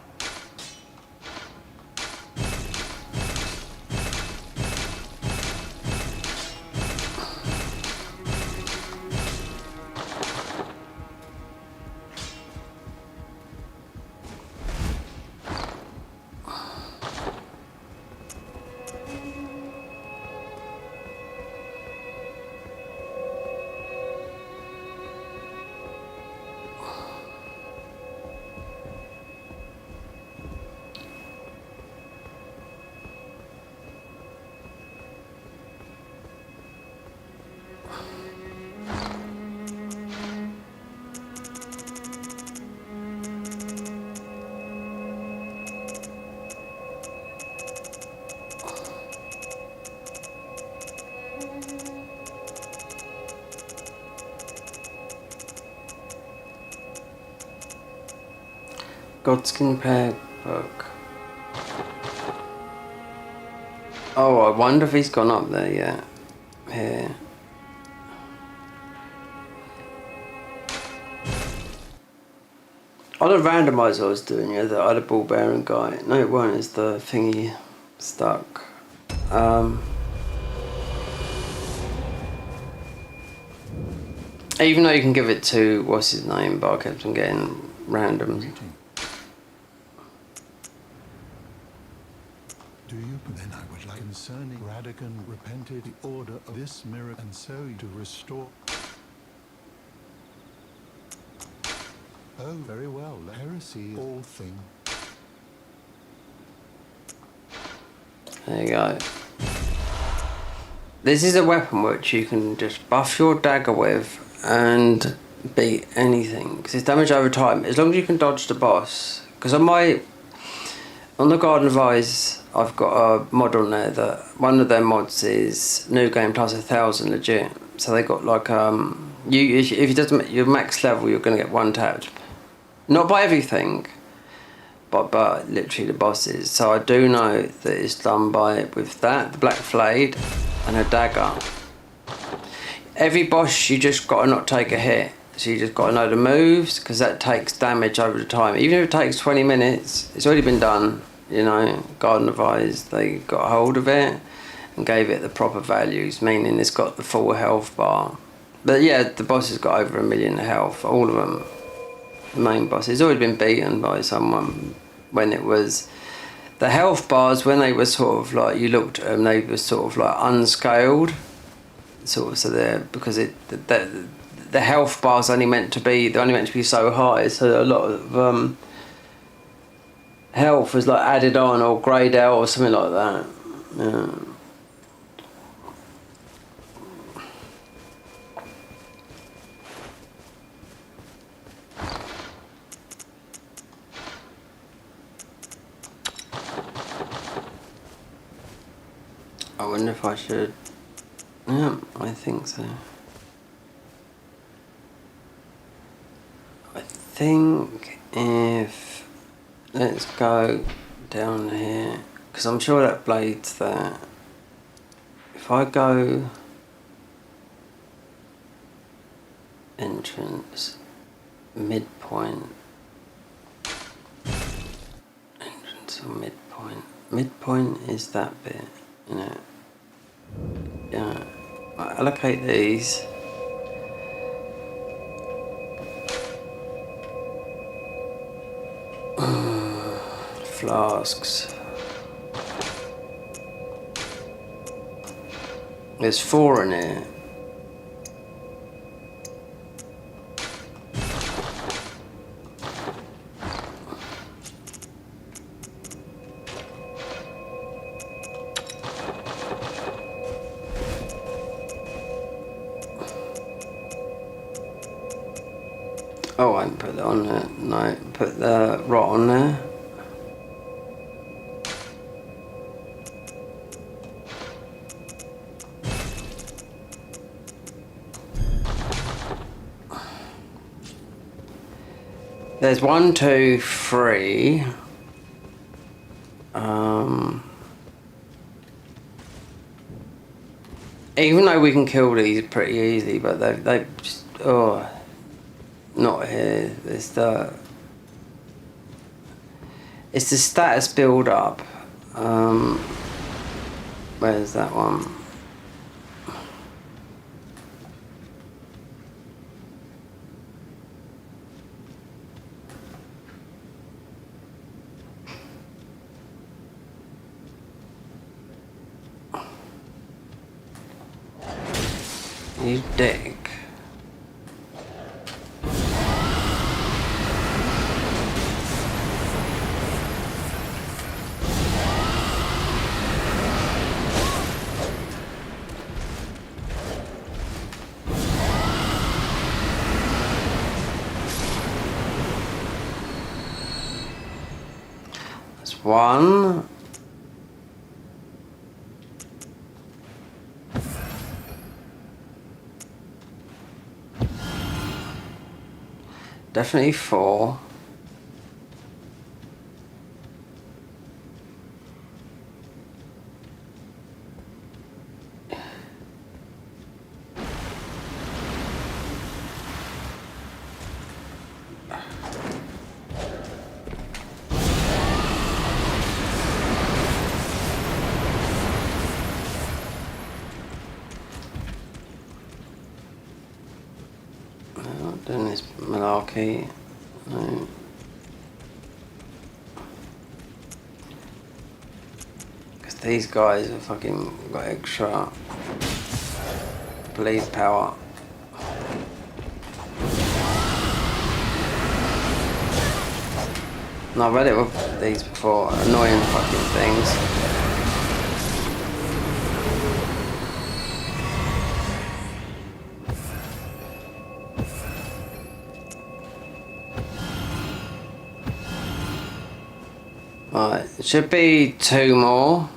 Godskin Peg book. Oh, I wonder if he's gone up there yet. Here. On a randomizer I was doing, yeah, the other ball bearing guy. No, it weren't, it's the thingy stuck. Even though you can give it to, what's his name, but I kept on getting random.
Do you? Then I would like concerning Radigan repented the order of this mirror and so to restore. Oh, very well. Heresy, all thing.
There you go. This is a weapon which you can just buff your dagger with and beat anything, because it's damage over time as long as you can dodge the boss. Because on the Garden of Eyes I've got a mod on there that one of their mods is new game plus 1,000 legit, so they got like if you doesn't your max level you're going to get one tapped, not by everything, but literally the bosses. So I do know that it's done with that, the black flayed, and a dagger. Every boss you just got to not take a hit. So you just got to know the moves, because that takes damage over the time. Even if it takes 20 minutes, it's already been done. You know, Garden of Eyes, they got a hold of it and gave it the proper values, meaning it's got the full health bar. But yeah, the boss has got over 1 million health, all of them. The main boss, he's already been beaten by someone when it was... The health bars, when they were sort of like, you looked at them, they were sort of like unscaled. Sort of, so they're, because the health bars only meant to be so high, so a lot of health was like added on or greyed out or something like that. Yeah. I wonder if I should... Yeah, I think so. I think if... Let's go down here, because I'm sure that blade's there. If I go... Entrance, midpoint. Entrance or midpoint. Midpoint is that bit, you know. Yeah. Right, allocate these. Flasks. There's 4 in here. Oh, I didn't put that on there. No, put the rot on there. There's 1, 2, 3. Even though we can kill these pretty easy, but they just, oh, not here. It's the status build up. Where's that one? You dick. That's 1. Definitely 4. Doing this malarkey. No. Because these guys have fucking got extra bleed power. No, I've read it with these before. Annoying fucking things. Right, it should be 2 more.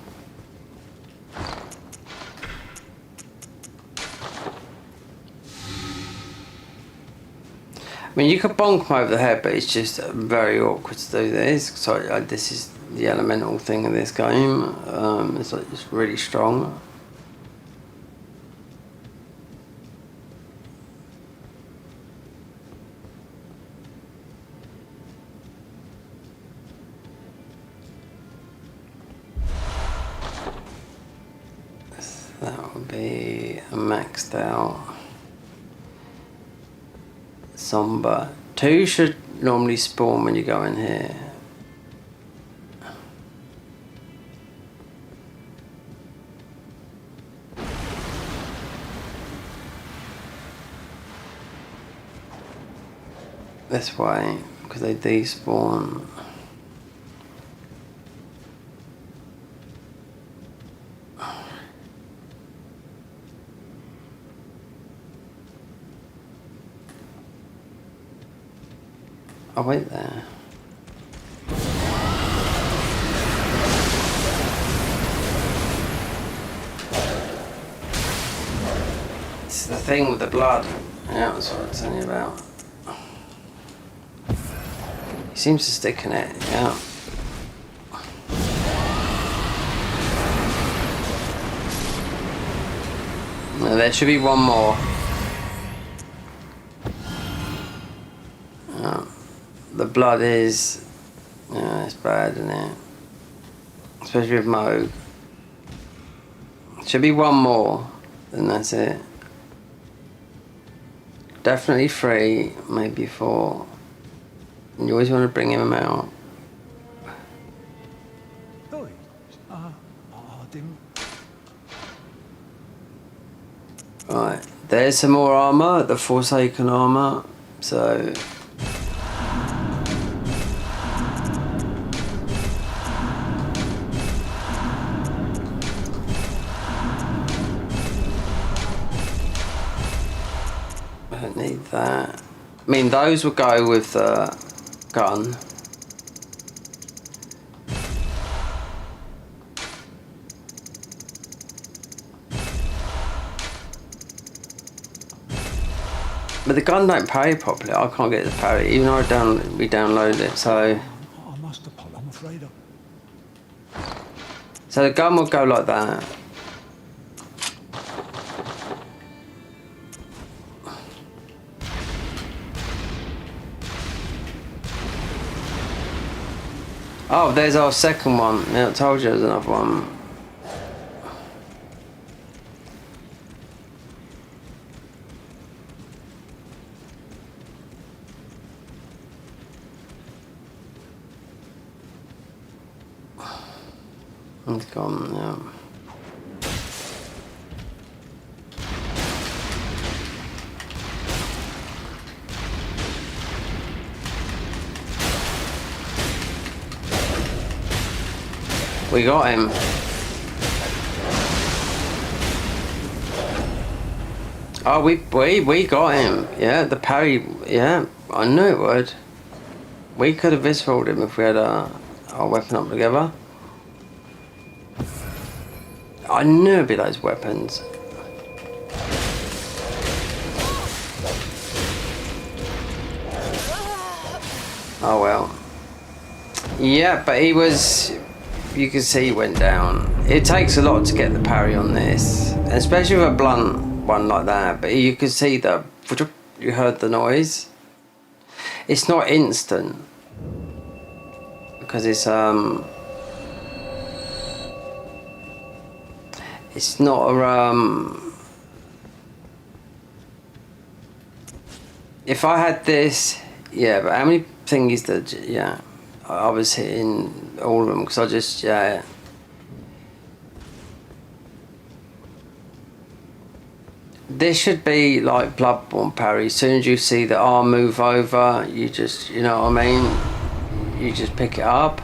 mean, you could bonk him over the head, but it's just very awkward to do this. So this is the elemental thing of this game. It's like it's really strong. That would be a maxed out somber. 2 should normally spawn when you go in here. This way, because they despawn. Oh, wait there. It's the thing with the blood. Yeah, that's what I was telling you about. He seems to stick in it, yeah. No, there should be one more. The blood is... Yeah, it's bad, isn't it? Especially with Moog. Should be one more, then that's it. Definitely 3, maybe 4. And you always want to bring him out. Right, there's some more armour, the Forsaken armour. So... I don't need that. I mean, those would go with the gun. But the gun don't parry properly. I can't get the parry, even though we downloaded it. So
I'm afraid of.
So the gun will go like that. Oh, there's our second one. Yeah, I told you there's another one. It's gone, yeah. We got him. Oh, we got him. Yeah, the parry. Yeah, I knew it would. We could have visceraled him if we had our weapon up together. I knew it'd be those weapons. Oh well. Yeah, but he was... You can see he went down. It takes a lot to get the parry on this, especially with a blunt one like that. But you can see the... You heard the noise. It's not instant because it's not a if I had this, yeah. But how many thingies did? Yeah, I was hitting all of them because I just yeah. This should be like Bloodborne parry. As soon as you see the arm move over, you just, you know what I mean? You just pick it up.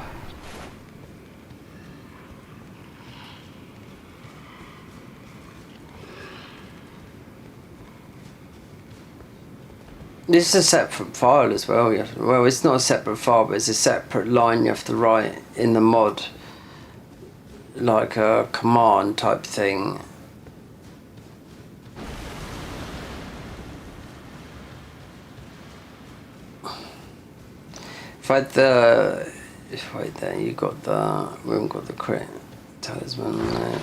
This is a separate file as well. Well, it's not a separate file, but it's a separate line you have to write in the mod. Like a command type thing. I had the... Wait there, you got the... We haven't got the crit talisman there.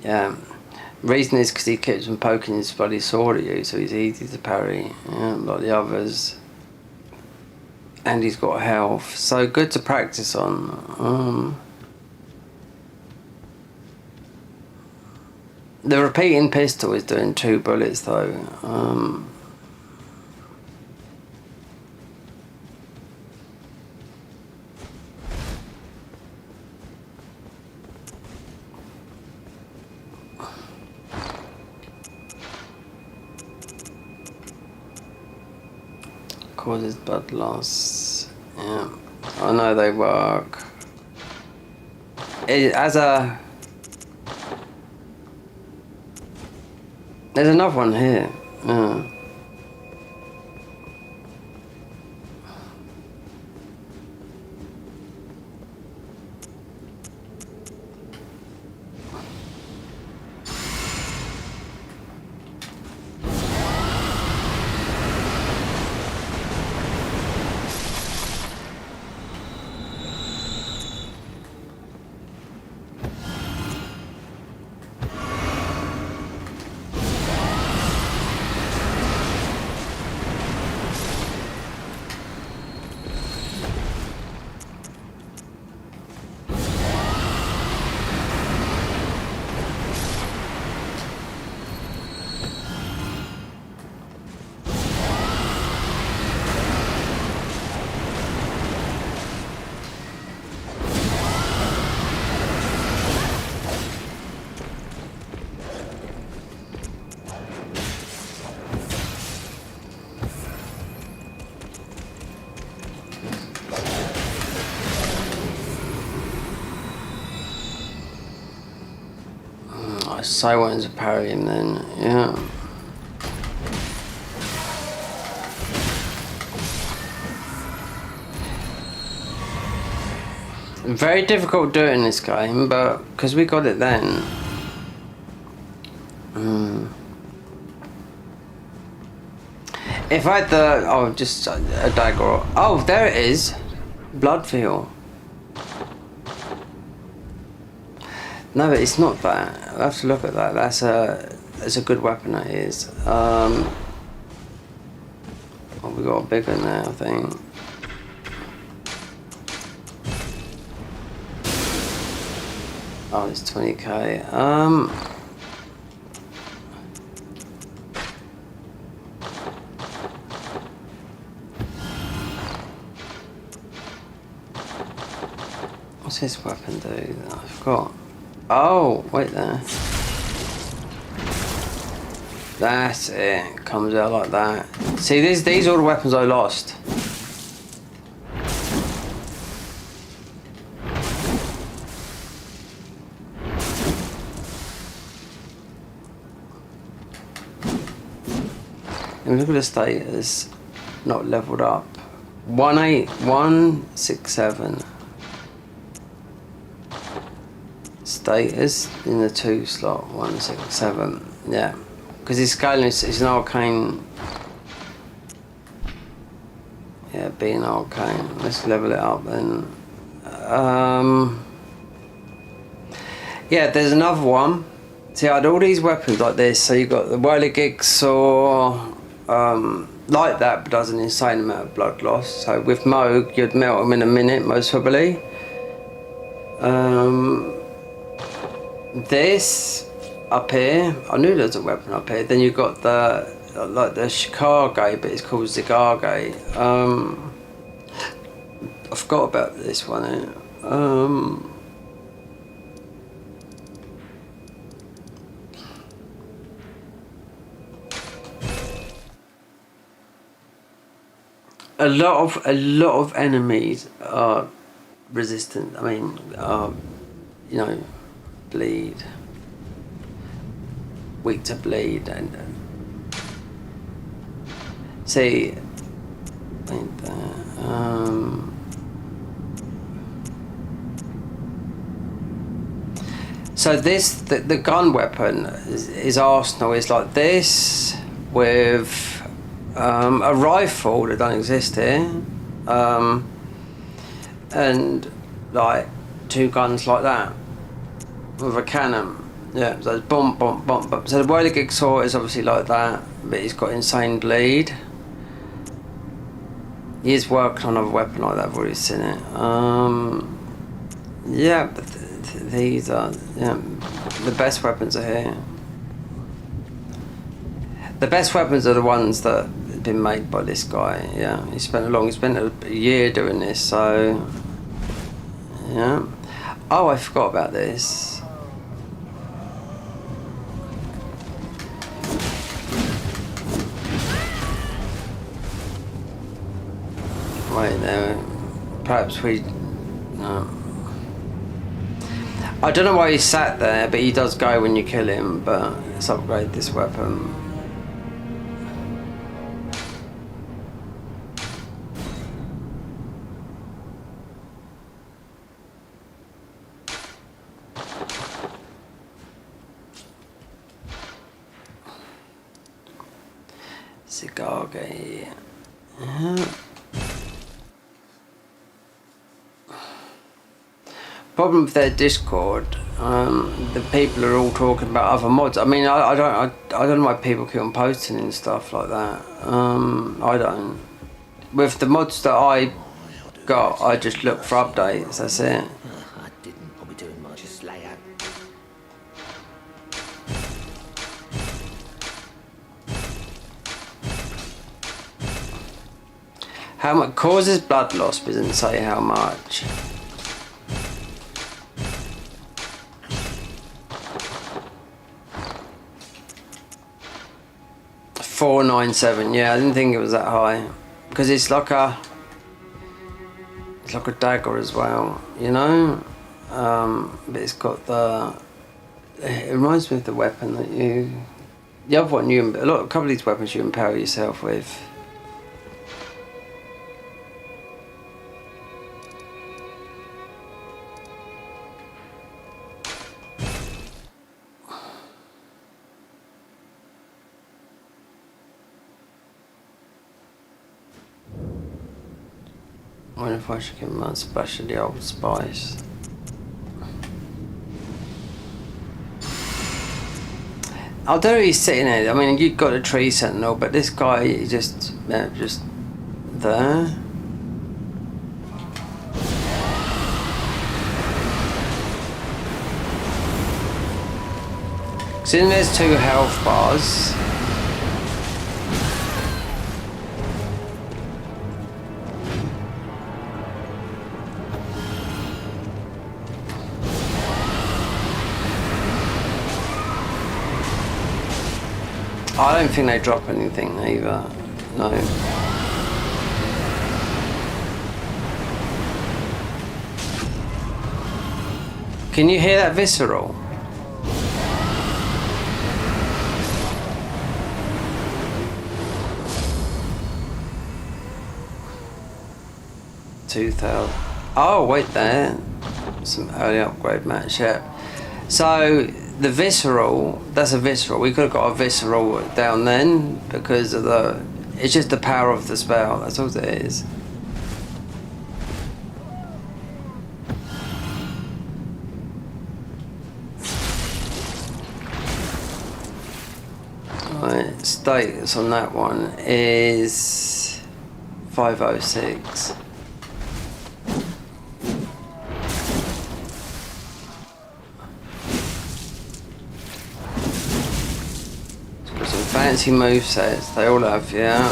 Yeah. Reason is because he keeps on poking his bloody sword at you, so he's easy to parry, like the others. And he's got health, so good to practice on. The repeating pistol is doing 2 bullets though. Causes blood loss. Yeah, I know they work. As a... There's another one here. Yeah. So I wanted to parry him then, yeah. Very difficult doing this game, but because we got it then. If I had the... Oh, just a dagger. Oh, there it is. Blood feel. No, but it's not that. I have to look at that. That's a good weapon, that is. Oh, we got a big one there, I think. Oh, it's 20k. What's this weapon do? I forgot. Oh, wait there. That's it. Comes out like that. See, these are all the weapons I lost. And look at the status. Not leveled up. 18167. Status in the 2 slot, 167. Yeah, because his scaling is an arcane. Yeah, being arcane. Let's level it up then. Yeah, there's another one. See, I had all these weapons like this. So you got the whirligig saw, like that, but does an insane amount of blood loss. So with Moog, you'd melt them in a minute, most probably. This up here, I knew there was a weapon up here. Then you got the like the Shikage, but it's called Zigage. I forgot about this one. A lot of enemies are resistant. I mean, you know, bleed, weak to bleed, and see, like that. So the gun weapon is arsenal is like this with a rifle that don't exist here, and like 2 guns like that with a cannon. Yeah, so it's bump, bump, bump, bump. So the Whirligig sword is obviously like that, but he's got insane bleed. He is working on a weapon like that. I've already seen it. Yeah, but these are the best weapons are here. The best weapons are the ones that have been made by this guy. Yeah, he spent a year doing this. So yeah. Oh, I forgot about this. Right there, perhaps we. No. I don't know why he sat there, but he does go when you kill him. But let's upgrade this weapon. Cigar gate. Problem with their Discord, the people are all talking about other mods. I mean, I don't know why people keep on posting and stuff like that. I don't. With the mods that I got, I just look for updates. That's it.
I didn't probably doing much, just lay out.
How much causes blood loss? But doesn't say how much. $497. Yeah, I didn't think it was that high because it's like a dagger as well, you know. But it's got the. It reminds me of the weapon that the other one a couple of these weapons you empower yourself with. I wonder if I should give him a splash of the old spice. I don't know if he's sitting there. I mean, you've got a tree sentinel, but this guy is just there. So there's 2 health bars. I don't think they drop anything either. No. Can you hear that visceral? $2,000. Oh, wait there. Some early upgrade match, yeah. So the visceral, that's a visceral. We could have got a visceral down then because of it's just the power of the spell. That's all it is. Right, status on that one is 506. Fancy movesets, they all have, yeah.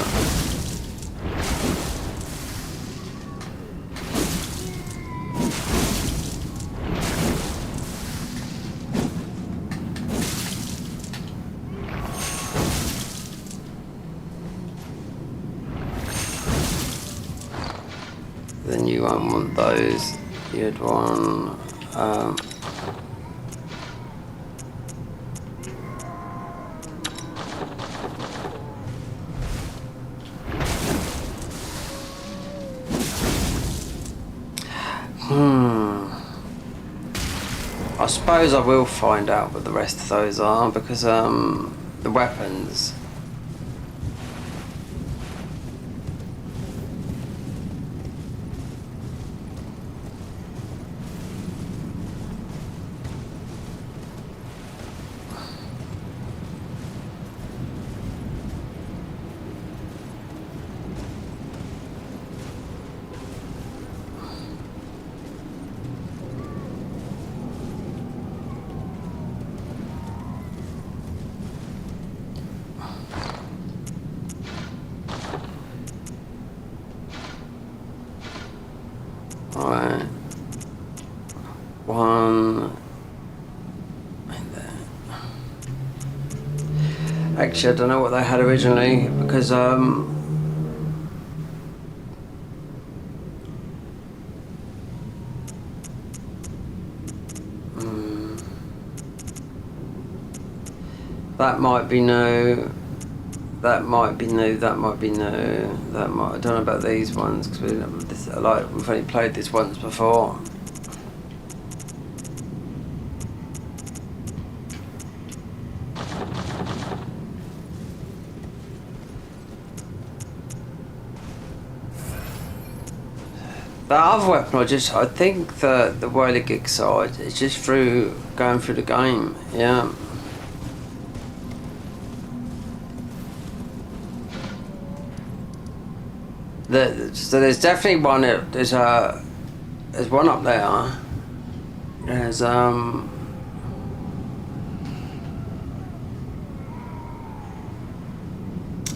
Then you won't want those. You'd want I suppose I will find out what the rest of those are, because the weapons. Alright. One. Right there. Actually, I don't know what they had originally, because that might be new. That might be new. That might be new. That might. I don't know about these ones, because we've only played this once before. The other weapon, I think the whirligig side is just through going through the game. Yeah. So there's definitely one. There's one up there. There's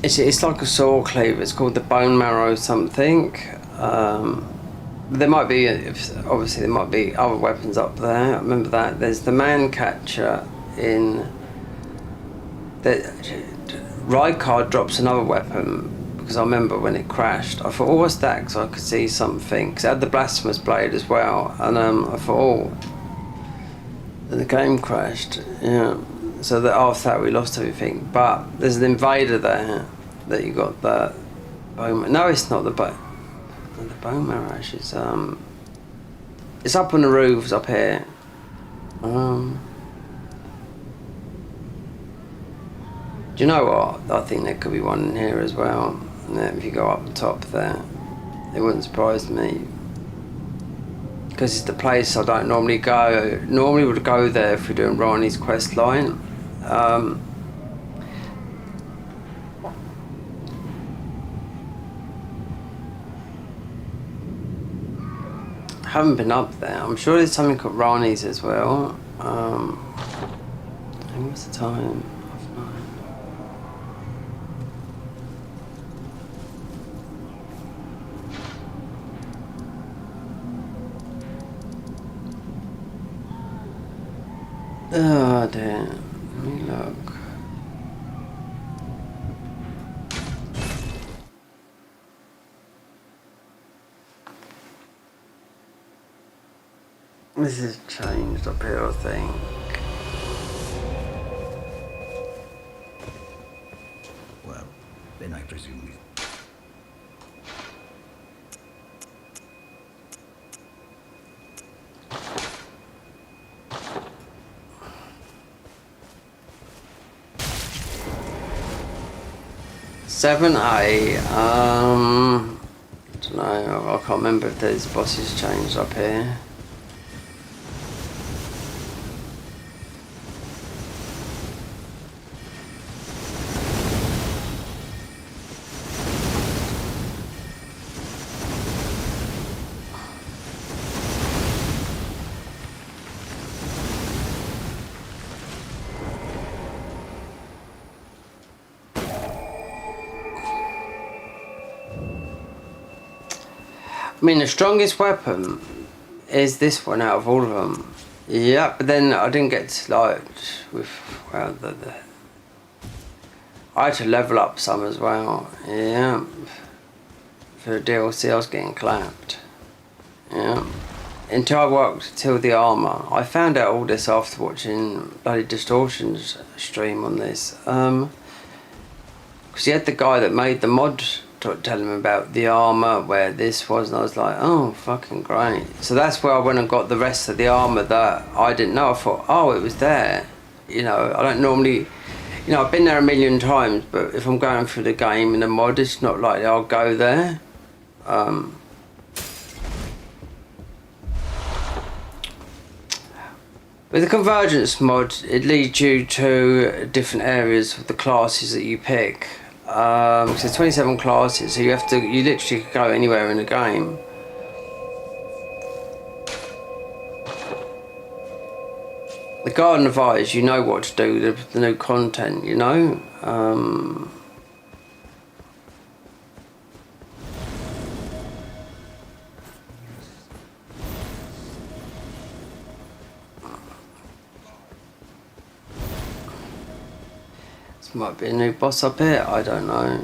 It's like a saw cleaver. It's called the bone marrow something. There might be, obviously there might be other weapons up there. I remember that. There's the man catcher in. Rykard drops another weapon, because I remember when it crashed, I thought, oh, what's that? Because I could see something. Because it had the blasphemous blade as well, and I thought, oh, and the game crashed. Yeah. So that after that we lost everything. But there's an invader there that you got the bone. No, it's not the bone. The bone marrow actually. It's up on the roofs up here. Do you know what? I think there could be one in here as well. And then if you go up the top there, it wouldn't surprise me. Because it's the place I don't normally go. Normally would go there if we're doing Ronnie's quest line. Haven't been up there. I'm sure there's something called Ronnie's as well. What's the time? Oh dear, let me look. This has changed up here, I think.
Well, then I presume we...
Seven A. I don't know. I can't remember if these bosses changed up here. I mean, the strongest weapon is this one out of all of them. Yeah, but then I didn't get to, like, with, well, I had to level up some as well. Yeah. For the DLC, I was getting clapped. Yeah. Until I worked till the armour. I found out all this after watching bloody Distortion's stream on this. Because he had the guy that made the mod telling me about the armour, where this was, and I was like, oh, fucking great. So that's where I went and got the rest of the armour that I didn't know. I thought, oh, it was there. You know, I don't normally, you know, I've been there a million times, but if I'm going through the game in a mod, it's not likely I'll go there. With the convergence mod, it leads you to different areas of the classes that you pick. So there's 27 classes, so you literally could go anywhere in the game. The Garden of Eyes, you know what to do with the new content, you know. Might be a new boss up here, I don't know.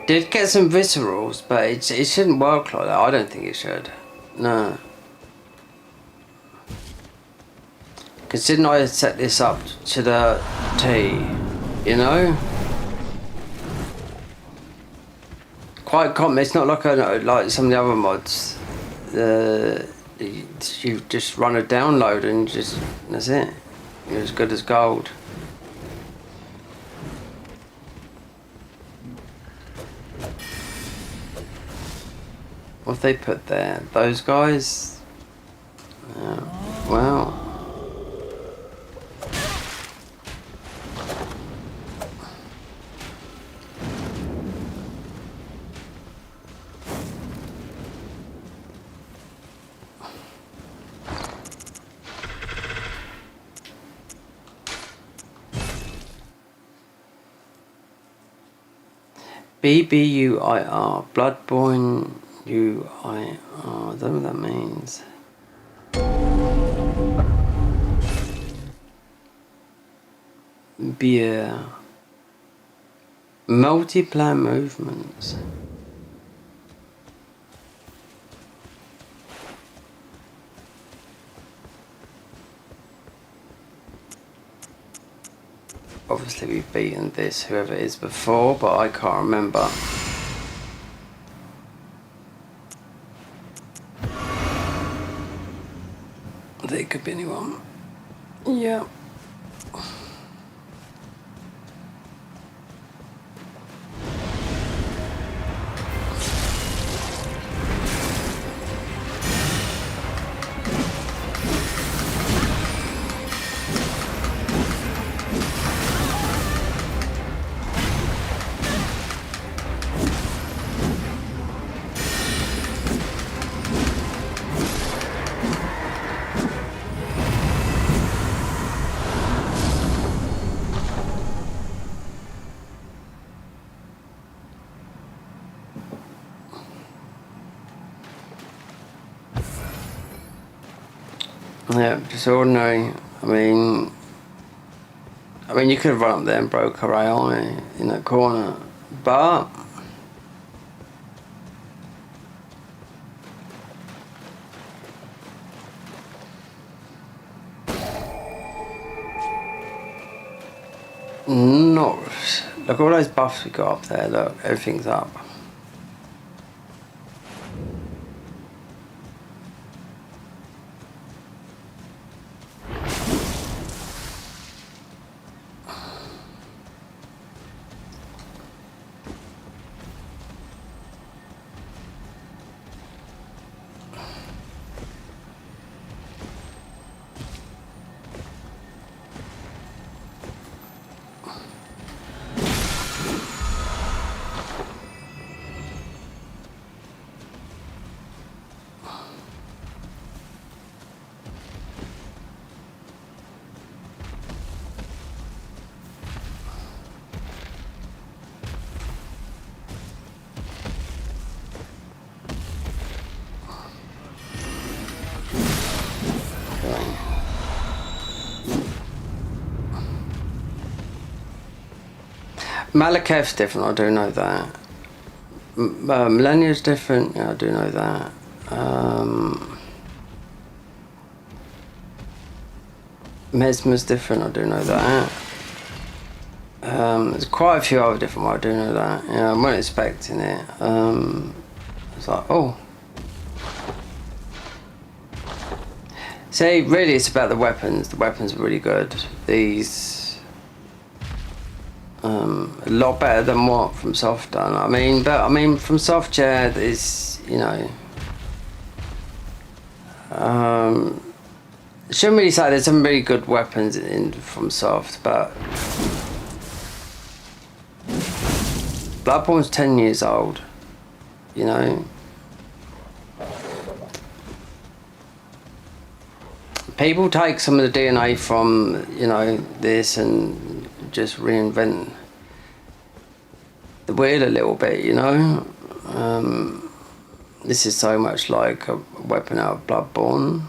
Did get some viscerals, but it shouldn't work like that. I don't think it should. No. Considering I set this up to the T, you know? Quite common. It's not like like some of the other mods. You just run a download and that's it. You're as good as gold. What have they put there? Those guys? Wow. BBUIR, Bloodborne UIR, I don't know what that means. Beer. Multiplayer movements. Obviously we've beaten this, whoever it is, before, but I can't remember. It could be anyone. Yeah. Yeah, just ordinary. I mean, you could have run up there and broke her AI in that corner, but not. Look at all those buffs we got up there. Look, everything's up. Malekith's different, I do know that. Millennia's different, yeah, I do know that. Mesmer's different, I do know that. There's quite a few other different ones, I do know that. Yeah, I wasn't expecting it. It's like, oh. See, really it's about the weapons. The weapons are really good. These... a lot better than what From Soft done. From Soft, yeah, there's, you know... shouldn't really say there's some really good weapons in From Soft, but... Bloodborne's 10 years old, you know. People take some of the DNA from, you know, this and just reinvent the wheel a little bit, you know. This is so much like a weapon out of Bloodborne.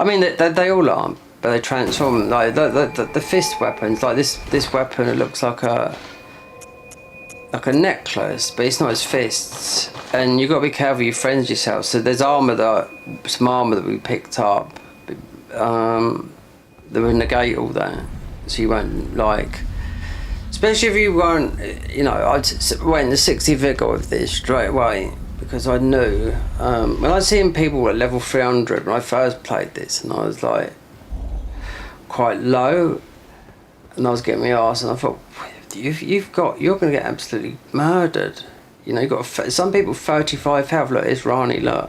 I mean, they all are, but they transform. Like the fist weapons, like this weapon, it looks like a necklace, but it's not his fists. And you've got to be careful you friends yourself. So there's some armour that we picked up that will negate all that. So you won't, like, especially if you weren't, you know, I'd went the 60 vigor with this straight away, because I knew, when I seen people at level 300 when I first played this, and I was like quite low, and I was getting my arse, and I thought, you're going to get absolutely murdered. You know, you've got some people 35 health. Look, it's Rani, look.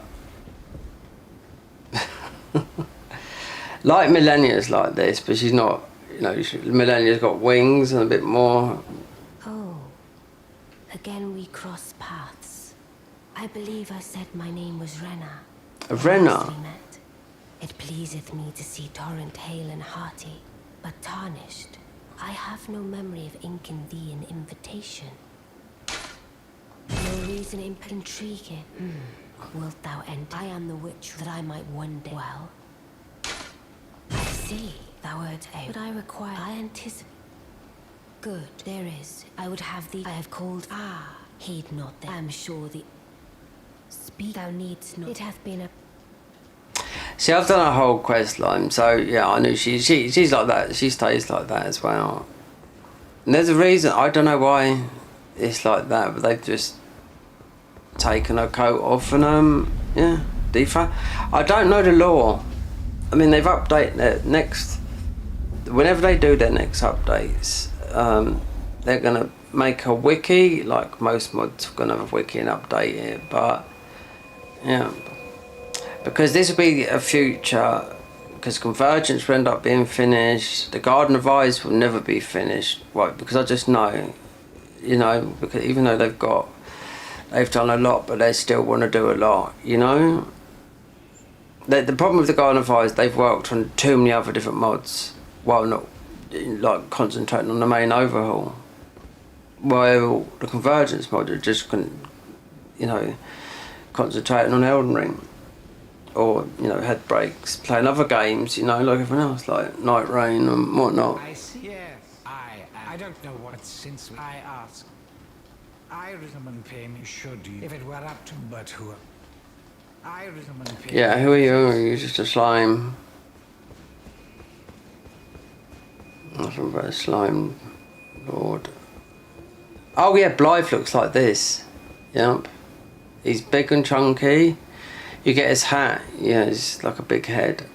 Like Millennia's like this, but she's not, you know, Millennia's got wings and a bit more.
Oh, again we cross paths. I believe I said my name was Rena.
Rena?
It pleaseth me to see Torrent hale and hearty, but tarnished. I have no memory of inking thee an invitation. No reason intriguing. Wilt thou enter? I am the witch that I might one day. Well, I see. Thou art a. But I require. I anticipate. Good. There is. I would have thee. I have called. Ah. Heed not. I am sure the. Speak. Thou needst not. It hath been a.
See, I've done a whole quest line, so yeah, I knew she's like that. She stays like that as well. And there's a reason. I don't know why it's like that, but they've just taken her coat off and yeah, defa. I don't know the lore. I mean, they've updated their next. Whenever they do their next updates, they're gonna make a wiki. Like most mods, are gonna have a wiki and update it, but yeah. Because this will be a future, because Convergence will end up being finished, the Garden of Eyes will never be finished. Why? Because I just know, you know, because even though they've done a lot, but they still want to do a lot, you know? The problem with the Garden of Eyes, they've worked on too many other different mods, while not, like, concentrating on the main overhaul. While the Convergence mod are just, you know, concentrating on Elden Ring. Or, you know, head breaks, playing other games, you know, like everyone else, like Night Rain and whatnot.
I see. Yes, I don't know what since I ask. I recommend payment should you, if it were up to, but who? I recommend payment.
Yeah, who are you? You're just a slime. Nothing but a slime lord. Oh yeah, Blythe looks like this. Yep. He's big and chunky. You get his hat, yeah, it's like a big head.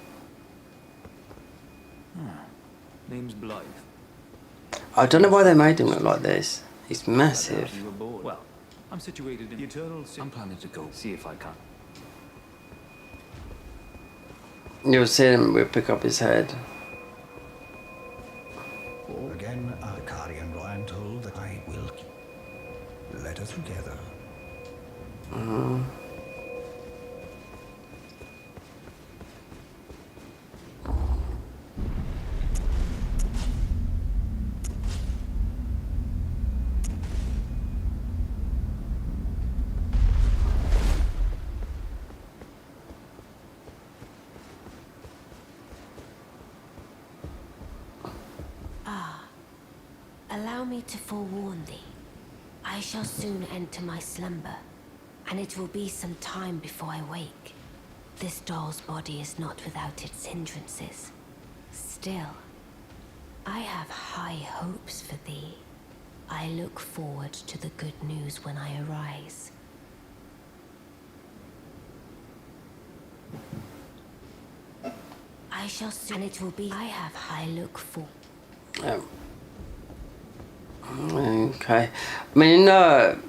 Name's Blythe.
I don't know why they made him look like this. He's massive.
You were bored. Well, I'm situated in the Eternal City. I'm planning to go see if I can.
You'll see him, we'll pick up his head.
Again, Arcadian Ryan told that I will keep. Let us together.
Allow me to forewarn thee. I shall soon enter my slumber, and it will be some time before I wake. This doll's body is not without its hindrances. Still, I have high hopes for thee. I look forward to the good news when I arise. I shall soon, and it will be. I have high look for.
Okay. I mean, the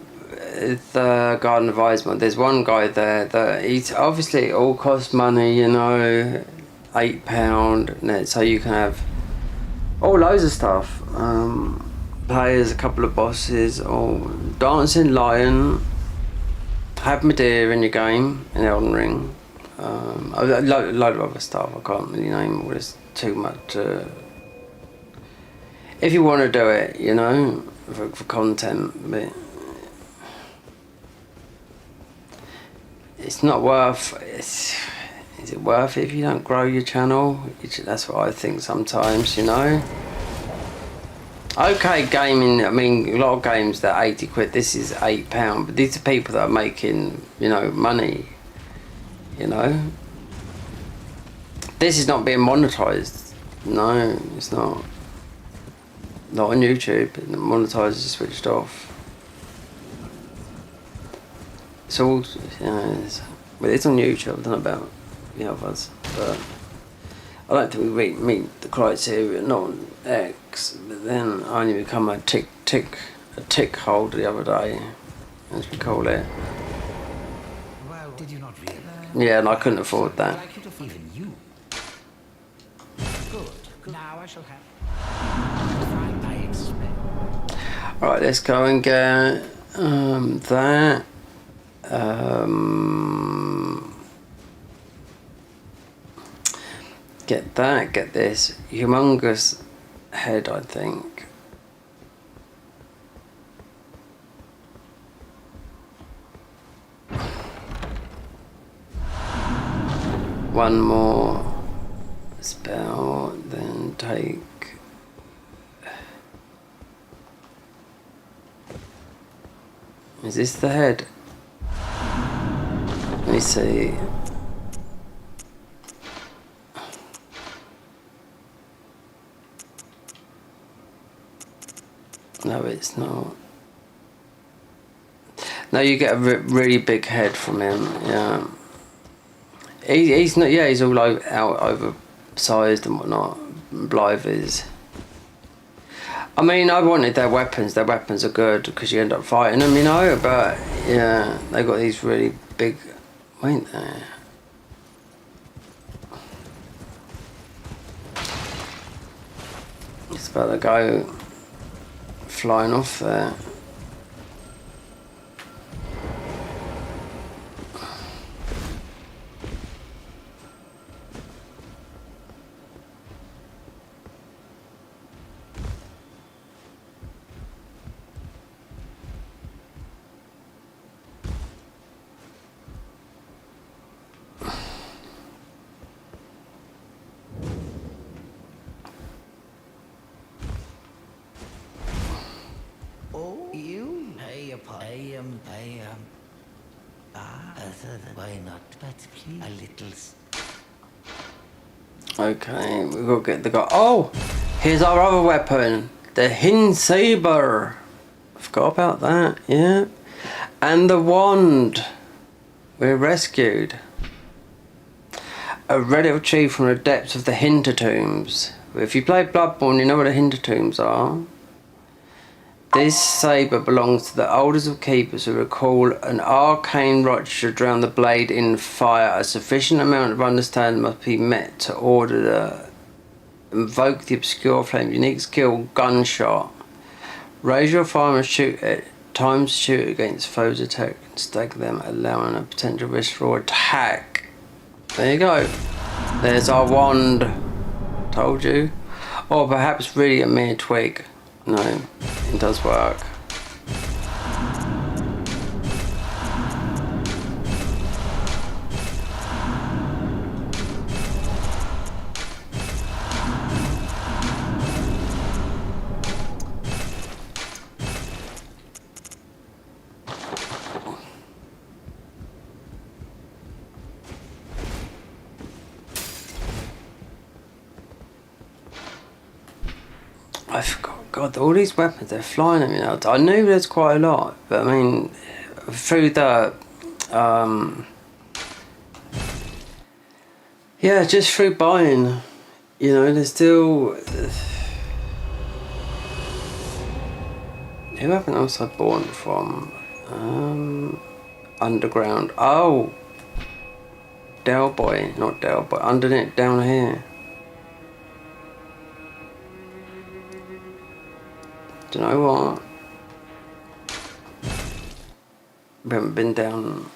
Garden of Ismond, there's one guy there that he's obviously it all costs money, you know, £8, so you can have loads of stuff. Players, a couple of bosses, Dancing Lion, have Medea in your game, in Elden Ring. A load of other stuff, I can't really name all this too much. If you want to do it, you know, for content, but it's not worth. Is it worth it if you don't grow your channel? That's what I think sometimes, you know. Okay, gaming. I mean, a lot of games that are 80 quid. This is £8, but these are people that are making, you know, money. You know, this is not being monetized. No, it's not. Not on YouTube. Monetized is switched off. It's all, you know, it's on YouTube. I don't know about the others, but I don't think we meet the criteria. Not on X, but then I only become a tick holder the other day, as we call it.
Well, did you not realize?
Yeah, and I couldn't afford that.
Even you. Good. Now I shall have. I expect.
Alright, let's go and get that. Get that, get this humongous head, I think. One more spell, then take. Is this the head? Let me see. No, it's not. No, you get a really big head from him. Yeah. He's not. Yeah, he's all oversized and whatnot. Blythe is. I mean, I wanted their weapons. Their weapons are good because you end up fighting them, you know. But yeah, they got these really big. Ain't they? It's about to go flying off there.
Why not? But please, a little.
Okay, we've got to get the guy. Oh, here's our other weapon, the Hin Saber. Forgot about that. Yeah, and the wand. We're rescued. A relic retrieved from the depths of the Hintertombs. If you play Bloodborne, you know what the Hintertombs are. This sabre belongs to the oldest of keepers who recall an arcane rot should drown the blade in fire. A sufficient amount of understanding must be met to order the invoke the obscure flame. Unique skill, gunshot. Raise your fire and shoot at times. Shoot against foes' attack and stagger them, allowing a potential risk for attack. There you go. There's our wand. Told you. Or perhaps really a mere twig. No, it does work. I forgot. God, all these weapons, they're flying at me now. I knew there's quite a lot, but I mean, through the, yeah, just through buying, you know, there's still, who haven't else I bought from? Underground. Oh, Del Boy, not Del Boy, underneath, down here. Do you know what? We haven't been down.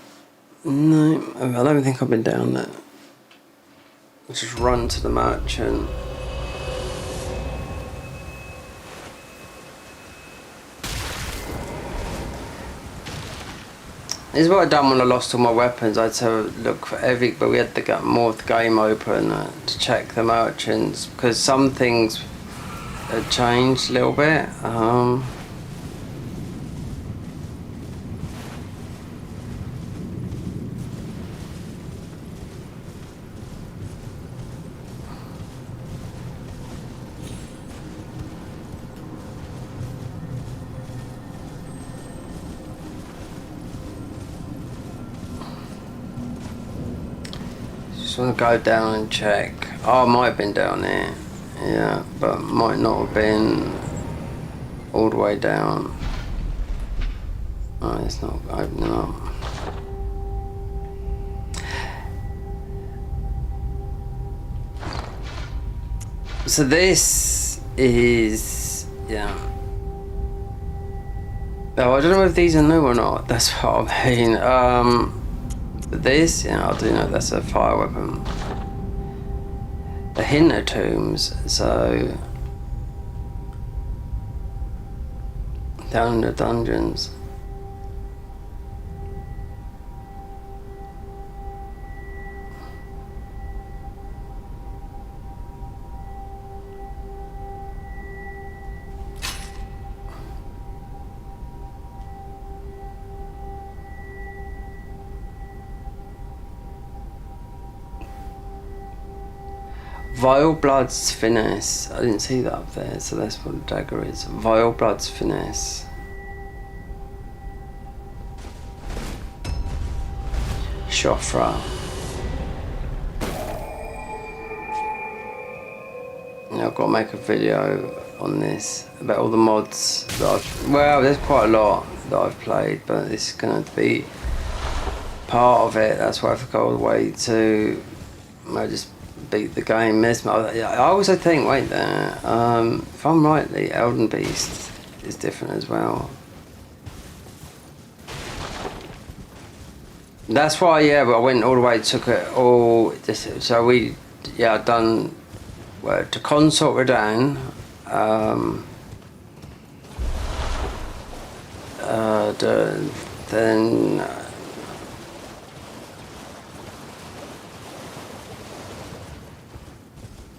No, I don't think I've been down there. Just run to the merchant. This is what I done when I lost all my weapons. I had to look for every, but we had to get more of the game open to check the merchants because some things had changed a little bit. Just want to go down and check. Oh, I might have been down there. Yeah, but might not have been all the way down. Oh, it's not opening up. So this is, yeah. Oh, I don't know if these are new or not. That's what I mean. This, yeah, I do know that's a fire weapon. The Hinter tombs, so down in the dungeons. Vile Blood's Finesse. I didn't see that up there, so that's what the dagger is. Vile Blood's Finesse. Shofra. Now I've got to make a video on this about all the mods that I've, well, there's quite a lot that I've played, but this is going to be part of it. That's why I have to go all the way to, I just beat the game. I also think, wait there, if I'm right, the Elden Beast is different as well. That's why, yeah, but I went all the way, took it all, so we, yeah, done, well, to Consort Radahn, then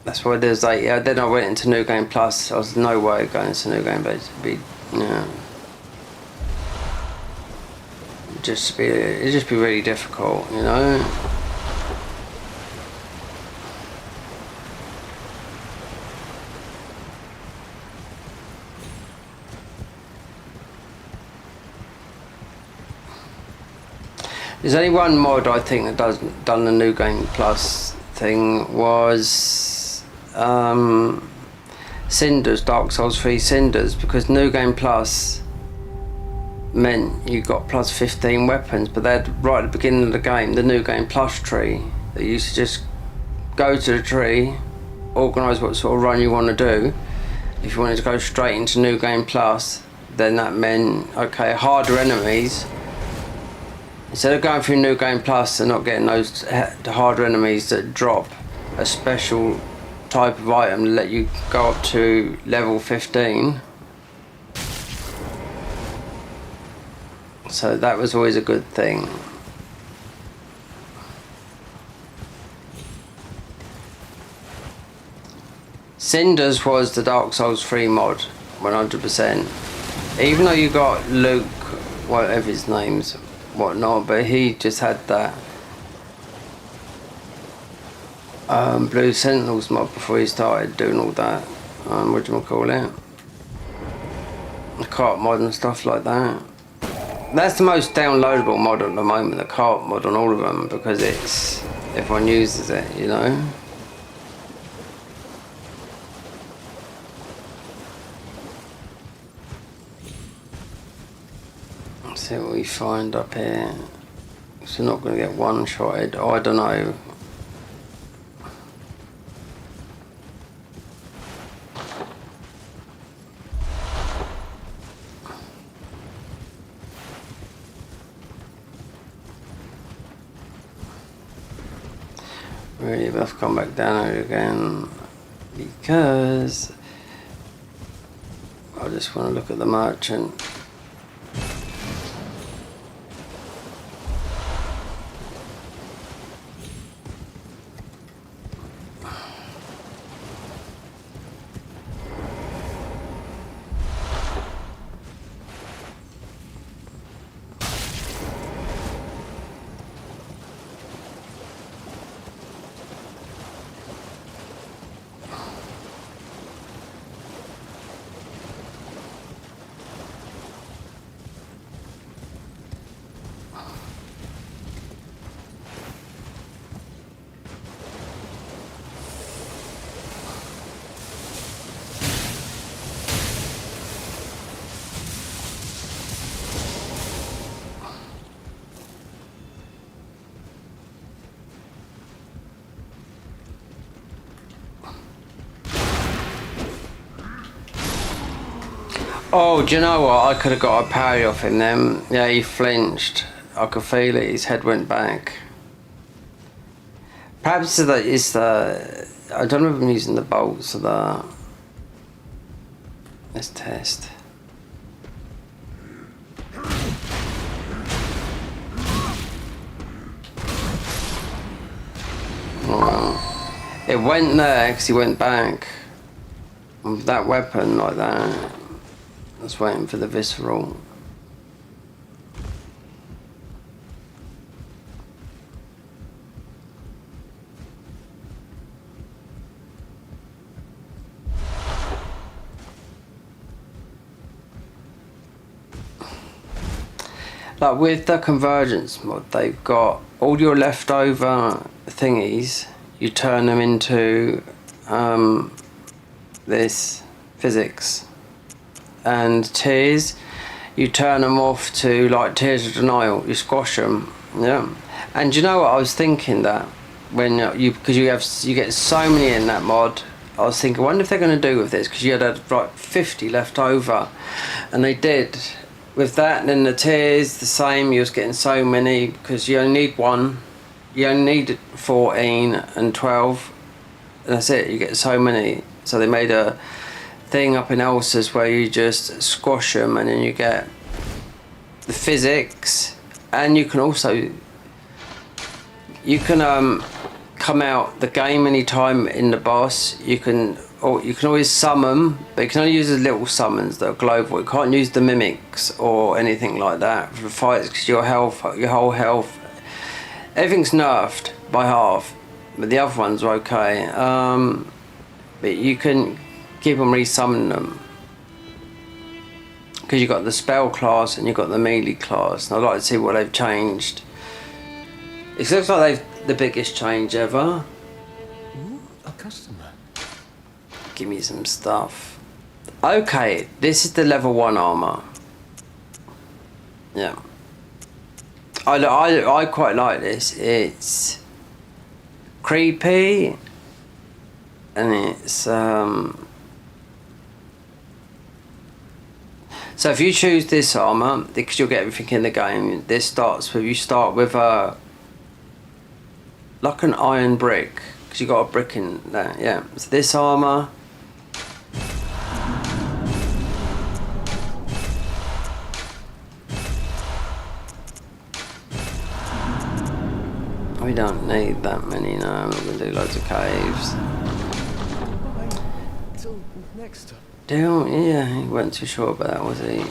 that's why there's like, yeah, then I went into New Game Plus. I was no way going into New Game, but it'd be, yeah, it'd just be really difficult, you know. There's only one mod I think that done the New Game Plus thing was Cinders, Dark Souls 3 Cinders, because New Game Plus meant you got plus 15 weapons, but they had right at the beginning of the game the New Game Plus tree that you used to just go to the tree, organise what sort of run you want to do. If you wanted to go straight into New Game Plus, then that meant, okay, harder enemies. Instead of going through New Game Plus and not getting those the harder enemies that drop a special type of item to let you go up to level 15. So that was always a good thing. Cinders was the Dark Souls 3 mod, 100%. Even though you got Luke, whatever his name's, whatnot, but he just had that Blue Sentinels mod before he started doing all that, what do you call it, The cart mod and stuff like that. That's the most downloadable mod at the moment, the cart mod on all of them, because it's everyone uses it, you know. Let's see what we find up here. So we're not going to get one-shotted. Oh, I don't know. Really, we'll have to come back down here again because I just want to look at the merchant. Oh, do you know what? I could have got a parry off him then. Yeah, he flinched. I could feel it. His head went back. Perhaps it's the... I don't know if I'm using the bolts or the... Let's test. Well, it went there because he went back. With that weapon like that. I was waiting for the visceral. Like with the convergence mod, they've got all your leftover thingies, you turn them into this physics. And tears, you turn them off to like tears of denial. You squash them, yeah. And you know what I was thinking that when because you get so many in that mod. I was thinking, I wonder if they're going to do with this because you had like 50 left over, and they did with that. And then the tears, the same. You was getting so many because you only need one. You only need 14 and 12. And that's it. You get so many. So they made a thing up in Elsa's where you just squash them and then you get the physics, and you can also come out the game anytime in the boss. You can always summon, but you can only use the little summons that are global. You can't use the mimics or anything like that for fights because your whole health, everything's nerfed by half, but the other ones are okay. But you can keep on resummoning them because you've got the spell class and you've got the melee class. And I'd like to see what they've changed. It looks like they've the biggest change ever.
Ooh, a customer.
Give me some stuff. Okay, this is the level 1 armor. Yeah. I quite like this. It's creepy and it's so if you choose this armor, because you'll get everything in the game, this starts with, you start with like an iron brick, because you got a brick in there, yeah. So this armor, we don't need that many, no. I'm not going to do loads of caves.
Bye. Till next time.
Yeah, he wasn't too sure about that, was he?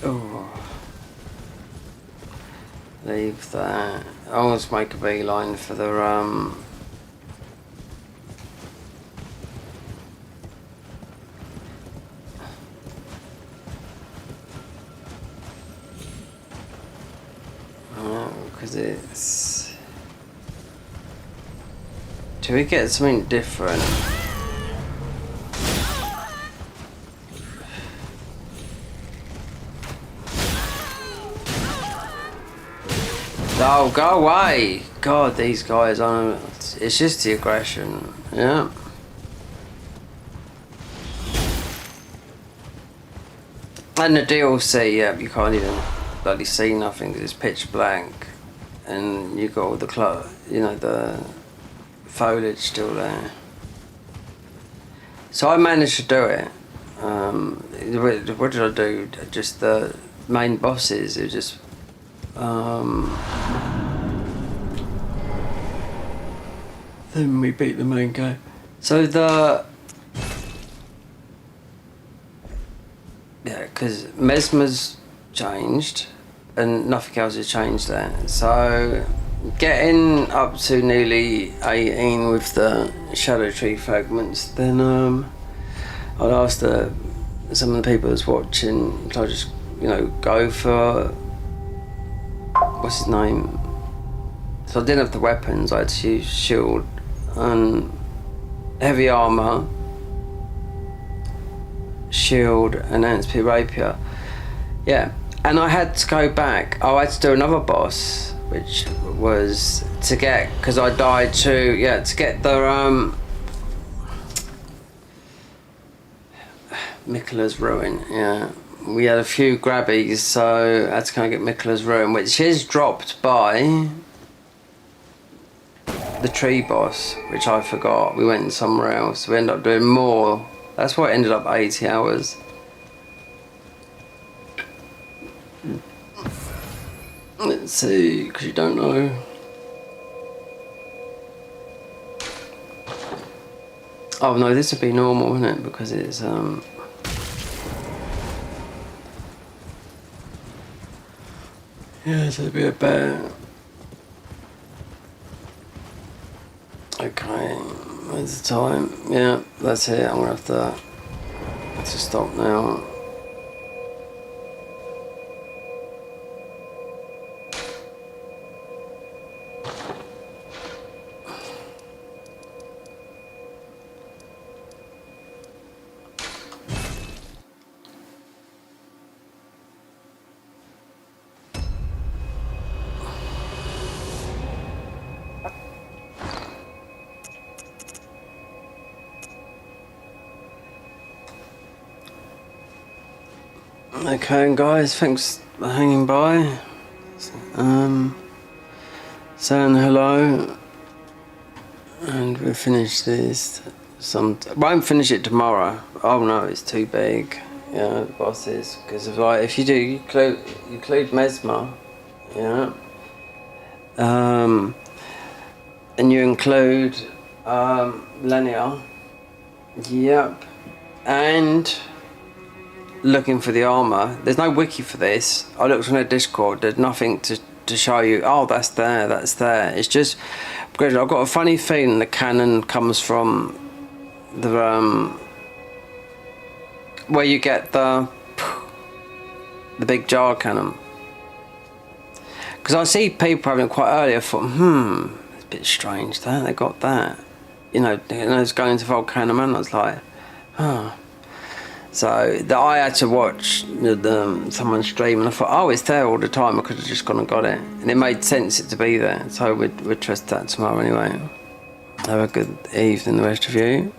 Oh. Leave that. I'll just make a beeline for the because it's... Do we get something different? Oh, go away! God, these guys on. It's just the aggression, yeah. And the DLC, yeah, you can't even bloody see nothing because it's pitch black, and you got all the the foliage still there. So I managed to do it. What did I do? Just the main bosses. It was just. Then we beat the main guy. So because Mesmer's changed and nothing else has changed there. So getting up to nearly 18 with the Shadow Tree fragments, then I'd asked some of the people that's watching, so I just go for what's his name. So I didn't have the weapons. I had to use shield and heavy armor, shield, and Anspi rapier. Yeah, and I had to go back. I had to do another boss, which was to get, because I died to get the Miquella's Ruin. Yeah, we had a few grabbies, so I had to kind of get Miquella's Ruin, which is dropped by the tree boss, which I forgot. We went somewhere else. We ended up doing more. That's why it ended up 80 hours. Let's see, because you don't know. Oh no, this would be normal, wouldn't it? Because it's yeah, so it'd be a bear. Okay, where's the time? Yeah, that's it. I'm gonna have to stop now. Okay, guys, thanks for hanging by. Saying hello, and we'll finish this. Won't finish it tomorrow. Oh no, it's too big. Yeah, the bosses, because if you do, you include Mesmer, yeah, and you include Lenia, yep, and looking for the armor. There's no wiki for this. I looked on their Discord. There's nothing to show you. Oh, that's there. That's there. It's just because I've got a funny feeling the cannon comes from the where you get the big jar cannon. Because I see people having it quite early. I thought, it's a bit strange that they got that. It's going to Volcano Man. I was like, oh. So I had to watch someone stream, and I thought, oh, it's there all the time. I could have just gone and got it, and it made sense it to be there. So we'd trust that tomorrow anyway. Have a good evening, the rest of you.